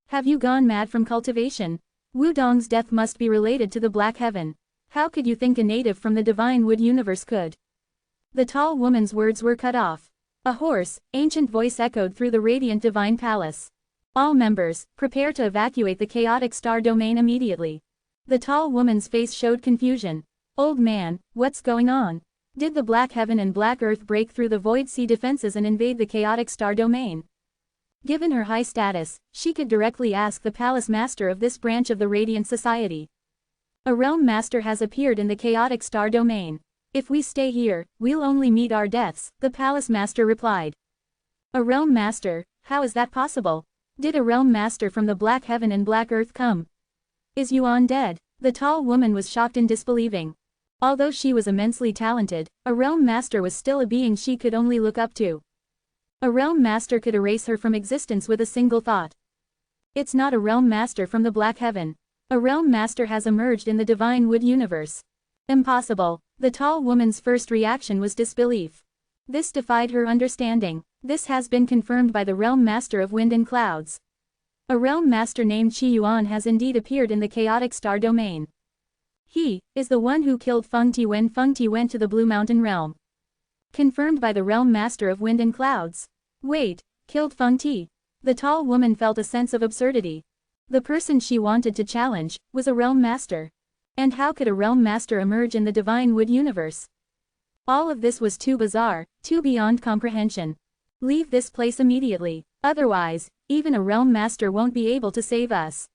S1: "Have you gone mad from cultivation? Wudong's death must be related to the Black Heaven. How could you think a native from the divine wood universe could?" The tall woman's words were cut off. A hoarse, ancient voice echoed through the radiant divine palace. "All members, prepare to evacuate the chaotic star domain immediately." The tall woman's face showed confusion. "Old man, what's going on? Did the Black Heaven and Black Earth break through the Void Sea defenses and invade the chaotic star domain?" Given her high status, she could directly ask the palace master of this branch of the Radiant Society. "A realm master has appeared in the chaotic star domain. If we stay here, we'll only meet our deaths," the palace master replied. "A realm master? How is that possible? Did a realm master from the Black Heaven and Black Earth come? Is Yuan dead?" The tall woman was shocked and disbelieving. Although she was immensely talented, a realm master was still a being she could only look up to. A realm master could erase her from existence with a single thought. It's not a realm master from the Black Heaven. A realm master has emerged in the divine wood universe. Impossible. The tall woman's first reaction was disbelief. This defied her understanding. This has been confirmed by the realm master of wind and clouds. A realm master named Qi Yuan has indeed appeared in the chaotic star domain. He is the one who killed Feng Ti when Feng Ti went to the Blue Mountain realm. Confirmed by the realm master of wind and clouds. Wait, killed Feng Ti? The tall woman felt a sense of absurdity. The person she wanted to challenge was a realm master. And how could a realm master emerge in the divine wood universe? All of this was too bizarre, too beyond comprehension. Leave this place immediately. Otherwise, even a realm master won't be able to save us.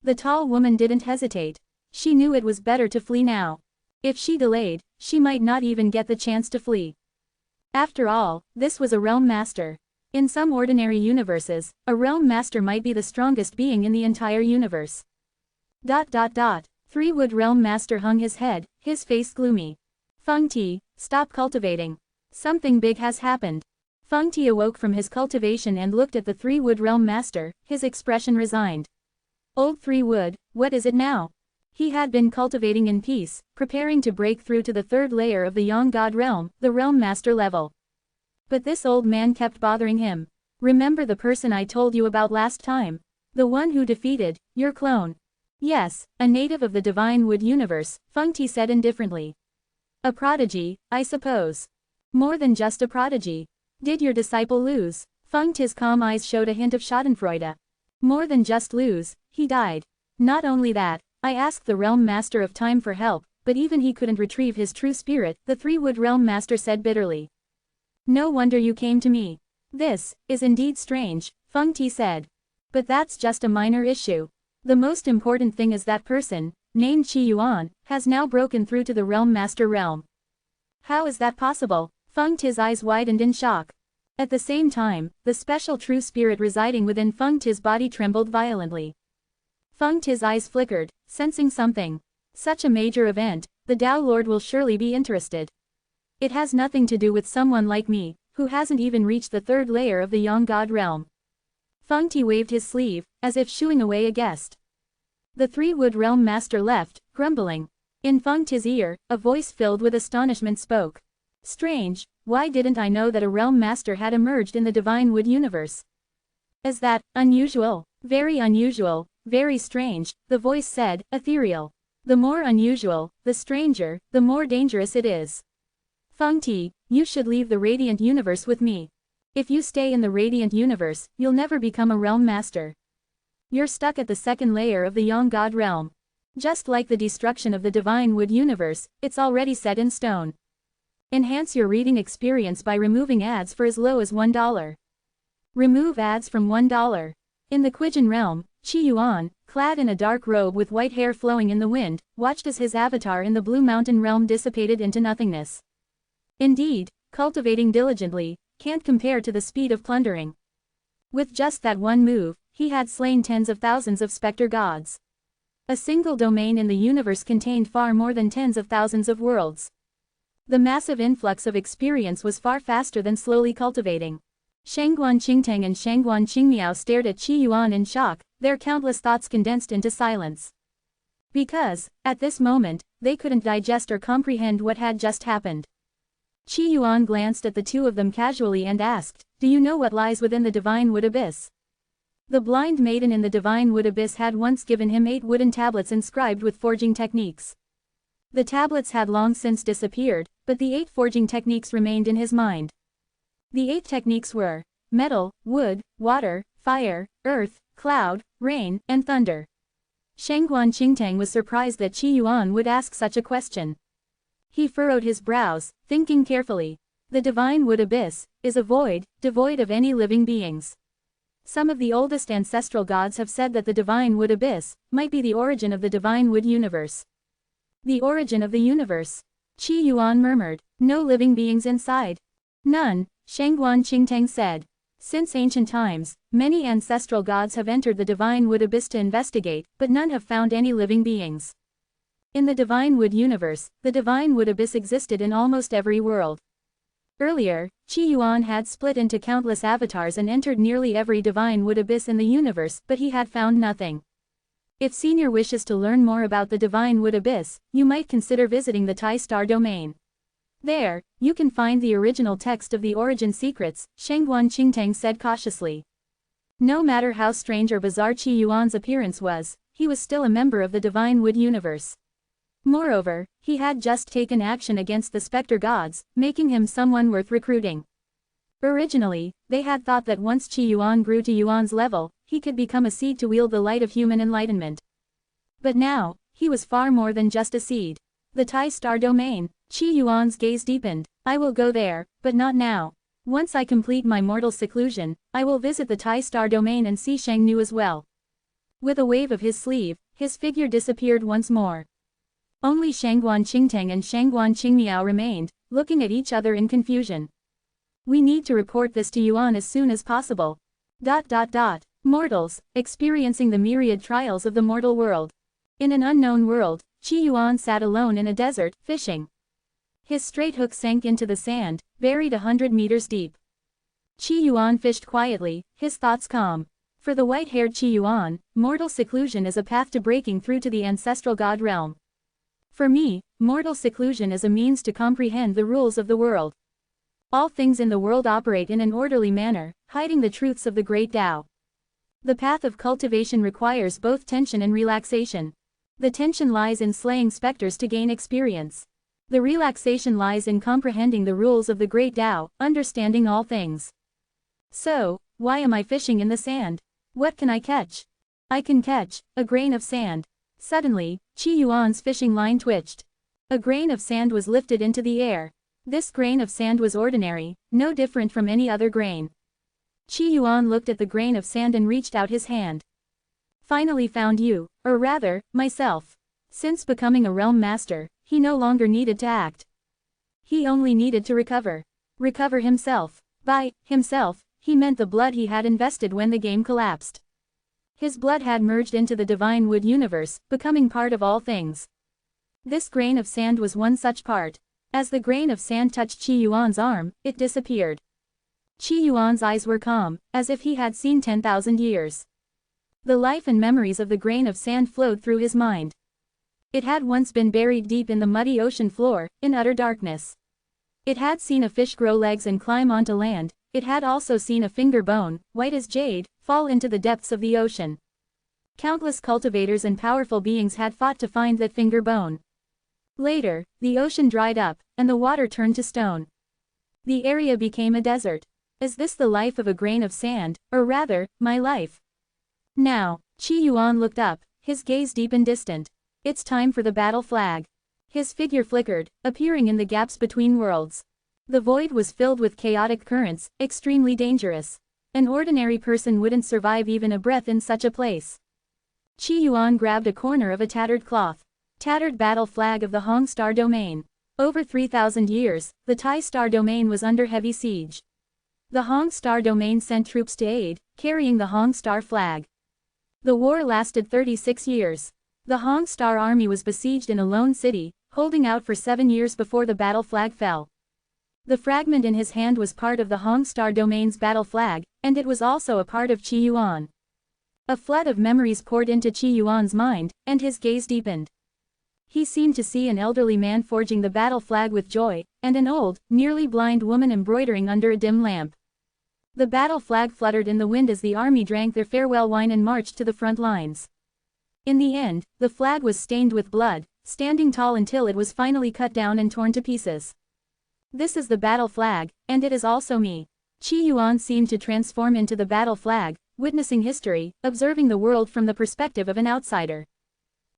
S1: The tall woman didn't hesitate. She knew it was better to flee now. If she delayed, she might not even get the chance to flee. After all, this was a realm master. In some ordinary universes, a realm master might be the strongest being in the entire universe. Three-wood realm master hung his head, his face gloomy. Feng Ti, stop cultivating. Something big has happened. Feng Ti awoke from his cultivation and looked at the three-wood realm master, his expression resigned. Old three-wood, what is it now? He had been cultivating in peace, preparing to break through to the third layer of the Young God realm, the realm master level. But this old man kept bothering him. Remember the person I told you about last time? The one who defeated your clone? Yes, a native of the divine wood universe, Feng Ti said indifferently. A prodigy, I suppose. More than just a prodigy. Did your disciple lose? Feng Ti's calm eyes showed a hint of schadenfreude. More than just lose, he died. Not only that, I asked the realm master of time for help, but even he couldn't retrieve his true spirit, the three-wood realm master said bitterly. No wonder you came to me. This is indeed strange, Feng Ti said. But that's just a minor issue. The most important thing is that person, named Qi Yuan, has now broken through to the realm master realm. How is that possible? Feng Ti's eyes widened in shock. At the same time, the special true spirit residing within Feng Ti's body trembled violently. Feng Ti's eyes flickered, sensing something. Such a major event, the Tao Lord will surely be interested. It has nothing to do with someone like me, who hasn't even reached the third layer of the Young God realm. Feng Ti waved his sleeve, as if shooing away a guest. The three-wood realm master left, grumbling. In Feng Ti's ear, a voice filled with astonishment spoke. Strange, why didn't I know that a realm master had emerged in the divine wood universe? Is that unusual? Very unusual, very strange, the voice said, ethereal. The more unusual, the stranger, the more dangerous it is. Feng Ti, you should leave the radiant universe with me. If you stay in the radiant universe, you'll never become a realm master. You're stuck at the second layer of the Young God realm. Just like the destruction of the divine wood universe, it's already set in stone. Enhance your reading experience by removing ads for as low as $1. Remove ads from $1. In the Quijin realm, Qi Yuan, clad in a dark robe with white hair flowing in the wind, watched as his avatar in the Blue Mountain realm dissipated into nothingness. Indeed, cultivating diligently can't compare to the speed of plundering. With just that one move, he had slain tens of thousands of specter gods. A single domain in the universe contained far more than tens of thousands of worlds. The massive influx of experience was far faster than slowly cultivating. Shangguan Qingtang and Shangguan Qingmiao stared at Qi Yuan in shock, their countless thoughts condensed into silence. Because, at this moment, they couldn't digest or comprehend what had just happened. Qi Yuan glanced at the two of them casually and asked, do you know what lies within the divine wood abyss? The blind maiden in the divine wood abyss had once given him 8 wooden tablets inscribed with forging techniques. The tablets had long since disappeared, but the 8 forging techniques remained in his mind. The 8 techniques were metal, wood, water, fire, earth, cloud, rain, and thunder. Shangguan Qingtang was surprised that Qi Yuan would ask such a question. He furrowed his brows, thinking carefully. The divine wood abyss is a void, devoid of any living beings. Some of the oldest ancestral gods have said that the divine wood abyss might be the origin of the divine wood universe. The origin of the universe? Qi Yuan murmured. No living beings inside. None, Shangguan Qingtang said. Since ancient times, many ancestral gods have entered the divine wood abyss to investigate, but none have found any living beings. In the divine wood universe, the divine wood abyss existed in almost every world. Earlier, Qi Yuan had split into countless avatars and entered nearly every divine wood abyss in the universe, but he had found nothing. If Senior wishes to learn more about the divine wood abyss, you might consider visiting the Tai Star domain. There, you can find the original text of the origin secrets, Shangguan Qingtang said cautiously. No matter how strange or bizarre Qi Yuan's appearance was, he was still a member of the divine wood universe. Moreover, he had just taken action against the specter gods, making him someone worth recruiting. Originally, they had thought that once Qi Yuan grew to Yuan's level, he could become a seed to wield the light of human enlightenment. But now, he was far more than just a seed. The Tai Star Domain. Qi Yuan's gaze deepened. I will go there, but not now. Once I complete my mortal seclusion, I will visit the Tai Star Domain and see Shang Nu as well. With a wave of his sleeve, his figure disappeared once more. Only Shangguan Qingtang and Shangguan Qingmiao remained, looking at each other in confusion. We need to report this to Yuan as soon as possible. Mortals, experiencing the myriad trials of the mortal world. In an unknown world, Qi Yuan sat alone in a desert, fishing. His straight hook sank into the sand, buried 100 meters deep. Qi Yuan fished quietly, his thoughts calm. For the white-haired Qi Yuan, mortal seclusion is a path to breaking through to the ancestral god realm. For me, mortal seclusion is a means to comprehend the rules of the world. All things in the world operate in an orderly manner, hiding the truths of the great Tao. The path of cultivation requires both tension and relaxation. The tension lies in slaying specters to gain experience. The relaxation lies in comprehending the rules of the great Tao, understanding all things. So, why am I fishing in the sand? What can I catch? I can catch a grain of sand. Suddenly, Qi Yuan's fishing line twitched. A grain of sand was lifted into the air. This grain of sand was ordinary, no different from any other grain. Qi Yuan looked at the grain of sand and reached out his hand. Finally found you, or rather, myself. Since becoming a realm master, he no longer needed to act. He only needed to recover. Recover himself. By himself, he meant the blood he had invested when the game collapsed. His blood had merged into the divine wood universe, becoming part of all things. This grain of sand was one such part. As the grain of sand touched Qi Yuan's arm, it disappeared. Qi Yuan's eyes were calm, as if he had seen 10,000 years. The life and memories of the grain of sand flowed through his mind. It had once been buried deep in the muddy ocean floor, in utter darkness. It had seen a fish grow legs and climb onto land. It had also seen a finger bone, white as jade, fall into the depths of the ocean. Countless cultivators and powerful beings had fought to find that finger bone. Later, the ocean dried up, and the water turned to stone. The area became a desert. Is this the life of a grain of sand, or rather, my life? Now, Qi Yuan looked up, his gaze deep and distant. It's time for the battle flag. His figure flickered, appearing in the gaps between worlds. The void was filled with chaotic currents, extremely dangerous. An ordinary person wouldn't survive even a breath in such a place. Qi Yuan grabbed a corner of a tattered cloth. Tattered battle flag of the Hong Star Domain. Over 3,000 years, the Tai Star Domain was under heavy siege. The Hong Star Domain sent troops to aid, carrying the Hong Star flag. The war lasted 36 years. The Hong Star army was besieged in a lone city, holding out for 7 years before the battle flag fell. The fragment in his hand was part of the Hong Star Domain's battle flag, and it was also a part of Qi Yuan. A flood of memories poured into Qi Yuan's mind, and his gaze deepened. He seemed to see an elderly man forging the battle flag with joy, and an old, nearly blind woman embroidering under a dim lamp. The battle flag fluttered in the wind as the army drank their farewell wine and marched to the front lines. In the end, the flag was stained with blood, standing tall until it was finally cut down and torn to pieces. This is the battle flag, and it is also me. Qi Yuan seemed to transform into the battle flag, witnessing history, observing the world from the perspective of an outsider.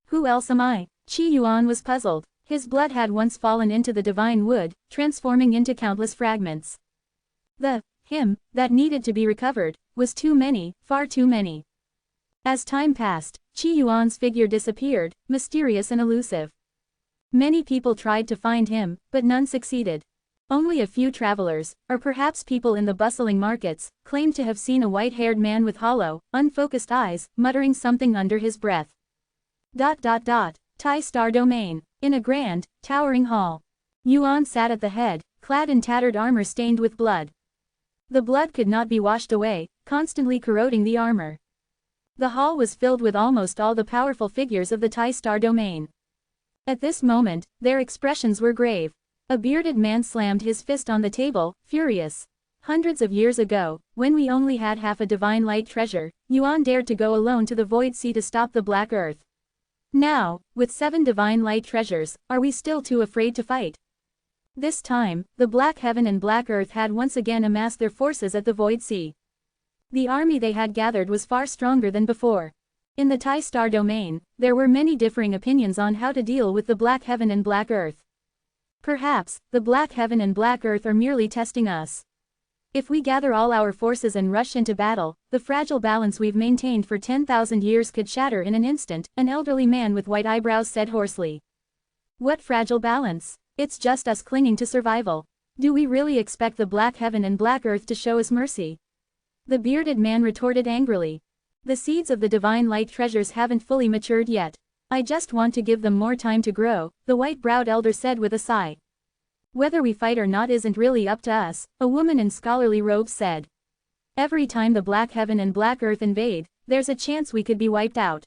S1: Who else am I? Qi Yuan was puzzled. His blood had once fallen into the divine wood, transforming into countless fragments. The him that needed to be recovered was too many, far too many. As time passed, Qi Yuan's figure disappeared, mysterious and elusive. Many people tried to find him, but none succeeded. Only a few travelers, or perhaps people in the bustling markets, claimed to have seen a white-haired man with hollow, unfocused eyes, muttering something under his breath. Tai Star Domain. In a grand, towering hall. Yuan sat at the head, clad in tattered armor stained with blood. The blood could not be washed away, constantly corroding the armor. The hall was filled with almost all the powerful figures of the Tai Star Domain. At this moment, their expressions were grave. A bearded man slammed his fist on the table, furious. Hundreds of years ago, when we only had half a divine light treasure, Yuan dared to go alone to the Void Sea to stop the Black Earth. Now, with 7 divine light treasures, are we still too afraid to fight? This time, the Black Heaven and Black Earth had once again amassed their forces at the Void Sea. The army they had gathered was far stronger than before. In the Tai Star domain, there were many differing opinions on how to deal with the Black Heaven and Black Earth. Perhaps, the Black Heaven and Black Earth are merely testing us. If we gather all our forces and rush into battle, the fragile balance we've maintained for 10,000 years could shatter in an instant, an elderly man with white eyebrows said hoarsely. What fragile balance? It's just us clinging to survival. Do we really expect the Black Heaven and Black Earth to show us mercy? The bearded man retorted angrily. The seeds of the divine light treasures haven't fully matured yet. I just want to give them more time to grow, the white-browed elder said with a sigh. Whether we fight or not isn't really up to us, a woman in scholarly robes said. Every time the Black Heaven and Black Earth invade, there's a chance we could be wiped out.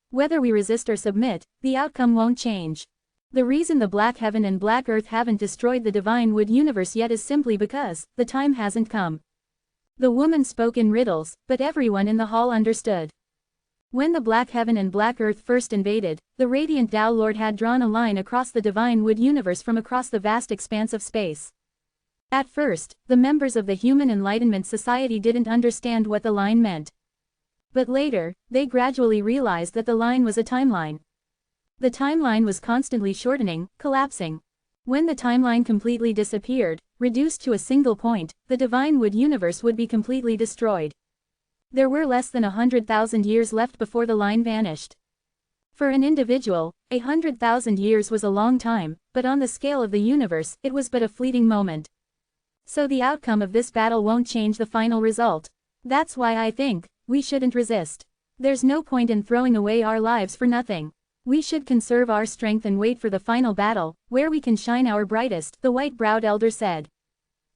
S1: Whether we resist or submit, the outcome won't change. The reason the Black Heaven and Black Earth haven't destroyed the Divine Wood universe yet is simply because the time hasn't come. The woman spoke in riddles, but everyone in the hall understood. When the Black Heaven and Black Earth first invaded, the Radiant Tao Lord had drawn a line across the Divine Wood universe from across the vast expanse of space. At first, the members of the Human Enlightenment Society didn't understand what the line meant. But later, they gradually realized that the line was a timeline. The timeline was constantly shortening, collapsing. When the timeline completely disappeared, reduced to a single point, the Divine Wood universe would be completely destroyed. There were less than 100,000 years left before the line vanished. For an individual, 100,000 years was a long time, but on the scale of the universe, it was but a fleeting moment. So the outcome of this battle won't change the final result. That's why I think we shouldn't resist. There's no point in throwing away our lives for nothing. We should conserve our strength and wait for the final battle, where we can shine our brightest, the white-browed elder said.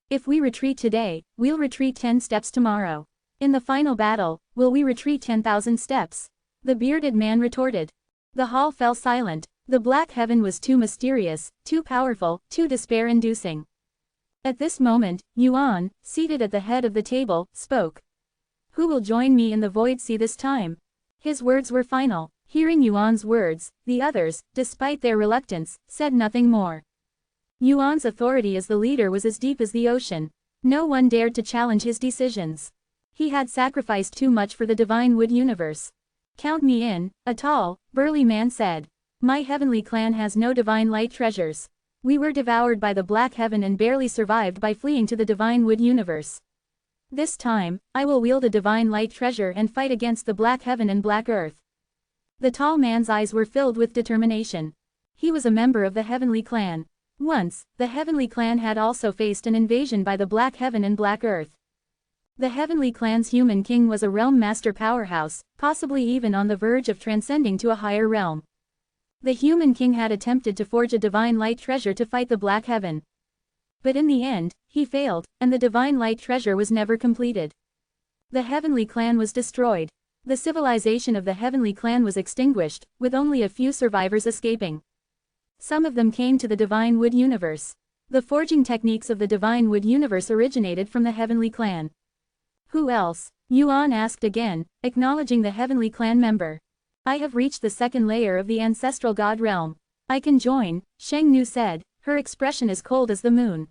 S1: If we retreat today, we'll retreat 10 steps tomorrow. In the final battle, will we retreat 10,000 steps? The bearded man retorted. The hall fell silent. The Black Heaven was too mysterious, too powerful, too despair-inducing. At this moment, Yuan, seated at the head of the table, spoke. Who will join me in the Void Sea this time? His words were final. Hearing Yuan's words, the others, despite their reluctance, said nothing more. Yuan's authority as the leader was as deep as the ocean. No one dared to challenge his decisions. He had sacrificed too much for the Divine Wood universe. Count me in, a tall, burly man said. My heavenly clan has no divine light treasures. We were devoured by the Black Heaven and barely survived by fleeing to the Divine Wood universe. This time, I will wield a divine light treasure and fight against the Black Heaven and Black Earth. The tall man's eyes were filled with determination. He was a member of the Heavenly Clan. Once, the Heavenly Clan had also faced an invasion by the Black Heaven and Black Earth. The Heavenly Clan's human king was a realm master powerhouse, possibly even on the verge of transcending to a higher realm. The human king had attempted to forge a divine light treasure to fight the Black Heaven. But in the end, he failed, and the divine light treasure was never completed. The Heavenly Clan was destroyed. The civilization of the Heavenly Clan was extinguished, with only a few survivors escaping. Some of them came to the Divine Wood universe. The forging techniques of the Divine Wood universe originated from the Heavenly Clan. Who else? Yuan asked again, acknowledging the Heavenly Clan member. I have reached the second layer of the ancestral god realm. I can join, Sheng Nu said, her expression as cold as the moon.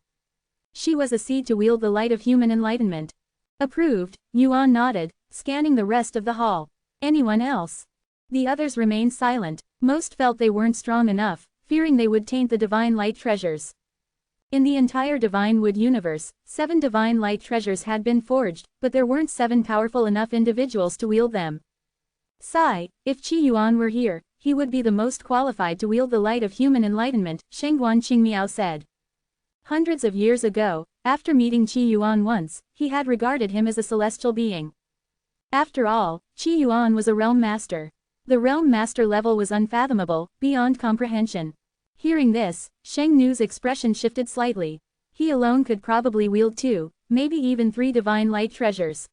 S1: She was a seed to wield the light of human enlightenment. Approved, Yuan nodded, scanning the rest of the hall. Anyone else? The others remained silent. Most felt they weren't strong enough, fearing they would taint the divine light treasures. In the entire Divine Wood universe, 7 divine light treasures had been forged, but there weren't 7 powerful enough individuals to wield them. Sigh, if Qi Yuan were here, he would be the most qualified to wield the light of human enlightenment, Shengguan Qingmiao said. Hundreds of years ago, after meeting Qi Yuan once, he had regarded him as a celestial being. After all, Qi Yuan was a realm master. The realm master level was unfathomable, beyond comprehension. Hearing this, Sheng Nu's expression shifted slightly. He alone could probably wield 2, maybe even 3 divine light treasures.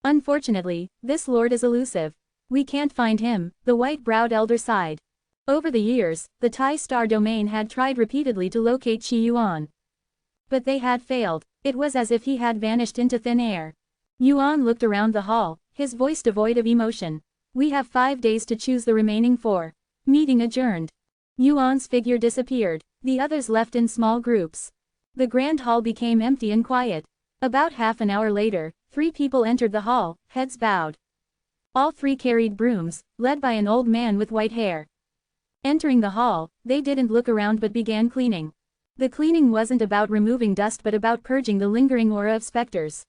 S1: Unfortunately, this lord is elusive. We can't find him, the white-browed elder sighed. Over the years, the Tai Star domain had tried repeatedly to locate Qi Yuan. But they had failed. It was as if he had vanished into thin air. Yuan looked around the hall, his voice devoid of emotion. We have 5 days to choose the remaining 4. Meeting adjourned. Yuan's figure disappeared. The others left in small groups. The grand hall became empty and quiet. About half an hour later, 3 people entered the hall, heads bowed. All 3 carried brooms, led by an old man with white hair. Entering the hall, they didn't look around but began cleaning. The cleaning wasn't about removing dust but about purging the lingering aura of specters.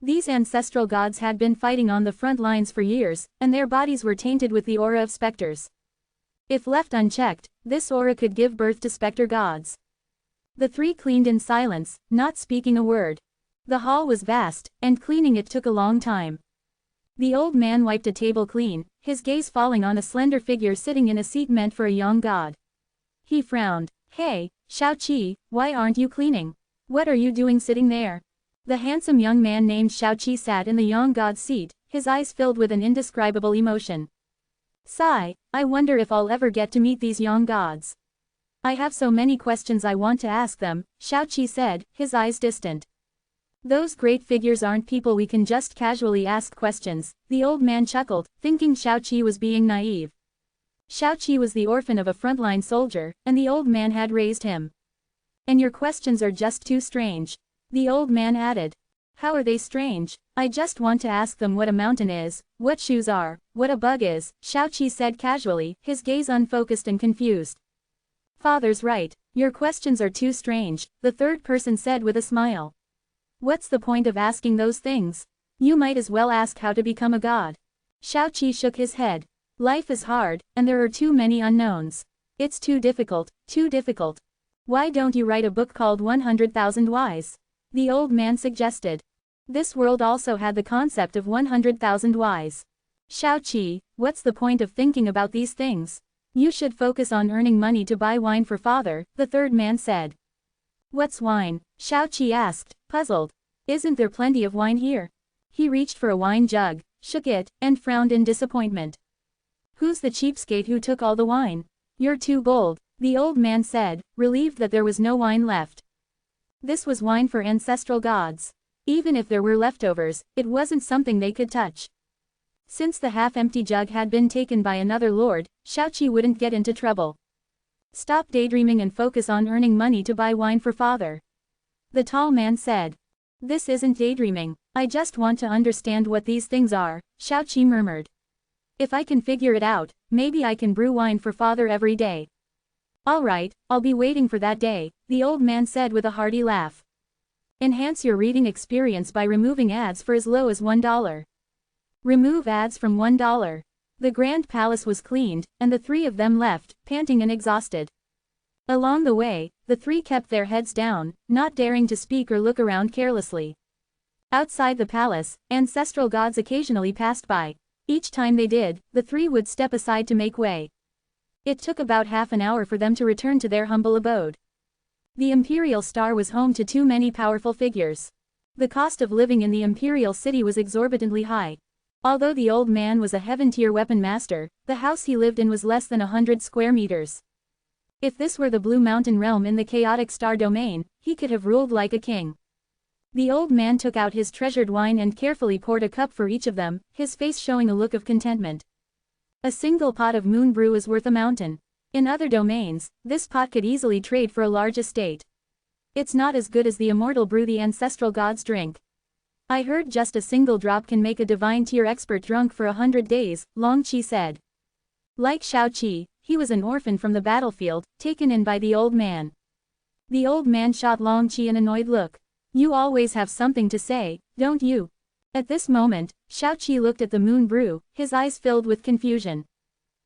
S1: These ancestral gods had been fighting on the front lines for years, and their bodies were tainted with the aura of specters. If left unchecked, this aura could give birth to specter gods. The 3 cleaned in silence, not speaking a word. The hall was vast, and cleaning it took a long time. The old man wiped a table clean, his gaze falling on a slender figure sitting in a seat meant for a young god. He frowned. Hey, Xiaoqi, why aren't you cleaning? What are you doing sitting there? The handsome young man named Xiaoqi sat in the young god's seat, his eyes filled with an indescribable emotion. Sigh, I wonder if I'll ever get to meet these young gods. I have so many questions I want to ask them, Xiaoqi said, his eyes distant. Those great figures aren't people we can just casually ask questions, the old man chuckled, thinking Xiaoqi was being naive. Xiaoqi was the orphan of a frontline soldier, and the old man had raised him. And your questions are just too strange. The old man added. How are they strange? I just want to ask them what a mountain is, what shoes are, what a bug is, Xiaoqi said casually, his gaze unfocused and confused. Father's right, your questions are too strange, the third person said with a smile. What's the point of asking those things? You might as well ask how to become a god. Xiaoqi shook his head. Life is hard, and there are too many unknowns. It's too difficult, too difficult. Why don't you write a book called 100,000 Whys? The old man suggested. This world also had the concept of 100,000 Whys. Xiaoqi, what's the point of thinking about these things? You should focus on earning money to buy wine for father, the third man said. What's wine? Xiaoqi asked, puzzled. Isn't there plenty of wine here? He reached for a wine jug, shook it, and frowned in disappointment. Who's the cheapskate who took all the wine? You're too bold, the old man said, relieved that there was no wine left. This was wine for ancestral gods. Even if there were leftovers, it wasn't something they could touch. Since the half-empty jug had been taken by another lord, Xiaoqi wouldn't get into trouble. Stop daydreaming and focus on earning money to buy wine for father. The tall man said. This isn't daydreaming, I just want to understand what these things are, Xiaoqi murmured. If I can figure it out, maybe I can brew wine for father every day. All right, I'll be waiting for that day, the old man said with a hearty laugh. Enhance your reading experience by removing ads for as low as $1. Remove ads from $1. The grand palace was cleaned, and the 3 of them left, panting and exhausted. Along the way, the 3 kept their heads down, not daring to speak or look around carelessly. Outside the palace, ancestral gods occasionally passed by. Each time they did, the 3 would step aside to make way. It took about half an hour for them to return to their humble abode. The Imperial Star was home to too many powerful figures. The cost of living in the Imperial City was exorbitantly high. Although the old man was a heaven-tier weapon master, the house he lived in was less than 100 square meters. If this were the Blue Mountain realm in the chaotic star domain, he could have ruled like a king. The old man took out his treasured wine and carefully poured a cup for each of them, his face showing a look of contentment. A single pot of moon brew is worth a mountain. In other domains, this pot could easily trade for a large estate. It's not as good as the immortal brew the ancestral gods drink. I heard just a single drop can make a divine tier expert drunk for 100 days, Long Qi said. Like Xiaoqi, he was an orphan from the battlefield, taken in by the old man. The old man shot Long Qi an annoyed look. You always have something to say, don't you? At this moment, Xiaoqi looked at the moon brew, his eyes filled with confusion.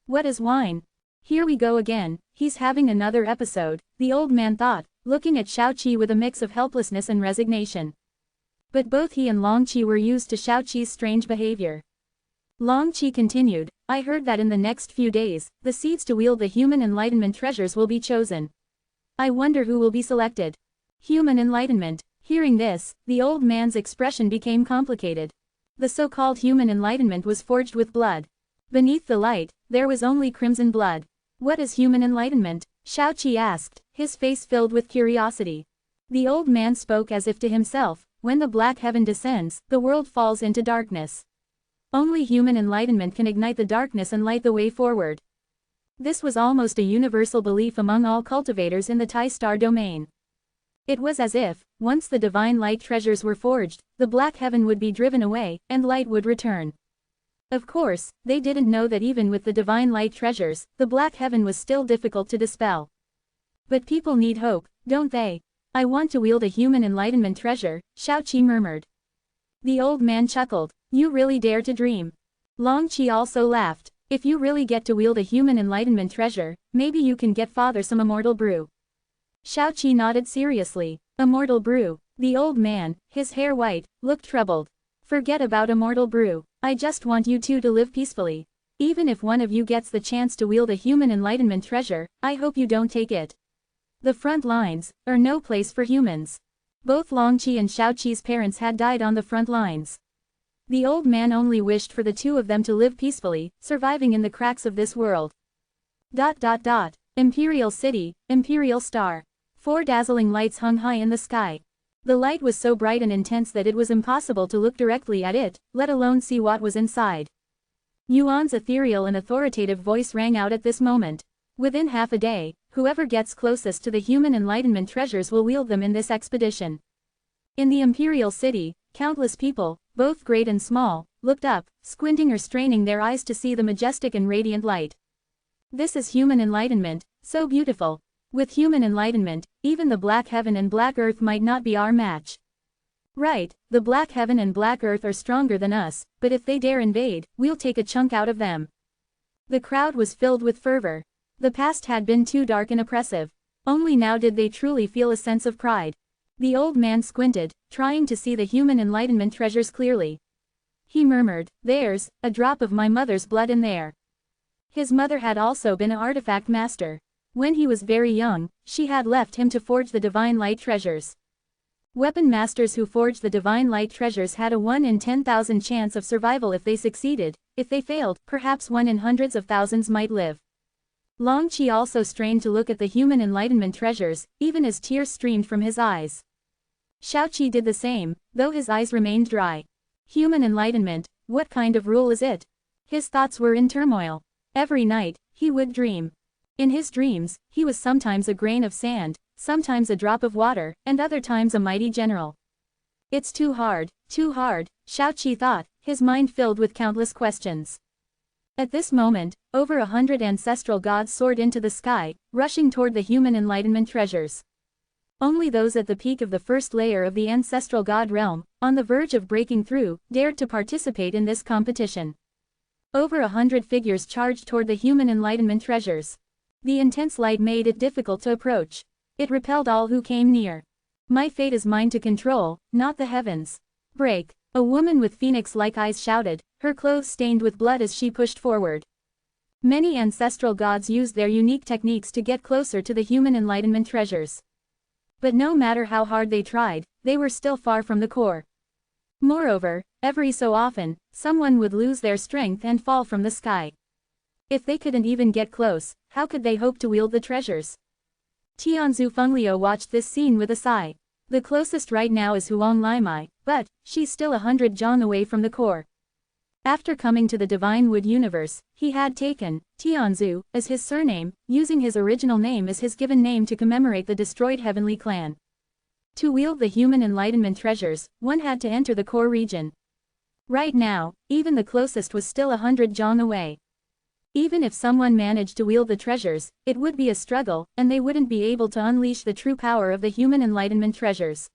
S1: What is wine? Here we go again, he's having another episode, the old man thought, looking at Xiaoqi with a mix of helplessness and resignation. But both he and Long Qi were used to Xiaoqi's strange behavior. Long Qi continued, I heard that in the next few days, the seeds to wield the human enlightenment treasures will be chosen. I wonder who will be selected. Human enlightenment. Hearing this, the old man's expression became complicated. The so-called human enlightenment was forged with blood. Beneath the light, there was only crimson blood. What is human enlightenment? Xiaoqi asked, his face filled with curiosity. The old man spoke as if to himself, when the black heaven descends, the world falls into darkness. Only human enlightenment can ignite the darkness and light the way forward. This was almost a universal belief among all cultivators in the Tai Star domain. It was as if, once the divine light treasures were forged, the black heaven would be driven away, and light would return. Of course, they didn't know that even with the divine light treasures, the black heaven was still difficult to dispel. But people need hope, don't they? I want to wield a human enlightenment treasure, Xiaoqi murmured. The old man chuckled. You really dare to dream. Longqi also laughed. If you really get to wield a human enlightenment treasure, maybe you can get father some immortal brew. Xiaoqi nodded seriously. Immortal brew. The old man, his hair white, looked troubled. Forget about immortal brew. I just want you two to live peacefully. Even if one of you gets the chance to wield a human enlightenment treasure, I hope you don't take it. The front lines are no place for humans. Both Longqi and Xiaoqi's parents had died on the front lines. The old man only wished for the two of them to live peacefully, surviving in the cracks of this world. Imperial City, Imperial Star. 4 dazzling lights hung high in the sky. The light was so bright and intense that it was impossible to look directly at it, let alone see what was inside. Yuan's ethereal and authoritative voice rang out at this moment. Within half a day, whoever gets closest to the human enlightenment treasures will wield them in this expedition. In the Imperial City, countless people, both great and small, looked up, squinting or straining their eyes to see the majestic and radiant light. This is human enlightenment, so beautiful. With human enlightenment, even the black heaven and black earth might not be our match. Right, the black heaven and black earth are stronger than us, but if they dare invade, we'll take a chunk out of them. The crowd was filled with fervor. The past had been too dark and oppressive. Only now did they truly feel a sense of pride. The old man squinted, trying to see the human enlightenment treasures clearly. He murmured, "There's a drop of my mother's blood in there." His mother had also been an artifact master. When he was very young, she had left him to forge the divine light treasures. Weapon masters who forged the divine light treasures had a 1 in 10,000 chance of survival if they succeeded. If they failed, perhaps 1 in hundreds of thousands might live. Longqi also strained to look at the human enlightenment treasures, even as tears streamed from his eyes. Xiaoqi did the same, though his eyes remained dry. Human enlightenment, what kind of rule is it? His thoughts were in turmoil. Every night, he would dream. In his dreams, he was sometimes a grain of sand, sometimes a drop of water, and other times a mighty general. It's too hard, Xiaoqi thought, his mind filled with countless questions. At this moment, over 100 ancestral gods soared into the sky, rushing toward the human enlightenment treasures. Only those at the peak of the first layer of the ancestral god realm, on the verge of breaking through, dared to participate in this competition. Over 100 figures charged toward the human enlightenment treasures. The intense light made it difficult to approach. It repelled all who came near. My fate is mine to control, not the heavens. Break! A woman with phoenix-like eyes shouted, her clothes stained with blood as she pushed forward. Many ancestral gods used their unique techniques to get closer to the human enlightenment treasures. But no matter how hard they tried, they were still far from the core. Moreover, every so often, someone would lose their strength and fall from the sky. If they couldn't even get close, how could they hope to wield the treasures? Tianzu Fengliu watched this scene with a sigh. The closest right now is Huang Limai, but she's still 100 zhang away from the core. After coming to the Divine Wood universe, he had taken Tianzu as his surname, using his original name as his given name to commemorate the destroyed heavenly clan. To wield the human enlightenment treasures, one had to enter the core region. Right now, even the closest was still 100 zhang away. Even if someone managed to wield the treasures, it would be a struggle, and they wouldn't be able to unleash the true power of the human enlightenment treasures.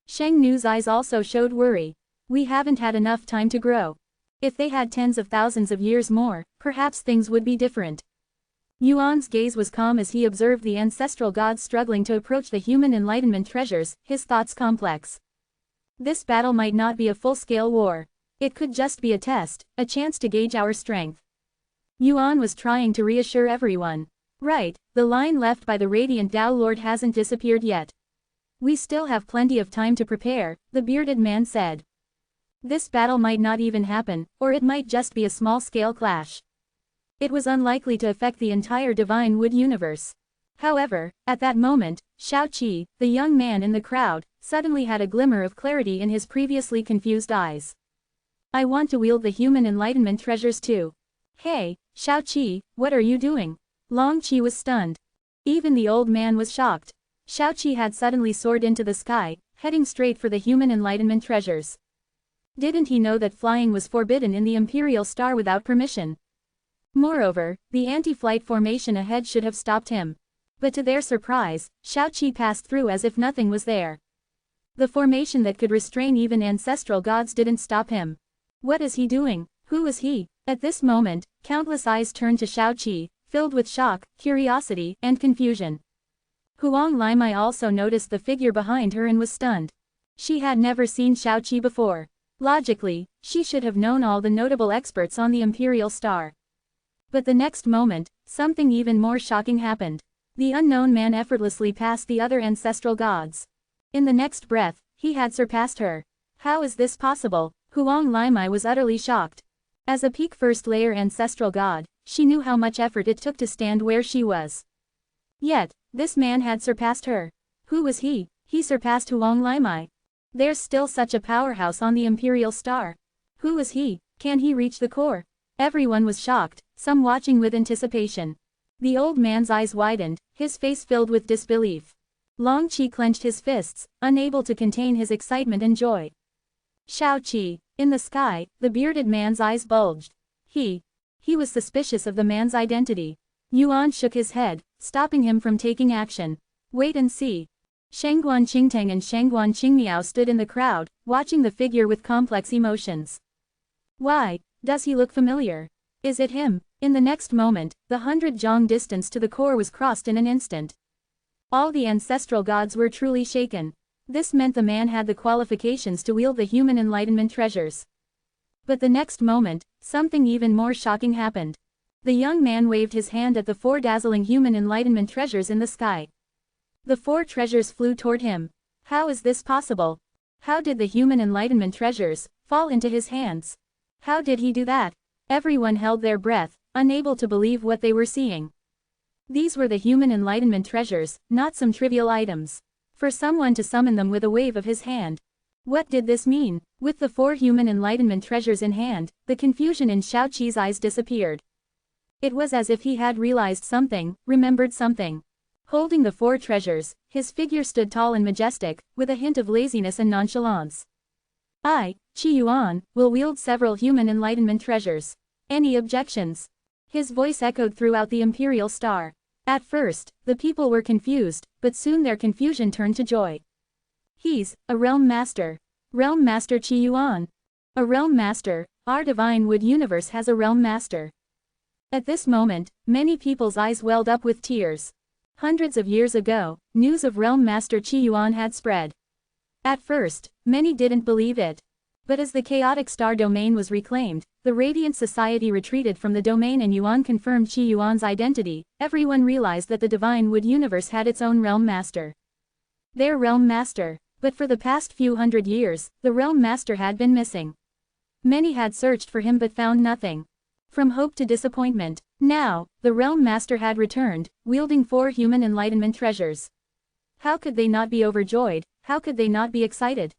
S1: Sheng Nu's eyes also showed worry. We haven't had enough time to grow. If they had tens of thousands of years more, perhaps things would be different. Yuan's gaze was calm as he observed the ancestral gods struggling to approach the human enlightenment treasures, his thoughts complex. This battle might not be a full-scale war. It could just be a test, a chance to gauge our strength. Yuan was trying to reassure everyone. Right, the line left by the radiant Tao Lord hasn't disappeared yet. We still have plenty of time to prepare, the bearded man said. This battle might not even happen, or it might just be a small-scale clash. It was unlikely to affect the entire Divine Wood universe. However, at that moment, Xiaoqi, the young man in the crowd, suddenly had a glimmer of clarity in his previously confused eyes. I want to wield the human enlightenment treasures too. Hey, Xiaoqi, what are you doing? Long Qi was stunned. Even the old man was shocked. Shao Qi had suddenly soared into the sky, heading straight for the human enlightenment treasures. Didn't he know that flying was forbidden in the Imperial Star without permission? Moreover, the anti-flight formation ahead should have stopped him. But to their surprise, Shao Qi passed through as if nothing was there. The formation that could restrain even ancestral gods didn't stop him. What is he doing? Who is he? At this moment, countless eyes turned to Shao Qi, filled with shock, curiosity, and confusion. Huang Limai also noticed the figure behind her and was stunned. She had never seen Shao Qi before. Logically, she should have known all the notable experts on the Imperial Star. But the next moment, something even more shocking happened. The unknown man effortlessly passed the other ancestral gods. In the next breath, he had surpassed her. How is this possible? Huang Limai was utterly shocked. As a peak first-layer ancestral god, she knew how much effort it took to stand where she was. Yet, this man had surpassed her. Who was he? He surpassed Huang Limai. There's still such a powerhouse on the Imperial Star. Who is he? Can he reach the core? Everyone was shocked, some watching with anticipation. The old man's eyes widened, his face filled with disbelief. Long Qi clenched his fists, unable to contain his excitement and joy. Shao Qi. In the sky, the bearded man's eyes bulged. He was suspicious of the man's identity. Yuan shook his head, stopping him from taking action. Wait and see. Shangguan Qingtang and Shangguan Qingmiao stood in the crowd, watching the figure with complex emotions. Why? Does he look familiar? Is it him? In the next moment, the 100 zhang distance to the core was crossed in an instant. All the ancestral gods were truly shaken. This meant the man had the qualifications to wield the human enlightenment treasures. But the next moment, something even more shocking happened. The young man waved his hand at the 4 dazzling human enlightenment treasures in the sky. The 4 treasures flew toward him. How is this possible? How did the human enlightenment treasures fall into his hands? How did he do that? Everyone held their breath, unable to believe what they were seeing. These were the human enlightenment treasures, not some trivial items. For someone to summon them with a wave of his hand. What did this mean? With the 4 human enlightenment treasures in hand, the confusion in Shao Qi's eyes disappeared. It was as if he had realized something, remembered something. Holding the 4 treasures, his figure stood tall and majestic, with a hint of laziness and nonchalance. I, Qi Yuan, will wield several human enlightenment treasures. Any objections? His voice echoed throughout the Imperial Star. At first, the people were confused, but soon their confusion turned to joy. He's a realm master. Realm Master Qi Yuan. A realm master. Our divine wood universe has a realm master. At this moment, many people's eyes welled up with tears. Hundreds of years ago, news of realm master Qi Yuan had spread. At first, many didn't believe it. But as the chaotic star domain was reclaimed, the Radiant Society retreated from the domain and Yuan confirmed Qi Yuan's identity, everyone realized that the divine wood universe had its own realm master. Their realm master. But for the past few hundred years, the realm master had been missing. Many had searched for him but found nothing. From hope to disappointment, now, the realm master had returned, wielding 4 human enlightenment treasures. How could they not be overjoyed? How could they not be excited?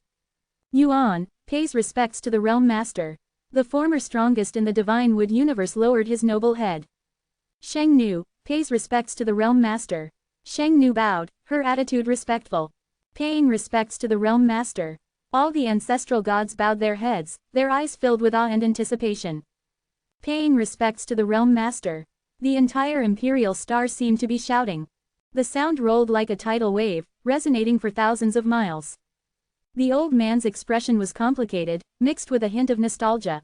S1: Yuan pays respects to the realm master. The former strongest in the divine wood universe lowered his noble head. Sheng Nu pays respects to the realm master. Sheng Nu bowed, her attitude respectful. Paying respects to the realm master. All the ancestral gods bowed their heads, their eyes filled with awe and anticipation. Paying respects to the realm master. The entire Imperial Star seemed to be shouting. The sound rolled like a tidal wave, resonating for thousands of miles. The old man's expression was complicated, mixed with a hint of nostalgia.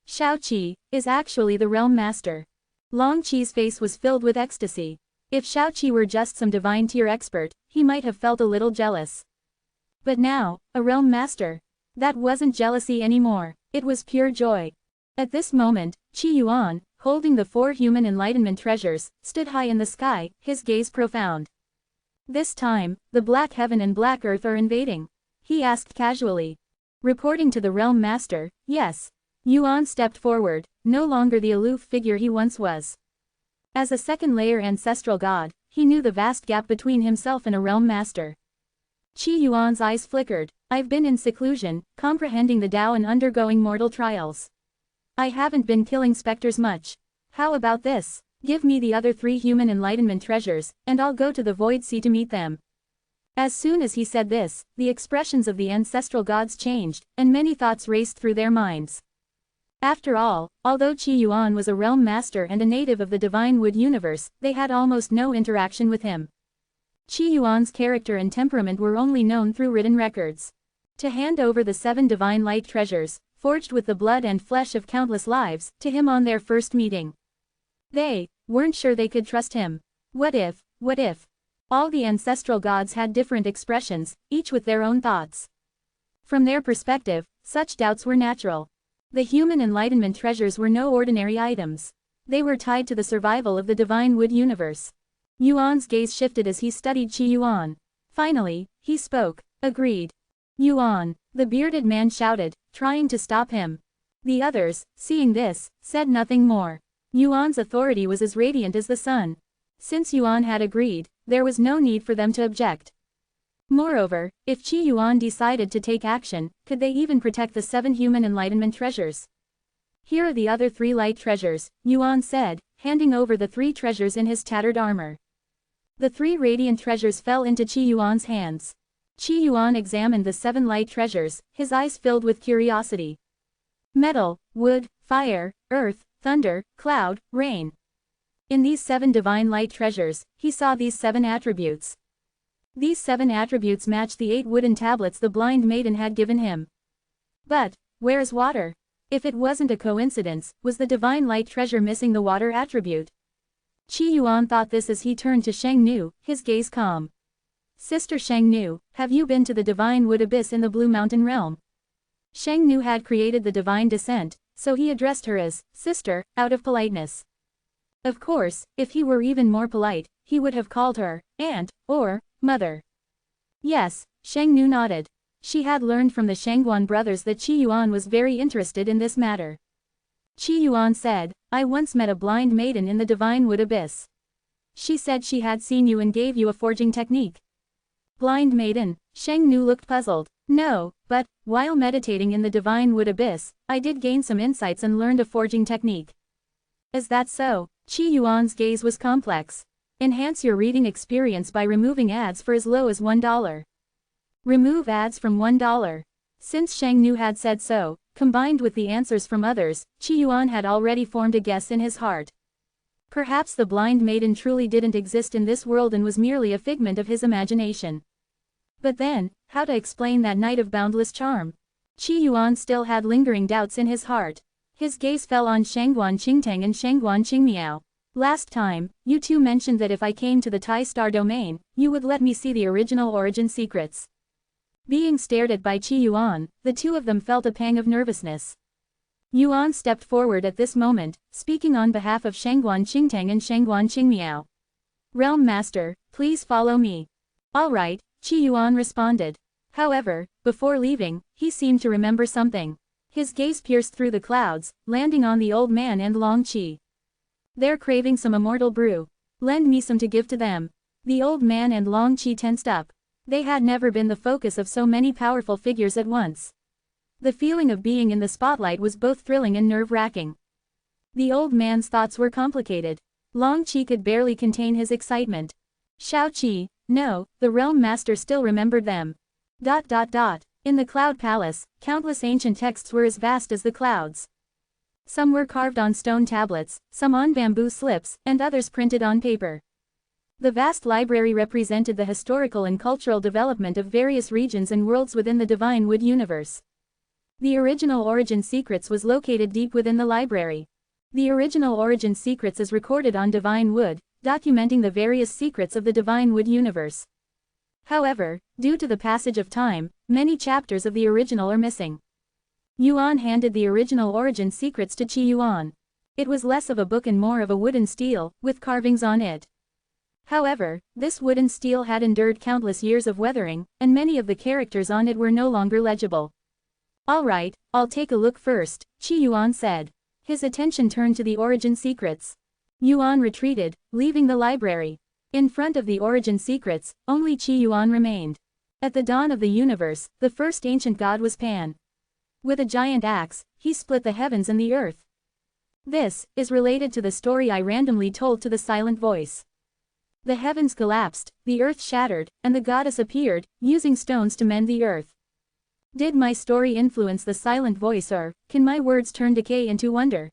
S1: Shao Qi is actually the realm master. Long Qi's face was filled with ecstasy. If Shao Qi were just some divine tier expert, he might have felt a little jealous. But now, a realm master. That wasn't jealousy anymore, it was pure joy. At this moment, Qi Yuan, holding the 4 human enlightenment treasures, stood high in the sky, his gaze profound. This time, the black heaven and black earth are invading. He asked casually. Reporting to the realm master, yes. Yuan stepped forward, no longer the aloof figure he once was. As a second-layer ancestral god, he knew the vast gap between himself and a realm master. Qi Yuan's eyes flickered. I've been in seclusion, comprehending the Tao and undergoing mortal trials. I haven't been killing specters much. How about this? Give me the other 3 human enlightenment treasures, and I'll go to the Void Sea to meet them. As soon as he said this, the expressions of the ancestral gods changed, and many thoughts raced through their minds. After all, although Qi Yuan was a realm master and a native of the Divine Wood universe, they had almost no interaction with him. Qi Yuan's character and temperament were only known through written records. To hand over the 7 divine light treasures, forged with the blood and flesh of countless lives, to him on their first meeting. They weren't sure they could trust him. What if? All the ancestral gods had different expressions, each with their own thoughts. From their perspective, such doubts were natural. The human enlightenment treasures were no ordinary items. They were tied to the survival of the Divine Wood universe. Yuan's gaze shifted as he studied Qi Yuan. Finally, he spoke. Agreed. Yuan, the bearded man shouted, trying to stop him. The others, seeing this, said nothing more. Yuan's authority was as radiant as the sun. Since Yuan had agreed, there was no need for them to object. Moreover, if Qi Yuan decided to take action, could they even protect the 7 human enlightenment treasures? Here are the other 3 light treasures, Yuan said, handing over the 3 treasures in his tattered armor. The 3 radiant treasures fell into Qi Yuan's hands. Qi Yuan examined the 7 light treasures, his eyes filled with curiosity. Metal, wood, fire, earth, thunder, cloud, rain. In these 7 divine light treasures, he saw these 7 attributes. These 7 attributes matched the 8 wooden tablets the blind maiden had given him. But, where is water? If it wasn't a coincidence, was the divine light treasure missing the water attribute? Qi Yuan thought this as he turned to Sheng Nu, his gaze calm. Sister Sheng Nu, have you been to the Divine Wood Abyss in the Blue Mountain Realm? Sheng Nu had created the divine descent, so he addressed her as sister, out of politeness. Of course, if he were even more polite, he would have called her aunt, or mother. Yes, Sheng Nu nodded. She had learned from the Shengguan brothers that Qi Yuan was very interested in this matter. Qi Yuan said, I once met a blind maiden in the Divine Wood Abyss. She said she had seen you and gave you a forging technique. Blind maiden, Sheng Nu looked puzzled. No, but, while meditating in the Divine Wood Abyss, I did gain some insights and learned a forging technique. Is that so? Qi Yuan's gaze was complex. Enhance your reading experience by removing ads for as low as $1. Remove ads from $1. Since Sheng Nu had said so, combined with the answers from others, Qi Yuan had already formed a guess in his heart. Perhaps the blind maiden truly didn't exist in this world and was merely a figment of his imagination. But then, how to explain that night of boundless charm? Qi Yuan still had lingering doubts in his heart. His gaze fell on Shengguan Qingtang and Shengguan Qingmiao. Last time, you two mentioned that if I came to the Tai Star domain, you would let me see the original origin secrets. Being stared at by Qi Yuan, the two of them felt a pang of nervousness. Yuan stepped forward at this moment, speaking on behalf of Shengguan Qingtang and Shengguan Qingmiao. Realm Master, please follow me. All right, Qi Yuan responded. However, before leaving, he seemed to remember something. His gaze pierced through the clouds, landing on the old man and Long Qi. They're craving some immortal brew. Lend me some to give to them. The old man and Long Qi tensed up. They had never been the focus of so many powerful figures at once. The feeling of being in the spotlight was both thrilling and nerve-wracking. The old man's thoughts were complicated. Long Qi could barely contain his excitement. Shao Qi, no, the realm master still remembered them. In the Cloud Palace, countless ancient texts were as vast as the clouds. Some were carved on stone tablets, some on bamboo slips, and others printed on paper. The vast library represented the historical and cultural development of various regions and worlds within the Divine Wood universe. The original origin secrets was located deep within the library. The original origin secrets is recorded on Divine Wood, documenting the various secrets of the Divine Wood universe. However, due to the passage of time, many chapters of the original are missing. Yuan handed the original origin secrets to Qi Yuan. It was less of a book and more of a wooden stele, with carvings on it. However, this wooden stele had endured countless years of weathering, and many of the characters on it were no longer legible. All right, I'll take a look first, Qi Yuan said. His attention turned to the origin secrets. Yuan retreated, leaving the library. In front of the origin secrets, only Qi Yuan remained. At the dawn of the universe, the first ancient god was Pan. With a giant axe, he split the heavens and the earth. This is related to the story I randomly told to the silent voice. The heavens collapsed, the earth shattered, and the goddess appeared, using stones to mend the earth. Did my story influence the silent voice, or can my words turn decay into wonder?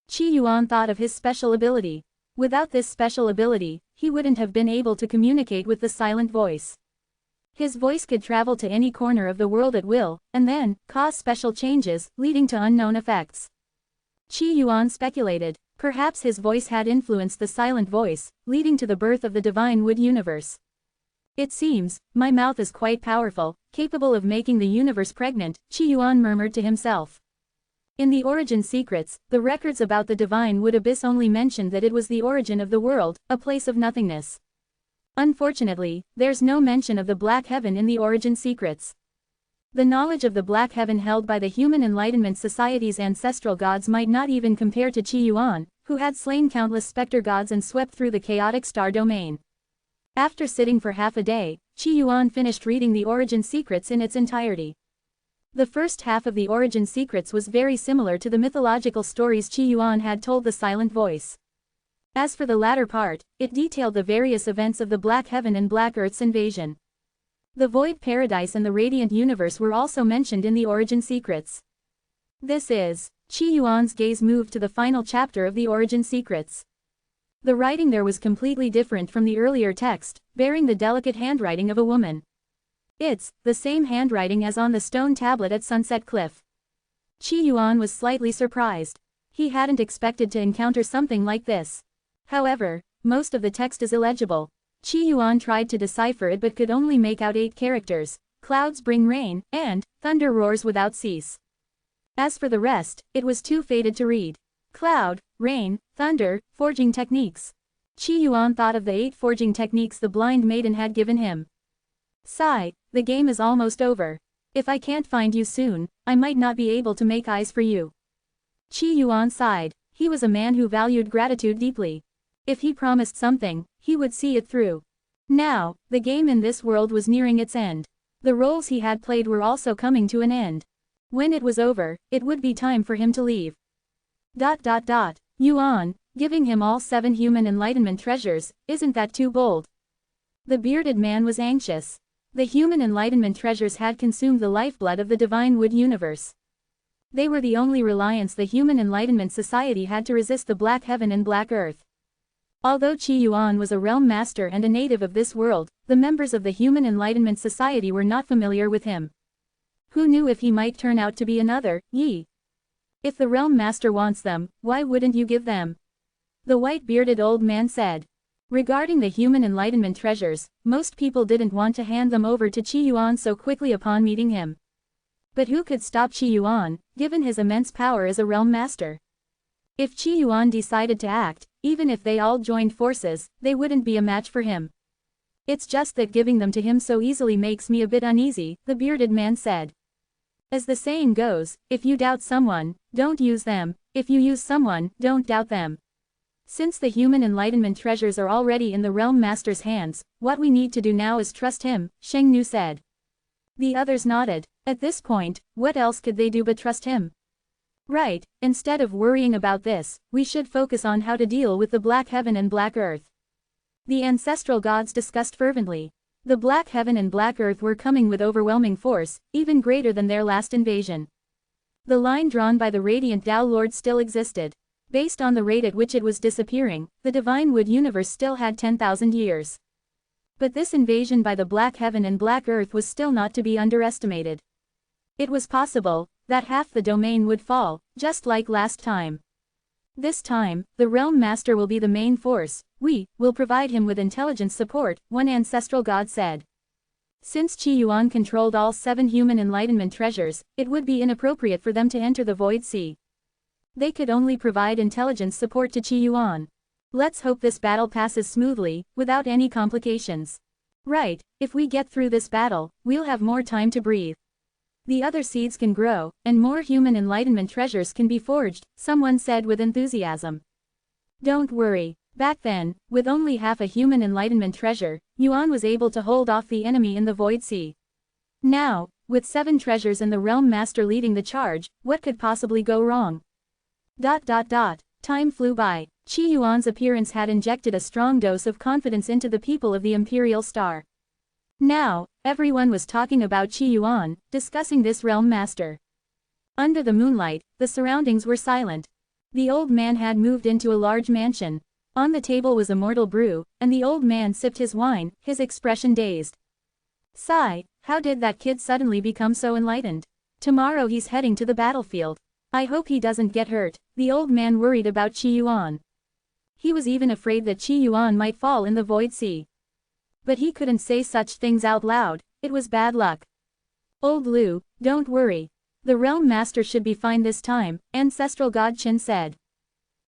S1: Qi Yuan thought of his special ability. Without this special ability, he wouldn't have been able to communicate with the silent voice. His voice could travel to any corner of the world at will, and then cause special changes, leading to unknown effects. Qi Yuan speculated. Perhaps his voice had influenced the silent voice, leading to the birth of the divine wood universe. It seems, my mouth is quite powerful, capable of making the universe pregnant, Qi Yuan murmured to himself. In the origin secrets, the records about the divine wood abyss only mentioned that it was the origin of the world, a place of nothingness. Unfortunately, there's no mention of the black heaven in the origin secrets. The knowledge of the black heaven held by the human enlightenment society's ancestral gods might not even compare to Qi Yuan, who had slain countless specter gods and swept through the chaotic star domain. After sitting for half a day, Qi Yuan finished reading the origin secrets in its entirety. The first half of the origin secrets was very similar to the mythological stories Qi Yuan had told the silent voice. As for the latter part, it detailed the various events of the Black Heaven and Black Earth's invasion. The Void Paradise and the Radiant Universe were also mentioned in the origin secrets. This is, Qi Yuan's gaze moved to the final chapter of the origin secrets. The writing there was completely different from the earlier text, bearing the delicate handwriting of a woman. It's the same handwriting as on the stone tablet at Sunset Cliff. Qi Yuan was slightly surprised. He hadn't expected to encounter something like this. However, most of the text is illegible. Qi Yuan tried to decipher it but could only make out 8 characters: clouds bring rain, and thunder roars without cease. As for the rest, it was too faded to read. Cloud, rain, thunder, forging techniques. Qi Yuan thought of the 8 forging techniques the blind maiden had given him. Sigh, the game is almost over. If I can't find you soon, I might not be able to make eyes for you. Qi Yuan sighed. He was a man who valued gratitude deeply. If he promised something, he would see it through. Now, the game in this world was nearing its end. The roles he had played were also coming to an end. When it was over, it would be time for him to leave. Yuan, giving him all 7 human enlightenment treasures, isn't that too bold? The bearded man was anxious. The human enlightenment treasures had consumed the lifeblood of the divine wood universe. They were the only reliance the human enlightenment society had to resist the Black Heaven and Black Earth. Although Qi Yuan was a realm master and a native of this world, the members of the Human Enlightenment Society were not familiar with him. Who knew if he might turn out to be another Yi? If the realm master wants them, why wouldn't you give them? The white-bearded old man said. Regarding the Human Enlightenment treasures, most people didn't want to hand them over to Qi Yuan so quickly upon meeting him. But who could stop Qi Yuan, given his immense power as a realm master? If Qi Yuan decided to act, even if they all joined forces, they wouldn't be a match for him. It's just that giving them to him so easily makes me a bit uneasy, the bearded man said. As the saying goes, if you doubt someone, don't use them; if you use someone, don't doubt them. Since the human enlightenment treasures are already in the realm master's hands, what we need to do now is trust him, Sheng Nu said. The others nodded. At this point, what else could they do but trust him? Right, instead of worrying about this, we should focus on how to deal with the Black Heaven and Black Earth. The ancestral gods discussed fervently. The Black Heaven and Black Earth were coming with overwhelming force, even greater than their last invasion. The line drawn by the Radiant Tao Lord still existed. Based on the rate at which it was disappearing, the Divine Wood universe still had 10,000 years. But this invasion by the Black Heaven and Black Earth was still not to be underestimated. It was possible that half the domain would fall, just like last time. This time, the Realm Master will be the main force. We will provide him with intelligence support, one ancestral god said. Since Qi Yuan controlled all 7 human enlightenment treasures, it would be inappropriate for them to enter the Void Sea. They could only provide intelligence support to Qi Yuan. Let's hope this battle passes smoothly, without any complications. Right, if we get through this battle, we'll have more time to breathe. The other seeds can grow, and more human enlightenment treasures can be forged, someone said with enthusiasm. Don't worry. Back then, with only half a human enlightenment treasure, Yuan was able to hold off the enemy in the Void Sea. Now, with 7 treasures and the Realm Master leading the charge, what could possibly go wrong? Time flew by. Qi Yuan's appearance had injected a strong dose of confidence into the people of the Imperial Star. Now, everyone was talking about Qi Yuan, discussing this realm master. Under the moonlight, the surroundings were silent. The old man had moved into a large mansion. On the table was Immortal brew, and the old man sipped his wine, his expression dazed. Sigh, how did that kid suddenly become so enlightened? Tomorrow he's heading to the battlefield. I hope he doesn't get hurt. The old man worried about Qi Yuan. He was even afraid that Qi Yuan might fall in the void sea. But he couldn't say such things out loud, it was bad luck. Old Lu, don't worry. The realm master should be fine this time, ancestral god Qin said.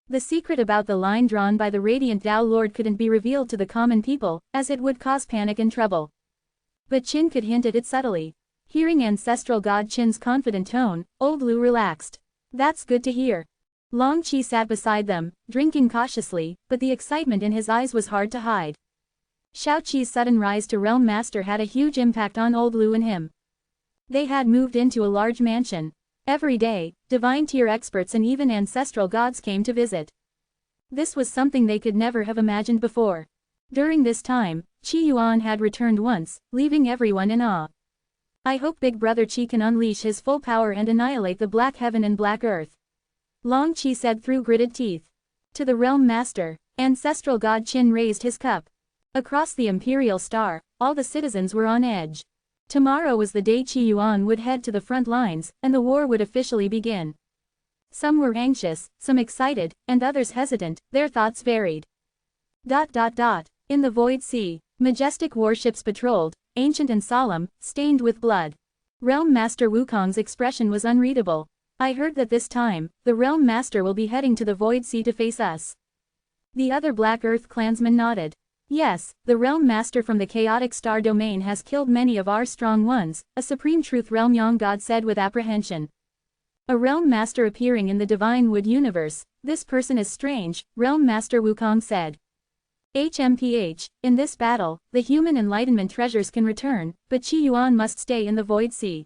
S1: The secret about the line drawn by the radiant Tao Lord couldn't be revealed to the common people, as it would cause panic and trouble. But Qin could hint at it subtly. Hearing ancestral god Qin's confident tone, old Lu relaxed. That's good to hear. Long Qi sat beside them, drinking cautiously, but the excitement in his eyes was hard to hide. Xiao Qi's sudden rise to realm master had a huge impact on old Lu and him. They had moved into a large mansion. Every day, divine tier experts and even ancestral gods came to visit. This was something they could never have imagined before. During this time, Qi Yuan had returned once, leaving everyone in awe. I hope Big Brother Qi can unleash his full power and annihilate the Black Heaven and Black Earth. Long Qi said through gritted teeth. To the realm master, ancestral god Qin raised his cup. Across the Imperial Star, all the citizens were on edge. Tomorrow was the day Qi Yuan would head to the front lines, and the war would officially begin. Some were anxious, some excited, and others hesitant, their thoughts varied. In the void sea, majestic warships patrolled, ancient and solemn, stained with blood. Realm Master Wukong's expression was unreadable. I heard that this time, the Realm Master will be heading to the void sea to face us. The other Black Earth clansmen nodded. Yes, the Realm Master from the chaotic star domain has killed many of our strong ones, a Supreme Truth Realm Young God said with apprehension. A Realm Master appearing in the Divine Wood universe, this person is strange, Realm Master Wukong said. HMPH, in this battle, the human enlightenment treasures can return, but Qi Yuan must stay in the void sea.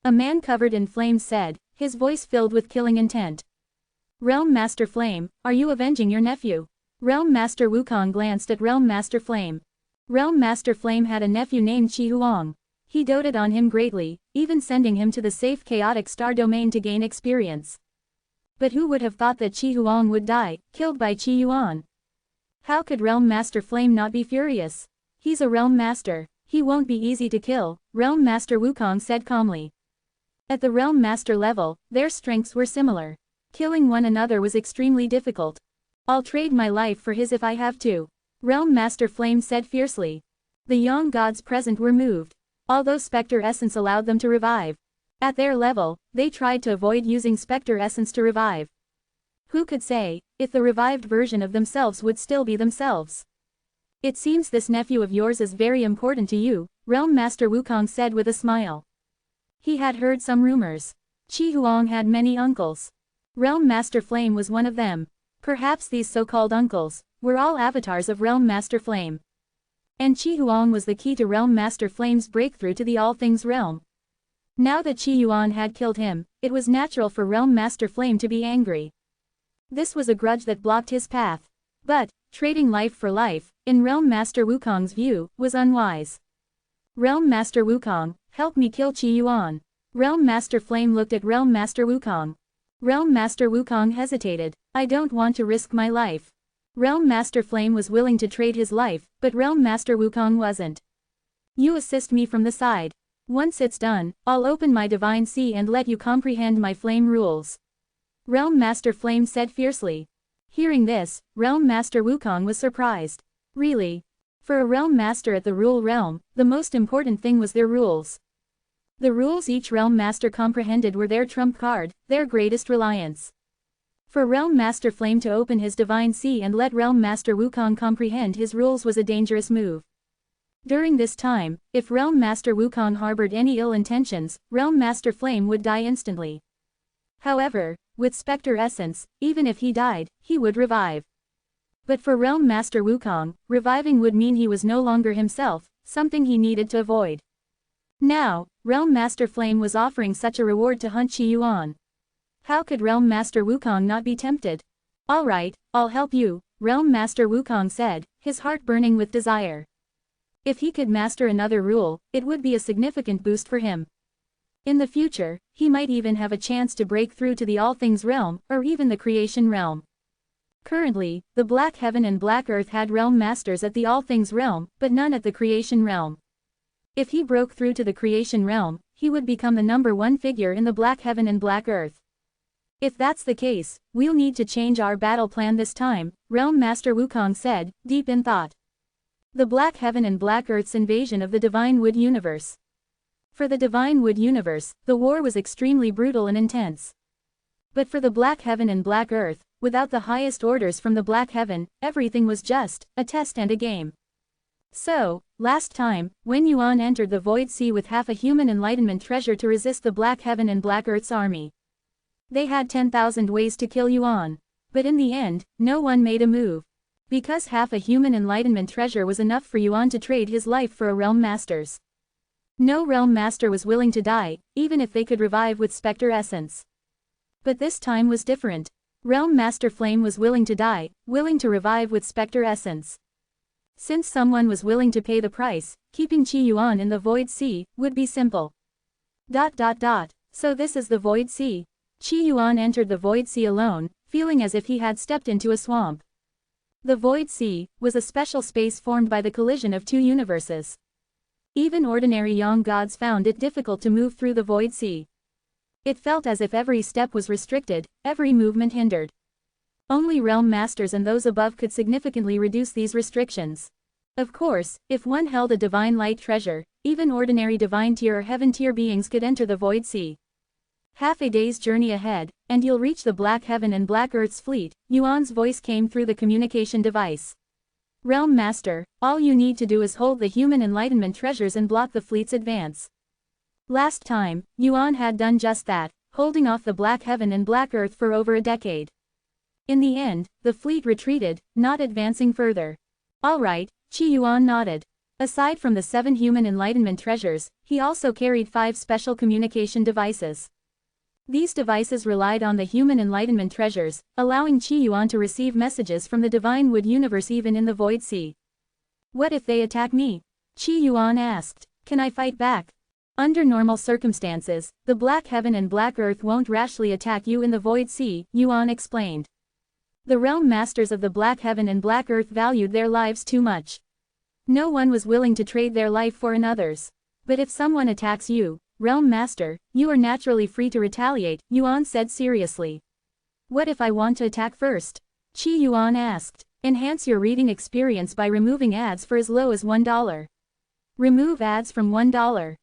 S1: A man covered in flames said, his voice filled with killing intent. Realm Master Flame, are you avenging your nephew? Realm Master Wukong glanced at Realm Master Flame. Realm Master Flame had a nephew named Qi Huang. He doted on him greatly, even sending him to the safe chaotic star domain to gain experience. But who would have thought that Qi Huang would die, killed by Qi Yuan? How could Realm Master Flame not be furious? He's a Realm Master. He won't be easy to kill, Realm Master Wukong said calmly. At the Realm Master level, their strengths were similar. Killing one another was extremely difficult. I'll trade my life for his if I have to, Realm Master Flame said fiercely. The young gods present were moved. Although Spectre Essence allowed them to revive. At their level, they tried to avoid using Spectre Essence to revive. Who could say, if the revived version of themselves would still be themselves? It seems this nephew of yours is very important to you, Realm Master Wukong said with a smile. He had heard some rumors. Qi Huang had many uncles. Realm Master Flame was one of them. Perhaps these so-called uncles were all avatars of Realm Master Flame. And Qi Huang was the key to Realm Master Flame's breakthrough to the All Things realm. Now that Qi Yuan had killed him, it was natural for Realm Master Flame to be angry. This was a grudge that blocked his path. But, trading life for life, in Realm Master Wukong's view, was unwise. Realm Master Wukong, help me kill Qi Yuan. Realm Master Flame looked at Realm Master Wukong. Realm Master Wukong hesitated. I don't want to risk my life. Realm Master Flame was willing to trade his life, but Realm Master Wukong wasn't. You assist me from the side. Once it's done, I'll open my divine sea and let you comprehend my flame rules. Realm Master Flame said fiercely. Hearing this, Realm Master Wukong was surprised. Really? For a Realm Master at the Rule Realm, the most important thing was their rules. The rules each Realm Master comprehended were their trump card, their greatest reliance. For Realm Master Flame to open his divine sea and let Realm Master Wukong comprehend his rules was a dangerous move. During this time, if Realm Master Wukong harbored any ill intentions, Realm Master Flame would die instantly. However, with Spectre Essence, even if he died, he would revive. But for Realm Master Wukong, reviving would mean he was no longer himself, something he needed to avoid. Now, Realm Master Flame was offering such a reward to hunt Qi Yuan. How could Realm Master Wukong not be tempted? Alright, I'll help you, Realm Master Wukong said, his heart burning with desire. If he could master another rule, it would be a significant boost for him. In the future, he might even have a chance to break through to the All Things realm, or even the Creation realm. Currently, the Black Heaven and Black Earth had realm masters at the All Things realm, but none at the Creation realm. If he broke through to the Creation realm, he would become the #1 figure in the Black Heaven and Black Earth. If that's the case, we'll need to change our battle plan this time, Realm Master Wukong said, deep in thought. The Black Heaven and Black Earth's invasion of the Divine Wood universe. For the Divine Wood universe, the war was extremely brutal and intense. But for the Black Heaven and Black Earth, without the highest orders from the Black Heaven, everything was just a test and a game. So, last time, when Yuan entered the Void Sea with half a human enlightenment treasure to resist the Black Heaven and Black Earth's army, they had 10,000 ways to kill Yuan. But in the end, no one made a move. Because half a human enlightenment treasure was enough for Yuan to trade his life for a realm master's. No realm master was willing to die, even if they could revive with Spectre Essence. But this time was different. Realm Master Flame was willing to die, willing to revive with Spectre Essence. Since someone was willing to pay the price, keeping Qi Yuan in the Void Sea would be simple. So this is the Void Sea. Qi Yuan entered the Void Sea alone, feeling as if he had stepped into a swamp. The Void Sea was a special space formed by the collision of two universes. Even ordinary young gods found it difficult to move through the Void Sea. It felt as if every step was restricted, every movement hindered. Only realm masters and those above could significantly reduce these restrictions. Of course, if one held a divine light treasure, even ordinary divine tier or heaven tier beings could enter the Void Sea. Half a day's journey ahead, and you'll reach the Black Heaven and Black Earth's fleet, Yuan's voice came through the communication device. Realm Master, all you need to do is hold the human enlightenment treasures and block the fleet's advance. Last time, Yuan had done just that, holding off the Black Heaven and Black Earth for over a decade. In the end, the fleet retreated, not advancing further. Alright, Qi Yuan nodded. Aside from the 7 human enlightenment treasures, he also carried 5 special communication devices. These devices relied on the human enlightenment treasures, allowing Qi Yuan to receive messages from the Divine Wood universe even in the Void Sea. What if they attack me? Qi Yuan asked. Can I fight back? Under normal circumstances, the Black Heaven and Black Earth won't rashly attack you in the Void Sea, Yuan explained. The realm masters of the Black Heaven and Black Earth valued their lives too much. No one was willing to trade their life for another's. But if someone attacks you, Realm Master, you are naturally free to retaliate, Yuan said seriously. What if I want to attack first? Qi Yuan asked. Enhance your reading experience by removing ads for as low as $1. Remove ads from $1.